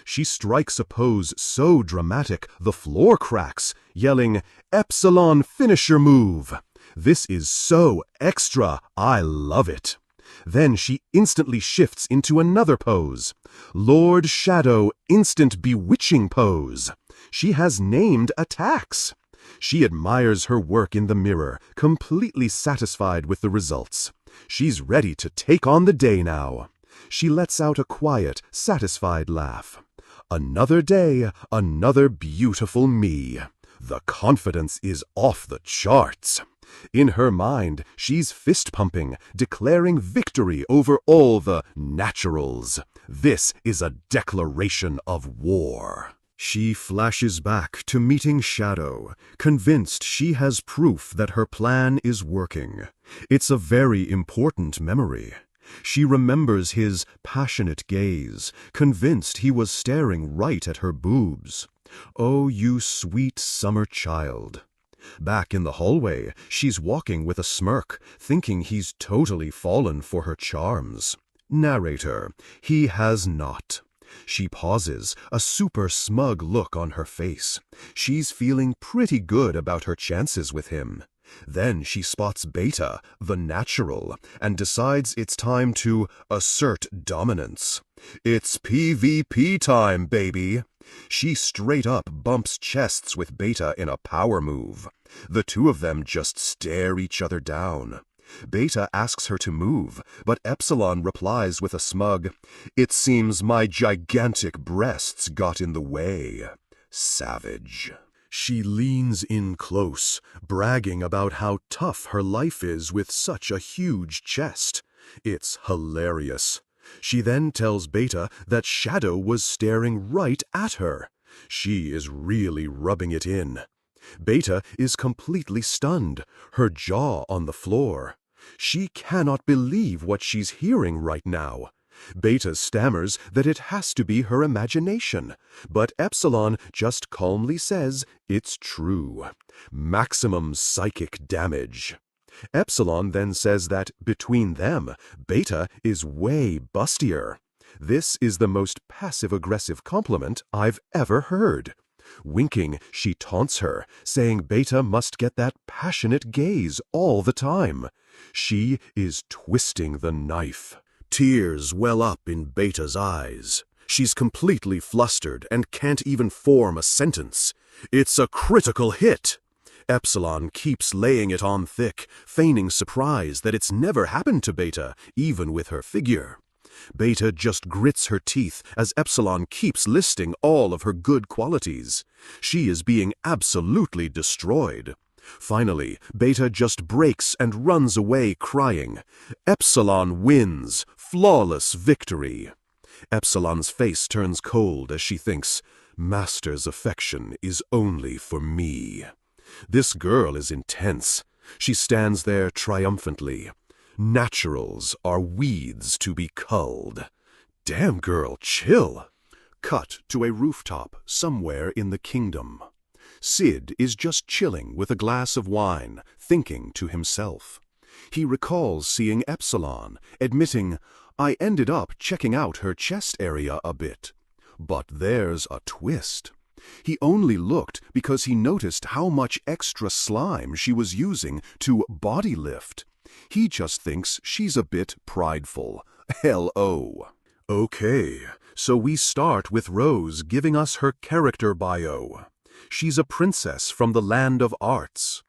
She strikes a pose so dramatic the floor cracks, yelling, "Epsilon finisher move!" This is so extra, I love it. Then she instantly shifts into another pose. Lord Shadow instant bewitching pose. She has named attacks. She admires her work in the mirror, completely satisfied with the results. She's ready to take on the day now. She lets out a quiet, satisfied laugh. Another day, another beautiful me. The confidence is off the charts. In her mind, she's fist-pumping, declaring victory over all the naturals. This is a declaration of war. She flashes back to meeting Shadow, convinced she has proof that her plan is working. It's a very important memory. She remembers his passionate gaze, convinced he was staring right at her boobs. Oh, you sweet summer child. Back in the hallway, she's walking with a smirk, thinking he's totally fallen for her charms. Narrator, he has not. She pauses, a super smug look on her face. She's feeling pretty good about her chances with him. Then she spots Beta, the natural, and decides it's time to assert dominance. It's PvP time, baby! She straight up bumps chests with Beta in a power move. The two of them just stare each other down. Beta asks her to move, but Epsilon replies with a smug, "It seems my gigantic breasts got in the way." Savage. She leans in close, bragging about how tough her life is with such a huge chest. It's hilarious. She then tells Beta that Shadow was staring right at her. She is really rubbing it in. Beta is completely stunned, her jaw on the floor. She cannot believe what she's hearing right now. Beta stammers that it has to be her imagination, but Epsilon just calmly says it's true. Maximum psychic damage. Epsilon then says that, between them, Beta is way bustier. This is the most passive-aggressive compliment I've ever heard. Winking, she taunts her, saying Beta must get that passionate gaze all the time. She is twisting the knife. Tears well up in Beta's eyes. She's completely flustered and can't even form a sentence. It's a critical hit. Epsilon keeps laying it on thick, feigning surprise that it's never happened to Beta, even with her figure. Beta just grits her teeth as Epsilon keeps listing all of her good qualities. She is being absolutely destroyed. Finally, Beta just breaks and runs away crying. Epsilon wins. Flawless victory. Epsilon's face turns cold as she thinks, Master's affection is only for me. This girl is intense. She stands there triumphantly. Naturals are weeds to be culled. Damn girl, chill. Cut to a rooftop somewhere in the kingdom. Sid is just chilling with a glass of wine, thinking to himself. He recalls seeing Epsilon, admitting, I ended up checking out her chest area a bit. But there's a twist. He only looked because he noticed how much extra slime she was using to body lift. He just thinks she's a bit prideful. L.O. Okay, so we start with Rose giving us her character bio. She's a princess from the land of arts.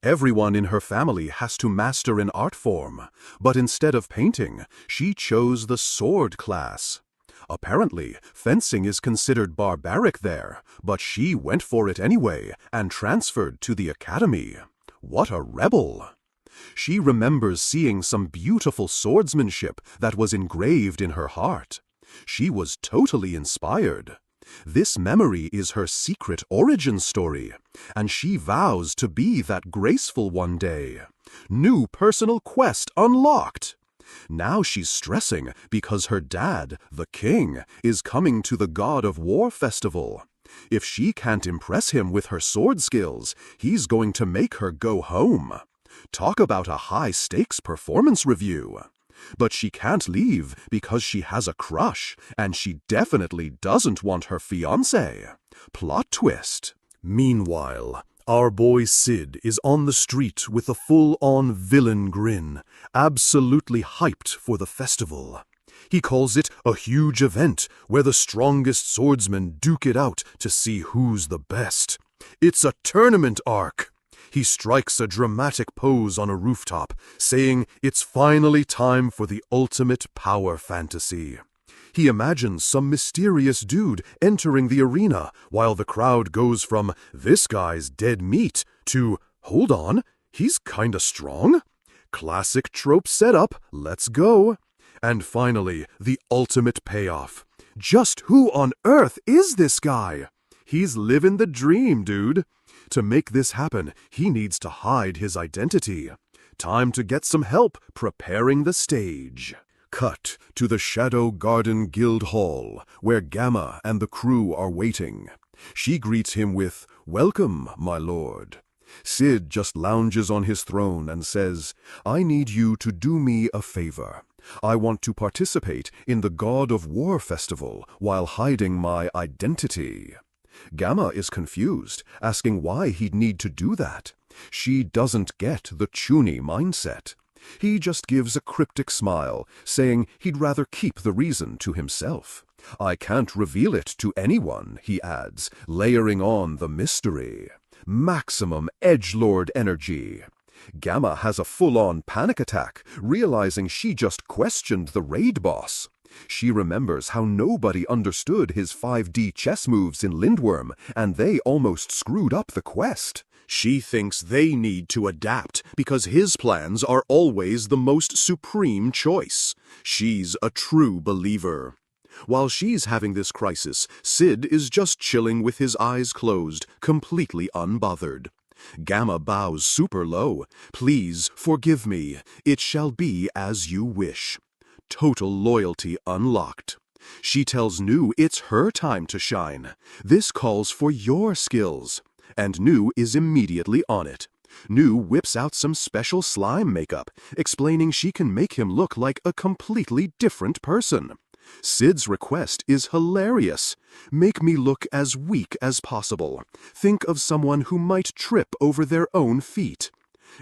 Everyone in her family has to master an art form, but instead of painting, she chose the sword class. Apparently, fencing is considered barbaric there, but she went for it anyway and transferred to the academy. What a rebel! She remembers seeing some beautiful swordsmanship that was engraved in her heart. She was totally inspired. This memory is her secret origin story, and she vows to be that graceful one day. New personal quest unlocked! Now she's stressing because her dad, the king, is coming to the God of War festival. If she can't impress him with her sword skills, he's going to make her go home. Talk about a high-stakes performance review. But she can't leave because she has a crush, and she definitely doesn't want her fiancé. Plot twist. Meanwhile, our boy Sid is on the street with a full-on villain grin, absolutely hyped for the festival. He calls it a huge event where the strongest swordsmen duke it out to see who's the best. It's a tournament arc. He strikes a dramatic pose on a rooftop, saying it's finally time for the ultimate power fantasy. He imagines some mysterious dude entering the arena while the crowd goes from, "This guy's dead meat," to, "Hold on, he's kinda strong?" Classic trope setup, let's go. And finally, the ultimate payoff. Just who on earth is this guy? He's living the dream, dude. To make this happen, he needs to hide his identity. Time to get some help preparing the stage. Cut to the Shadow Garden Guild Hall, where Gamma and the crew are waiting. She greets him with, "Welcome, my lord." Sid just lounges on his throne and says, "I need you to do me a favor. I want to participate in the God of War festival while hiding my identity." Gamma is confused, asking why he'd need to do that. She doesn't get the Chuny mindset. He just gives a cryptic smile, saying he'd rather keep the reason to himself. "I can't reveal it to anyone," he adds, layering on the mystery. Maximum edgelord energy. Gamma has a full-on panic attack, realizing she just questioned the raid boss. She remembers how nobody understood his 5D chess moves in Lindworm, and they almost screwed up the quest. She thinks they need to adapt because his plans are always the most supreme choice. She's a true believer. While she's having this crisis, Sid is just chilling with his eyes closed, completely unbothered. Gamma bows super low. "Please forgive me. It shall be as you wish." Total loyalty unlocked. She tells Nu it's her time to shine. "This calls for your skills." And Nu is immediately on it. Nu whips out some special slime makeup, explaining she can make him look like a completely different person. Sid's request is hilarious. "Make me look as weak as possible. Think of someone who might trip over their own feet."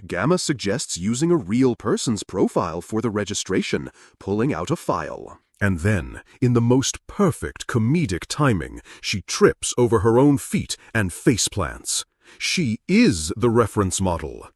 Gamma suggests using a real person's profile for the registration, pulling out a file. And then, in the most perfect comedic timing, she trips over her own feet and faceplants. She is the reference model.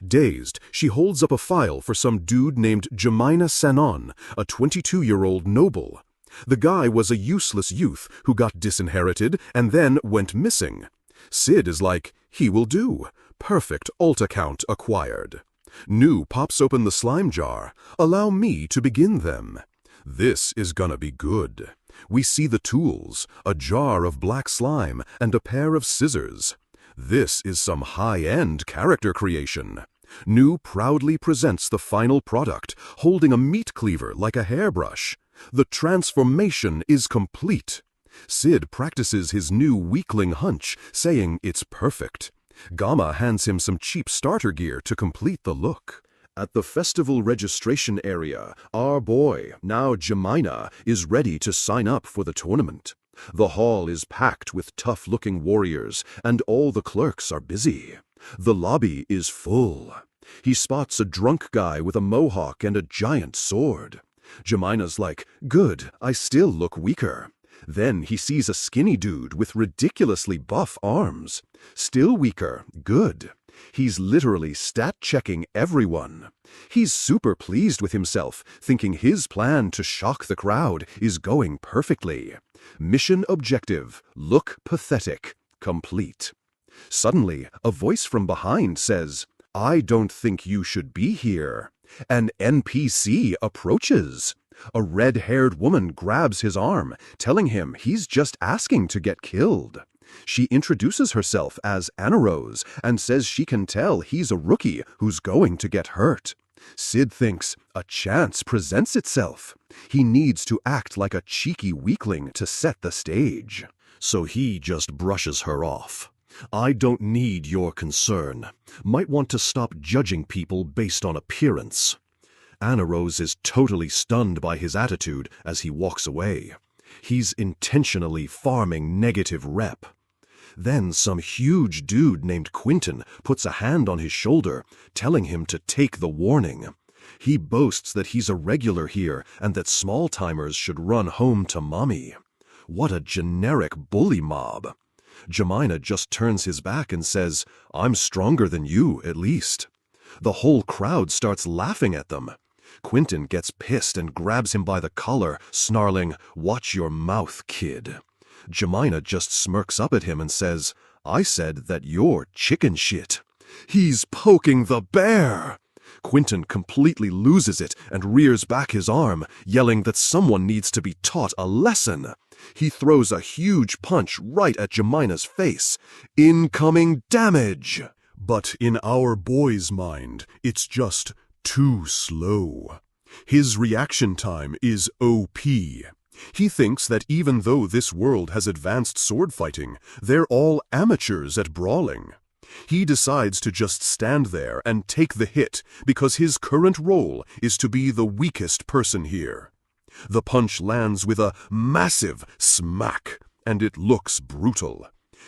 Dazed, she holds up a file for some dude named Jemina Sanon, a 22-year-old noble. The guy was a useless youth who got disinherited and then went missing. Sid is like, "He will do. Perfect alt account acquired." Nu pops open the slime jar. "Allow me to begin them." This is gonna be good. We see the tools, a jar of black slime and a pair of scissors. This is some high-end character creation. Nu proudly presents the final product, holding a meat cleaver like a hairbrush. The transformation is complete. Sid practices his new weakling hunch, saying it's perfect. Gamma hands him some cheap starter gear to complete the look. At the festival registration area, our boy, now Jemina, is ready to sign up for the tournament. The hall is packed with tough-looking warriors, and all the clerks are busy. The lobby is full. He spots a drunk guy with a mohawk and a giant sword. Jemina's like, "Good, I still look weaker." Then he sees a skinny dude with ridiculously buff arms. Still weaker, good. He's literally stat-checking everyone. He's super pleased with himself, thinking his plan to shock the crowd is going perfectly. Mission objective, look pathetic, complete. Suddenly, a voice from behind says, "I don't think you should be here." An NPC approaches. A red-haired woman grabs his arm, telling him he's just asking to get killed. She introduces herself as Anna Rose and says she can tell he's a rookie who's going to get hurt. Sid thinks a chance presents itself. He needs to act like a cheeky weakling to set the stage. So he just brushes her off. "I don't need your concern. Might want to stop judging people based on appearance." Anna Rose is totally stunned by his attitude as he walks away. He's intentionally farming negative rep. Then some huge dude named Quentin puts a hand on his shoulder, telling him to take the warning. He boasts that he's a regular here and that small-timers should run home to mommy. What a generic bully mob. Jemina just turns his back and says, "I'm stronger than you, at least." The whole crowd starts laughing at them. Quentin gets pissed and grabs him by the collar, snarling, "Watch your mouth, kid." Jemina just smirks up at him and says, "I said that you're chicken shit." He's poking the bear! Quentin completely loses it and rears back his arm, yelling that someone needs to be taught a lesson. He throws a huge punch right at Jemina's face. Incoming damage! But in our boy's mind, it's just too slow. His reaction time is OP. He thinks that even though this world has advanced sword fighting, they're all amateurs at brawling. He decides to just stand there and take the hit because his current role is to be the weakest person here. The punch lands with a massive smack, and it looks brutal.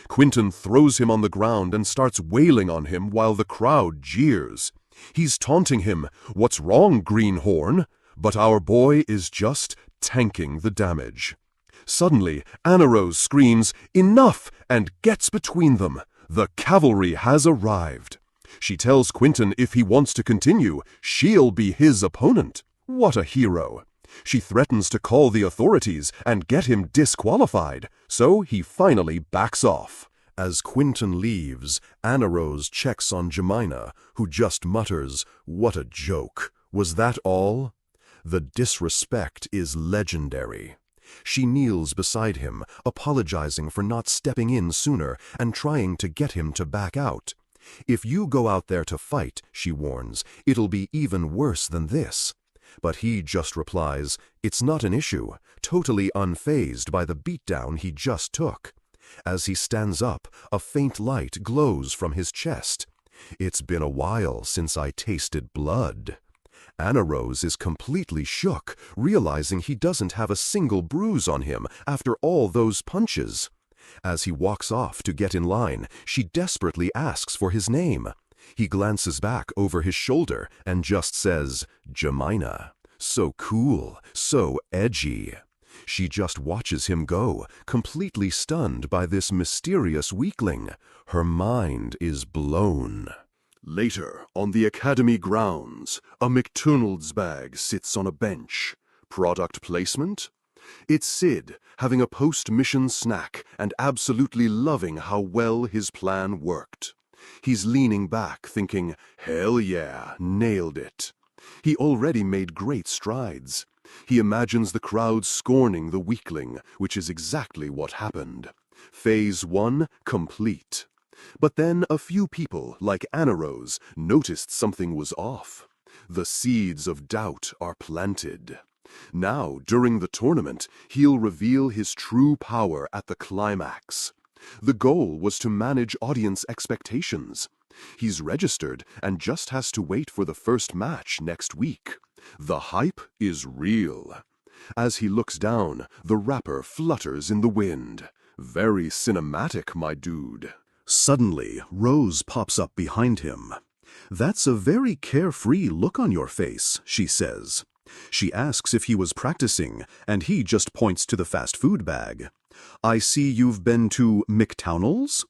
Quentin throws him on the ground and starts wailing on him while the crowd jeers. He's taunting him, "What's wrong, greenhorn?" But our boy is just tanking the damage. Suddenly, Anna Rose screams, "Enough!" and gets between them. The cavalry has arrived. She tells Quentin if he wants to continue, she'll be his opponent. What a hero. She threatens to call the authorities and get him disqualified, so he finally backs off. As Quentin leaves, Anna Rose checks on Jemina, who just mutters, "What a joke. Was that all?" The disrespect is legendary. She kneels beside him, apologizing for not stepping in sooner and trying to get him to back out. "If you go out there to fight," she warns, "it'll be even worse than this." But he just replies, "It's not an issue," totally unfazed by the beatdown he just took. As he stands up, a faint light glows from his chest. "It's been a while since I tasted blood." Anna Rose is completely shook, realizing he doesn't have a single bruise on him after all those punches. As he walks off to get in line, she desperately asks for his name. He glances back over his shoulder and just says, "Jemina." So cool, so edgy. She just watches him go, completely stunned by this mysterious weakling. Her mind is blown. Later, on the academy grounds, a McDonald's bag sits on a bench. Product placement? It's Sid, having a post-mission snack and absolutely loving how well his plan worked. He's leaning back, thinking, "Hell yeah, nailed it." He already made great strides. He imagines the crowd scorning the weakling, which is exactly what happened. Phase 1 complete. But then a few people, like Anna Rose, noticed something was off. The seeds of doubt are planted. Now, during the tournament, he'll reveal his true power at the climax. The goal was to manage audience expectations. He's registered and just has to wait for the first match next week. The hype is real. As he looks down, the wrapper flutters in the wind. Very cinematic, my dude. Suddenly, Rose pops up behind him. "That's a very carefree look on your face," she says. She asks if he was practicing, and he just points to the fast food bag. "I see you've been to McDonald's?"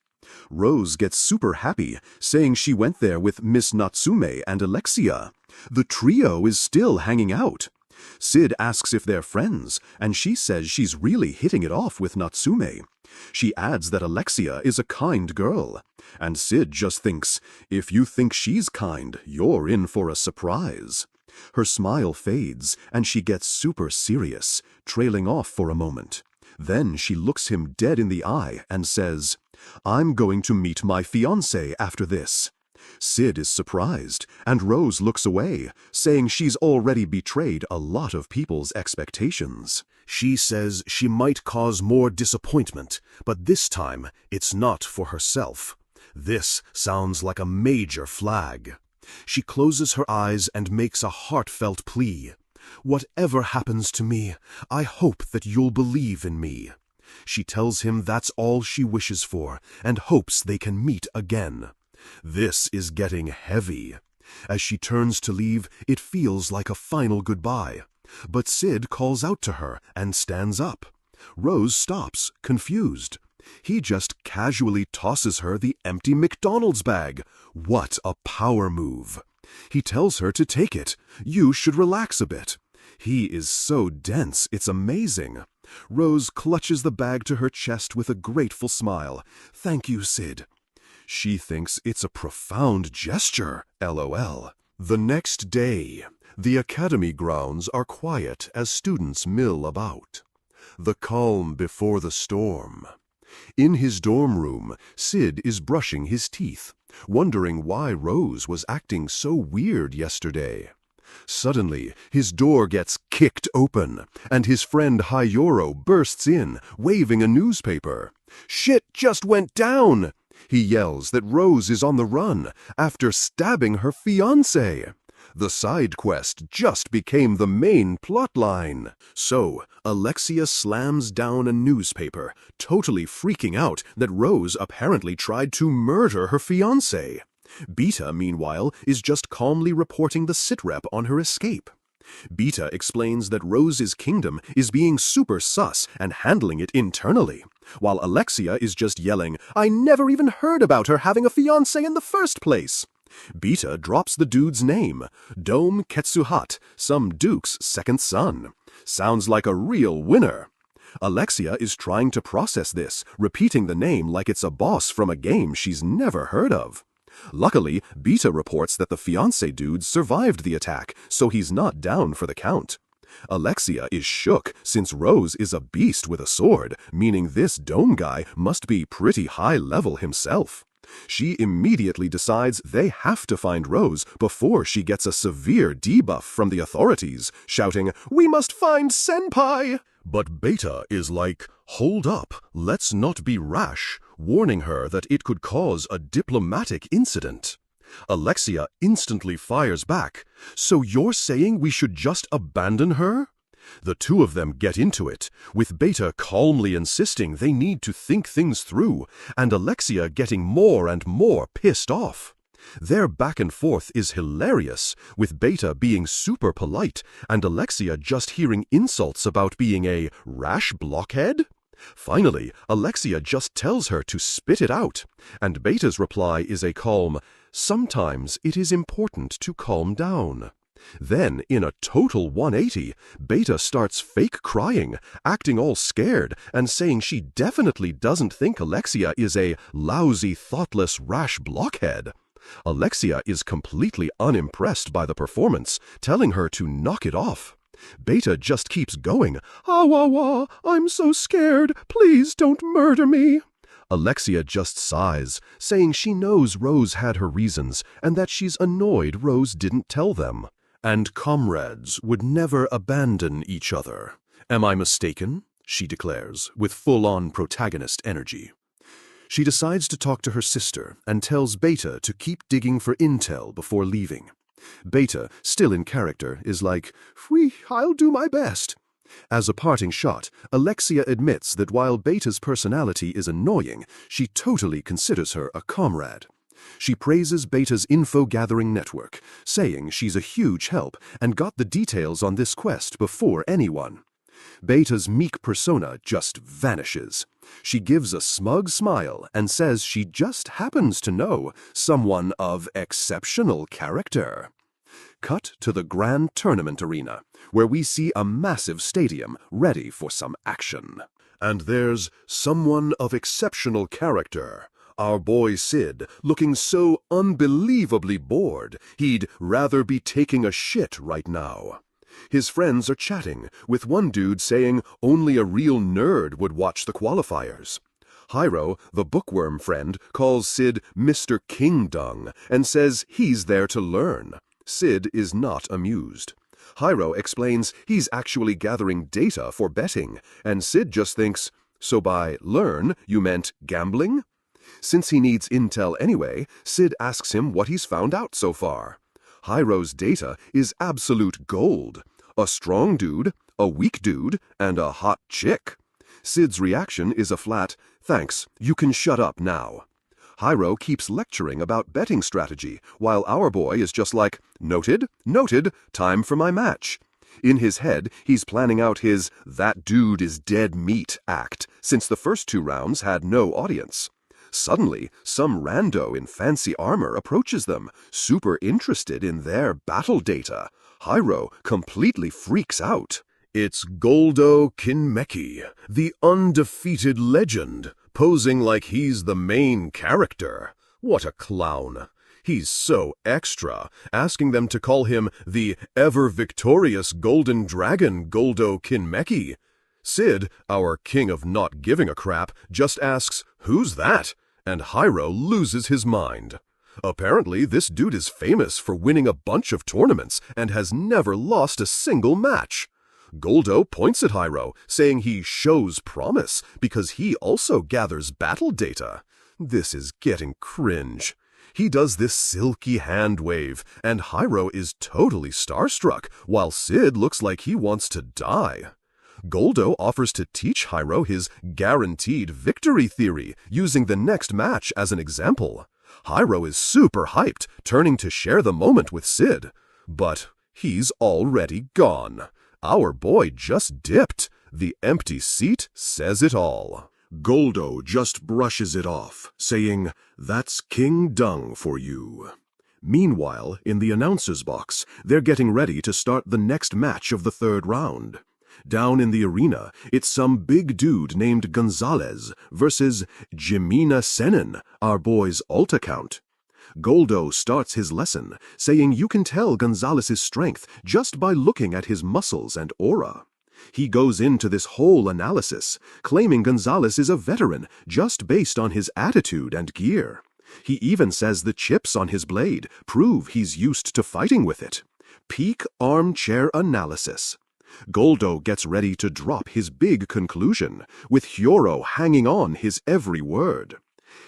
Rose gets super happy, saying she went there with Miss Natsume and Alexia. The trio is still hanging out. Sid asks if they're friends, and she says she's really hitting it off with Natsume. She adds that Alexia is a kind girl, and Sid just thinks, if you think she's kind, you're in for a surprise. Her smile fades, and she gets super serious, trailing off for a moment. Then she looks him dead in the eye and says, "I'm going to meet my fiancé after this." Sid is surprised, and Rose looks away, saying she's already betrayed a lot of people's expectations. She says she might cause more disappointment, but this time it's not for herself. This sounds like a major flag. She closes her eyes and makes a heartfelt plea. "Whatever happens to me, I hope that you'll believe in me." She tells him that's all she wishes for and hopes they can meet again. This is getting heavy. As she turns to leave, it feels like a final goodbye. But Sid calls out to her and stands up. Rose stops, confused. He just casually tosses her the empty McDonald's bag. What a power move. He tells her to take it. You should relax a bit. He is so dense, it's amazing. Rose clutches the bag to her chest with a grateful smile. "Thank you, Sid." She thinks it's a profound gesture, LOL. The next day, the academy grounds are quiet as students mill about. The calm before the storm. In his dorm room, Sid is brushing his teeth, wondering why Rose was acting so weird yesterday. Suddenly, his door gets kicked open, and his friend Hayoro bursts in, waving a newspaper. "Shit just went down!" He yells that Rose is on the run after stabbing her fiancé. The side quest just became the main plotline. So, Alexia slams down a newspaper, totally freaking out that Rose apparently tried to murder her fiancé. Beta, meanwhile, is just calmly reporting the sitrep on her escape. Beta explains that Rose's kingdom is being super sus and handling it internally, while Alexia is just yelling, "I never even heard about her having a fiancé in the first place." Beta drops the dude's name, Dome Ketsuhat, some duke's second son. Sounds like a real winner. Alexia is trying to process this, repeating the name like it's a boss from a game she's never heard of. Luckily, Beta reports that the fiancé dude survived the attack, so he's not down for the count. Alexia is shook since Rose is a beast with a sword, meaning this Dome guy must be pretty high level himself. She immediately decides they have to find Rose before she gets a severe debuff from the authorities, shouting, "We must find Senpai!" But Beta is like, "Hold up, let's not be rash," warning her that it could cause a diplomatic incident. Alexia instantly fires back, "So you're saying we should just abandon her?" The two of them get into it, with Beta calmly insisting they need to think things through, and Alexia getting more and more pissed off. Their back and forth is hilarious, with Beta being super polite and Alexia just hearing insults about being a rash blockhead. Finally, Alexia just tells her to spit it out, and Beta's reply is a calm, "Sometimes it is important to calm down." Then, in a total 180, Beta starts fake crying, acting all scared, and saying she definitely doesn't think Alexia is a lousy, thoughtless, rash blockhead. Alexia is completely unimpressed by the performance, telling her to knock it off. Beta just keeps going, "Ah wah wah, I'm so scared, please don't murder me." Alexia just sighs, saying she knows Rose had her reasons, and that she's annoyed Rose didn't tell them. "And comrades would never abandon each other. Am I mistaken?" she declares, with full-on protagonist energy. She decides to talk to her sister and tells Beta to keep digging for intel before leaving. Beta, still in character, is like, I'll do my best. As a parting shot, Alexia admits that while Beta's personality is annoying, she totally considers her a comrade. She praises Beta's info-gathering network, saying she's a huge help and got the details on this quest before anyone. Beta's meek persona just vanishes. She gives a smug smile and says she just happens to know someone of exceptional character. Cut to the Grand Tournament Arena, where we see a massive stadium ready for some action. And there's someone of exceptional character. Our boy Sid, looking so unbelievably bored, he'd rather be taking a shit right now. His friends are chatting, with one dude saying only a real nerd would watch the qualifiers. Hyro, the bookworm friend, calls Sid Mr. King Dung and says he's there to learn. Sid is not amused. Hyro explains he's actually gathering data for betting, and Sid just thinks, so by learn, you meant gambling? Since he needs intel anyway, Sid asks him what he's found out so far. Hyro's data is absolute gold. A strong dude, a weak dude, and a hot chick. Sid's reaction is a flat, thanks, you can shut up now. Hyro keeps lecturing about betting strategy, while our boy is just like, noted, noted, time for my match. In his head, he's planning out his that dude is dead meat act, since the first 2 rounds had no audience. Suddenly, some rando in fancy armor approaches them, super interested in their battle data. Hyro completely freaks out. It's Goldo Kinmeki, the undefeated legend, posing like he's the main character. What a clown. He's so extra, asking them to call him the ever-victorious Golden Dragon Goldo Kinmeki. Sid, our king of not giving a crap, just asks, who's that? And Hyro loses his mind. Apparently, this dude is famous for winning a bunch of tournaments and has never lost a single match. Goldo points at Hyro, saying he shows promise because he also gathers battle data. This is getting cringe. He does this silky hand wave, and Hyro is totally starstruck, while Sid looks like he wants to die. Goldo offers to teach Hyro his guaranteed victory theory, using the next match as an example. Hyro is super hyped, turning to share the moment with Sid. But he's already gone. Our boy just dipped. The empty seat says it all. Goldo just brushes it off, saying, "That's King Dung for you." Meanwhile, in the announcer's box, they're getting ready to start the next match of the 3rd round. Down in the arena, it's some big dude named Gonzalez versus Jimena Senin, our boy's alt account. Goldo starts his lesson, saying you can tell Gonzalez's strength just by looking at his muscles and aura. He goes into this whole analysis, claiming Gonzalez is a veteran just based on his attitude and gear. He even says the chips on his blade prove he's used to fighting with it. Peak armchair analysis. Goldo gets ready to drop his big conclusion, with Hyoro hanging on his every word.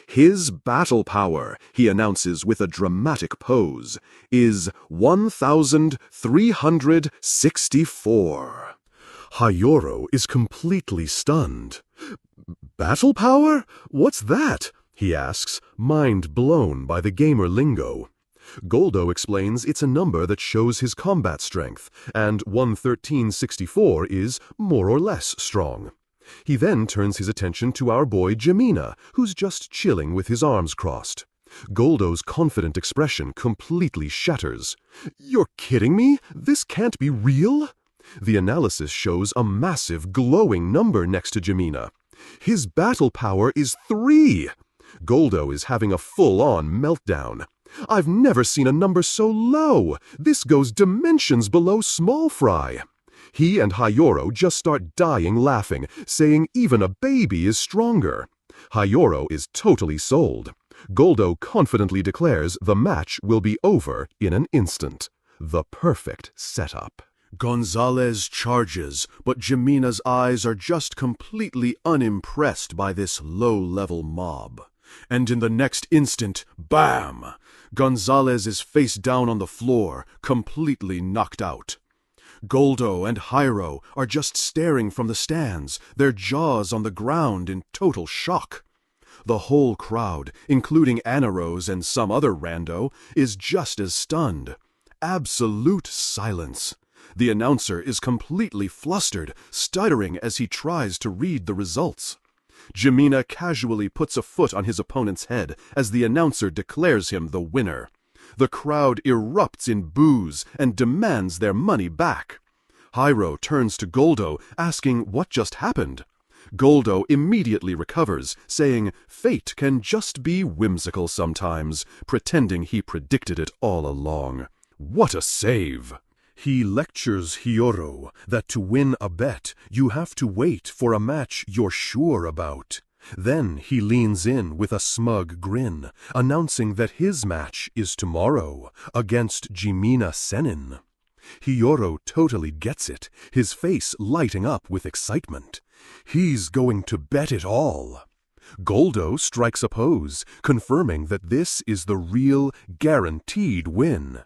His battle power, he announces with a dramatic pose, is 1,364. Hyoro is completely stunned. Battle power? What's that? He asks, mind blown by the gamer lingo. Goldo explains it's a number that shows his combat strength, and 11364 is more or less strong. He then turns his attention to our boy Jimena, who's just chilling with his arms crossed. Goldo's confident expression completely shatters. "You're kidding me? This can't be real?" The analysis shows a massive glowing number next to Jimena. His battle power is 3! Goldo is having a full-on meltdown. "I've never seen a number so low. This goes dimensions below small fry." He and Hyoro just start dying laughing, saying even a baby is stronger. Hyoro is totally sold. Goldo confidently declares the match will be over in an instant. The perfect setup. Gonzalez charges, but Jimina's eyes are just completely unimpressed by this low-level mob. And in the next instant, bam! Gonzalez is face down on the floor, completely knocked out. Goldo and Hiro are just staring from the stands, their jaws on the ground in total shock. The whole crowd, including Anarose and some other rando, is just as stunned. Absolute silence. The announcer is completely flustered, stuttering as he tries to read the results. Jimina casually puts a foot on his opponent's head as the announcer declares him the winner. The crowd erupts in boos and demands their money back. Hiro turns to Goldo, asking what just happened. Goldo immediately recovers, saying fate can just be whimsical sometimes, pretending he predicted it all along. What a save! He lectures Hiyoro that to win a bet, you have to wait for a match you're sure about. Then he leans in with a smug grin, announcing that his match is tomorrow against Jimina Sennin. Hiyoro totally gets it, his face lighting up with excitement. He's going to bet it all. Goldo strikes a pose, confirming that this is the real, guaranteed win.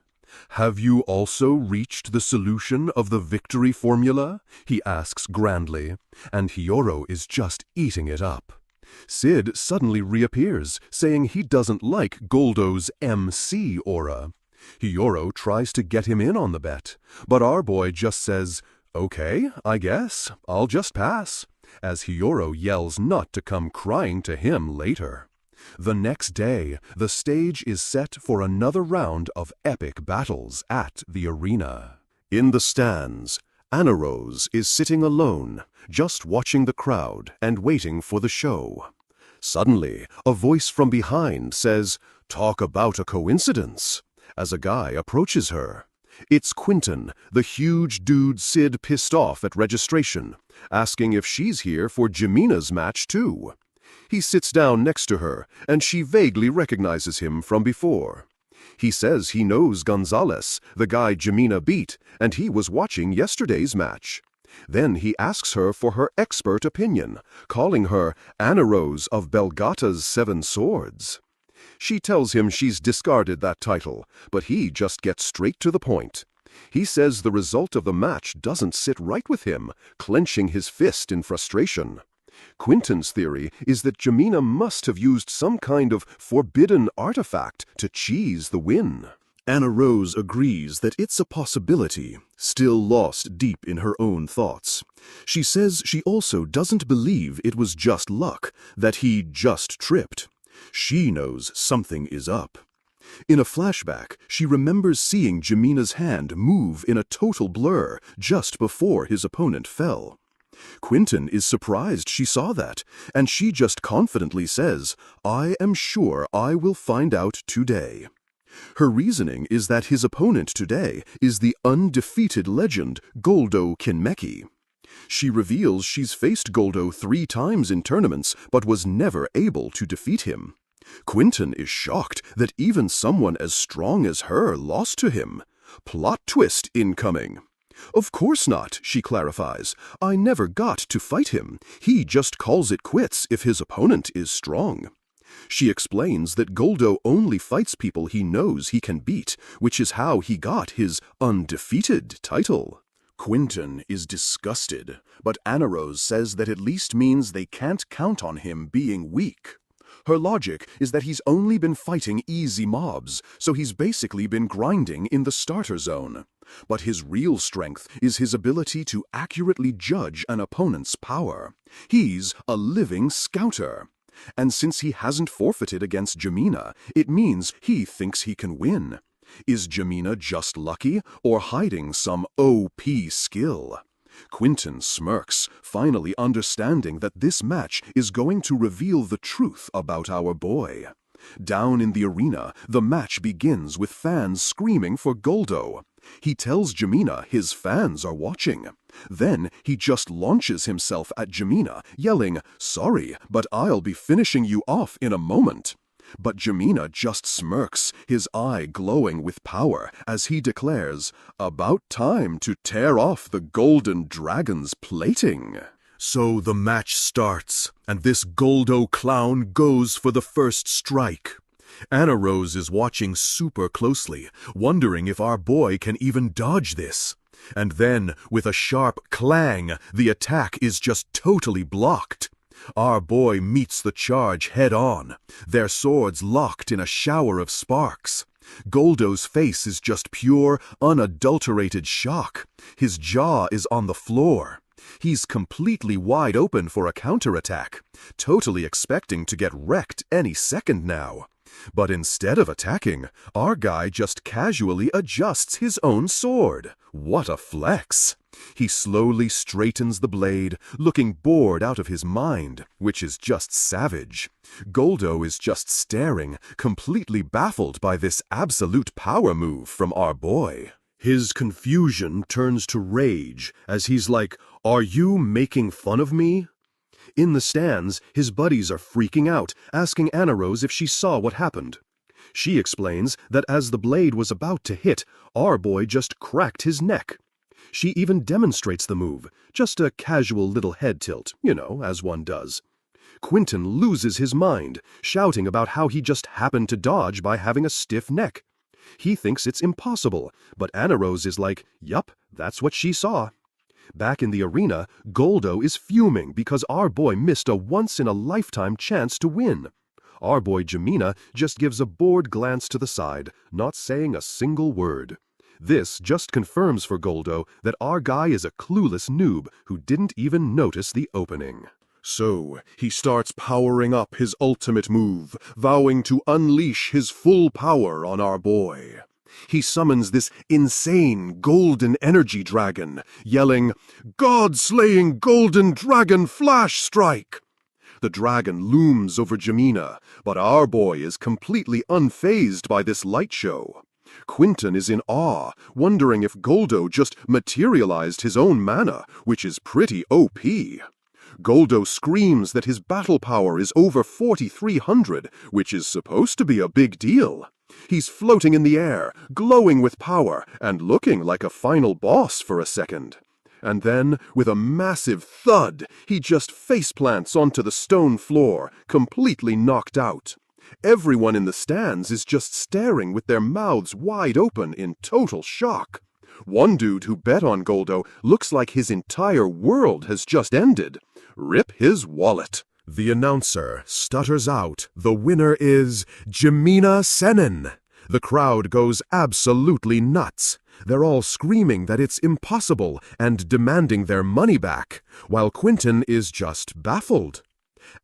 "Have you also reached the solution of the victory formula?" he asks grandly, and Hiyoro is just eating it up. Sid suddenly reappears, saying he doesn't like Goldo's MC aura. Hiyoro tries to get him in on the bet, but our boy just says, "Okay, I guess, I'll just pass," as Hiyoro yells not to come crying to him later. The next day, the stage is set for another round of epic battles at the arena. In the stands, Anarose is sitting alone, just watching the crowd and waiting for the show. Suddenly, a voice from behind says, "Talk about a coincidence," as a guy approaches her. It's Quinton, the huge dude Sid pissed off at registration, asking if she's here for Jimina's match too. He sits down next to her, and she vaguely recognizes him from before. He says he knows Gonzalez, the guy Jimina beat, and he was watching yesterday's match. Then he asks her for her expert opinion, calling her Anarose of Belgata's Seven Swords. She tells him she's discarded that title, but he just gets straight to the point. He says the result of the match doesn't sit right with him, clenching his fist in frustration. Quinton's theory is that Jimina must have used some kind of forbidden artifact to cheese the win. Anarose agrees that it's a possibility, still lost deep in her own thoughts. She says she also doesn't believe it was just luck, that he just tripped. She knows something is up. In a flashback, she remembers seeing Jimina's hand move in a total blur just before his opponent fell. Quinton is surprised she saw that, and she just confidently says, "I am sure I will find out today." Her reasoning is that his opponent today is the undefeated legend Goldo Kinmeki. She reveals she's faced Goldo 3 times in tournaments, but was never able to defeat him. Quinton is shocked that even someone as strong as her lost to him. Plot twist incoming. "Of course not," she clarifies. "I never got to fight him. He just calls it quits if his opponent is strong." She explains that Goldo only fights people he knows he can beat, which is how he got his undefeated title. Quinton is disgusted, but Anarose says that at least means they can't count on him being weak. Her logic is that he's only been fighting easy mobs, so he's basically been grinding in the starter zone. But his real strength is his ability to accurately judge an opponent's power. He's a living scouter. And since he hasn't forfeited against Jimina, it means he thinks he can win. Is Jimina just lucky or hiding some OP skill? Quinton smirks, finally understanding that this match is going to reveal the truth about our boy. Down in the arena, the match begins with fans screaming for Goldo. He tells Jimina his fans are watching. Then he just launches himself at Jimina, yelling, "Sorry, but I'll be finishing you off in a moment." But Jemina just smirks, his eye glowing with power, as he declares, "About time to tear off the golden dragon's plating." So the match starts, and this Goldo clown goes for the first strike. Anna Rose is watching super closely, wondering if our boy can even dodge this. And then, with a sharp clang, the attack is just totally blocked. Our boy meets the charge head-on, their swords locked in a shower of sparks. Goldo's face is just pure, unadulterated shock. His jaw is on the floor. He's completely wide open for a counterattack, totally expecting to get wrecked any second now. But instead of attacking, our guy just casually adjusts his own sword. What a flex! He slowly straightens the blade, looking bored out of his mind, which is just savage. Goldo is just staring, completely baffled by this absolute power move from our boy. His confusion turns to rage as he's like, "Are you making fun of me?" In the stands, his buddies are freaking out, asking Anna Rose if she saw what happened. She explains that as the blade was about to hit, our boy just cracked his neck. She even demonstrates the move, just a casual little head tilt, as one does. Quentin loses his mind, shouting about how he just happened to dodge by having a stiff neck. He thinks it's impossible, but Anna Rose is like, "Yup, that's what she saw." Back in the arena, Goldo is fuming because our boy missed a once-in-a-lifetime chance to win. Our boy Jemina just gives a bored glance to the side, not saying a single word. This just confirms for Goldo that our guy is a clueless noob who didn't even notice the opening. So, he starts powering up his ultimate move, vowing to unleash his full power on our boy. He summons this insane golden energy dragon, yelling, "God-slaying golden dragon flash strike!" The dragon looms over Jemina, but our boy is completely unfazed by this light show. Quentin is in awe, wondering if Goldo just materialized his own mana, which is pretty OP. Goldo screams that his battle power is over 4,300, which is supposed to be a big deal. He's floating in the air, glowing with power, and looking like a final boss for a second. And then, with a massive thud, he just faceplants onto the stone floor, completely knocked out. Everyone in the stands is just staring with their mouths wide open in total shock. One dude who bet on Goldo looks like his entire world has just ended. Rip his wallet. The announcer stutters out, "The winner is Jemina Sennen." The crowd goes absolutely nuts. They're all screaming that it's impossible and demanding their money back, while Quentin is just baffled.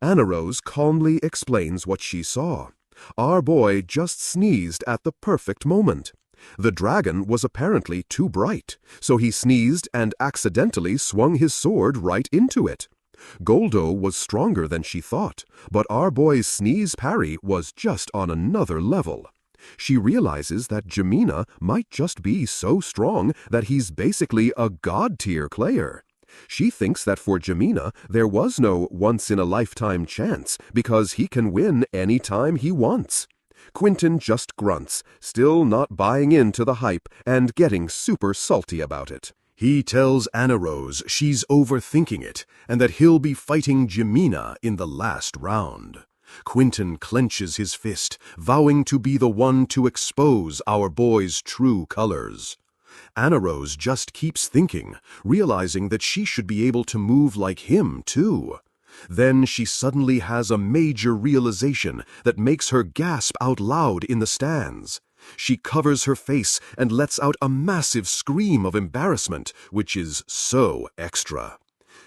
Anna Rose calmly explains what she saw. Our boy just sneezed at the perfect moment. The dragon was apparently too bright, so he sneezed and accidentally swung his sword right into it. Goldo was stronger than she thought, but our boy's sneeze parry was just on another level. She realizes that Jemina might just be so strong that he's basically a god-tier player. She thinks that for Jemina, there was no once-in-a-lifetime chance because he can win any time he wants. Quentin just grunts, still not buying into the hype and getting super salty about it. He tells Anna Rose she's overthinking it and that he'll be fighting Jemina in the last round. Quentin clenches his fist, vowing to be the one to expose our boy's true colors. Anna Rose just keeps thinking, realizing that she should be able to move like him, too. Then she suddenly has a major realization that makes her gasp out loud in the stands. She covers her face and lets out a massive scream of embarrassment, which is so extra.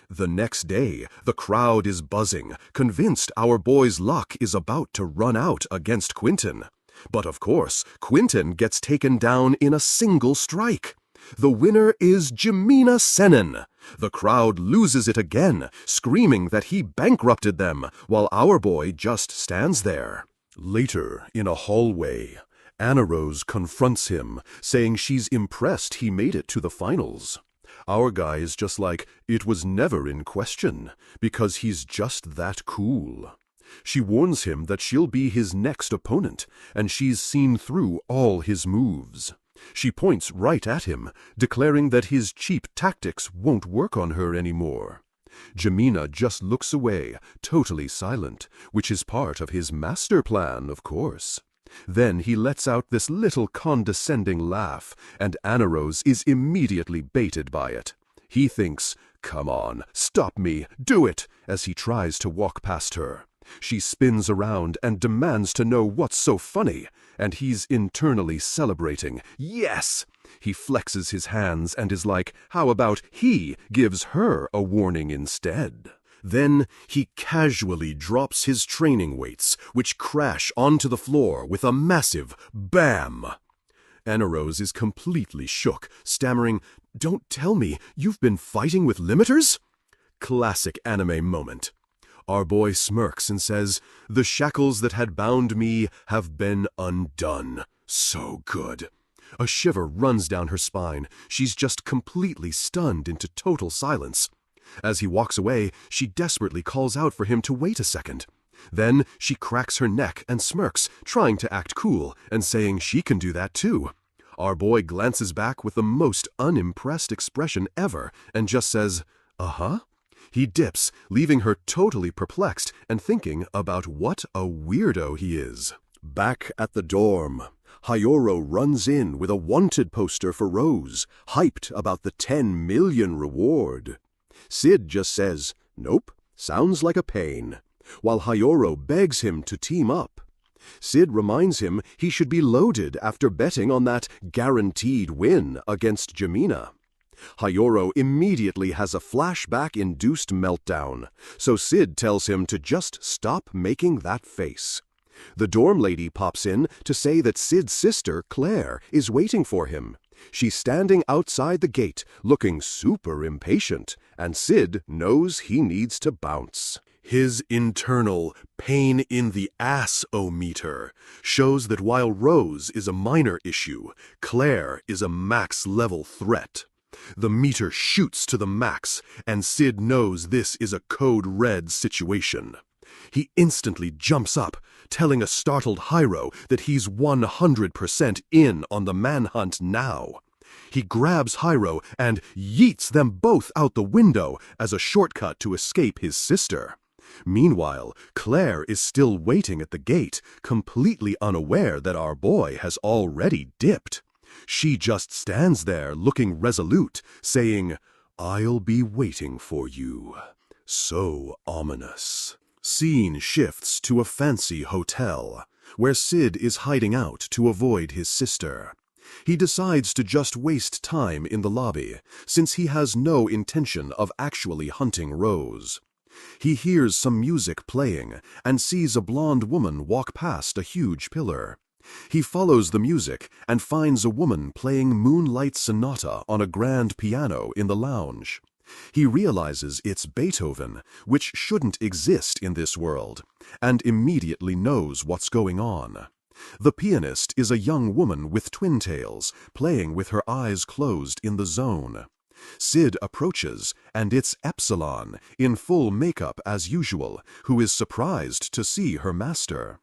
The next day, the crowd is buzzing, convinced our boy's luck is about to run out against Quentin. But of course, Quentin gets taken down in a single strike. The winner is Jemina Sennen. The crowd loses it again, screaming that he bankrupted them, while our boy just stands there. Later, in a hallway, Anna Rose confronts him, saying she's impressed he made it to the finals. Our guy is just like, it was never in question, because he's just that cool. She warns him that she'll be his next opponent, and she's seen through all his moves. She points right at him, declaring that his cheap tactics won't work on her anymore. Jemina just looks away, totally silent, which is part of his master plan, of course. Then he lets out this little condescending laugh, and Anarose is immediately baited by it. He thinks, "Come on, stop me, do it," as he tries to walk past her. She spins around and demands to know what's so funny, and he's internally celebrating. Yes! He flexes his hands and is like, how about he gives her a warning instead? Then he casually drops his training weights, which crash onto the floor with a massive BAM! Anarose is completely shook, stammering, "Don't tell me you've been fighting with limiters?" Classic anime moment. Our boy smirks and says, "The shackles that had bound me have been undone." So good. A shiver runs down her spine. She's just completely stunned into total silence. As he walks away, she desperately calls out for him to wait a second. Then she cracks her neck and smirks, trying to act cool and saying she can do that too. Our boy glances back with the most unimpressed expression ever and just says, "Uh-huh." He dips, leaving her totally perplexed and thinking about what a weirdo he is. Back at the dorm, Hayoro runs in with a wanted poster for Rose, hyped about the 10 million reward. Sid just says, "Nope, sounds like a pain," while Hayoro begs him to team up. Sid reminds him he should be loaded after betting on that guaranteed win against Jemina. Hayoro immediately has a flashback-induced meltdown, so Sid tells him to just stop making that face. The dorm lady pops in to say that Sid's sister, Claire, is waiting for him. She's standing outside the gate, looking super impatient, and Sid knows he needs to bounce. His internal pain-in-the-ass-o-meter shows that while Rose is a minor issue, Claire is a max-level threat. The meter shoots to the max, and Sid knows this is a code red situation. He instantly jumps up, telling a startled Hyro that he's 100% in on the manhunt now. He grabs Hyro and yeets them both out the window as a shortcut to escape his sister. Meanwhile, Claire is still waiting at the gate, completely unaware that our boy has already dipped. She just stands there looking resolute, saying, "I'll be waiting for you." So ominous. Scene shifts to a fancy hotel, where Sid is hiding out to avoid his sister. He decides to just waste time in the lobby, since he has no intention of actually hunting Rose. He hears some music playing and sees a blonde woman walk past a huge pillar. He follows the music and finds a woman playing Moonlight Sonata on a grand piano in the lounge. He realizes it's Beethoven, which shouldn't exist in this world, and immediately knows what's going on. The pianist is a young woman with twin tails, playing with her eyes closed in the zone. Sid approaches, and it's Epsilon, in full makeup as usual, who is surprised to see her master.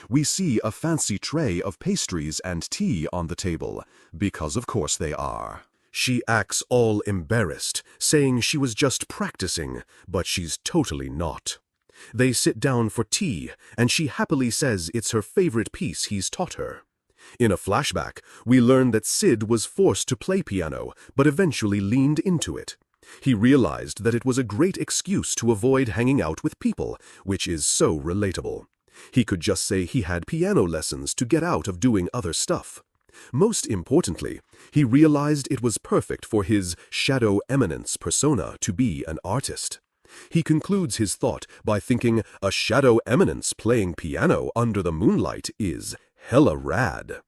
We see a fancy tray of pastries and tea on the table, because of course they are. She acts all embarrassed, saying she was just practicing, but she's totally not. They sit down for tea, and she happily says it's her favorite piece he's taught her. In a flashback, we learn that Sid was forced to play piano, but eventually leaned into it. He realized that it was a great excuse to avoid hanging out with people, which is so relatable. He could just say he had piano lessons to get out of doing other stuff. Most importantly, he realized it was perfect for his shadow eminence persona to be an artist. He concludes his thought by thinking a shadow eminence playing piano under the moonlight is hella rad.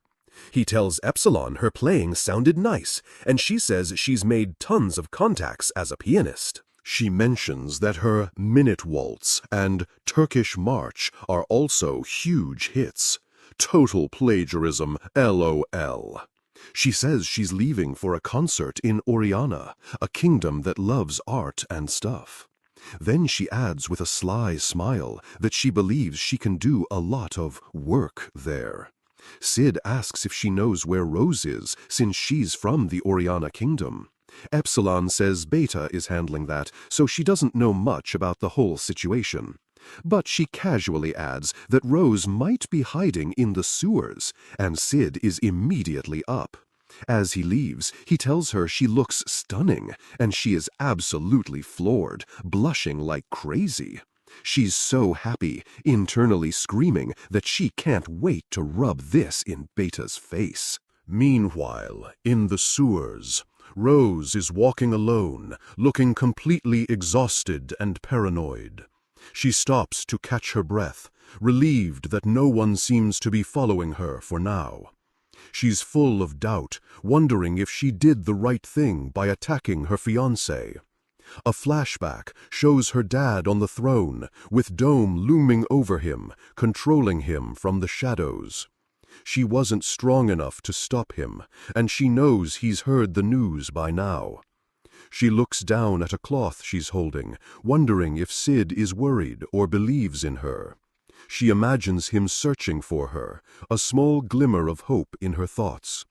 He tells Epsilon her playing sounded nice, and she says she's made tons of contacts as a pianist. She mentions that her Minute Waltz and Turkish March are also huge hits. Total plagiarism, LOL. She says she's leaving for a concert in Oriana, a kingdom that loves art and stuff. Then she adds with a sly smile that she believes she can do a lot of work there. Sid asks if she knows where Rose is, since she's from the Oriana Kingdom. Epsilon says Beta is handling that, so she doesn't know much about the whole situation. But she casually adds that Rose might be hiding in the sewers, and Sid is immediately up. As he leaves, he tells her she looks stunning, and she is absolutely floored, blushing like crazy. She's so happy, internally screaming that she can't wait to rub this in Beta's face. Meanwhile, in the sewers, Rose is walking alone, looking completely exhausted and paranoid. She stops to catch her breath, relieved that no one seems to be following her for now. She's full of doubt, wondering if she did the right thing by attacking her fiancé. A flashback shows her dad on the throne, with Dome looming over him, controlling him from the shadows. She wasn't strong enough to stop him, and she knows he's heard the news by now. She looks down at a cloth she's holding, wondering if Sid is worried or believes in her. She imagines him searching for her, a small glimmer of hope in her thoughts.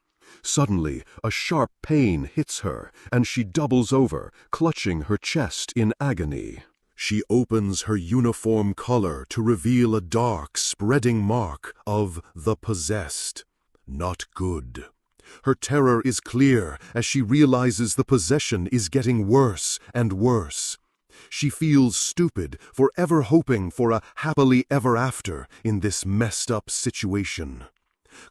Suddenly, a sharp pain hits her, and she doubles over, clutching her chest in agony. She opens her uniform collar to reveal a dark, spreading mark of the possessed. Not good. Her terror is clear as she realizes the possession is getting worse and worse. She feels stupid for ever hoping for a happily ever after in this messed up situation.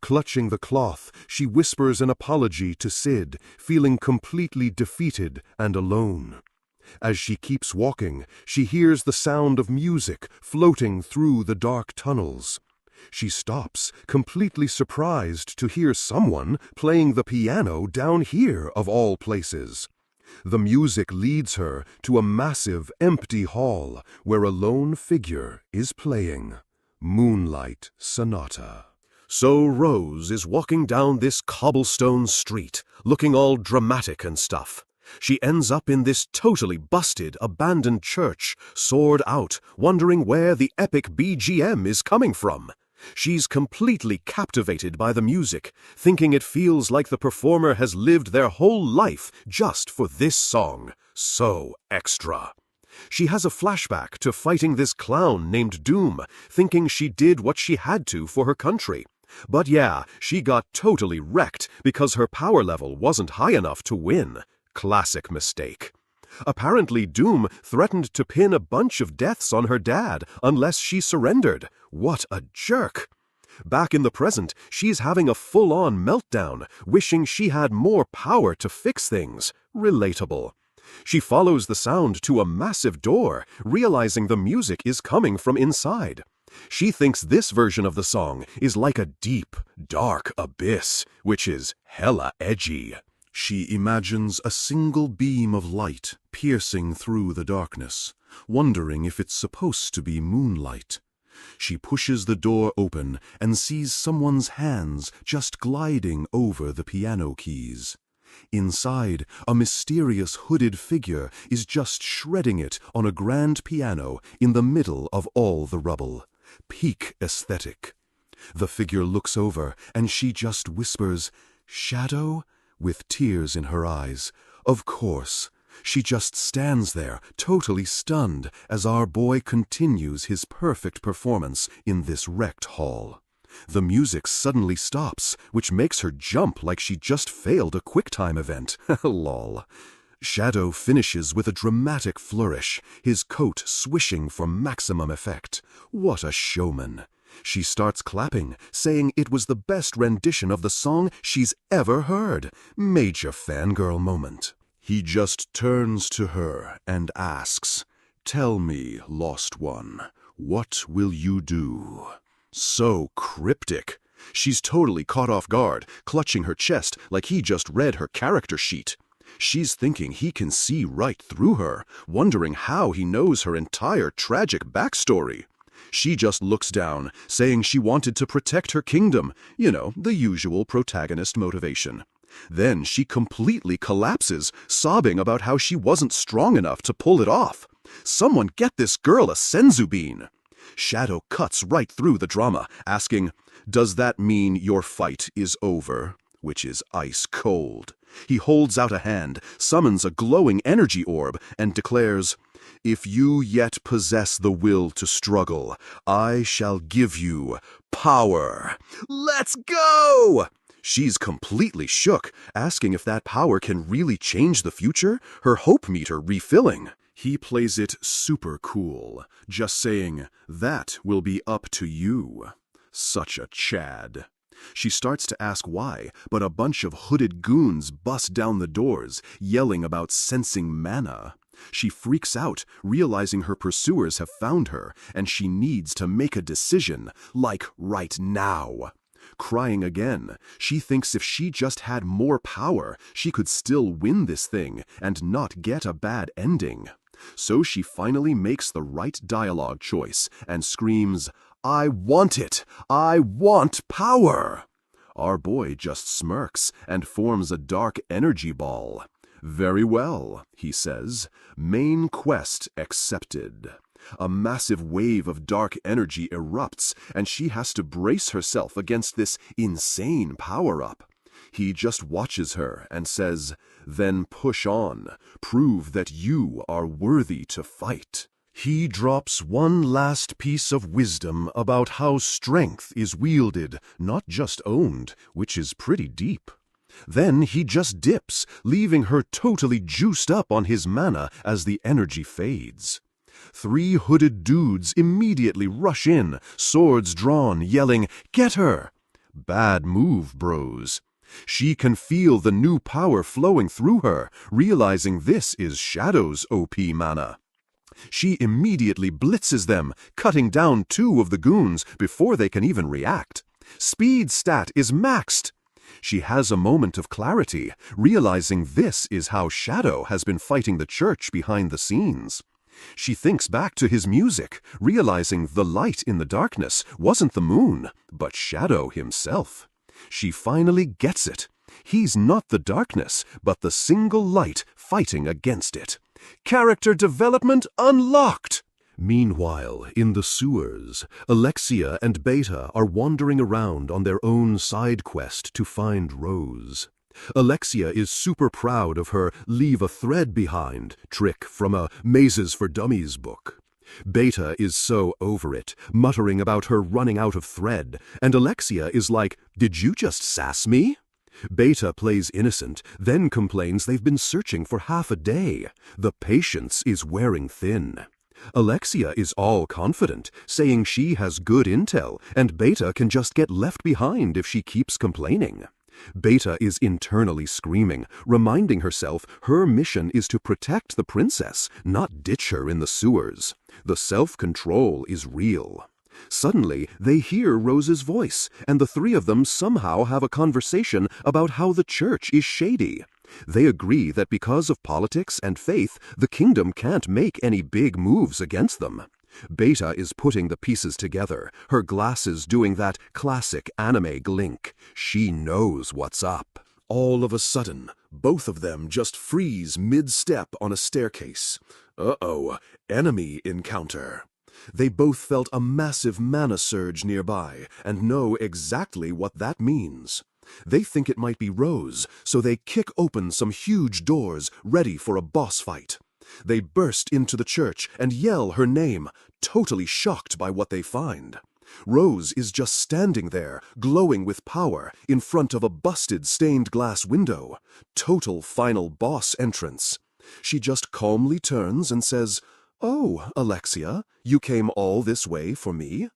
Clutching the cloth, she whispers an apology to Sid, feeling completely defeated and alone. As she keeps walking, she hears the sound of music floating through the dark tunnels. She stops, completely surprised to hear someone playing the piano down here of all places. The music leads her to a massive, empty hall where a lone figure is playing Moonlight Sonata. So Rose is walking down this cobblestone street, looking all dramatic and stuff. She ends up in this totally busted, abandoned church, sword out, wondering where the epic BGM is coming from. She's completely captivated by the music, thinking it feels like the performer has lived their whole life just for this song. So extra. She has a flashback to fighting this clown named Doom, thinking she did what she had to for her country. But yeah, she got totally wrecked because her power level wasn't high enough to win. Classic mistake. Apparently Doom threatened to pin a bunch of deaths on her dad unless she surrendered. What a jerk! Back in the present, she's having a full-on meltdown, wishing she had more power to fix things. Relatable. She follows the sound to a massive door, realizing the music is coming from inside. She thinks this version of the song is like a deep, dark abyss, which is hella edgy. She imagines a single beam of light piercing through the darkness, wondering if it's supposed to be moonlight. She pushes the door open and sees someone's hands just gliding over the piano keys. Inside, a mysterious hooded figure is just shredding it on a grand piano in the middle of all the rubble. Peak aesthetic. The figure looks over and she just whispers, "Shadow?" with tears in her eyes. Of course. She just stands there, totally stunned, as our boy continues his perfect performance in this wrecked hall. The music suddenly stops, which makes her jump like she just failed a QuickTime event. Lol. Shadow finishes with a dramatic flourish, his coat swishing for maximum effect. What a showman. She starts clapping, saying it was the best rendition of the song she's ever heard. Major fangirl moment. He just turns to her and asks, "Tell me, lost one, what will you do?" So cryptic. She's totally caught off guard, clutching her chest like he just read her character sheet. She's thinking he can see right through her, wondering how he knows her entire tragic backstory. She just looks down, saying she wanted to protect her kingdom. You know, the usual protagonist motivation. Then she completely collapses, sobbing about how she wasn't strong enough to pull it off. Someone get this girl a senzu bean. Shadow cuts right through the drama, asking, "Does that mean your fight is over?" Which is ice cold. He holds out a hand, summons a glowing energy orb, and declares, "If you yet possess the will to struggle, I shall give you power." Let's go! She's completely shook, asking if that power can really change the future, her hope meter refilling. He plays it super cool, just saying, "That will be up to you." Such a Chad. She starts to ask why, but a bunch of hooded goons bust down the doors, yelling about sensing mana. She freaks out, realizing her pursuers have found her, and she needs to make a decision, like right now. Crying again, she thinks if she just had more power, she could still win this thing and not get a bad ending. So she finally makes the right dialogue choice and screams, "I want it! I want power!" Our boy just smirks and forms a dark energy ball. "Very well," he says. "Main quest accepted." A massive wave of dark energy erupts, and she has to brace herself against this insane power-up. He just watches her and says, "Then push on. Prove that you are worthy to fight." He drops one last piece of wisdom about how strength is wielded, not just owned, which is pretty deep. Then he just dips, leaving her totally juiced up on his mana as the energy fades. 3 hooded dudes immediately rush in, swords drawn, yelling, "Get her!" Bad move, bros. She can feel the new power flowing through her, realizing this is Shadow's OP mana. She immediately blitzes them, cutting down 2 of the goons before they can even react. Speed stat is maxed. She has a moment of clarity, realizing this is how Shadow has been fighting the church behind the scenes. She thinks back to his music, realizing the light in the darkness wasn't the moon, but Shadow himself. She finally gets it. He's not the darkness, but the single light fighting against it. Character development unlocked! Meanwhile, in the sewers, Alexia and Beta are wandering around on their own side quest to find Rose. Alexia is super proud of her "leave a thread behind" trick from a Mazes for Dummies book. Beta is so over it, muttering about her running out of thread, and Alexia is like, "Did you just sass me?" Beta plays innocent, then complains they've been searching for half a day. The patience is wearing thin. Alexia is all confident, saying she has good intel, and Beta can just get left behind if she keeps complaining. Beta is internally screaming, reminding herself her mission is to protect the princess, not ditch her in the sewers. The self-control is real. Suddenly, they hear Rose's voice, and the 3 of them somehow have a conversation about how the church is shady. They agree that because of politics and faith, the kingdom can't make any big moves against them. Beta is putting the pieces together, her glasses doing that classic anime glink. She knows what's up. All of a sudden, both of them just freeze mid-step on a staircase. Uh-oh, enemy encounter. They both felt a massive mana surge nearby and know exactly what that means. They think it might be Rose, so they kick open some huge doors, ready for a boss fight. They burst into the church and yell her name, totally shocked by what they find. Rose is just standing there, glowing with power, in front of a busted stained glass window. Total final boss entrance. She just calmly turns and says, "Oh, Alexia, you came all this way for me?"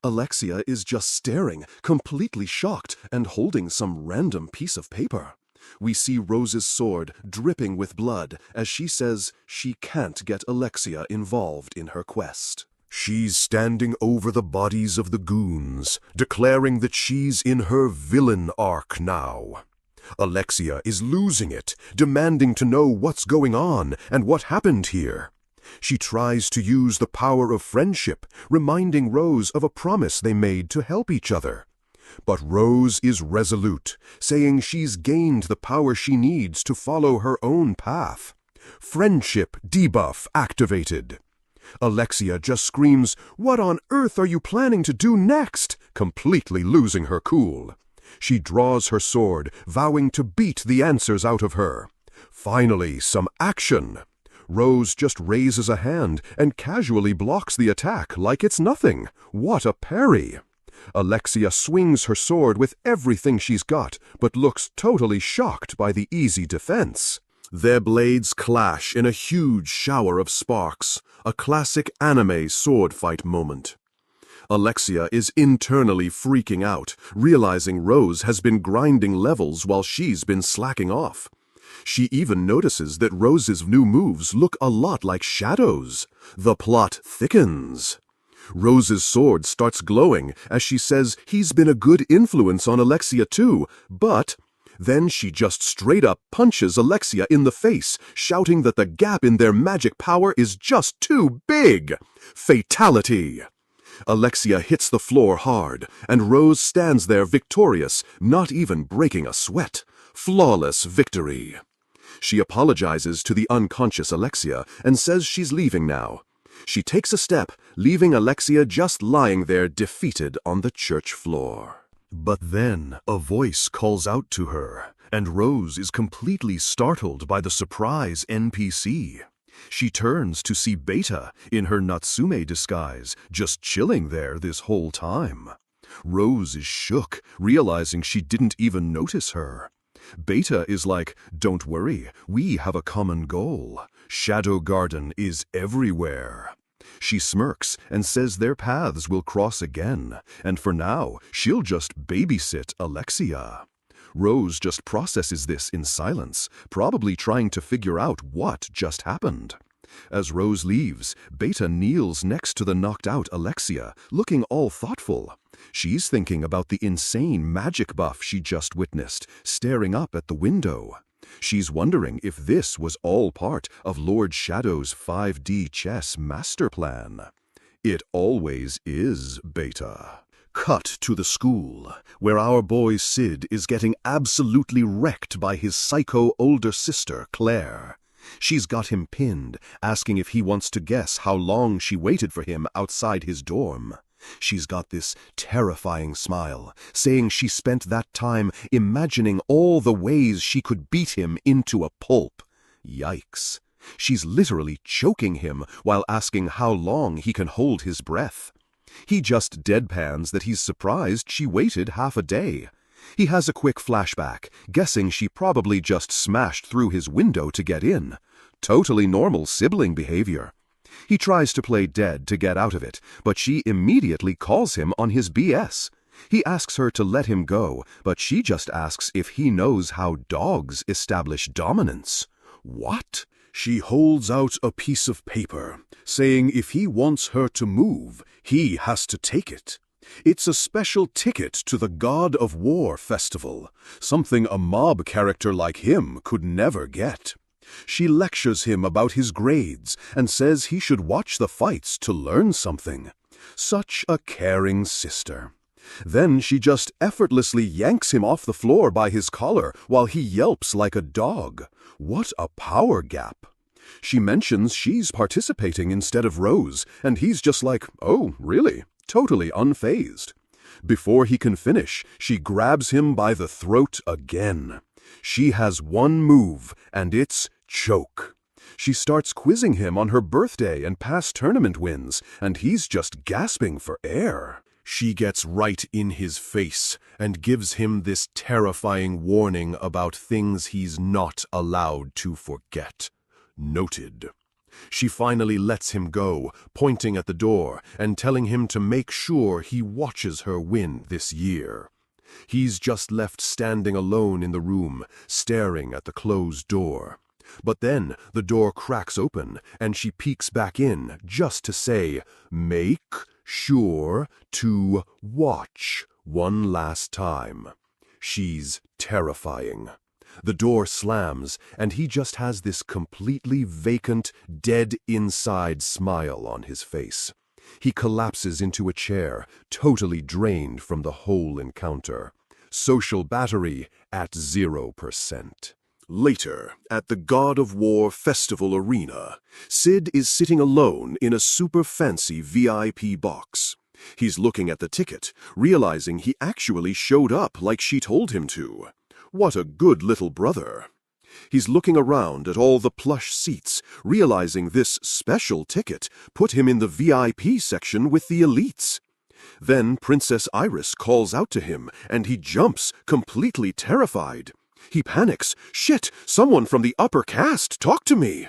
Alexia is just staring, completely shocked, and holding some random piece of paper. We see Rose's sword dripping with blood as she says she can't get Alexia involved in her quest. She's standing over the bodies of the goons, declaring that she's in her villain arc now. Alexia is losing it, demanding to know what's going on and what happened here. She tries to use the power of friendship, reminding Rose of a promise they made to help each other. But Rose is resolute, saying she's gained the power she needs to follow her own path. Friendship debuff activated. Alexia just screams, "What on earth are you planning to do next?" completely losing her cool. She draws her sword, vowing to beat the answers out of her. Finally, some action. Rose just raises a hand and casually blocks the attack like it's nothing. What a parry! Alexia swings her sword with everything she's got, but looks totally shocked by the easy defense. Their blades clash in a huge shower of sparks, a classic anime sword fight moment. Alexia is internally freaking out, realizing Rose has been grinding levels while she's been slacking off. She even notices that Rose's new moves look a lot like shadows. The plot thickens. Rose's sword starts glowing as she says he's been a good influence on Alexia too, but then she just straight up punches Alexia in the face, shouting that the gap in their magic power is just too big. Fatality! Alexia hits the floor hard, and Rose stands there victorious, not even breaking a sweat. Flawless victory. She apologizes to the unconscious Alexia and says she's leaving now. She takes a step, leaving Alexia just lying there defeated on the church floor. But then a voice calls out to her, and Rose is completely startled by the surprise NPC. She turns to see Beta in her Natsume disguise, just chilling there this whole time. Rose is shook, realizing she didn't even notice her. Beta is like, "Don't worry, we have a common goal. Shadow Garden is everywhere." She smirks and says their paths will cross again, and for now, she'll just babysit Alexia. Rose just processes this in silence, probably trying to figure out what just happened. As Rose leaves, Beta kneels next to the knocked-out Alexia, looking all thoughtful. She's thinking about the insane magic buff she just witnessed, staring up at the window. She's wondering if this was all part of Lord Shadow's 5D chess master plan. It always is, Beta. Cut to the school, where our boy Sid is getting absolutely wrecked by his psycho older sister, Claire. She's got him pinned, asking if he wants to guess how long she waited for him outside his dorm. She's got this terrifying smile, saying she spent that time imagining all the ways she could beat him into a pulp. Yikes. She's literally choking him while asking how long he can hold his breath. He just deadpans that he's surprised she waited half a day. He has a quick flashback, guessing she probably just smashed through his window to get in. Totally normal sibling behavior. He tries to play dead to get out of it, but she immediately calls him on his BS. He asks her to let him go, but she just asks if he knows how dogs establish dominance. What? She holds out a piece of paper, saying if he wants her to move, he has to take it. It's a special ticket to the God of War festival, something a mob character like him could never get. She lectures him about his grades and says he should watch the fights to learn something. Such a caring sister. Then she just effortlessly yanks him off the floor by his collar while he yelps like a dog. What a power gap. She mentions she's participating instead of Rose, and he's just like, "Oh, really?" Totally unfazed. Before he can finish, she grabs him by the throat again. She has one move, and it's choke. She starts quizzing him on her birthday and past tournament wins, and he's just gasping for air. She gets right in his face and gives him this terrifying warning about things he's not allowed to forget. Noted. She finally lets him go, pointing at the door and telling him to make sure he watches her win this year. He's just left standing alone in the room, staring at the closed door. But then the door cracks open, and she peeks back in just to say, "Make sure to watch one last time." She's terrifying. The door slams, and he just has this completely vacant, dead inside smile on his face. He collapses into a chair, totally drained from the whole encounter. Social battery at 0%. Later, at the God of War Festival Arena, Sid is sitting alone in a super fancy VIP box. He's looking at the ticket, realizing he actually showed up like she told him to. What a good little brother. He's looking around at all the plush seats, realizing this special ticket put him in the VIP section with the elites. Then Princess Iris calls out to him, and he jumps, completely terrified. He panics. Shit, someone from the upper caste, talk to me.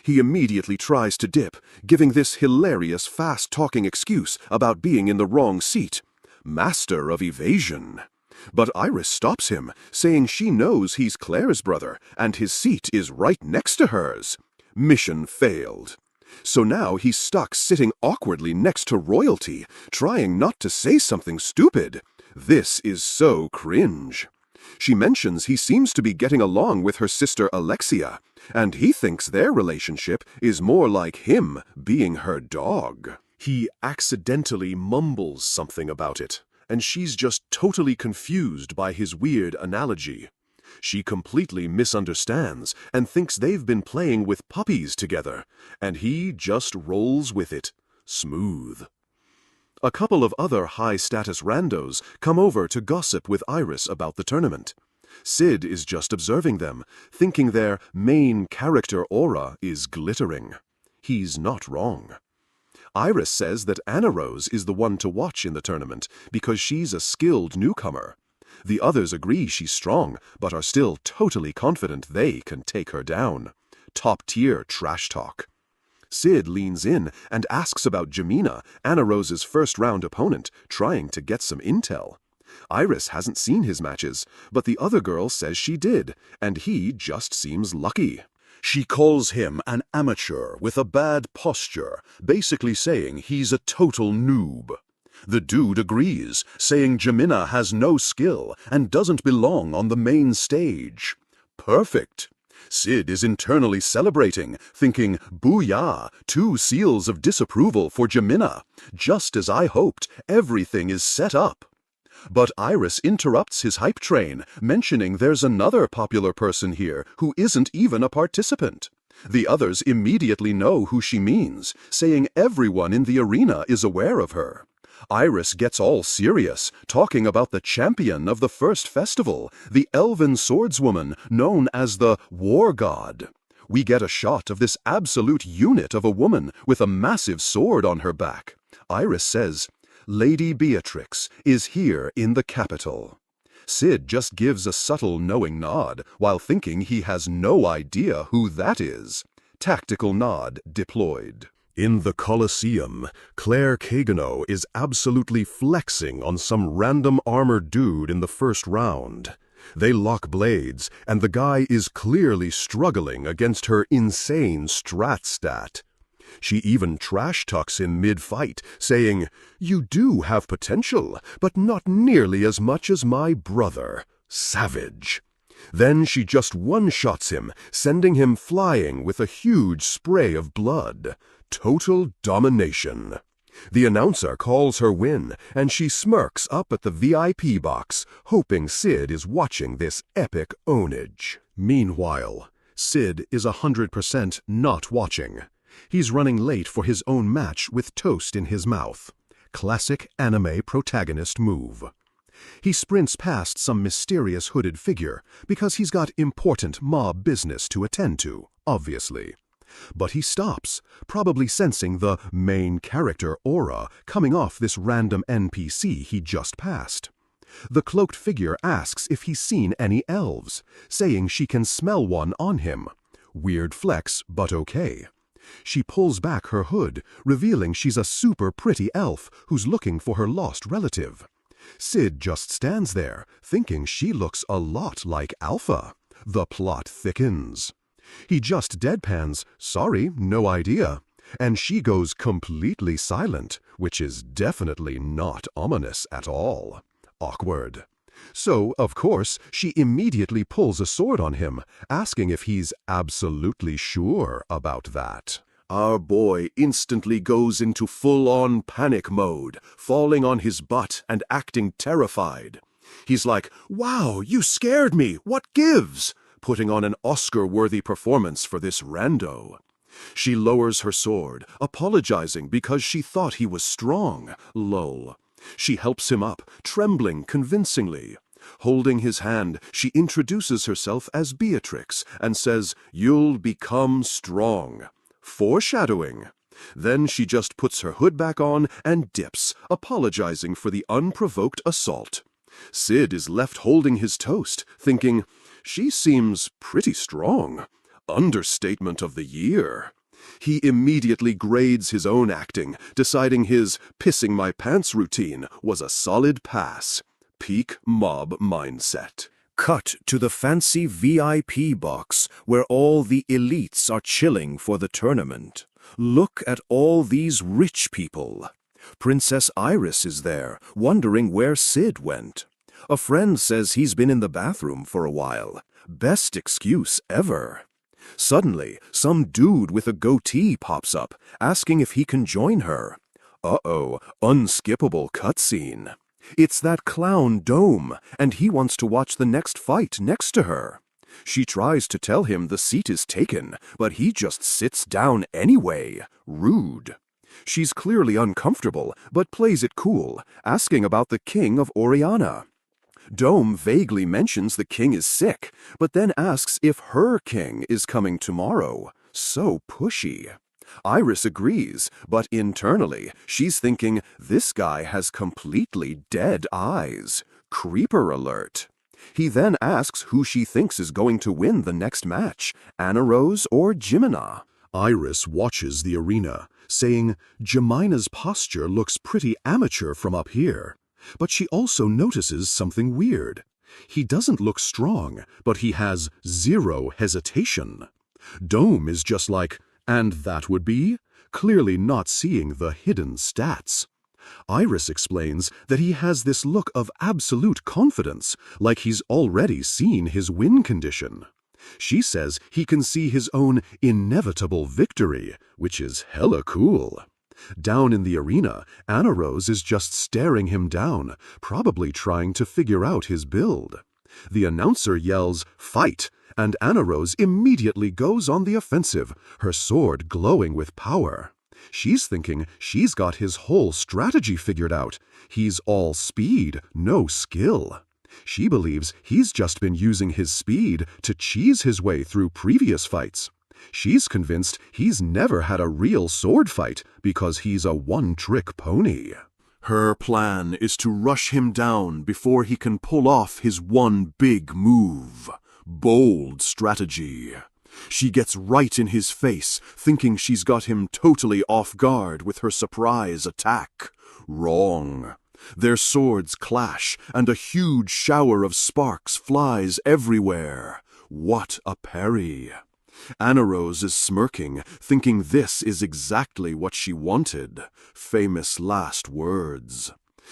He immediately tries to dip, giving this hilarious fast-talking excuse about being in the wrong seat. Master of evasion. But Iris stops him, saying she knows he's Claire's brother, and his seat is right next to hers. Mission failed. So now he's stuck sitting awkwardly next to royalty, trying not to say something stupid. This is so cringe. She mentions he seems to be getting along with her sister Alexia, and he thinks their relationship is more like him being her dog. He accidentally mumbles something about it, and she's just totally confused by his weird analogy. She completely misunderstands and thinks they've been playing with puppies together, and he just rolls with it, smooth. A couple of other high-status randos come over to gossip with Iris about the tournament. Sid is just observing them, thinking their main character aura is glittering. He's not wrong. Iris says that Anna Rose is the one to watch in the tournament because she's a skilled newcomer. The others agree she's strong, but are still totally confident they can take her down. Top-tier trash talk. Sid leans in and asks about Jamina, Anna Rose's first-round opponent, trying to get some intel. Iris hasn't seen his matches, but the other girl says she did, and he just seems lucky. She calls him an amateur with a bad posture, basically saying he's a total noob. The dude agrees, saying Jamina has no skill and doesn't belong on the main stage. Perfect. Sid is internally celebrating, thinking, booyah, 2 seals of disapproval for Jamina. Just as I hoped, everything is set up. But Iris interrupts his hype train, mentioning there's another popular person here who isn't even a participant. The others immediately know who she means, saying everyone in the arena is aware of her. Iris gets all serious, talking about the champion of the first festival, the elven swordswoman known as the War God. We get a shot of this absolute unit of a woman with a massive sword on her back. Iris says, Lady Beatrix is here in the capital. Sid just gives a subtle knowing nod while thinking he has no idea who that is. Tactical nod deployed. In the Colosseum, Claire Kagano is absolutely flexing on some random armored dude in the first round. They lock blades, and the guy is clearly struggling against her insane strat stat. She even trash-talks him mid-fight, saying, "You do have potential, but not nearly as much as my brother. Savage." Then she just one-shots him, sending him flying with a huge spray of blood. Total domination. The announcer calls her win, and she smirks up at the VIP box, hoping Sid is watching this epic ownage. Meanwhile, Sid is 100% not watching. He's running late for his own match with toast in his mouth. Classic anime protagonist move. He sprints past some mysterious hooded figure because he's got important mob business to attend to, obviously. But he stops, probably sensing the main character aura coming off this random NPC he just passed. The cloaked figure asks if he's seen any elves, saying she can smell one on him. Weird flex, but okay. She pulls back her hood, revealing she's a super pretty elf who's looking for her lost relative. Sid just stands there, thinking she looks a lot like Alpha. The plot thickens. He just deadpans, "Sorry, no idea," and she goes completely silent, which is definitely not ominous at all. Awkward. So, of course, she immediately pulls a sword on him, asking if he's absolutely sure about that. Our boy instantly goes into full-on panic mode, falling on his butt and acting terrified. He's like, "Wow, you scared me, what gives?" putting on an Oscar-worthy performance for this rando. She lowers her sword, apologizing because she thought he was strong. Lol. She helps him up, trembling convincingly. Holding his hand, she introduces herself as Beatrix and says, "You'll become strong." Foreshadowing. Then she just puts her hood back on and dips, apologizing for the unprovoked assault. Sid is left holding his toast, thinking, she seems pretty strong. Understatement of the year. He immediately grades his own acting, deciding his pissing my pants routine was a solid pass. Peak mob mindset. Cut to the fancy VIP box where all the elites are chilling for the tournament. Look at all these rich people. Princess Iris is there, wondering where Sid went. A friend says he's been in the bathroom for a while. Best excuse ever. Suddenly, some dude with a goatee pops up, asking if he can join her. Uh-oh, unskippable cutscene. It's that clown Dome, and he wants to watch the next fight next to her. She tries to tell him the seat is taken, but he just sits down anyway. Rude. She's clearly uncomfortable, but plays it cool, asking about the king of Oriana. Dome vaguely mentions the king is sick, but then asks if her king is coming tomorrow. So pushy. Iris agrees, but internally, she's thinking this guy has completely dead eyes. Creeper alert. He then asks who she thinks is going to win the next match, Anna Rose or Jimina. Iris watches the arena, saying Jimina's posture looks pretty amateur from up here. But she also notices something weird. He doesn't look strong, but he has zero hesitation. Dome is just like, and that would be? Clearly not seeing the hidden stats. Iris explains that he has this look of absolute confidence, like he's already seen his win condition. She says he can see his own inevitable victory, which is hella cool. Down in the arena, Anna Rose is just staring him down, probably trying to figure out his build. The announcer yells, "Fight!" and Anna Rose immediately goes on the offensive, her sword glowing with power. She's thinking she's got his whole strategy figured out. He's all speed, no skill. She believes he's just been using his speed to cheese his way through previous fights. She's convinced he's never had a real sword fight because he's a one-trick pony. Her plan is to rush him down before he can pull off his one big move. Bold strategy. She gets right in his face, thinking she's got him totally off guard with her surprise attack. Wrong. Their swords clash, and a huge shower of sparks flies everywhere. What a parry! Anna Rose is smirking, thinking this is exactly what she wanted. Famous last words.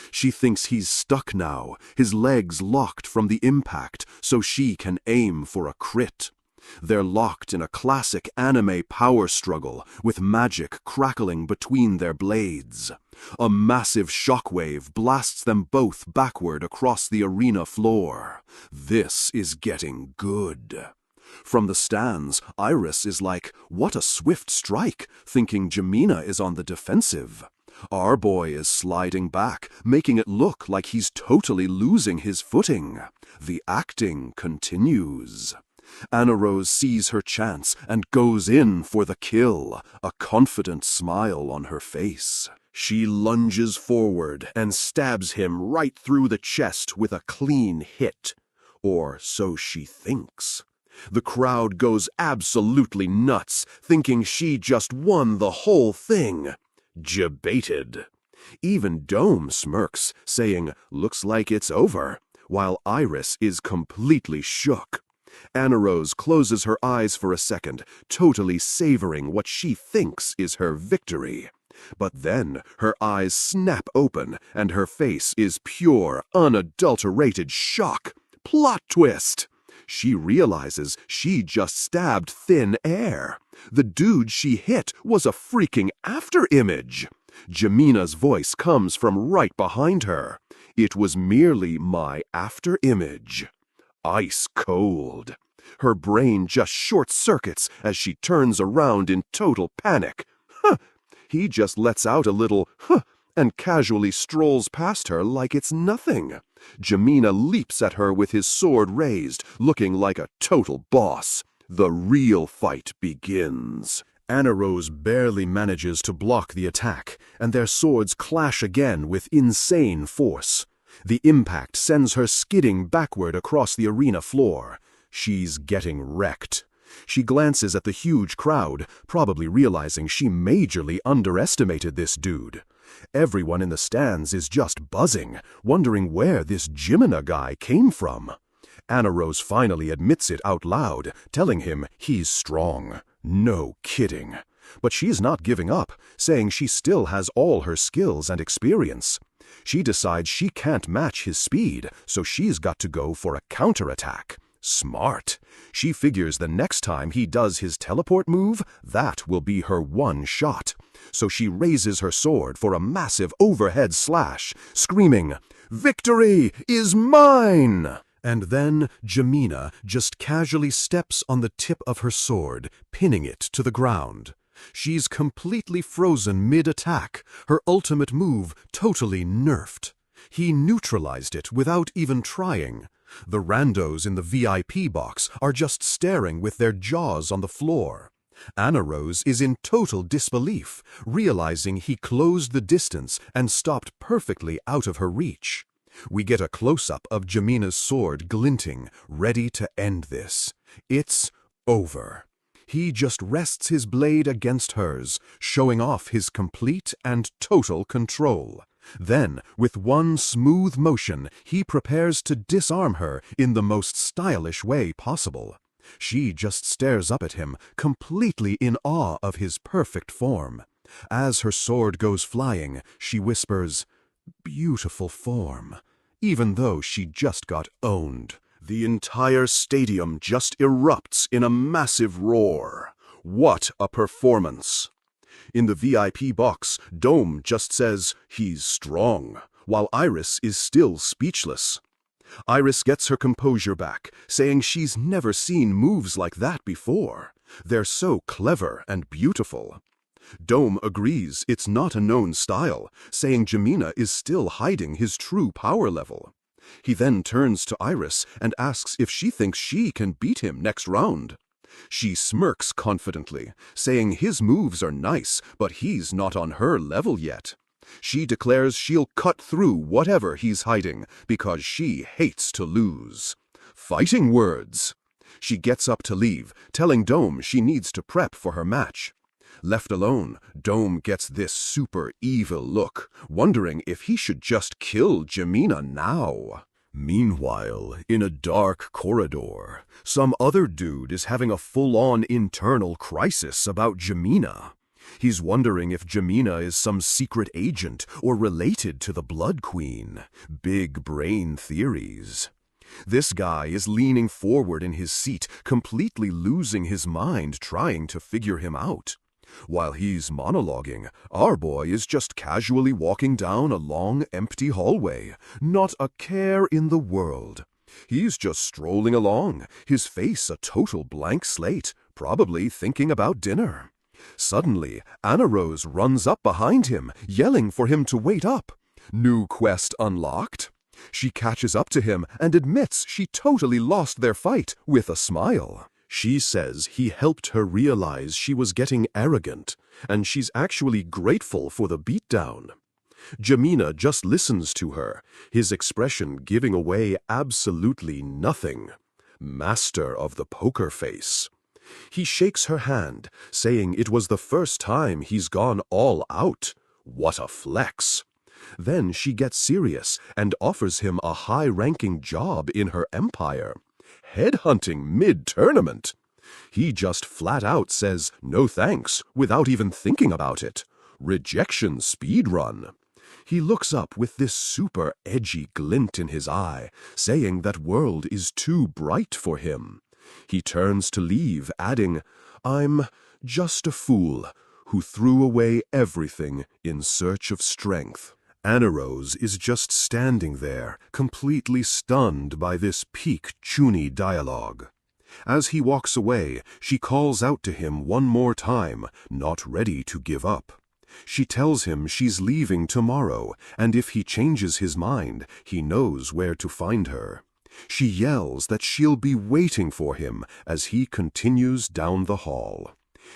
She thinks he's stuck now, his legs locked from the impact, so she can aim for a crit. They're locked in a classic anime power struggle, with magic crackling between their blades. A massive shockwave blasts them both backward across the arena floor. This is getting good. From the stands, Iris is like, what a swift strike, thinking Jimina is on the defensive. Our boy is sliding back, making it look like he's totally losing his footing. The acting continues. Anna Rose sees her chance and goes in for the kill, a confident smile on her face. She lunges forward and stabs him right through the chest with a clean hit. Or so she thinks. The crowd goes absolutely nuts, thinking she just won the whole thing. Debated. Even Dome smirks, saying, looks like it's over, while Iris is completely shook. Anna Rose closes her eyes for a second, totally savoring what she thinks is her victory. But then her eyes snap open, and her face is pure, unadulterated shock. Plot twist! She realizes she just stabbed thin air. The dude she hit was a freaking afterimage. Jimina's voice comes from right behind her. It was merely my afterimage. Ice cold. Her brain just short-circuits as she turns around in total panic. He just lets out a little and casually strolls past her like it's nothing. Jamina leaps at her with his sword raised, looking like a total boss. The real fight begins. Anna Rose barely manages to block the attack, and their swords clash again with insane force. The impact sends her skidding backward across the arena floor. She's getting wrecked. She glances at the huge crowd, probably realizing she majorly underestimated this dude. Everyone in the stands is just buzzing, wondering where this Jimina guy came from. Anna Rose finally admits it out loud, telling him he's strong. No kidding. But she's not giving up, saying she still has all her skills and experience. She decides she can't match his speed, so she's got to go for a counterattack. Smart. She figures the next time he does his teleport move, that will be her one shot. So she raises her sword for a massive overhead slash, screaming, "Victory is mine!" And then Jamina just casually steps on the tip of her sword, pinning it to the ground. She's completely frozen mid-attack, her ultimate move totally nerfed. He neutralized it without even trying. The randos in the VIP box are just staring with their jaws on the floor. Anna Rose is in total disbelief, realizing he closed the distance and stopped perfectly out of her reach. We get a close-up of Jamina's sword glinting, ready to end this. It's over. He just rests his blade against hers, showing off his complete and total control. Then, with one smooth motion, he prepares to disarm her in the most stylish way possible. She just stares up at him, completely in awe of his perfect form. As her sword goes flying, she whispers, "Beautiful form," even though she just got owned. The entire stadium just erupts in a massive roar. What a performance! In the VIP box, Dome just says he's strong, while Iris is still speechless. Iris gets her composure back, saying she's never seen moves like that before. They're so clever and beautiful. Dome agrees it's not a known style, saying Jamina is still hiding his true power level. He then turns to Iris and asks if she thinks she can beat him next round. She smirks confidently, saying his moves are nice, but he's not on her level yet. She declares she'll cut through whatever he's hiding because she hates to lose. Fighting words! She gets up to leave, telling Dome she needs to prep for her match. Left alone, Dome gets this super evil look, wondering if he should just kill Jamina now. Meanwhile, in a dark corridor, some other dude is having a full-on internal crisis about Jamina. He's wondering if Jamina is some secret agent or related to the Blood Queen. Big brain theories. This guy is leaning forward in his seat, completely losing his mind trying to figure him out. While he's monologuing, our boy is just casually walking down a long, empty hallway, not a care in the world. He's just strolling along, his face a total blank slate, probably thinking about dinner. Suddenly, Anna Rose runs up behind him, yelling for him to wait up. New quest unlocked? She catches up to him and admits she totally lost their fight with a smile. She says he helped her realize she was getting arrogant, and she's actually grateful for the beatdown. Jamina just listens to her, his expression giving away absolutely nothing. Master of the poker face. He shakes her hand, saying it was the first time he's gone all out. What a flex! Then she gets serious and offers him a high-ranking job in her empire. Headhunting mid-tournament. He just flat out says no thanks without even thinking about it. Rejection speedrun. He looks up with this super edgy glint in his eye, saying that world is too bright for him. He turns to leave, adding, "I'm just a fool who threw away everything in search of strength." Anna Rose is just standing there, completely stunned by this peak Chuni dialogue. As he walks away, she calls out to him one more time, not ready to give up. She tells him she's leaving tomorrow, and if he changes his mind, he knows where to find her. She yells that she'll be waiting for him as he continues down the hall.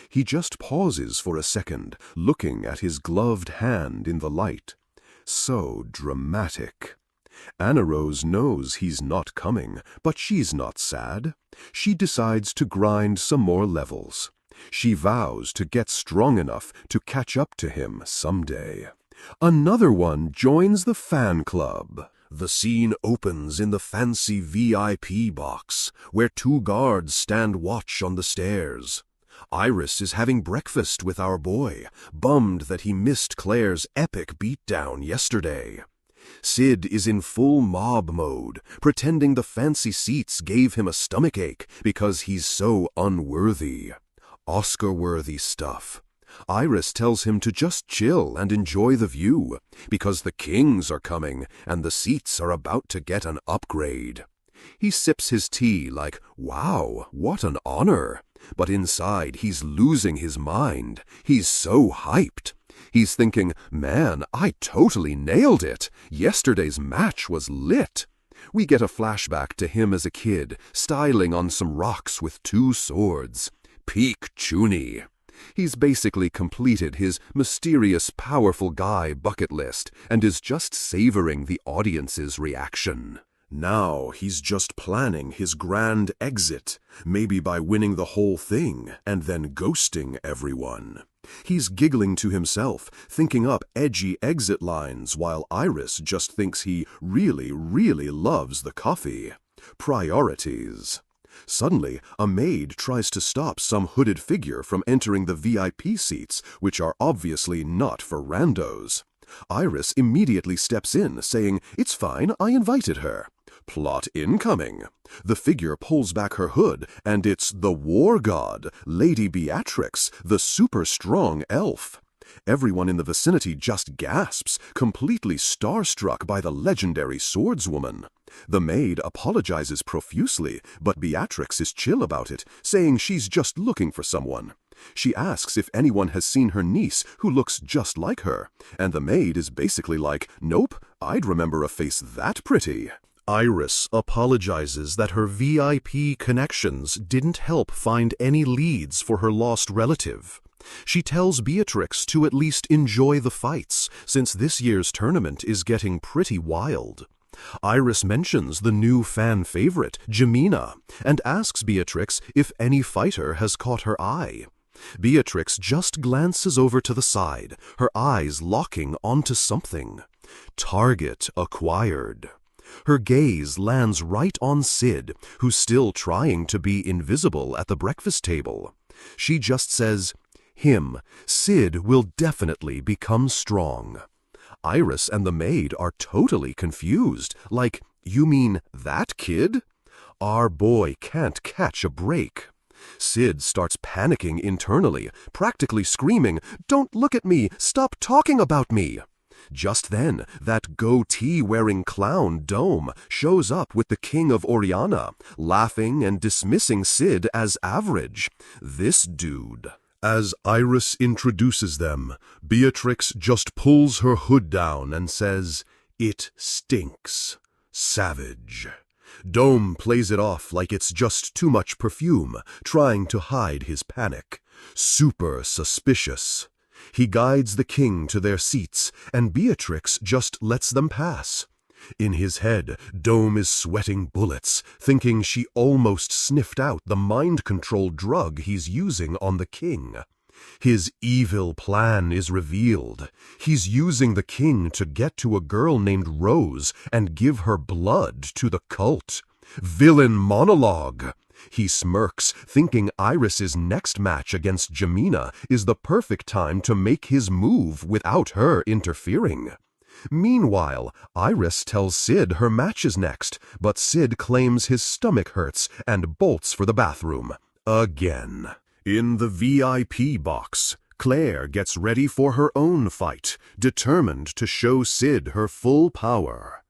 He just pauses for a second, looking at his gloved hand in the light. So dramatic. Anna Rose knows he's not coming, but she's not sad. She decides to grind some more levels. She vows to get strong enough to catch up to him someday. Another one joins the fan club. The scene opens in the fancy VIP box, where 2 guards stand watch on the stairs. Iris is having breakfast with our boy, bummed that he missed Claire's epic beatdown yesterday. Sid is in full mob mode, pretending the fancy seats gave him a stomachache because he's so unworthy. Oscar-worthy stuff. Iris tells him to just chill and enjoy the view, because the kings are coming and the seats are about to get an upgrade. He sips his tea like, wow, what an honor. But inside he's losing his mind. He's so hyped. He's thinking, man, I totally nailed it. Yesterday's match was lit. We get a flashback to him as a kid, styling on some rocks with 2 swords. Peak Chuni. He's basically completed his mysterious, powerful guy bucket list and is just savoring the audience's reaction. Now he's just planning his grand exit, maybe by winning the whole thing and then ghosting everyone. He's giggling to himself, thinking up edgy exit lines while Iris just thinks he really, really loves the coffee. Priorities. Suddenly, a maid tries to stop some hooded figure from entering the VIP seats, which are obviously not for randos. Iris immediately steps in, saying, "It's fine, I invited her." Plot incoming. The figure pulls back her hood, and it's the war god, Lady Beatrix, the super-strong elf. Everyone in the vicinity just gasps, completely starstruck by the legendary swordswoman. The maid apologizes profusely, but Beatrix is chill about it, saying she's just looking for someone. She asks if anyone has seen her niece, who looks just like her, and the maid is basically like, "Nope, I'd remember a face that pretty." Iris apologizes that her VIP connections didn't help find any leads for her lost relative. She tells Beatrix to at least enjoy the fights, since this year's tournament is getting pretty wild. Iris mentions the new fan favorite, Jemina, and asks Beatrix if any fighter has caught her eye. Beatrix just glances over to the side, her eyes locking onto something. Target acquired. Her gaze lands right on Sid, who's still trying to be invisible at the breakfast table. She just says, "Him, Sid will definitely become strong." Iris and the maid are totally confused, like, "You mean that kid?" Our boy can't catch a break. Sid starts panicking internally, practically screaming, "Don't look at me! Stop talking about me!" Just then, that goatee-wearing clown Dome shows up with the King of Oriana, laughing and dismissing Sid as average. This dude. As Iris introduces them, Beatrix just pulls her hood down and says, "It stinks. Savage." Dome plays it off like it's just too much perfume, trying to hide his panic. Super suspicious. He guides the king to their seats, and Beatrix just lets them pass. In his head, Dome is sweating bullets, thinking she almost sniffed out the mind-control drug he's using on the king. His evil plan is revealed. He's using the king to get to a girl named Rose and give her blood to the cult. Villain monologue. He smirks, thinking Iris's next match against Jemina is the perfect time to make his move without her interfering. Meanwhile, Iris tells Sid her match is next, but Sid claims his stomach hurts and bolts for the bathroom. Again. In the VIP box, Claire gets ready for her own fight, determined to show Sid her full power.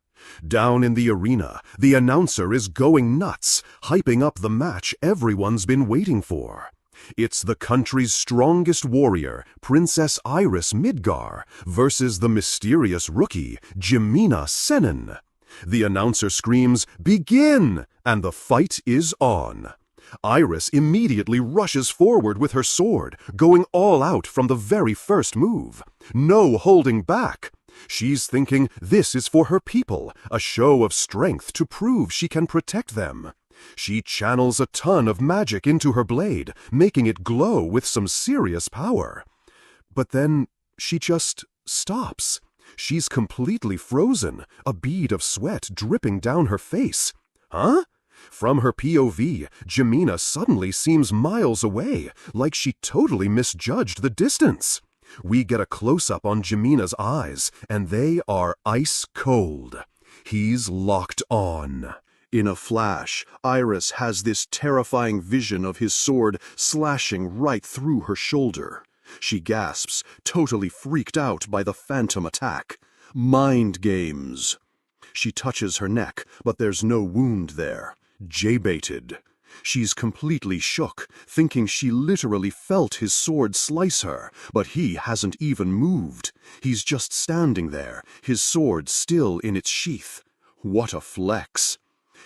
Down in the arena, the announcer is going nuts, hyping up the match everyone's been waiting for. It's the country's strongest warrior, Princess Iris Midgar, versus the mysterious rookie, Jemina Senin. The announcer screams, "Begin!" and the fight is on. Iris immediately rushes forward with her sword, going all out from the very first move. No holding back. She's thinking this is for her people, a show of strength to prove she can protect them. She channels a ton of magic into her blade, making it glow with some serious power. But then she just stops. She's completely frozen, a bead of sweat dripping down her face. Huh? From her POV, Jemina suddenly seems miles away, like she totally misjudged the distance. We get a close-up on Jemina's eyes, and they are ice cold. He's locked on. In a flash, Iris has this terrifying vision of his sword slashing right through her shoulder. She gasps, totally freaked out by the phantom attack. Mind games. She touches her neck, but there's no wound there. J-baited. She's completely shook, thinking she literally felt his sword slice her, but he hasn't even moved. He's just standing there, his sword still in its sheath. What a flex.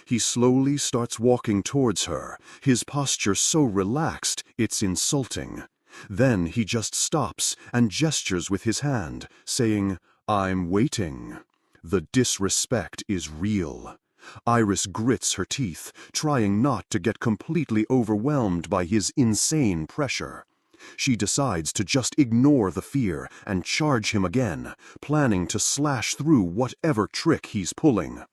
He slowly starts walking towards her, his posture so relaxed it's insulting. Then he just stops and gestures with his hand, saying, "I'm waiting." The disrespect is real. Iris grits her teeth, trying not to get completely overwhelmed by his insane pressure. She decides to just ignore the fear and charge him again, planning to slash through whatever trick he's pulling.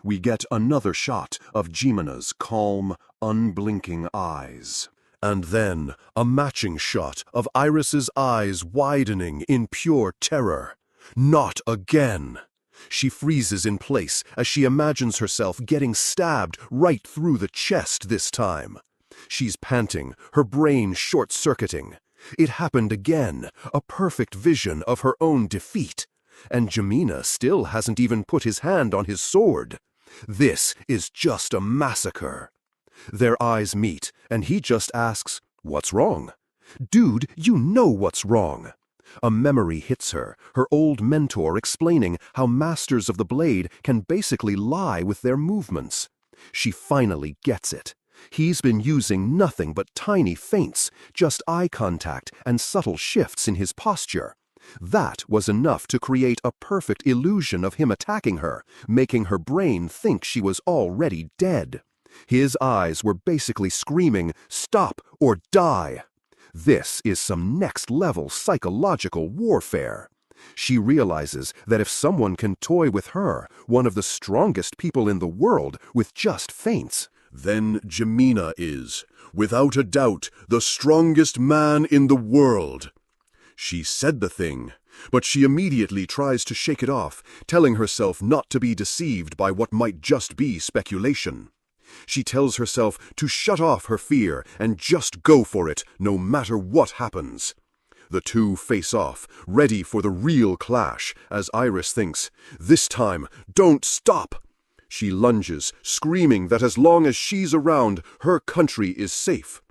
We get another shot of Jemina's calm, unblinking eyes. And then a matching shot of Iris's eyes widening in pure terror. Not again! She freezes in place as she imagines herself getting stabbed right through the chest this time. She's panting, her brain short-circuiting. It happened again, a perfect vision of her own defeat. And Jemina still hasn't even put his hand on his sword. This is just a massacre. Their eyes meet, and he just asks, "What's wrong?" "Dude, you know what's wrong." A memory hits her, her old mentor explaining how masters of the blade can basically lie with their movements. She finally gets it. He's been using nothing but tiny feints, just eye contact and subtle shifts in his posture. That was enough to create a perfect illusion of him attacking her, making her brain think she was already dead. His eyes were basically screaming, "Stop or die!" This is some next-level psychological warfare. She realizes that if someone can toy with her, one of the strongest people in the world, with just feints, then Jemina is, without a doubt, the strongest man in the world. She said the thing, but she immediately tries to shake it off, telling herself not to be deceived by what might just be speculation. She tells herself to shut off her fear and just go for it, no matter what happens. The two face off, ready for the real clash, as Iris thinks, "This time, don't stop!" She lunges, screaming that as long as she's around, her country is safe.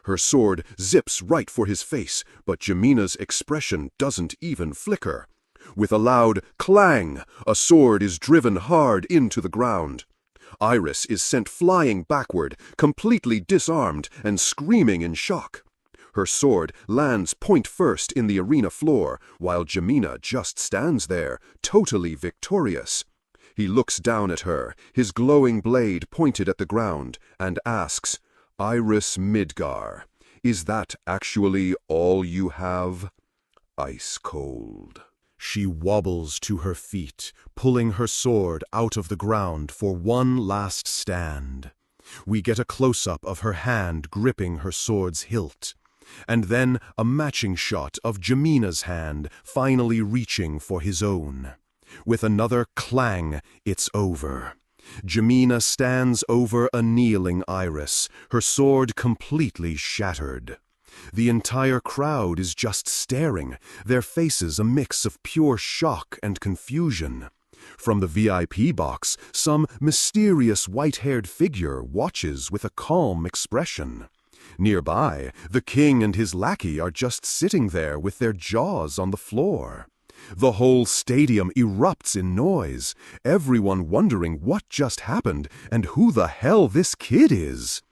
Her sword zips right for his face, but Jemina's expression doesn't even flicker. With a loud clang, a sword is driven hard into the ground. Iris is sent flying backward, completely disarmed and screaming in shock. Her sword lands point first in the arena floor, while Jemina just stands there, totally victorious. He looks down at her, his glowing blade pointed at the ground, and asks, "Iris Midgar, is that actually all you have?" Ice cold. She wobbles to her feet, pulling her sword out of the ground for one last stand. We get a close-up of her hand gripping her sword's hilt, and then a matching shot of Jemina's hand finally reaching for his own. With another clang, it's over. Jemina stands over a kneeling Iris, her sword completely shattered. The entire crowd is just staring, their faces a mix of pure shock and confusion. From the VIP box, some mysterious white-haired figure watches with a calm expression. Nearby, the king and his lackey are just sitting there with their jaws on the floor. The whole stadium erupts in noise, everyone wondering what just happened and who the hell this kid is.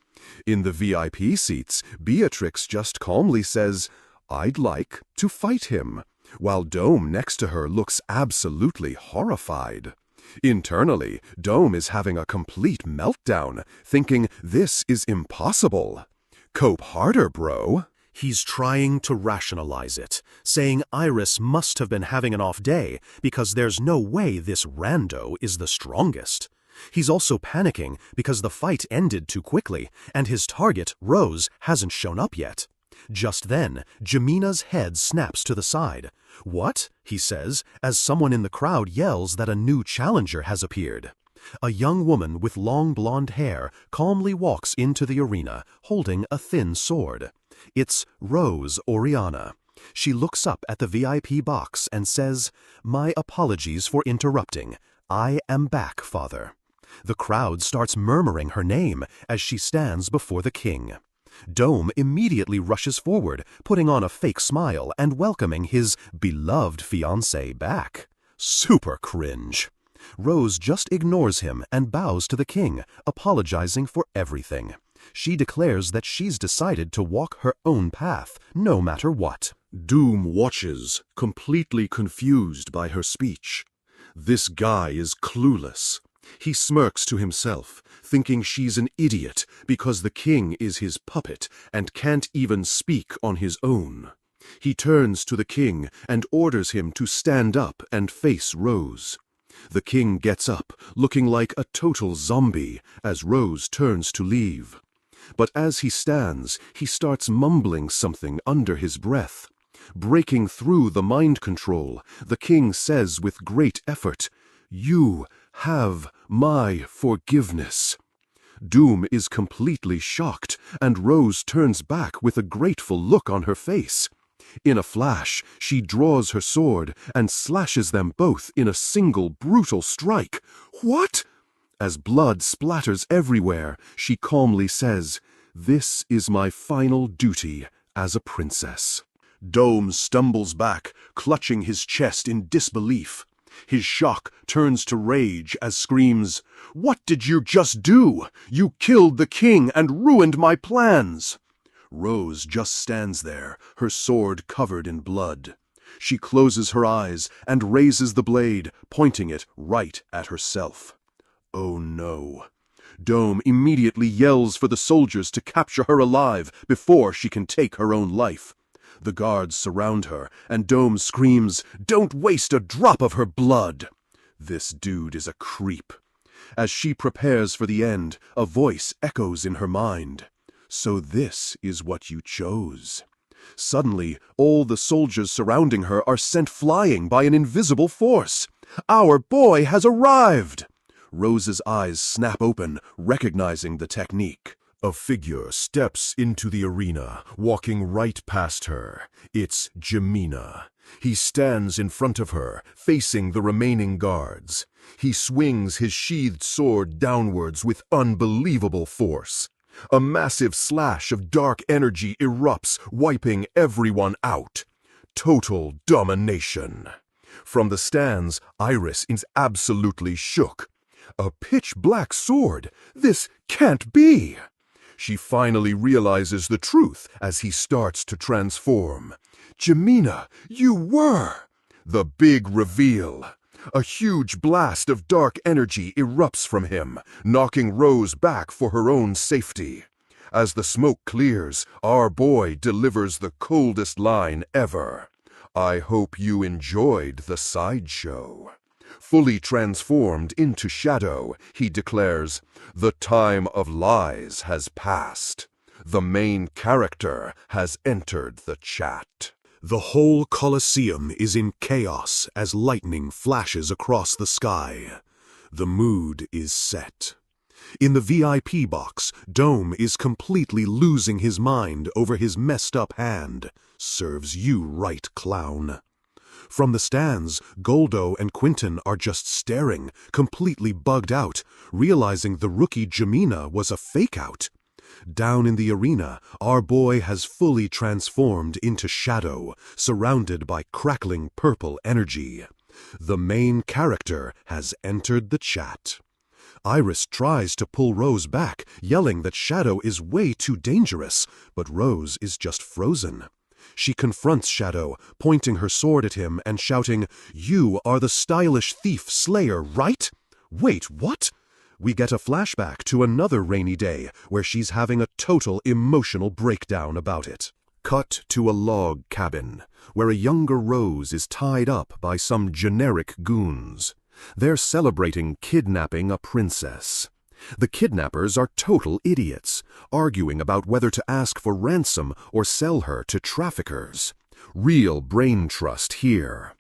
In the VIP seats, Beatrix just calmly says, "I'd like to fight him," while Dome next to her looks absolutely horrified. Internally, Dome is having a complete meltdown, thinking this is impossible. Cope harder, bro. He's trying to rationalize it, saying Iris must have been having an off day because there's no way this rando is the strongest. He's also panicking because the fight ended too quickly and his target, Rose, hasn't shown up yet. Just then, Jamina's head snaps to the side. "What?" he says, as someone in the crowd yells that a new challenger has appeared. A young woman with long blonde hair calmly walks into the arena, holding a thin sword. It's Rose Oriana. She looks up at the VIP box and says, "My apologies for interrupting. I am back, father." The crowd starts murmuring her name as she stands before the king. Dome immediately rushes forward, putting on a fake smile and welcoming his beloved fiancée back. Super cringe. Rose just ignores him and bows to the king, apologizing for everything. She declares that she's decided to walk her own path, no matter what. Doom watches, completely confused by her speech. This guy is clueless. He smirks to himself, thinking she's an idiot because the king is his puppet and can't even speak on his own. He turns to the king and orders him to stand up and face Rose. The king gets up, looking like a total zombie, as Rose turns to leave. But as he stands, he starts mumbling something under his breath. Breaking through the mind control, the king says with great effort, "You have my forgiveness." Doom is completely shocked, and Rose turns back with a grateful look on her face. In a flash, she draws her sword and slashes them both in a single brutal strike. "What?" As blood splatters everywhere, she calmly says, "This is my final duty as a princess." Dome stumbles back, clutching his chest in disbelief. His shock turns to rage as screams, "What did you just do? You killed the king and ruined my plans!" Rose just stands there, her sword covered in blood. She closes her eyes and raises the blade, pointing it right at herself. Oh no. Dome immediately yells for the soldiers to capture her alive before she can take her own life. The guards surround her, and Dome screams, "Don't waste a drop of her blood!" This dude is a creep. As she prepares for the end, a voice echoes in her mind. "So this is what you chose." Suddenly, all the soldiers surrounding her are sent flying by an invisible force. "Our boy has arrived!" Rose's eyes snap open, recognizing the technique. A figure steps into the arena, walking right past her. It's Jamina. He stands in front of her, facing the remaining guards. He swings his sheathed sword downwards with unbelievable force. A massive slash of dark energy erupts, wiping everyone out. Total domination. From the stands, Iris is absolutely shook. A pitch-black sword? This can't be! She finally realizes the truth as he starts to transform. "Jamina, you were!" The big reveal. A huge blast of dark energy erupts from him, knocking Rose back for her own safety. As the smoke clears, our boy delivers the coldest line ever. "I hope you enjoyed the sideshow." Fully transformed into shadow, he declares, "The time of lies has passed. The main character has entered the chat." The whole Colosseum is in chaos as lightning flashes across the sky. The mood is set. In the VIP box, Dome is completely losing his mind over his messed up hand. Serves you right, clown. From the stands, Goldo and Quinton are just staring, completely bugged out, realizing the rookie Jamina was a fake-out. Down in the arena, our boy has fully transformed into Shadow, surrounded by crackling purple energy. The main character has entered the chat. Iris tries to pull Rose back, yelling that Shadow is way too dangerous, but Rose is just frozen. She confronts Shadow, pointing her sword at him and shouting, "You are the stylish thief slayer, right?" Wait, what? We get a flashback to another rainy day where she's having a total emotional breakdown about it. Cut to a log cabin, where a younger Rose is tied up by some generic goons. They're celebrating kidnapping a princess. The kidnappers are total idiots, arguing about whether to ask for ransom or sell her to traffickers. Real brain trust here.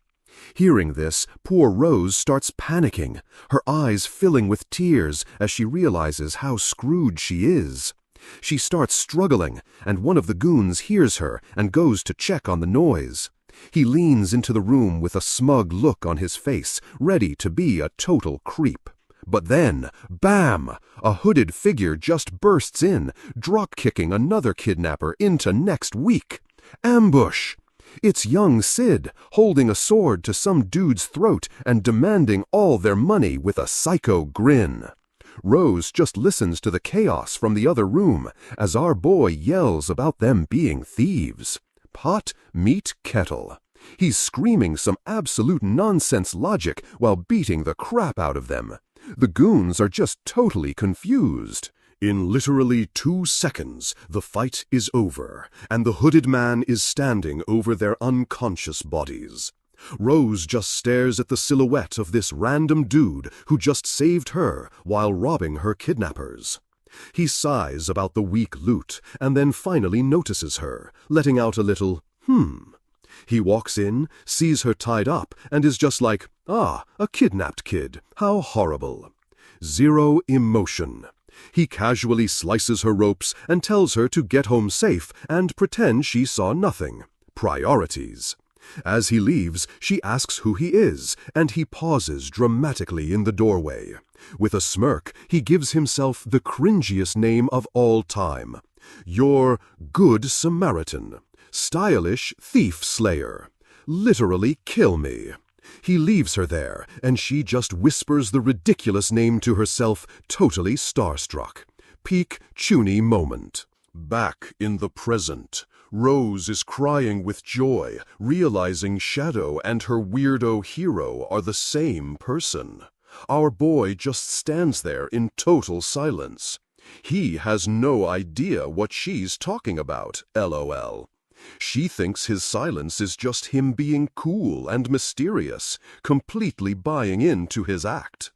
Hearing this, poor Rose starts panicking, her eyes filling with tears as she realizes how screwed she is. She starts struggling, and one of the goons hears her and goes to check on the noise. He leans into the room with a smug look on his face, ready to be a total creep. But then, bam! A hooded figure just bursts in, drop-kicking another kidnapper into next week. Ambush! It's young Sid, holding a sword to some dude's throat and demanding all their money with a psycho grin. Rose just listens to the chaos from the other room as our boy yells about them being thieves. Pot, meet, kettle. He's screaming some absolute nonsense logic while beating the crap out of them. The goons are just totally confused. In literally 2 seconds, the fight is over, and the hooded man is standing over their unconscious bodies. Rose just stares at the silhouette of this random dude who just saved her while robbing her kidnappers. He sighs about the weak loot and then finally notices her, letting out a little, He walks in, sees her tied up, and is just like, "Ah, a kidnapped kid. How horrible." Zero emotion. He casually slices her ropes and tells her to get home safe and pretend she saw nothing. Priorities. As he leaves, she asks who he is, and he pauses dramatically in the doorway. With a smirk, he gives himself the cringiest name of all time. Your Good Samaritan. Stylish thief slayer. Literally kill me. He leaves her there, and she just whispers the ridiculous name to herself, totally starstruck. Peak Chuny moment. Back in the present, Rose is crying with joy, realizing Shadow and her weirdo hero are the same person. Our boy just stands there in total silence. He has no idea what she's talking about, LOL. She thinks his silence is just him being cool and mysterious, completely buying into his act.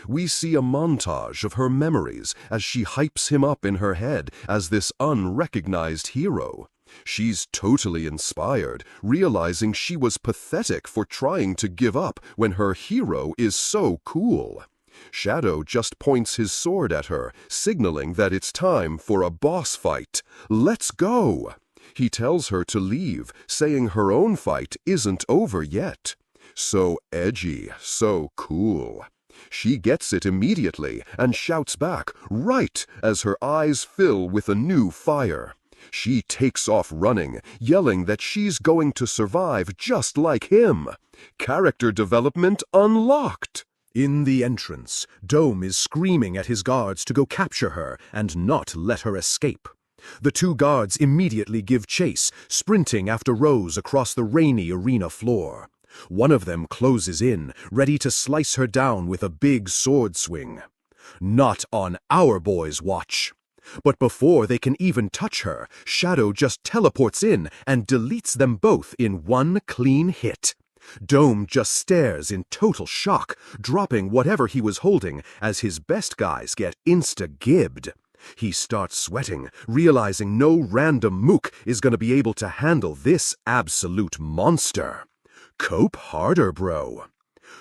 We see a montage of her memories as she hypes him up in her head as this unrecognized hero. She's totally inspired, realizing she was pathetic for trying to give up when her hero is so cool. Shadow just points his sword at her, signaling that it's time for a boss fight. Let's go! He tells her to leave, saying her own fight isn't over yet. So edgy, so cool. She gets it immediately and shouts back, right, as her eyes fill with a new fire. She takes off running, yelling that she's going to survive just like him. Character development unlocked. In the entrance, Dome is screaming at his guards to go capture her and not let her escape. The 2 guards immediately give chase, sprinting after Rose across the rainy arena floor. One of them closes in, ready to slice her down with a big sword swing. Not on our boy's watch. But before they can even touch her, Shadow just teleports in and deletes them both in one clean hit. Dome just stares in total shock, dropping whatever he was holding as his best guys get insta-gibbed. He starts sweating, realizing no random mook is going to be able to handle this absolute monster. Cope harder, bro.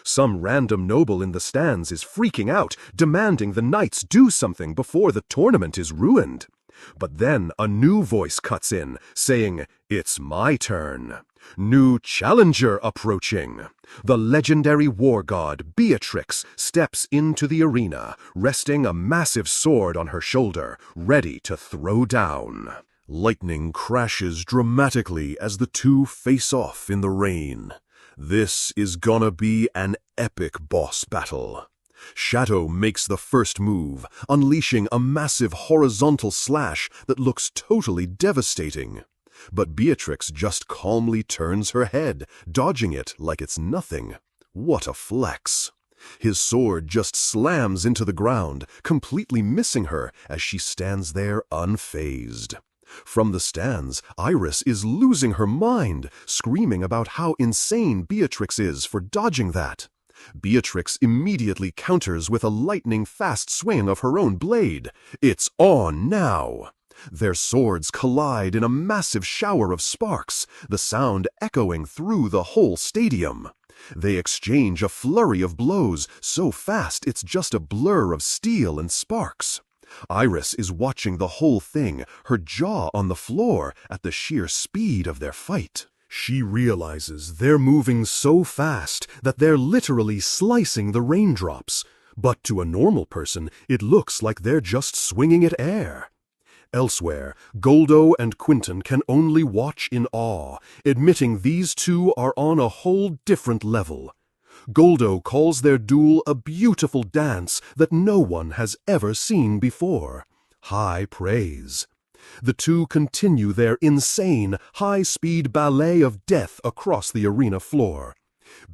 Some random noble in the stands is freaking out, demanding the knights do something before the tournament is ruined. But then a new voice cuts in, saying, It's my turn. New challenger approaching. The legendary war god Beatrix steps into the arena, resting a massive sword on her shoulder, ready to throw down. Lightning crashes dramatically as the two face off in the rain. This is gonna be an epic boss battle. Shadow makes the first move, unleashing a massive horizontal slash that looks totally devastating. But Beatrix just calmly turns her head, dodging it like it's nothing. What a flex! His sword just slams into the ground, completely missing her as she stands there unfazed. From the stands, Iris is losing her mind, screaming about how insane Beatrix is for dodging that. Beatrix immediately counters with a lightning-fast swing of her own blade. It's on now! Their swords collide in a massive shower of sparks, the sound echoing through the whole stadium. They exchange a flurry of blows, so fast it's just a blur of steel and sparks. Iris is watching the whole thing, her jaw on the floor at the sheer speed of their fight. She realizes they're moving so fast that they're literally slicing the raindrops. But to a normal person, it looks like they're just swinging at air. Elsewhere, Goldo and Quentin can only watch in awe, admitting these two are on a whole different level. Goldo calls their duel a beautiful dance that no one has ever seen before. High praise. The two continue their insane, high-speed ballet of death across the arena floor.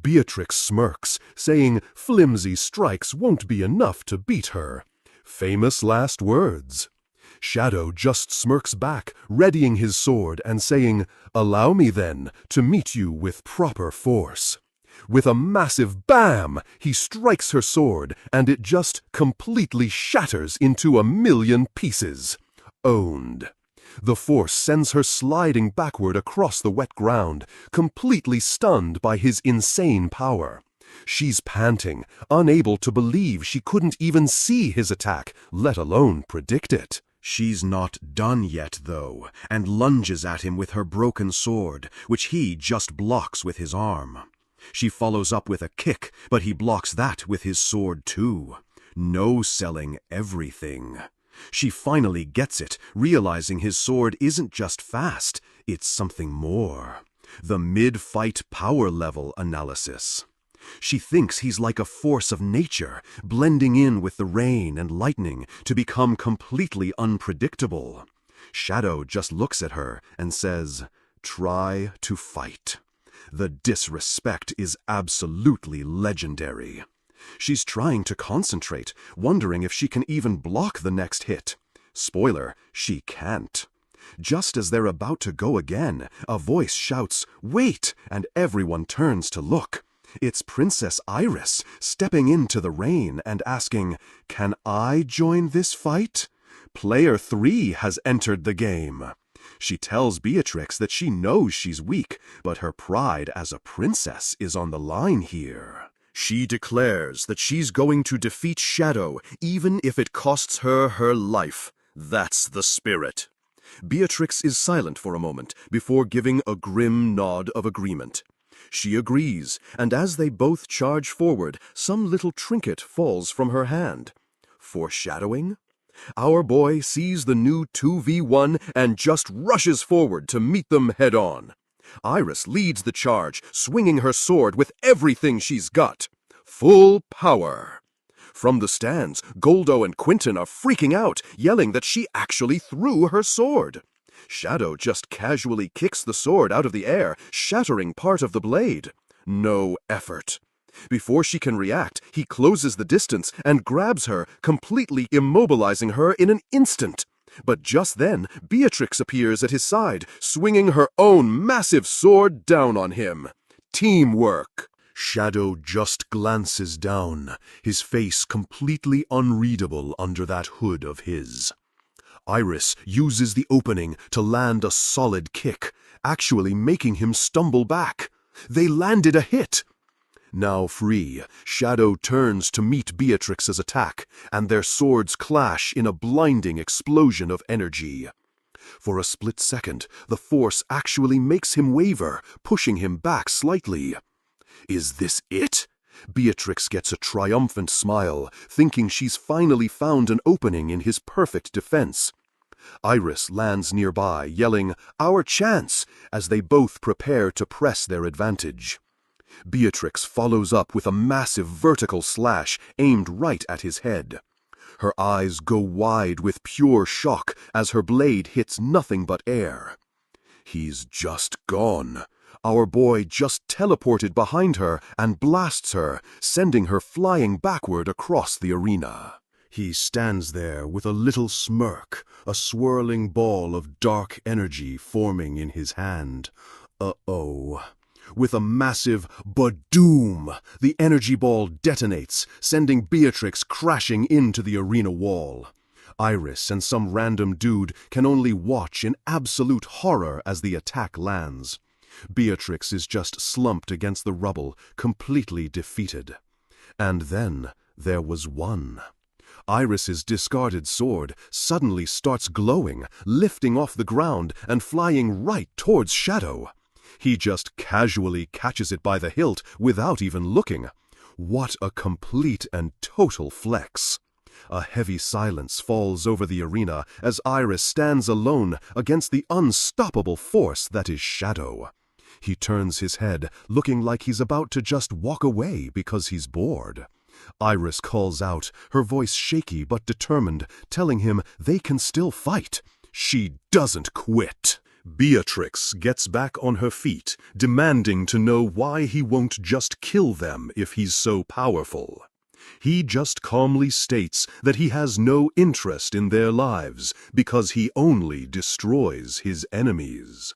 Beatrix smirks, saying flimsy strikes won't be enough to beat her. Famous last words. Shadow just smirks back, readying his sword and saying, "Allow me then to meet you with proper force." With a massive bam, he strikes her sword, and it just completely shatters into a million pieces. Owned. The force sends her sliding backward across the wet ground, completely stunned by his insane power. She's panting, unable to believe she couldn't even see his attack, let alone predict it. She's not done yet, though, and lunges at him with her broken sword, which he just blocks with his arm. She follows up with a kick, but he blocks that with his sword too. No selling everything. She finally gets it, realizing his sword isn't just fast, it's something more. The mid-fight power level analysis. She thinks he's like a force of nature, blending in with the rain and lightning to become completely unpredictable. Shadow just looks at her and says, "Try to fight." The disrespect is absolutely legendary. She's trying to concentrate, wondering if she can even block the next hit. Spoiler, she can't. Just as they're about to go again, a voice shouts, "Wait!" and everyone turns to look. It's Princess Iris, stepping into the rain and asking, "Can I join this fight?" Player 3 has entered the game. She tells Beatrix that she knows she's weak, but her pride as a princess is on the line here. She declares that she's going to defeat Shadow, even if it costs her her life. That's the spirit. Beatrix is silent for a moment before giving a grim nod of agreement. She agrees, and as they both charge forward, some little trinket falls from her hand. Foreshadowing? Our boy sees the new 2v1 and just rushes forward to meet them head-on. Iris leads the charge, swinging her sword with everything she's got. Full power. From the stands, Goldo and Quentin are freaking out, yelling that she actually threw her sword. Shadow just casually kicks the sword out of the air, shattering part of the blade. No effort. Before she can react, he closes the distance and grabs her, completely immobilizing her in an instant. But just then, Beatrix appears at his side, swinging her own massive sword down on him. Teamwork. Shadow just glances down, his face completely unreadable under that hood of his. Iris uses the opening to land a solid kick, actually making him stumble back. They landed a hit. Now free, Shadow turns to meet Beatrix's attack, and their swords clash in a blinding explosion of energy. For a split second, the force actually makes him waver, pushing him back slightly. Is this it? Beatrix gets a triumphant smile, thinking she's finally found an opening in his perfect defense. Iris lands nearby, yelling, "Our chance!" as they both prepare to press their advantage. Beatrix follows up with a massive vertical slash aimed right at his head. Her eyes go wide with pure shock as her blade hits nothing but air. He's just gone. Our boy just teleported behind her and blasts her, sending her flying backward across the arena. He stands there with a little smirk, a swirling ball of dark energy forming in his hand. Uh-oh. With a massive badoom, the energy ball detonates, sending Beatrix crashing into the arena wall. Iris and some random dude can only watch in absolute horror as the attack lands. Beatrix is just slumped against the rubble, completely defeated. And then there was one. Iris's discarded sword suddenly starts glowing, lifting off the ground and flying right towards Shadow. He just casually catches it by the hilt without even looking. What a complete and total flex! A heavy silence falls over the arena as Iris stands alone against the unstoppable force that is Shadow. He turns his head, looking like he's about to just walk away because he's bored. Iris calls out, her voice shaky but determined, telling him they can still fight. She doesn't quit. Beatrix gets back on her feet, demanding to know why he won't just kill them if he's so powerful. He just calmly states that he has no interest in their lives because he only destroys his enemies.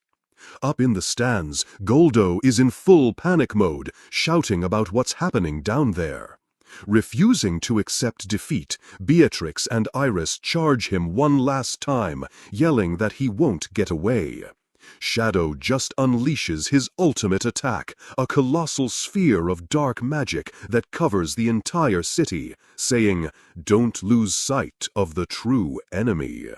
Up in the stands, Goldo is in full panic mode, shouting about what's happening down there. Refusing to accept defeat, Beatrix and Iris charge him one last time, yelling that he won't get away. Shadow just unleashes his ultimate attack, a colossal sphere of dark magic that covers the entire city, saying, "Don't lose sight of the true enemy."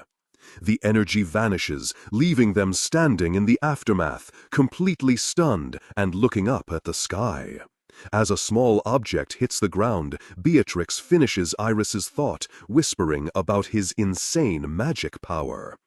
The energy vanishes, leaving them standing in the aftermath, completely stunned and looking up at the sky. As a small object hits the ground, Beatrix finishes Iris's thought, whispering about his insane magic power.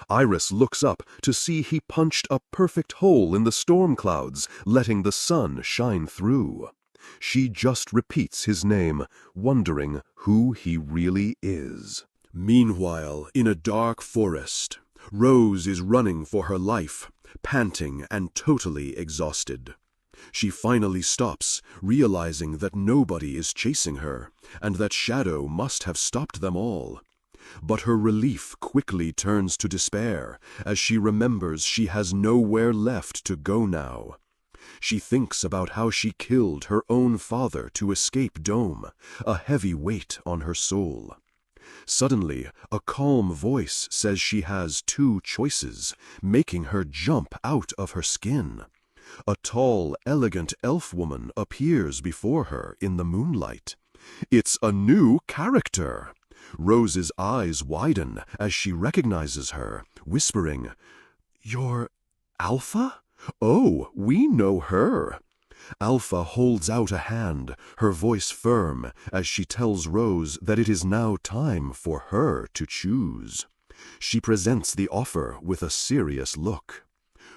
Iris looks up to see he punched a perfect hole in the storm clouds, letting the sun shine through. She just repeats his name, wondering who he really is. Meanwhile, in a dark forest, Rose is running for her life, panting and totally exhausted. She finally stops, realizing that nobody is chasing her, and that Shadow must have stopped them all. But her relief quickly turns to despair, as she remembers she has nowhere left to go now. She thinks about how she killed her own father to escape Dome, a heavy weight on her soul. Suddenly, a calm voice says she has two choices, making her jump out of her skin. A tall, elegant elf woman appears before her in the moonlight. It's a new character. Rose's eyes widen as she recognizes her, whispering, "You're Alpha? Oh, we know her." Alpha holds out a hand, her voice firm, as she tells Rose that it is now time for her to choose. She presents the offer with a serious look.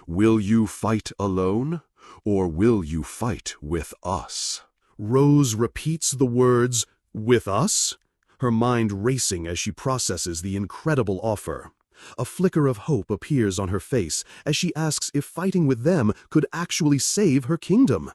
"Will you fight alone, or will you fight with us?" Rose repeats the words, "With us?" her mind racing as she processes the incredible offer. A flicker of hope appears on her face as she asks if fighting with them could actually save her kingdom.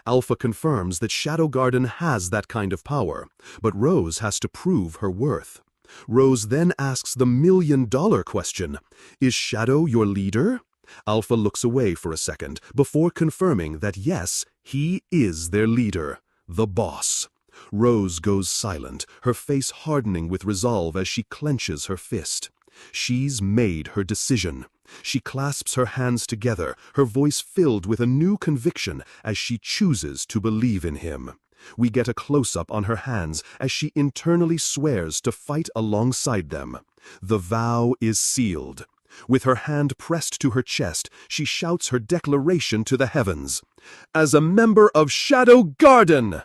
Alpha confirms that Shadow Garden has that kind of power, but Rose has to prove her worth. Rose then asks the million-dollar question, "Is Shadow your leader?" Alpha looks away for a second before confirming that yes, he is their leader, the boss. Rose goes silent, her face hardening with resolve as she clenches her fist. She's made her decision. She clasps her hands together, her voice filled with a new conviction as she chooses to believe in him. We get a close-up on her hands as she internally swears to fight alongside them. The vow is sealed. With her hand pressed to her chest, she shouts her declaration to the heavens. As a member of Shadow Garden!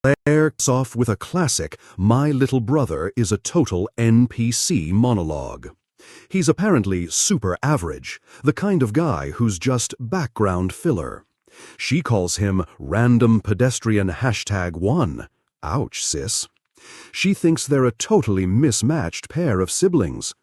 Claire kicks off with a classic "My little brother is a total NPC" monologue. He's apparently super average, the kind of guy who's just background filler. She calls him random pedestrian #1. Ouch, sis. She thinks they're a totally mismatched pair of siblings.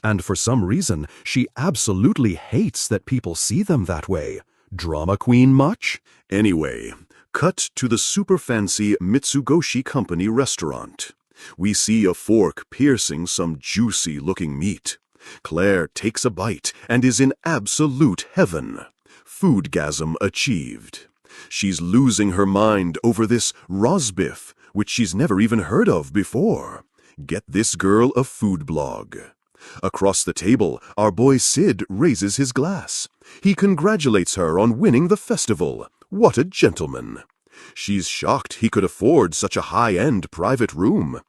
And for some reason, she absolutely hates that people see them that way. Drama queen much? Anyway, cut to the super fancy Mitsugoshi Company restaurant. We see a fork piercing some juicy-looking meat. Claire takes a bite and is in absolute heaven. Foodgasm achieved. She's losing her mind over this rosbiff, which she's never even heard of before. Get this girl a food blog. Across the table, our boy Sid raises his glass. He congratulates her on winning the festival. What a gentleman. She's shocked he could afford such a high-end private room.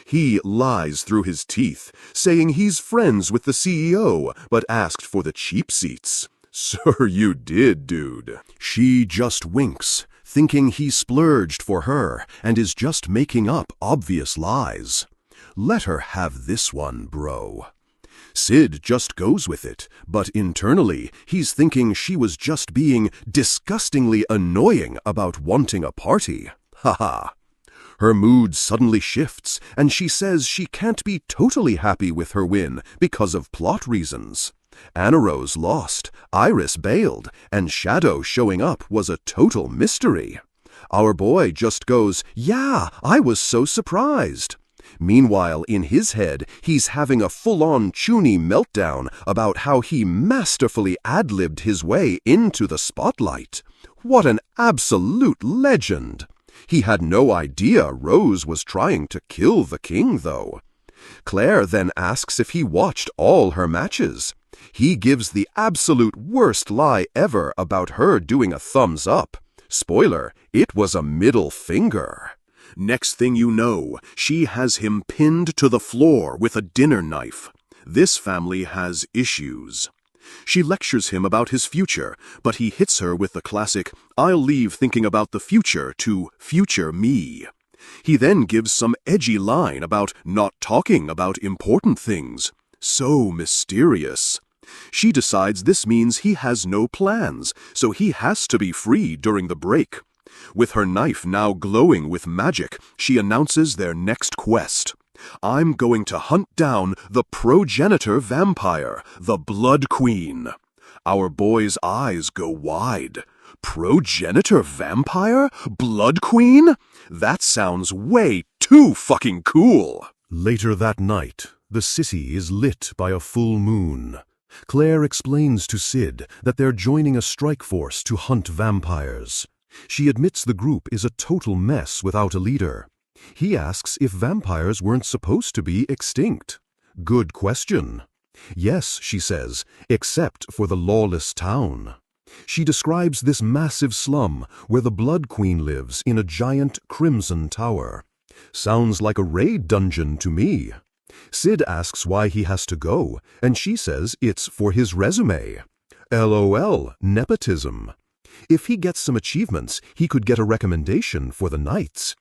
He lies through his teeth, saying he's friends with the CEO, but asked for the cheap seats. Sir, you did, dude. She just winks, thinking he splurged for her and is just making up obvious lies. Let her have this one, bro. Sid just goes with it, but internally he's thinking she was just being disgustingly annoying about wanting a party. Haha. Her mood suddenly shifts, and she says she can't be totally happy with her win because of plot reasons. Anna Rose lost, Iris bailed, and Shadow showing up was a total mystery. Our boy just goes, "Yeah, I was so surprised." Meanwhile, in his head, he's having a full-on Chuny meltdown about how he masterfully ad-libbed his way into the spotlight. What an absolute legend! He had no idea Rose was trying to kill the king, though. Claire then asks if he watched all her matches. He gives the absolute worst lie ever about her doing a thumbs up. Spoiler, it was a middle finger. Next thing you know, she has him pinned to the floor with a dinner knife. This family has issues. She lectures him about his future, but he hits her with the classic, "I'll leave thinking about the future to future me." He then gives some edgy line about not talking about important things. So mysterious. She decides this means he has no plans, so he has to be free during the break. With her knife now glowing with magic, she announces their next quest. "I'm going to hunt down the progenitor vampire, the Blood Queen." Our boy's eyes go wide. Progenitor vampire? Blood Queen? That sounds way too fucking cool. Later that night, the city is lit by a full moon. Claire explains to Sid that they're joining a strike force to hunt vampires. She admits the group is a total mess without a leader. He asks if vampires weren't supposed to be extinct. Good question. Yes, she says, except for the lawless town. She describes this massive slum where the Blood Queen lives in a giant crimson tower. Sounds like a raid dungeon to me. Sid asks why he has to go, and she says it's for his resume. LOL, nepotism. If he gets some achievements, he could get a recommendation for the Knights.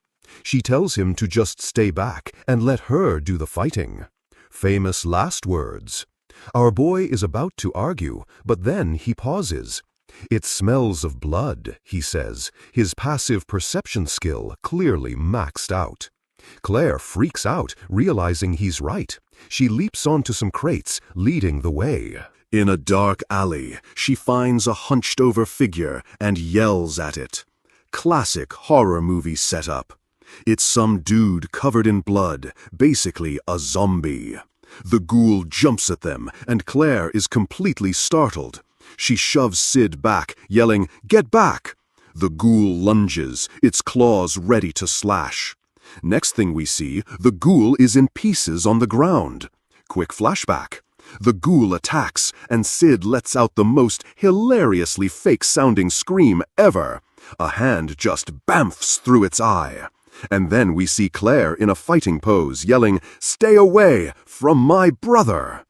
She tells him to just stay back and let her do the fighting. Famous last words. Our boy is about to argue, but then he pauses. "It smells of blood," he says, his passive perception skill clearly maxed out. Claire freaks out, realizing he's right. She leaps onto some crates, leading the way. In a dark alley, she finds a hunched-over figure and yells at it. Classic horror movie setup. It's some dude covered in blood, basically a zombie. The ghoul jumps at them, and Claire is completely startled. She shoves Sid back, yelling, "Get back!" The ghoul lunges, its claws ready to slash. Next thing we see, the ghoul is in pieces on the ground. Quick flashback. The ghoul attacks, and Sid lets out the most hilariously fake-sounding scream ever. A hand just bamfs through its eye. And then we see Claire in a fighting pose, yelling, "Stay away from my brother!"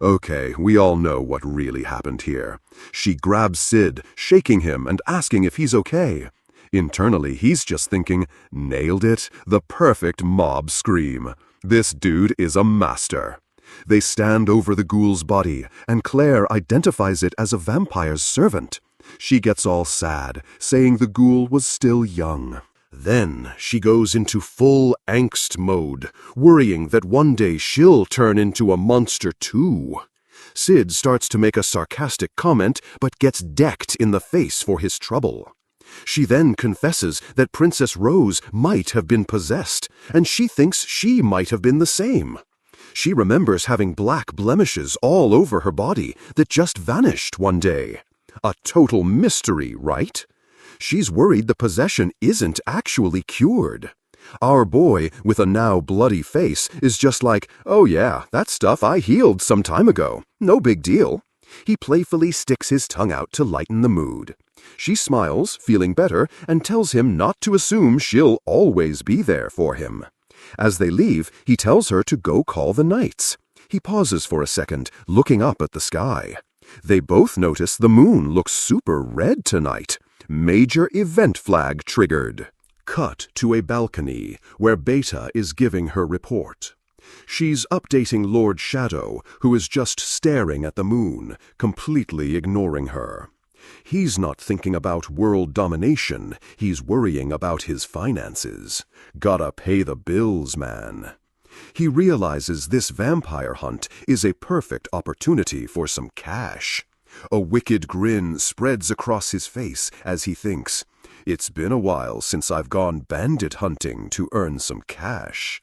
Okay, we all know what really happened here. She grabs Sid, shaking him and asking if he's okay. Internally, he's just thinking, nailed it, the perfect mob scream. This dude is a master. They stand over the ghoul's body, and Claire identifies it as a vampire's servant. She gets all sad, saying the ghoul was still young. Then she goes into full angst mode, worrying that one day she'll turn into a monster too. Sid starts to make a sarcastic comment, but gets decked in the face for his trouble. She then confesses that Princess Rose might have been possessed, and she thinks she might have been the same. She remembers having black blemishes all over her body that just vanished one day. A total mystery, right? She's worried the possession isn't actually cured. Our boy, with a now bloody face, is just like, oh yeah, that stuff I healed some time ago. No big deal. He playfully sticks his tongue out to lighten the mood. She smiles, feeling better, and tells him not to assume she'll always be there for him. As they leave, he tells her to go call the knights. He pauses for a second, looking up at the sky. They both notice the moon looks super red tonight. Major event flag triggered. Cut to a balcony where Beta is giving her report. She's updating Lord Shadow, who is just staring at the moon, completely ignoring her. He's not thinking about world domination, he's worrying about his finances. Gotta pay the bills, man. He realizes this vampire hunt is a perfect opportunity for some cash. A wicked grin spreads across his face as he thinks, it's been a while since I've gone bandit hunting to earn some cash.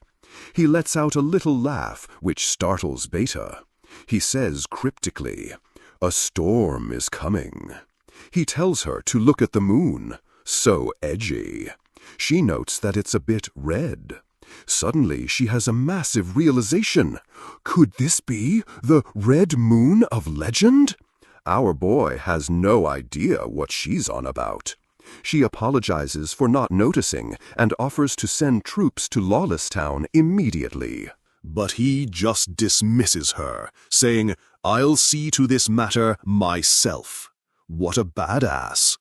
He lets out a little laugh, which startles Beta. He says cryptically, a storm is coming. He tells her to look at the moon. So edgy. She notes that it's a bit red. Suddenly, she has a massive realization. Could this be the red moon of legend? Our boy has no idea what she's on about. She apologizes for not noticing and offers to send troops to Lawless Town immediately. But he just dismisses her, saying, I'll see to this matter myself. What a badass.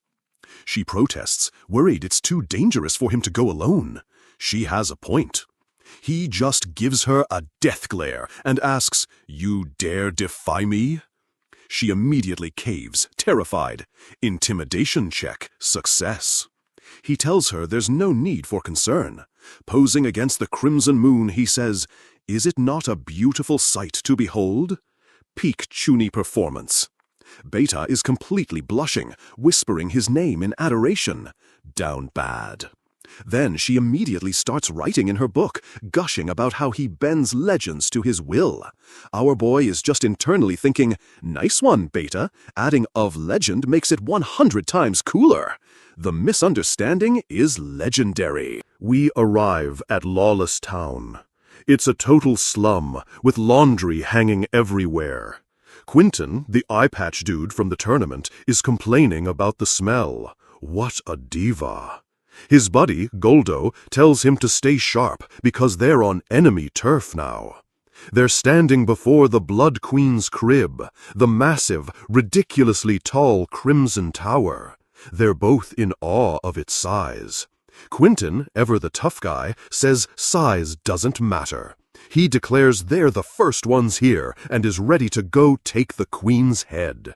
She protests, worried it's too dangerous for him to go alone. She has a point. He just gives her a death glare and asks, you dare defy me? She immediately caves, terrified. Intimidation check, success. He tells her there's no need for concern. Posing against the crimson moon, he says, is it not a beautiful sight to behold? Peak Chuni performance. Beta is completely blushing, whispering his name in adoration. Down bad. Then she immediately starts writing in her book, gushing about how he bends legends to his will. Our boy is just internally thinking, nice one, Beta. Adding of legend makes it 100 times cooler. The misunderstanding is legendary. We arrive at Lawless Town. It's a total slum, with laundry hanging everywhere. Quentin, the eye patch dude from the tournament, is complaining about the smell. What a diva. His buddy, Goldo, tells him to stay sharp because they're on enemy turf now. They're standing before the Blood Queen's crib, the massive, ridiculously tall Crimson Tower. They're both in awe of its size. Quentin, ever the tough guy, says size doesn't matter. He declares they're the first ones here and is ready to go take the Queen's head.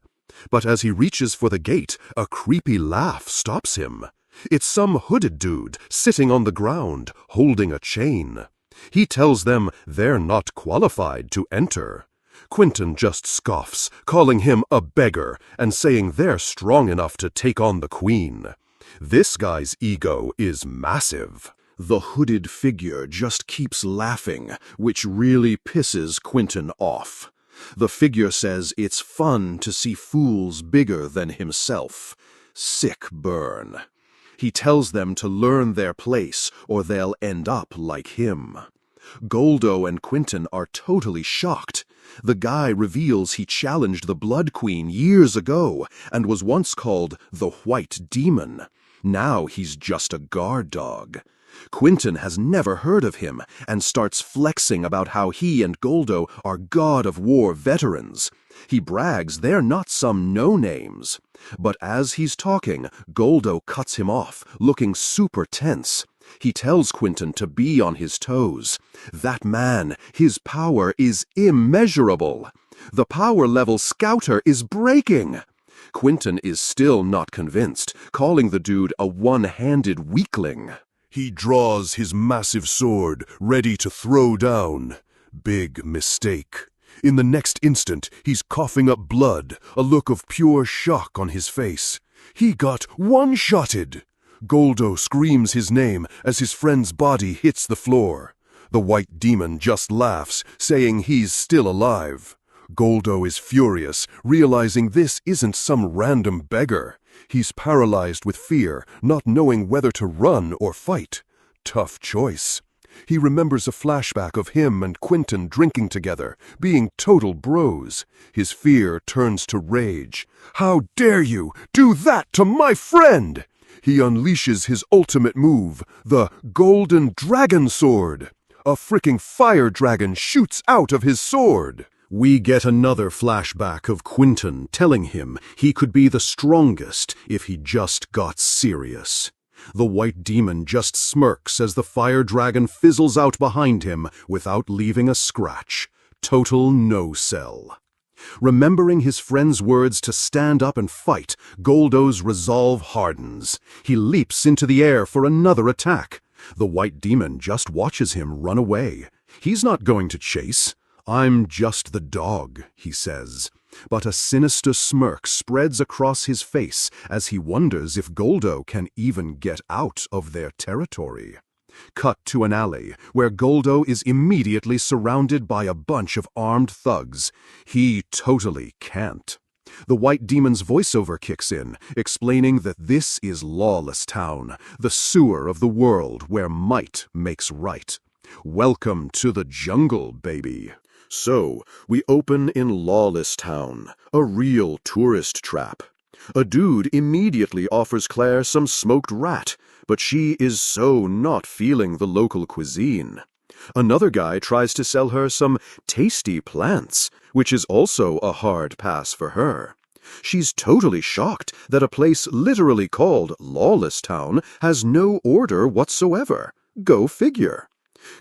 But as he reaches for the gate, a creepy laugh stops him. It's some hooded dude sitting on the ground, holding a chain. He tells them they're not qualified to enter. Quentin just scoffs, calling him a beggar and saying they're strong enough to take on the Queen. This guy's ego is massive. The hooded figure just keeps laughing, which really pisses Quentin off. The figure says it's fun to see fools bigger than himself. Sick burn. He tells them to learn their place, or they'll end up like him. Goldo and Quentin are totally shocked. The guy reveals he challenged the Blood Queen years ago and was once called the White Demon. Now he's just a guard dog. Quentin has never heard of him and starts flexing about how he and Goldo are God of War veterans. He brags they're not some no-names. But as he's talking, Goldo cuts him off, looking super tense. He tells Quentin to be on his toes. That man, his power is immeasurable. The power level Scouter is breaking. Quentin is still not convinced, calling the dude a one-handed weakling. He draws his massive sword, ready to throw down. Big mistake. In the next instant, he's coughing up blood, a look of pure shock on his face. He got one-shotted. Goldo screams his name as his friend's body hits the floor. The white demon just laughs, saying he's still alive. Goldo is furious, realizing this isn't some random beggar. He's paralyzed with fear, not knowing whether to run or fight. Tough choice. He remembers a flashback of him and Quentin drinking together, being total bros. His fear turns to rage. How dare you do that to my friend? He unleashes his ultimate move, the Golden Dragon Sword. A freaking fire dragon shoots out of his sword. We get another flashback of Quentin telling him he could be the strongest if he just got serious. The white demon just smirks as the fire dragon fizzles out behind him without leaving a scratch. Total no-sell. Remembering his friend's words to stand up and fight, Goldo's resolve hardens. He leaps into the air for another attack. The white demon just watches him run away. He's not going to chase. "I'm just the dog," he says. But a sinister smirk spreads across his face as he wonders if Goldo can even get out of their territory. Cut to an alley where Goldo is immediately surrounded by a bunch of armed thugs. He totally can't. The white demon's voiceover kicks in, explaining that this is Lawless Town, the sewer of the world where might makes right. Welcome to the jungle, baby. So, we open in Lawless Town, a real tourist trap. A dude immediately offers Claire some smoked rat, but she is so not feeling the local cuisine. Another guy tries to sell her some tasty plants, which is also a hard pass for her. She's totally shocked that a place literally called Lawless Town has no order whatsoever. Go figure.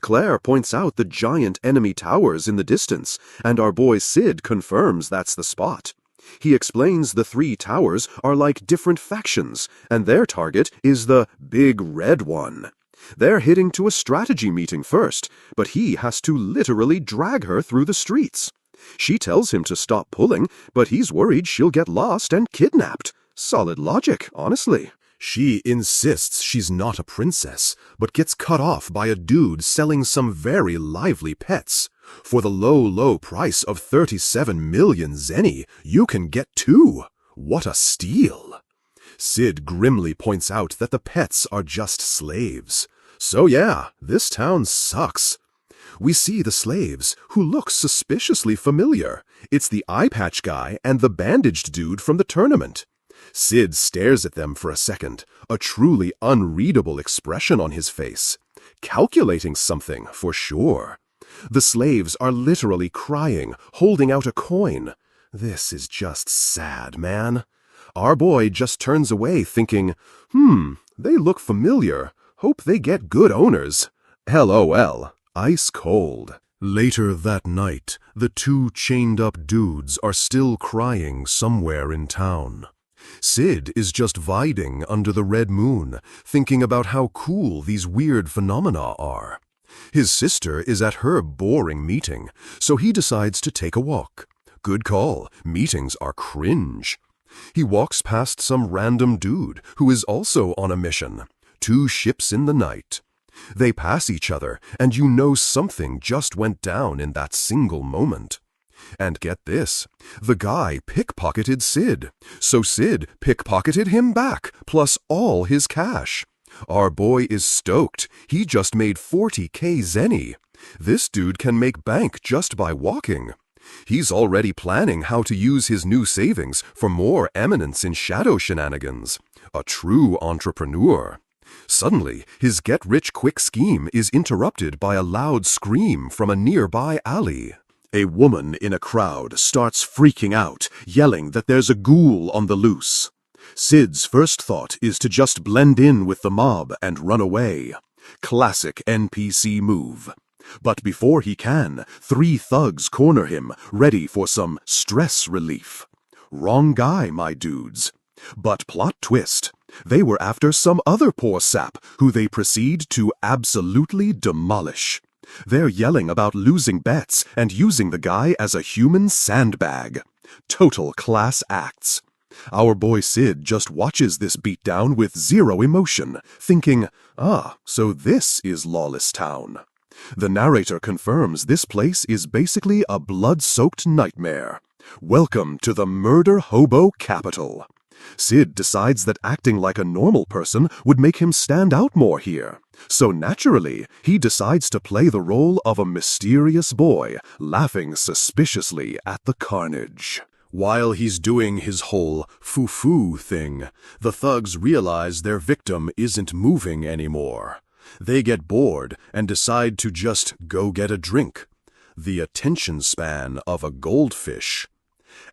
Claire points out the giant enemy towers in the distance, and our boy Sid confirms that's the spot. He explains the 3 towers are like different factions, and their target is the big red one. They're heading to a strategy meeting first, but he has to literally drag her through the streets. She tells him to stop pulling, but he's worried she'll get lost and kidnapped. Solid logic, honestly. She insists she's not a princess, but gets cut off by a dude selling some very lively pets. For the low price of 37 million zenny, you can get 2. What a steal! Sid grimly points out that the pets are just slaves. So yeah, this town sucks. We see the slaves, who look suspiciously familiar. It's the eye patch guy and the bandaged dude from the tournament. Sid stares at them for a second, a truly unreadable expression on his face. Calculating something, for sure. The slaves are literally crying, holding out a coin. This is just sad, man. Our boy just turns away thinking, they look familiar. Hope they get good owners. LOL. Ice cold. Later that night, the 2 chained-up dudes are still crying somewhere in town. Sid is just vibing under the red moon, thinking about how cool these weird phenomena are. His sister is at her boring meeting, so he decides to take a walk. Good call. Meetings are cringe. He walks past some random dude who is also on a mission. 2 ships in the night. They pass each other, and you know something just went down in that single moment. And get this, the guy pickpocketed Sid, so Sid pickpocketed him back, plus all his cash. Our boy is stoked. He just made 40k zenny. This dude can make bank just by walking. He's already planning how to use his new savings for more eminence in shadow shenanigans. A true entrepreneur. Suddenly, his get-rich-quick scheme is interrupted by a loud scream from a nearby alley. A woman in a crowd starts freaking out, yelling that there's a ghoul on the loose. Sid's first thought is to just blend in with the mob and run away. Classic NPC move. But before he can, 3 thugs corner him, ready for some stress relief. Wrong guy, my dudes. But plot twist. They were after some other poor sap, who they proceed to absolutely demolish. They're yelling about losing bets and using the guy as a human sandbag. Total class acts. Our boy Sid just watches this beatdown with zero emotion, thinking, so this is Lawless Town. The narrator confirms this place is basically a blood-soaked nightmare. Welcome to the murder hobo capital. Sid decides that acting like a normal person would make him stand out more here. So naturally, he decides to play the role of a mysterious boy, laughing suspiciously at the carnage. While he's doing his whole foo-foo thing, the thugs realize their victim isn't moving anymore. They get bored and decide to just go get a drink. The attention span of a goldfish.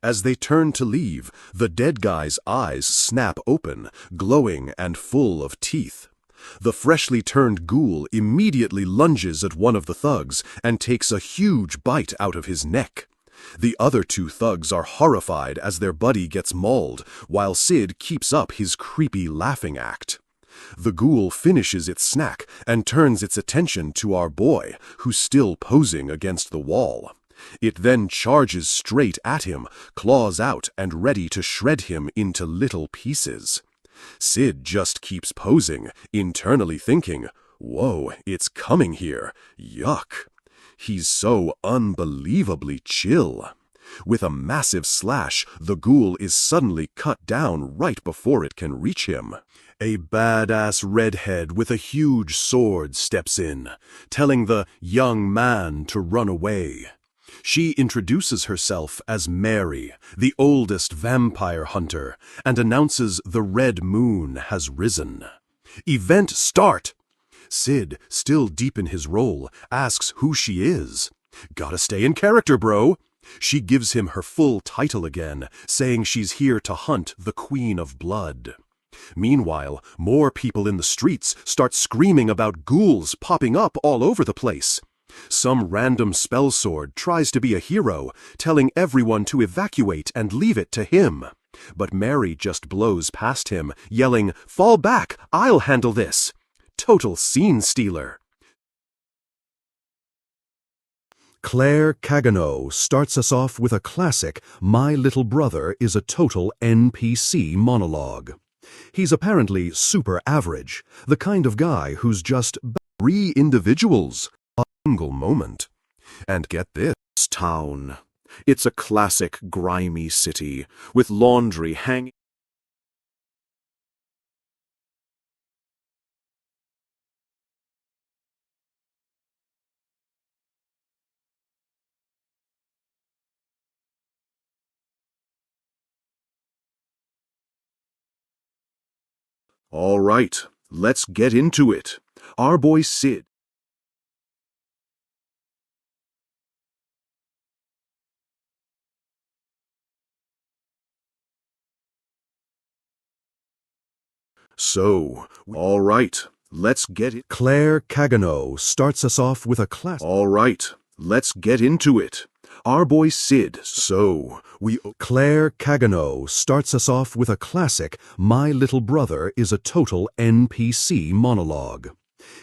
As they turn to leave, the dead guy's eyes snap open, glowing and full of teeth. The freshly turned ghoul immediately lunges at one of the thugs and takes a huge bite out of his neck. The other 2 thugs are horrified as their buddy gets mauled, while Sid keeps up his creepy laughing act. The ghoul finishes its snack and turns its attention to our boy, who's still posing against the wall. It then charges straight at him, claws out and ready to shred him into little pieces. Sid just keeps posing, internally thinking, "Whoa, it's coming here. Yuck." He's so unbelievably chill. With a massive slash, the ghoul is suddenly cut down right before it can reach him. A badass redhead with a huge sword steps in, telling the young man to run away. She introduces herself as Mary, the oldest vampire hunter, and announces the red moon has risen. Event start! Sid, still deep in his role, asks who she is. Gotta stay in character, bro. She gives him her full title again, saying she's here to hunt the Queen of Blood. Meanwhile, more people in the streets start screaming about ghouls popping up all over the place. Some random spellsword tries to be a hero, telling everyone to evacuate and leave it to him. But Mary just blows past him, yelling, "Fall back, I'll handle this." Total scene stealer. Claire Cagano starts us off with a classic My Little Brother is a Total NPC monologue. He's apparently super average, the kind of guy who's just 3 individuals, a single moment. And get this town. It's a classic grimy city, with laundry hanging. All right, let's get into it. Our boy Sid. So, all right, let's get it. Claire Cagano starts us off with a class. All right, let's get into it. Our boy Sid. Claire Cagano starts us off with a classic My Little Brother is a Total NPC monologue.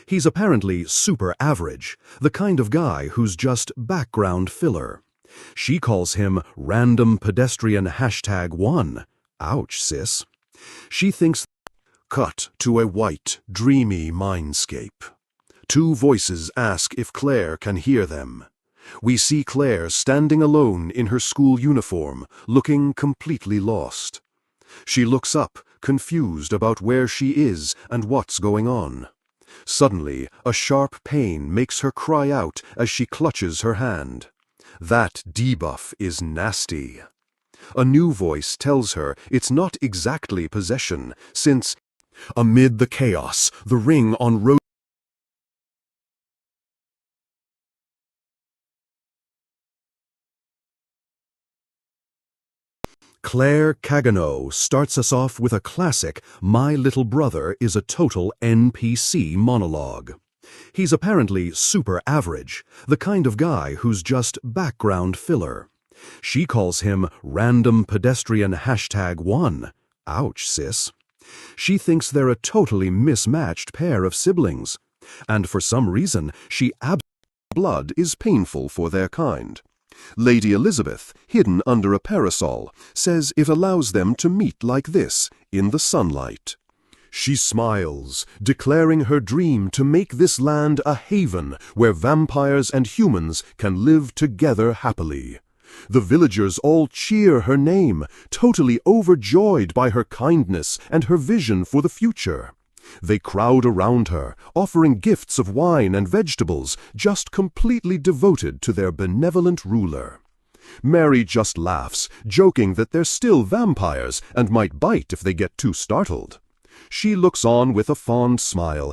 He's apparently super average, the kind of guy who's just background filler. She calls him Random Pedestrian #1. Ouch, sis. She thinks. Cut to a white, dreamy mindscape. 2 voices ask if Claire can hear them. We see Claire standing alone in her school uniform, looking completely lost. She looks up, confused about where she is and what's going on. Suddenly, a sharp pain makes her cry out as she clutches her hand. That debuff is nasty. A new voice tells her it's not exactly possession, since amid the chaos, the ring on Rose Claire Cagano starts us off with a classic My Little Brother is a Total NPC monologue. He's apparently super average, the kind of guy who's just background filler. She calls him Random Pedestrian #1. Ouch, sis. She thinks they're a totally mismatched pair of siblings, and for some reason she Blood is painful for their kind. Lady Elizabeth, hidden under a parasol, says it allows them to meet like this, in the sunlight. She smiles, declaring her dream to make this land a haven where vampires and humans can live together happily. The villagers all cheer her name, totally overjoyed by her kindness and her vision for the future. They crowd around her, offering gifts of wine and vegetables, just completely devoted to their benevolent ruler. Mary just laughs, joking that they're still vampires and might bite if they get too startled. She looks on with a fond smile